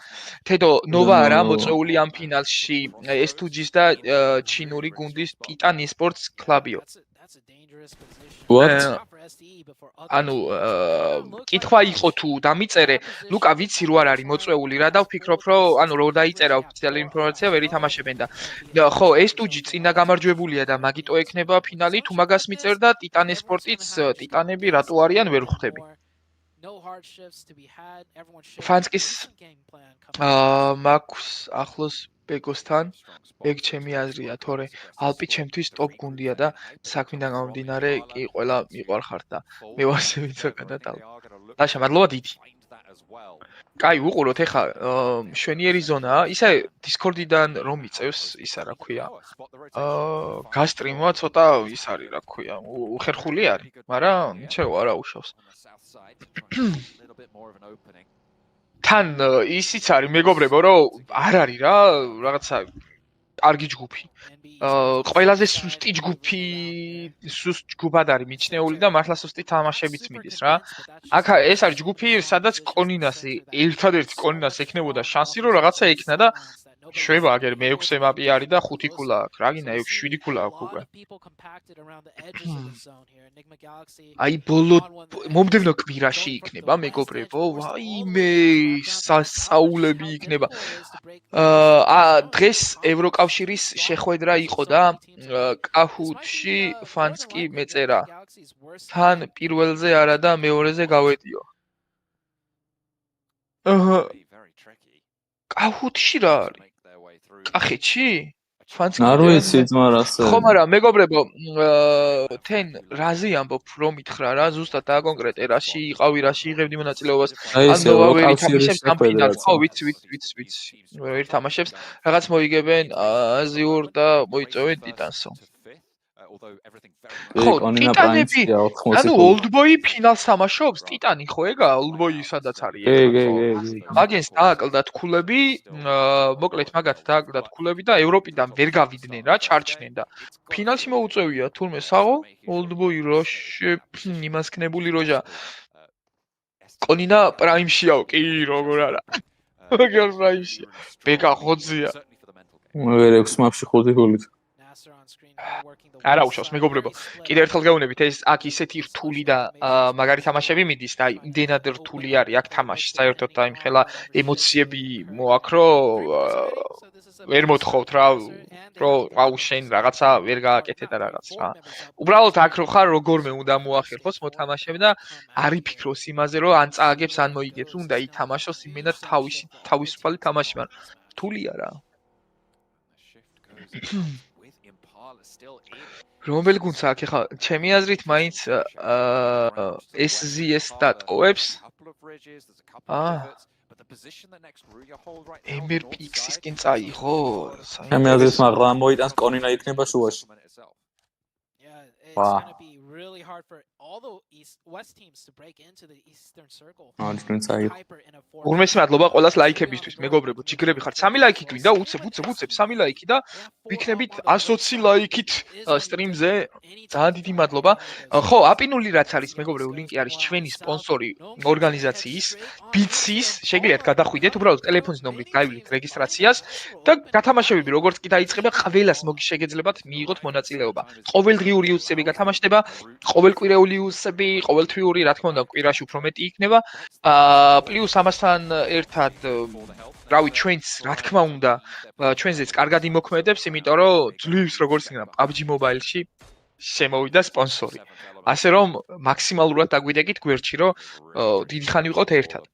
თედო ნოვა არა მოწეული ამ ფინალში S2G-ს და ჩინური გუნდის ტიტან eSports კლუბიო what ანუ კითხვა იყო თუ დამიწერე, ლუკა ვიცი რო არ არის მოწვეული რა და ვფიქრობ რომ ანუ რო დაიწერა ოფიციალური ინფორმაცია ვერ ითამაშებენ და ხო ეს ტუჯი წინა გამარჯვებულია და მაგიტო ექნება ფინალი თუ მაგას მიწერდა ტიტან ესპორტიც ტიტანები რატო არიან ვერ ხვდები ფანსკის მაქვს ახლოს ბეგოსთან ეგ ჩემი აზრია თორე ალპი ჩემთვის ტოპ გუნდია და საქმიდან გამომდინარე კი ყველა მიყვარხართ და მე ვარ სევიცოკა და დაშა მადლობა დიდი კაი უყუროთ ეხა შვენიერი ზონაა ისა დისკორდიდან რომ მიწევს ისა რა ქვია გასტრიმვა ცოტა ის არის რა ქვია უხერხული არის მაგრამ ჩემ არა უშავს თან ისიც არის მეგობრებო რომ არ არის რა რაღაცა კარგი ჯგუფი ყველაზე სუსტი ჯგუფი სუსტ ჯგუფად არის მიჩნეული და მართლა სუსტი თამაშებიც მიდის რა აქ ეს არის ჯგუფი სადაც კონინასი ერთადერთი კონინას ექნებოდა შანსი რომ რაღაცა ექნა და შვება აგერ მე-6 მაპი არის და 5 ქულა აქვს რა გინდა 7 ქულა აქვს უკვე აი ბოლო მომდევნო კვირაში იქნება მეგობრებო ვაიმე სასწაულები იქნება დღეს ევროკავშირის შეხვედრა იყო და კაჰუთში ფანსკი მეწერა თან პირველზე არა და მეორეზე გავედიო კაჰუთში რა არის კახეთში ფანსკი არ ვიცი ძმა რასე ხო მაგრამ მეგობრებო თენ რაზე ამბობ რომ მითხრა რა ზუსტად და კონკრეტე რაში იყავი რაში იღებდი მონაწილეობას ან ნოვავერი თამაშებს ამ ფინალს ხო ვიცი ვერ თამაშებს რაღაც მოიგებენ აზიურ და მოიწევენ ტიტანსო ხო ტიტანები ანუ ოლდბოი ფინალს თამაშობს ტიტანი ხო ეგა ოლდბოი სადაც არის აგენს დააკლდათ ქულები მოკლედ მაგათ დააკლდათ ქულები და ევროპიდან ვერ გავიდნენ რა ჩარჩნენ და ფინალში მოუწევია თურმე საღო ოლდბოი როშე იმასქნებული როჟა კონინა პრაიმშიაო კი როგორ არა როგორ პრაიმშია ბეკა ხოძია ვერ 6 მაპში 5 გოლით არა უშავს მეგობრებო კიდევ ერთხელ გეუბნებით ეს აქ ისეთი რთული და მაგარი თამაშები მიდის და იმდენად რთული არის აქ თამაში საერთოდ და იმ ხელა ემოციები მოაქვს რომ ვერ მოთხოვთ რა რომ აუ შენ რაღაცა ვერ გააკეთე და რაღაც რა უბრალოდ აქ რო ხარ როგორმე უნდა მოახერხოს მოთამაშე და არ იფიქროს იმაზე რომ ან წააგებს ან მოიგებს უნდა ითამაშოს იმენად თავისუფალი თამაში მაგრამ რთულია რა რომელი გუნდს აქ ხა ჩემი აზრით მაინც SZS და ტოვებს MRPX-ისკენ წაიღო ჩემი აზრით მაგრამ მოიტანს კონინა იქნება შუაში really hard for all the west teams to break into the eastern circle. ურმესი მადლობა ყველას ლაიქებისთვის მეგობრებო ჯიგრები ხართ 3 ლაიქი გვინდა უცებ 3 ლაიქი და ვიქნებით 120 ლაიქით სტრიმზე ძალიან დიდი მადლობა ხო აპინული რაც არის მეგობრებო ლინკი არის ჩვენი სპონსორი ორგანიზაციის ბიცის შეგიძლიათ გადახვიდეთ უბრალოდ ტელეფონის ნომრით გაივლით რეგისტრაციას და გათამაშებები როგორც კი დაიწყება ყველას შეგეძლებათ მიიღოთ მონაწილეობა ყოველდღიური უცები გათამაშდება ყოველკვირეული უსები, ყოველთვიური, რა თქმა უნდა, კვირაში უფრო მეტი იქნება. პლუს ამასთან ერთად, რავი, ჩვენც, რა თქმა უნდა, ჩვენზეც კარგად იმოქმედებს, იმიტომ რომ ძლივს როგორც იქნება PUBG Mobile-ში შემოვიდა სპონსორი. ასე რომ მაქსიმალურად დაგვიდეკით გვერდში, რომ დიდი ხანი ვიყოთ ერთად.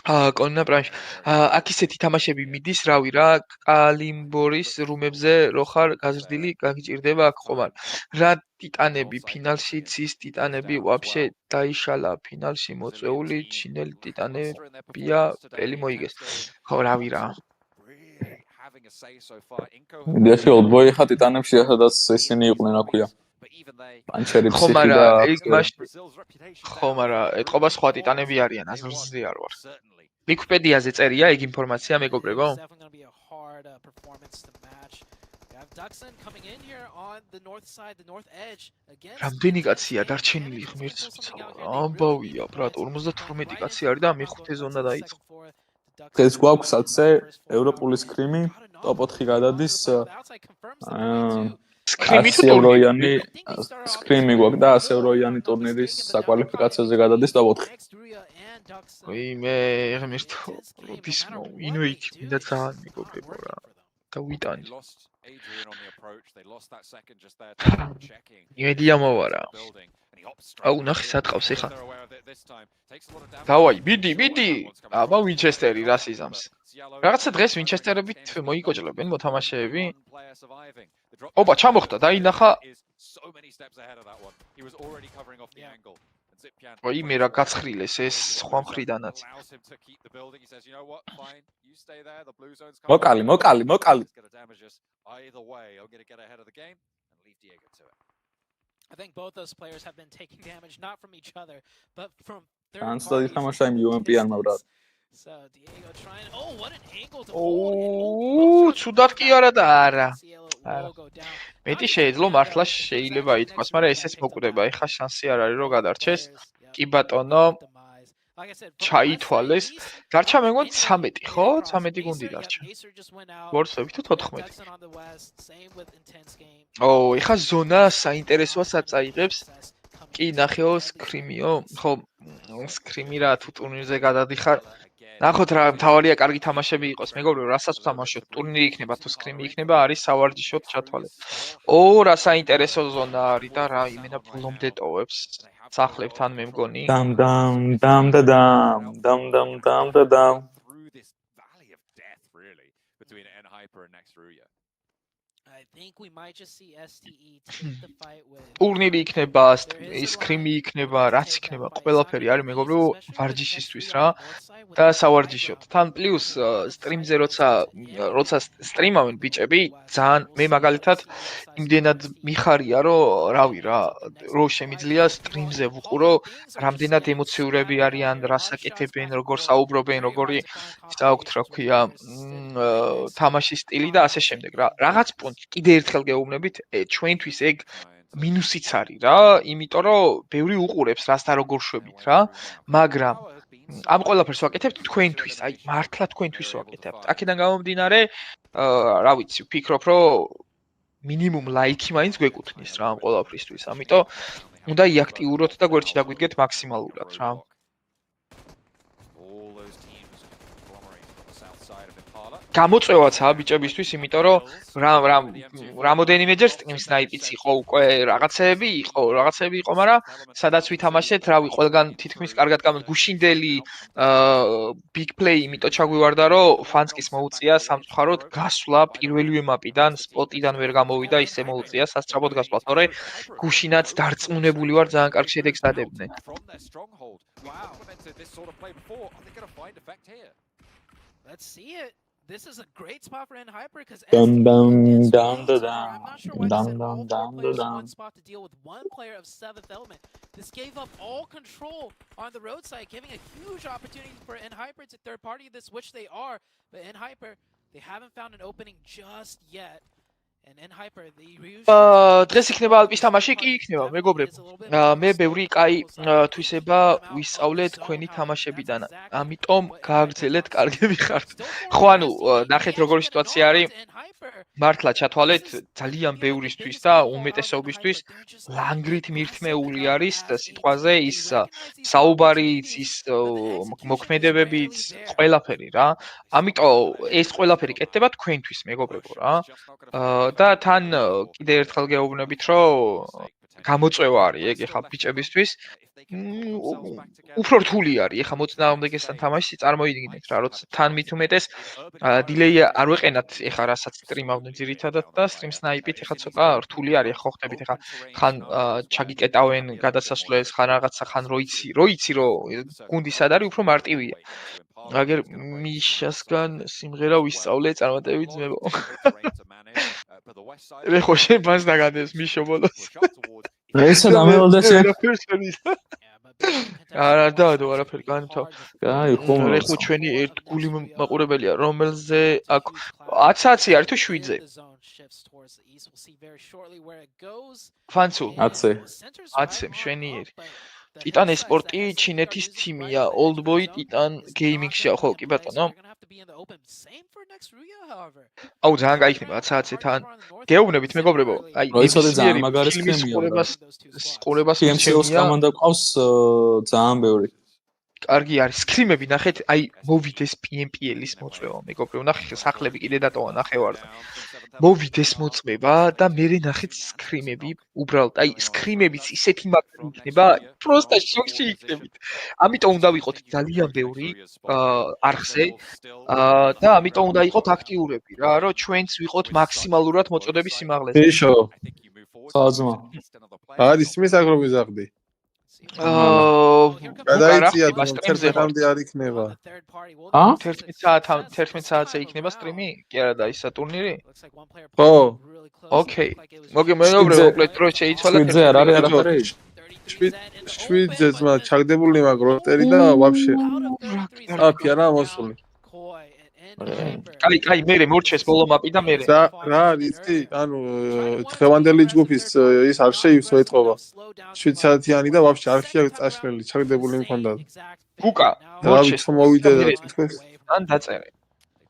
კონინა პრაიმში. აქ ისეთი თამაშები მიდის, რავი რა, კალიმბორის რუმებზე რო ხარ გაზრდილი, გაგიჭირდება აქ ხომარ. რა ტიტანები ფინალში ცის ტიტანები ვაფშე დაიშალა ფინალში მოწეული ჩინელი ტიტანებია პელი მოიგეს. ხო, რავი რა. მიდიაში ოლდბოი ხა ტიტანებში სადაც ისინი იყვნენ რა ქვია. პანჩერი ფსიქი და ხო, მაგრამ ეთყობა სხვა ტიტანები არიან, აზრზე არ ვარ. ვიკიპედიაზე წერია ეგ ინფორმაცია მეგობრებო? რამდენი კაცია დარჩენილი ღმერთს ვიცავ. ამბავია, ბრატ, 52 კაცი არის და მეხუთე ზონა დაიწყო. ეს გვაქვს ასე ევროპული სკრიმი, ტოპ 4 გადადის სკრიმი თუ 100 ტურნირი? ევროიანი სკრიმი გვაქვს და 100 ევროიანი ტურნირის საკვალიფიკაციოზე გადადის და 4. მე ღმერთო როდის ინვეით მინდა ძალიან მეგობრებო რა და ვიტანი იმედია მოვა რა აუ ნახე სატყავს ეხა დავაი მიდი აბა ვინჩესტერი რა სიზამს რაღაცა დღეს ვინჩესტერებით მოიკოჭლებენ მოთამაშეები ოპა ჩამოხდა დაინახა ой, მე რა გაცხრილეს ეს სხვა მხრიდანაც. მოკალი. I think both those players have been taking damage not from each other, but from third ანსტადი თამაშა იმ UMP-ანმა ბრატ. So Diego trying. Oh, what an angle to ო, ცუდად კი არა და არა. მეტი შეიძლება მართლა შეიძლება ითქვას, მაგრამ ესეც მოკვდება. ეხა შანსი არ არის რომ გადარჩეს. კი ბატონო. ჩაითვალეს. დარჩა მე მგონი 13, ხო? 13 გუნდი დარჩა. ვორცები თუ 14. ო, ეხა ზონა საინტერესოა წაიღებს. კი ნახეო სკრიმიო. ხო, სკრიმი რა თუ ტურნირზე გადადიხარ. ნახოთ რა მთავარია კარგი თამაშები იყოს მეგობრებო რასაც თამაშობთ ტურნირი იქნება თუ სკრიმი იქნება არის სავარჯიშოდ ჩათვალეთ ო რა საინტერესო ზონა არის და რა იმენა ბოლომდე ტოვებს სახლებთან მე მგონი დამ I think we might just see STE take the fight with ტურნირი იქნება სკრიმი იქნება რაც იქნება ყველაფერი არის მეგობრებო ვარჯიშისთვის რა და სავარჯიშოდ თან პლუს სტრიმზე როცა სტრიმავენ ბიჭები ძალიან მე მაგალითად იმდენად მიხარია რომ რავი რა რო შემიძლია სტრიმზე ვუყურო რამდენად ემოციურები არიან რასაკეთებენ როგორ საუბრობენ როგორი საუბრობთ რა ქვია თამაშის სტილი და ასე შემდეგ რა რაღაც პუნქტი კიდე ერთხელ გეუბნებით ჩვენთვის ეგ მინუსიც არის რა იმიტომ რომ ბევრი უყურებს რას და როგორ შვებით რა მაგრამ ამ ყველაფერს ვაკეთებთ თქვენთვის აი მართლა თქვენთვის ვაკეთებთ აქედან გამომდინარე რა ვიცი ვფიქრობ რომ მინიმუმ ლაიქი მაინც გვეკუთვნის რა ამ ყველაფრისთვის ამიტომ უნდა იაქტიუროთ და გვერდში დაგვიდგეთ მაქსიმალურად რა გამოწვევაცაა ბიჭებისთვის, იმიტომ რომ რამოდენიმეჯერ სტრიმ სნაიპიც იყო უკვე რაღაცეები იყო, მაგრამ სადაც ვითამაშეთ, რავი, ყველგან თითქმის კარგად გუშინდელი big play იმიტომ ჩაგვივარდა, რომ ფანსკის მოუწია სამწუხაროდ გასვლა პირველივე მაპიდან, სპოტიდან ვერ გამოვიდა, ისე მოუწია სასწრაფოდ გასვლა, თორე გუშინაც დარწმუნებული ვარ ძალიან კარგ შედეგს დადებდნენ. Let's see it. This is a great spot for N-Hyper because Dum, dum, I'm dum, not sure why dum, they said all dum, 4 players in dum. one spot to deal with one player of 7th element. This gave up all control on the roadside, giving a huge opportunity for N-Hyper to third party this, which they are. But N-Hyper, they haven't found an opening just yet. And N-Hyper, they usually... დღეს იქნება ალპის თამაში კი იქნება მეგობრებო მე ბევრი კაი თვისება ვისწავლე თქვენი თამაშებიდან ამიტომ გააგრძელეთ კარგები ხართ ხო ანუ ნახეთ როგორი სიტუაცია არის მართლა ჩათვალეთ ძალიან ბევრისთვის და უმეტესობისთვის ლანგრით მირთმეული არის სიტყვაზე ის საუბარიც ის მოქმედებებიც ყველაფერი რა ამიტომ ეს ყველაფერი კეთდება თქვენთვის მეგობრებო რა და თან კიდე ერთხელ გეუბნებით რომ გამოწვევა არის ეგ ეხა ბიჭებისთვის უფრო რთული არის ეხა მოწინააღმდეგესთან თამაში წარმოიდგინეთ რა როცა თან მით უმეტეს დილეი არ ვეყენათ ეხა რასაც სტრიმავდნენ ძირითადად და სტრიმ სნაიპით ეხა ცოტა რთული არის ხო ხდებით ეხა ხან ჩაგიკეტავენ გადასასვლელს ხან რაღაცა ხან როიცი რომ გუნდი სად არის უფრო მარტივია აგერ მიშასგან სიმღერა ვისწავლე წარმატებით ძმებო მე ხო შენ მას დაგადეს მიშო ბოლოს ესა დამეულდა შენ არა დაადო არაფერი განთავ კაი ხომ მე ხო ჩვენი ერთ გული მაყურებელია რომელზე აქ 10-10 არის თუ 7-ზე ფანცუ 10 10 მშვენიერი ტიტან ესპორტი ჩინეთის თიმია, Oldboy ტიტან გეიმინგშია, ხო, კი ბატონო? აუ ძალიან გაიქნება საათზე თან. გეუბნებით მეგობრებო, აი როიცოდი ძალიან მაგარი სკრიმია და ყურებას PMCO-ს კომანდა ყავს ძალიან ბევრი. კარგი არის სკრიმები ნახეთ, აი მოვიდეს PMPL-ის მოწვევა, მეგობრებო, ნახეთ სახლები კიდე დატოვა ნახევარ. მოვიდეს მოწმება და მე ნახეთ სკრიმები, უბრალოდ აი სკრიმებიც ისეთი მაგარი იქნება, პროსტა შოქში იქნებით. ამიტომ უნდა ვიყოთ ძალიან ბევრი არხზე და ამიტომ უნდა იყოთ აქტიურები რა, რომ ჩვენც ვიყოთ მაქსიმალურად მოწოდების სიმაღლეზე. ბიშო, საძმა. არის მის აგრობი ზაღდი. გადაიწია და 11-მდე არ იქნება. 11 საათზე იქნება სტრიმი? კი არა და ისა ტურნირი? ხო. ოკეი. მოგემეობრე მოკლედ რო შეიცვალა 7-ზე არ არის არაფერი. 7-ზე ძმა ჩაგდებული მაგ როტერი და ვაფშე. აფი არა მოსული. კაი, მე მორჩეს ბოლო მაპი და მე. რა არის იცი? ანუ დღევანდელი ჯგუფის ის არ შეივსო ეთყობა. 7 საათიანი და ვაფშე არ ხია წაშლილი, ჩაგდებული მქონდა. გუკა, მორჩეს მოვიდე და თქოს. ან დაწერე.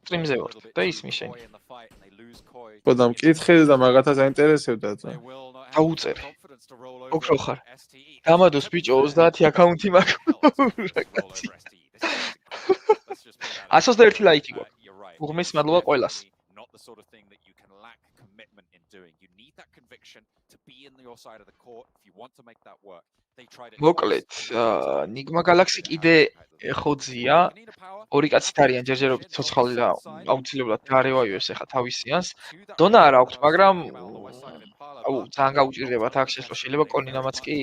სტრიმზე ვარ და ის მიშენი. ხო და მკითხე და მაგათა საინტერესებდა და. დაუწერე. ოქრო ხარ. დამადოს ბიჭო 30 აკაუნთი მაქვს. 121 ლაიქი გვაქვს. უღმეს მადლობა ყველას. მოკლედ, ნიგმა გალაქსი კიდე ხოძია. ორი კაცით არიან ჯერჯერობით ცოცხალი და აუცილებლად დაარევაიოს ახლა თავისიანს. დონა არ აქვს, მაგრამ აუ ძალიან გაუჭირდებათ აქ შესვლა. შეიძლება კონინამაც კი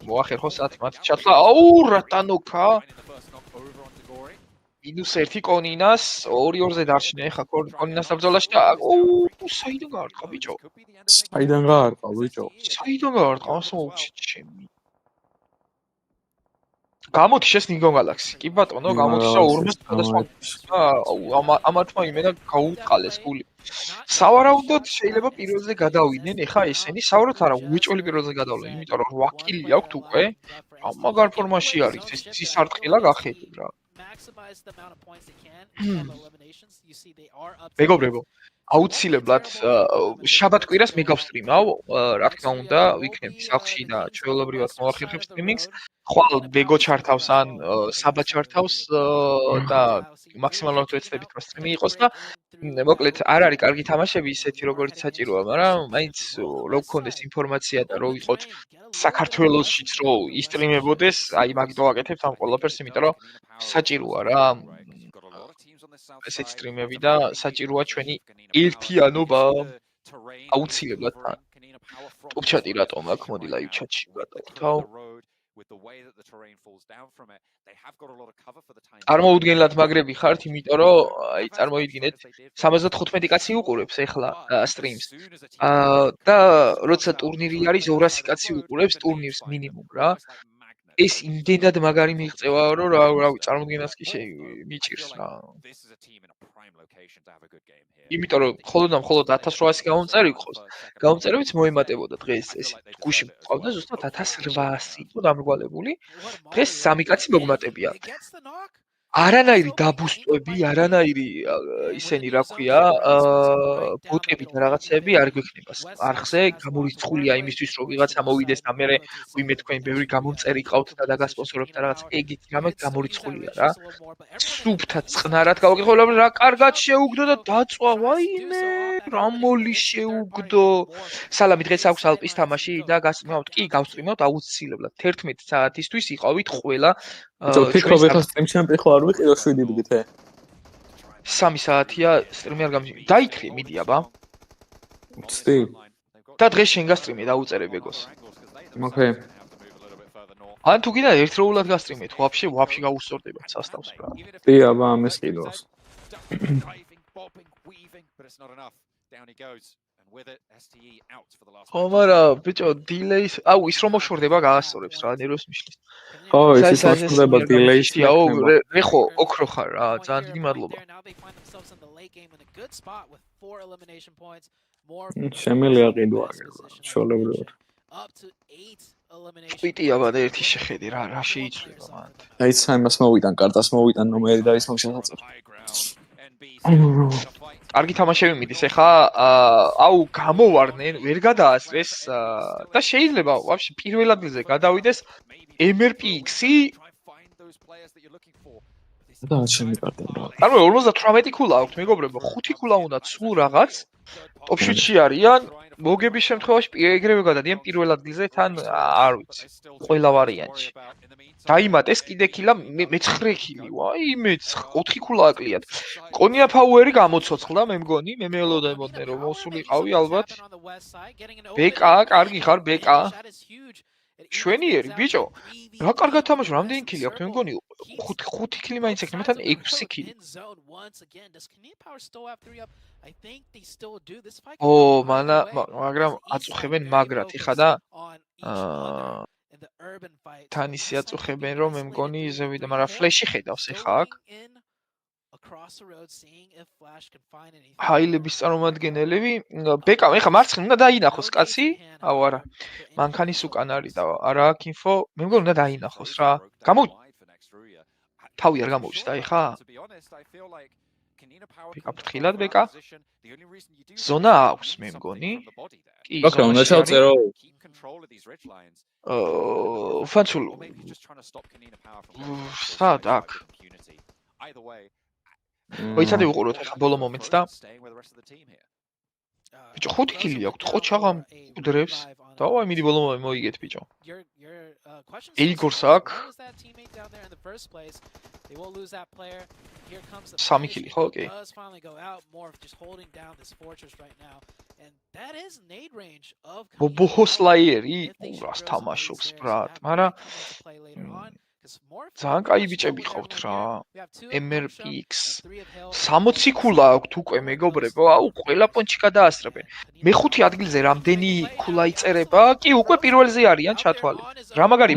მოახერხოს ათ მათ ჩათლა. აუ რატანოქა? -1 კონინას 2-2-ზე დარჩნენ ახლა კონინას საბრძოლაში და საიდან გაარტყა ბიჭო? საიდან გაარტყა ბიჭო? საიდან გაარტყა ასოუჩი ჩემი? გამოთიშეს ნინგო გალაქსი. კი ბატონო, გამოთიშა 42 ამათმა იმენა გაუტყალეს გული. სავარაუდოდ შეიძლება პირველზე გადავიდნენ, ეხა ესენი სავარაუდოდ არა, უეჭველი პირველზე გადავლენ, იმიტომ რომ 8 კილი აქვთ უკვე. მაგარ ფორმაში არის, ეს სისარტყელა გახედეთ რა. მეგობრებო, აუცილებლად შაბათ-კვირას მე გავსტრიმავ, რა თქმა უნდა, ვიქნები სახლში და ჩვეულებრივად მოვახერხებ სტრიმინგს. ხვალ ბეგო ჩართავს ან საბა ჩართავს და მაქსიმალურად ვეცდებით რომ სტრიმი იყოს და მოკლედ არ არის კარგი თამაშები ისეთი როგორც საჭიროა, მაგრამ მაინც რო გქონდეს ინფორმაცია და რო ვიყოთ საქართველოსშიც რო ისტრიმებოდეს, აი მაგით ვაკეთებთ ამ ყველაფერს, იმიტომ რომ საჭიროა რა ესეთი სტრიმები და საჭიროა ჩვენი ერთიანობა აუცილებლად. ტოპ-ჩატი რატომ აქ? მოდი ლაივ ჩატში გადავთავ. წარმოუდგენლად მაგრები ხართ, იმიტომ რომ აი წარმოიდგინეთ 75 კაცი უყურებს ახლა სტრიმს. და როცა ტურნირი არის 200 კაცი უყურებს ტურნირს მინიმუმ რა. ეს იმდენად მაგარი მიღწევა რომ რავი წარმოუდგენას კი მიჭირს რა. იმიტომ რომ მხოლოდ 1800 გამომწერი გყავს. გამომწერებიც მოემატებოდა დღეს ეს გუში მყავდა ზუსტად 1800 იყო დამრგვალებული. დღეს 3 კაცი მოგმატებია. არანაირი დაბუსტვები, არანაირი ისენი რა ქვია, ბოტები და რაღაცები არ გვექნება არხზე, გამორიცხულია იმისთვის რომ ვიღაცა მოვიდეს და მე ვიმე თქვენ ბევრი გამომწერი ყავთ და დაგასპონსორებთ და რაღაც ეგეთ რამე გამორიცხულია რა. სუფთა წყნარად გავაკეთებ, რა კარგად შეუგდო და დაწვა, ვაიმე, რა მოლი შეუგდო. სალამი დღეს აქვს ალპის თამაში და გასწრიმავთ? კი, გავსწრიმავთ აუცილებლად. 11 საათისთვის იყავით ყველა ფიქრობ ეხლა სტრიმ ჩემპიონი არ ვიყირო 7 დგით. 3 საათია სტრიმი არ გამიჭი. დაითხრე მიდი აბა. ვწდი. და დღეს შენ გასტრიმე დაუწერე ბეგოს. ოკეი. ან თუ გინდა ერთდროულად გასტრიმეთ, ვაფშე გაუსწორდება სასტავს რა. კი აბა ამას კიდოს. ხომარა ბიჭო დილეის აუ ის რომ მოშორდება გაასწორებს რა ნერვებს მიშლის. ხო ის მოშორდება დილეის. აუ რეხო ოქრო ხარ რა ძალიან დიდი მადლობა. შემიძლია ყიდვა შოლებრივად. სპიტია ბადა ერთი შეხედი რა შეიძლება მანდ. დაიცა იმას მოვიტან, კარტას მოვიტან ნომერი და ის მომშასაწევ. კარგი თამაშები მიდის ეხა აუ გამოვარდნენ ვერ გადაასწრეს და შეიძლება ვაფშე პირველ ადგილზე გადავიდეს MRPX-ი და ჩემი კარტა რა. ანუ 58 ქულა აქვს მეგობრებო 5 ქულა უნდა სულ რაღაც ტოპ 7-ში არიან მოგების შემთხვევაში ეგრევე გადადიან პირველ ადგილზე თან არ ვიცი ყველა ვარიანტში დაიმატეს კიდე ქილა მე-9 ქილი ვაი მე 4 ქულა აკლიათ კონია ფაუერი გამოცოცხლდა მე მგონი მე მელოდებოდნენ რომ მოსულიყავი ალბათ ბეკა კარგი ხარ ბეკა შვენიერი ბიჭო რა კარგად თამაშობ რამდენი ქილი აქვს მე მგონი 5 ქილი მაინც ექნება თან 6 ქილი ო მაგრამ აწუხებენ მაგრად ეხა და თან ისე აწუხებენ რომ მე მგონი ზევიდა მაგრამ ფლეში ხედავს ეხა აქ ჰაილების წარმომადგენელები ბეკა ეხა მარცხნივ უნდა დაინახოს კაცი აუ არა მანქანის უკან არის და არა აქ ინფო მე მგონი უნდა დაინახოს რა თავი არ გამოვიდა ეხა ბეკა ფრთხილად ბეკა ზონა აქვს მე მგონი კი ოკეი უნდა ჩავწერო ფანცულ სად აქ მოიცადე ვუყუროთ ახლა ბოლო მომენტს და ბიჭო 5 ქილი აქვს ხო ჩაღამ უდრებს დავაი მიდი ბოლო მოიგეთ ბიჭო ეიგორს აქვს 3 ქილი ხო ოკეი ბოჰოსლაიერი რას თამაშობს ბრატ მაგრამ ძალიან კაი ბიჭები ყავთ რა MRPX 60 ქულა აქვს უკვე მეგობრებო აუ ყველა პონჩი გადაასწრებენ მე-5 ადგილზე რამდენი ქულა იწერება კი უკვე პირველზე არიან ჩათვალე რა მაგარი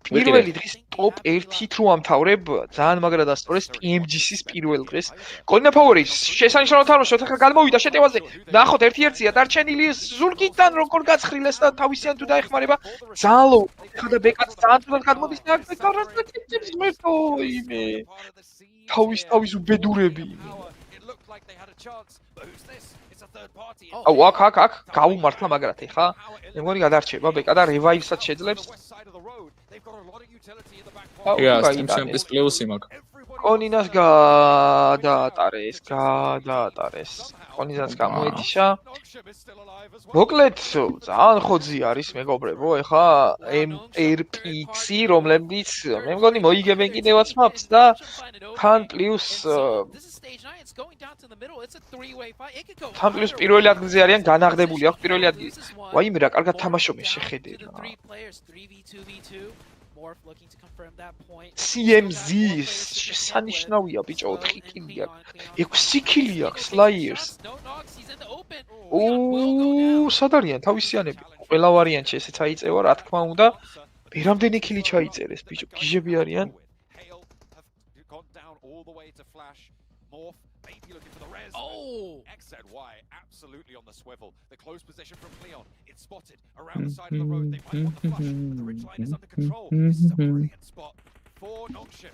პირველი დღის ტოპ 1-ით რო ამთავრებ ძალიან მაგრად ასწორეს PMGC-ის პირველ დღეს კოლინა ფაუერი შესანიშნავად თამაშობთ ახლა გადმოვიდა შეტევაზე ნახოთ 1-1-ია დარჩენილი ზურგიდან როგორ გაცხრილეს და თავისიან თუ დაეხმარება ძალიან ლო ხოდა ბეკაც ძალიან თუდად გადმოდის და აქ კარასტაკებს მეთო იმე თავის უბედურები აუ აქ გაუმართლა მაგრად ეხა მე მგონი გადარჩება ბეკა და რევაივსაც შეძლებს Ja, Steam Champions პლუსი მაქვს. კონინას გადაატარეს. კონინას გამოეთიშა. მოკლედ, ძალიან ხოძი არის მეგობრებო, ეხა MRPX-ი, რომლებიც მე მგონი მოიგებენ კიდევაც maps და თან პლუს პირველი ადგილზე არიან განაღდებული აქვს პირველი ადგილი. ვაიმე რა კარგად თამაშობენ შეხედე რა. CMZ შესანიშნავია ბიჭო 4 ქილი აქვს 6 ქილი აქვს Slayers სად არიან თავისიანები ყველა ვარიანტში ესეც აიწევა რა თქმა უნდა რამდენი ქილი ჩაიწერეს ბიჭო გიჟები არიან XZY absolutely on the swivel. The close position from Cleon. It's spotted around the side of the road. They might want the flush. The ridge line is under control. This is a brilliant spot for Noxion.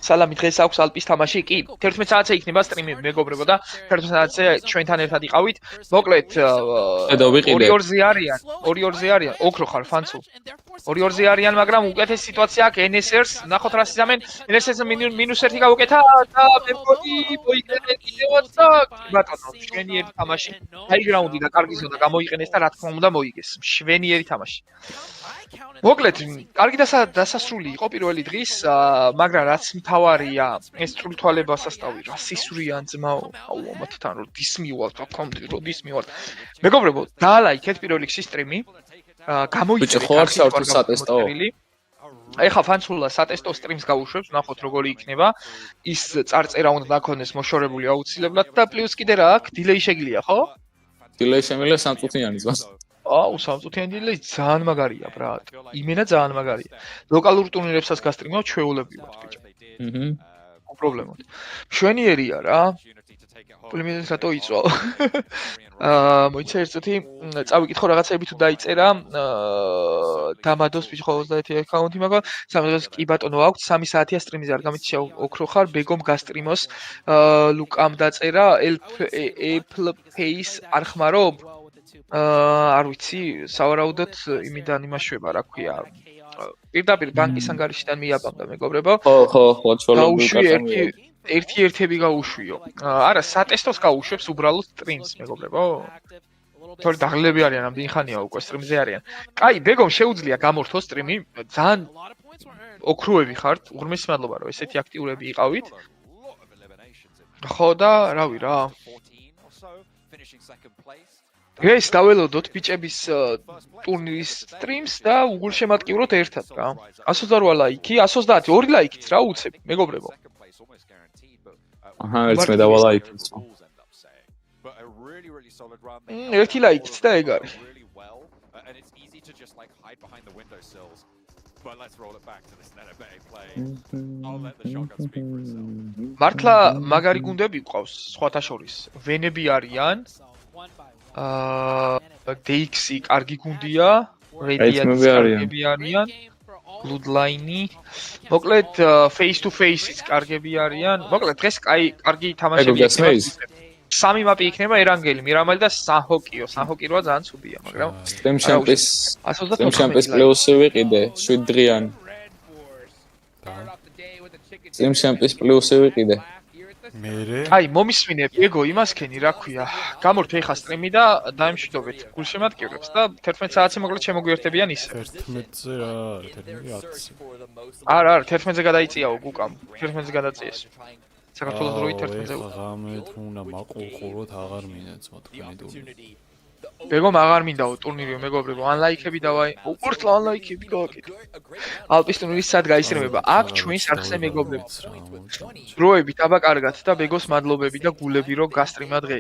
სალამი დღეს აქვს ალპის თამაში კი 11 საათზე იქნება სტრიმი მეგობრებო და 11 საათზე ჩვენთან ერთად იყავით მოკლედ 2-2-ზე არიან 2-2-ზე არიან ოქრო ხარ ფანცუ 2-2-ზე არიან მაგრამ უკეთესი სიტუაცია აქვს NSR-ს ნახოთ რა სიზამენ NSR-ს -1 გავუკეთა და მე მგონი მოიგებენ კიდევაც და ბატონო შვენიერი თამაში ჰაიგრაუნდი და კარგი ზონა გამოიყენეს და რა თქმა უნდა მოიგეს შვენიერი თამაში მოკლედ კარგი დასასრული იყო პირველი დღის მაგრამ რაც მთავარია ეს წვრთვალება სასტავი რა სისურიან ძმაო აუ ამათთან რომ დისმივალთ აკაუნტი რომ დისმივალთ მეგობრებო დაალაიქეთ პირველ რიგში სტრიმი გამოიწვიეთ ხო არ შევთ სატესტო ეხა ფანცულა სატესტო სტრიმს გავუშვებს ნახოთ როგორი იქნება ის წარწერა უნდა დაქონდეს მოშორებული აუცილებლად და პლუს კიდე რა აქვს დილეი შეგიძლია ხო დილეი შემიძლია სამწუთიანი ზღვას აუ სამწუთიანი დილეი ძალიან მაგარია ბრატ იმენა ძალიან მაგარია ლოკალურ ტურნირებსაც გასტრიმავ ჩვეულებრივად ბიჭო პრობლემად შვენიერია რა პულმინის რატო იწვა? მოიცა ერთ წუთი წავიკითხო რაღაცები თუ დაიწერა. დამადოს ბიჭო 21 აკაუნტი მაგა. სამედოს კი ბატონო აქვს 3 საათია სტრიმზე არ გამიჩია ოქრო ხარ ბეგომ გასტრიმოს. ლუკამ დაწერა Apple არ ხმარობ? არ ვიცი, სავარაუდოდ იმიდან იმაშვება, რა ქვია. პირდაპირ ბანკის ანგარიშიდან მიაბამდა მეგობრებო. ხო, გაუშვი ერთი-ერთები გაუშვიო. არა, სატესტოს გაუშვებს უბრალოდ სტრიმს, მეგობრებო. თორე დაღლილები არიან, ამდენი ხანია უკვე სტრიმზე არიან. კაი, ბეგომ შეუძლია გამორთო სტრიმი, ძალიან ოქროები ხართ, უღრმესი მადლობა რომ ესეთი აქტიურები იყავით. ხო და რავი რა. ეს დაველოდოთ ბიჭების ტურნირის სტრიმს და უგულშემატკივროთ ერთად რა. 128 ლაიქი, 130, 2 ლაიქიც რა უცებ, მეგობრებო. აჰა, ერთს მე დავალაიქით. ერთი ლაიქიც და ეგ არის. მართლა მაგარი გუნდები ყავს სხვათა შორის. ვენები არიან. DX-ი კარგი გუნდია, Radiant-ი კარგები არიან, Bloodline-ი. მოკლედ face to face-იც კარგები არიან. მოკლედ დღეს კარგი თამაშები იქნება. 3 მაპი იქნება ერანგელი, მირამალი და სანჰოკიო. სანჰოკი როა ძალიან ცუდია, მაგრამ Stream Champions პლეუსი ვიყიდე 7 დღიანი. Stream Champions პლეუსი ვიყიდე. აი, მომისმინე, ეგო იმასქენი, რა ქვია. გამორთე ხა სტრიმი და დაიმშვიდობეთ გულშემატკივრებს და 11 საათზე მოკლედ შემოგვიერთებიან ისე. 11-ზე რა, 11-ზე. არა, 11-ზე გადაიწიაო გუკამ. 11-ზე გადაწიეს. საქართველოს დროით 11-ზე. ღამე თუ უნდა მაყურყუროთ აღარ მინაც თქვენი ტურნირი. ბეგომ აღარ მინდაო ტურნირი მეგობრებო, ან ლაიქები დავაი. უყურთლა ან ლაიქები გავაკეთე. ალპის ტურნირის სად გაისწრება? აქ ჩვენს არხზე მეგობრებო. დროებით აბა კარგად და ბეგოს მადლობები და გულები რომ გასტრიმა დღეს.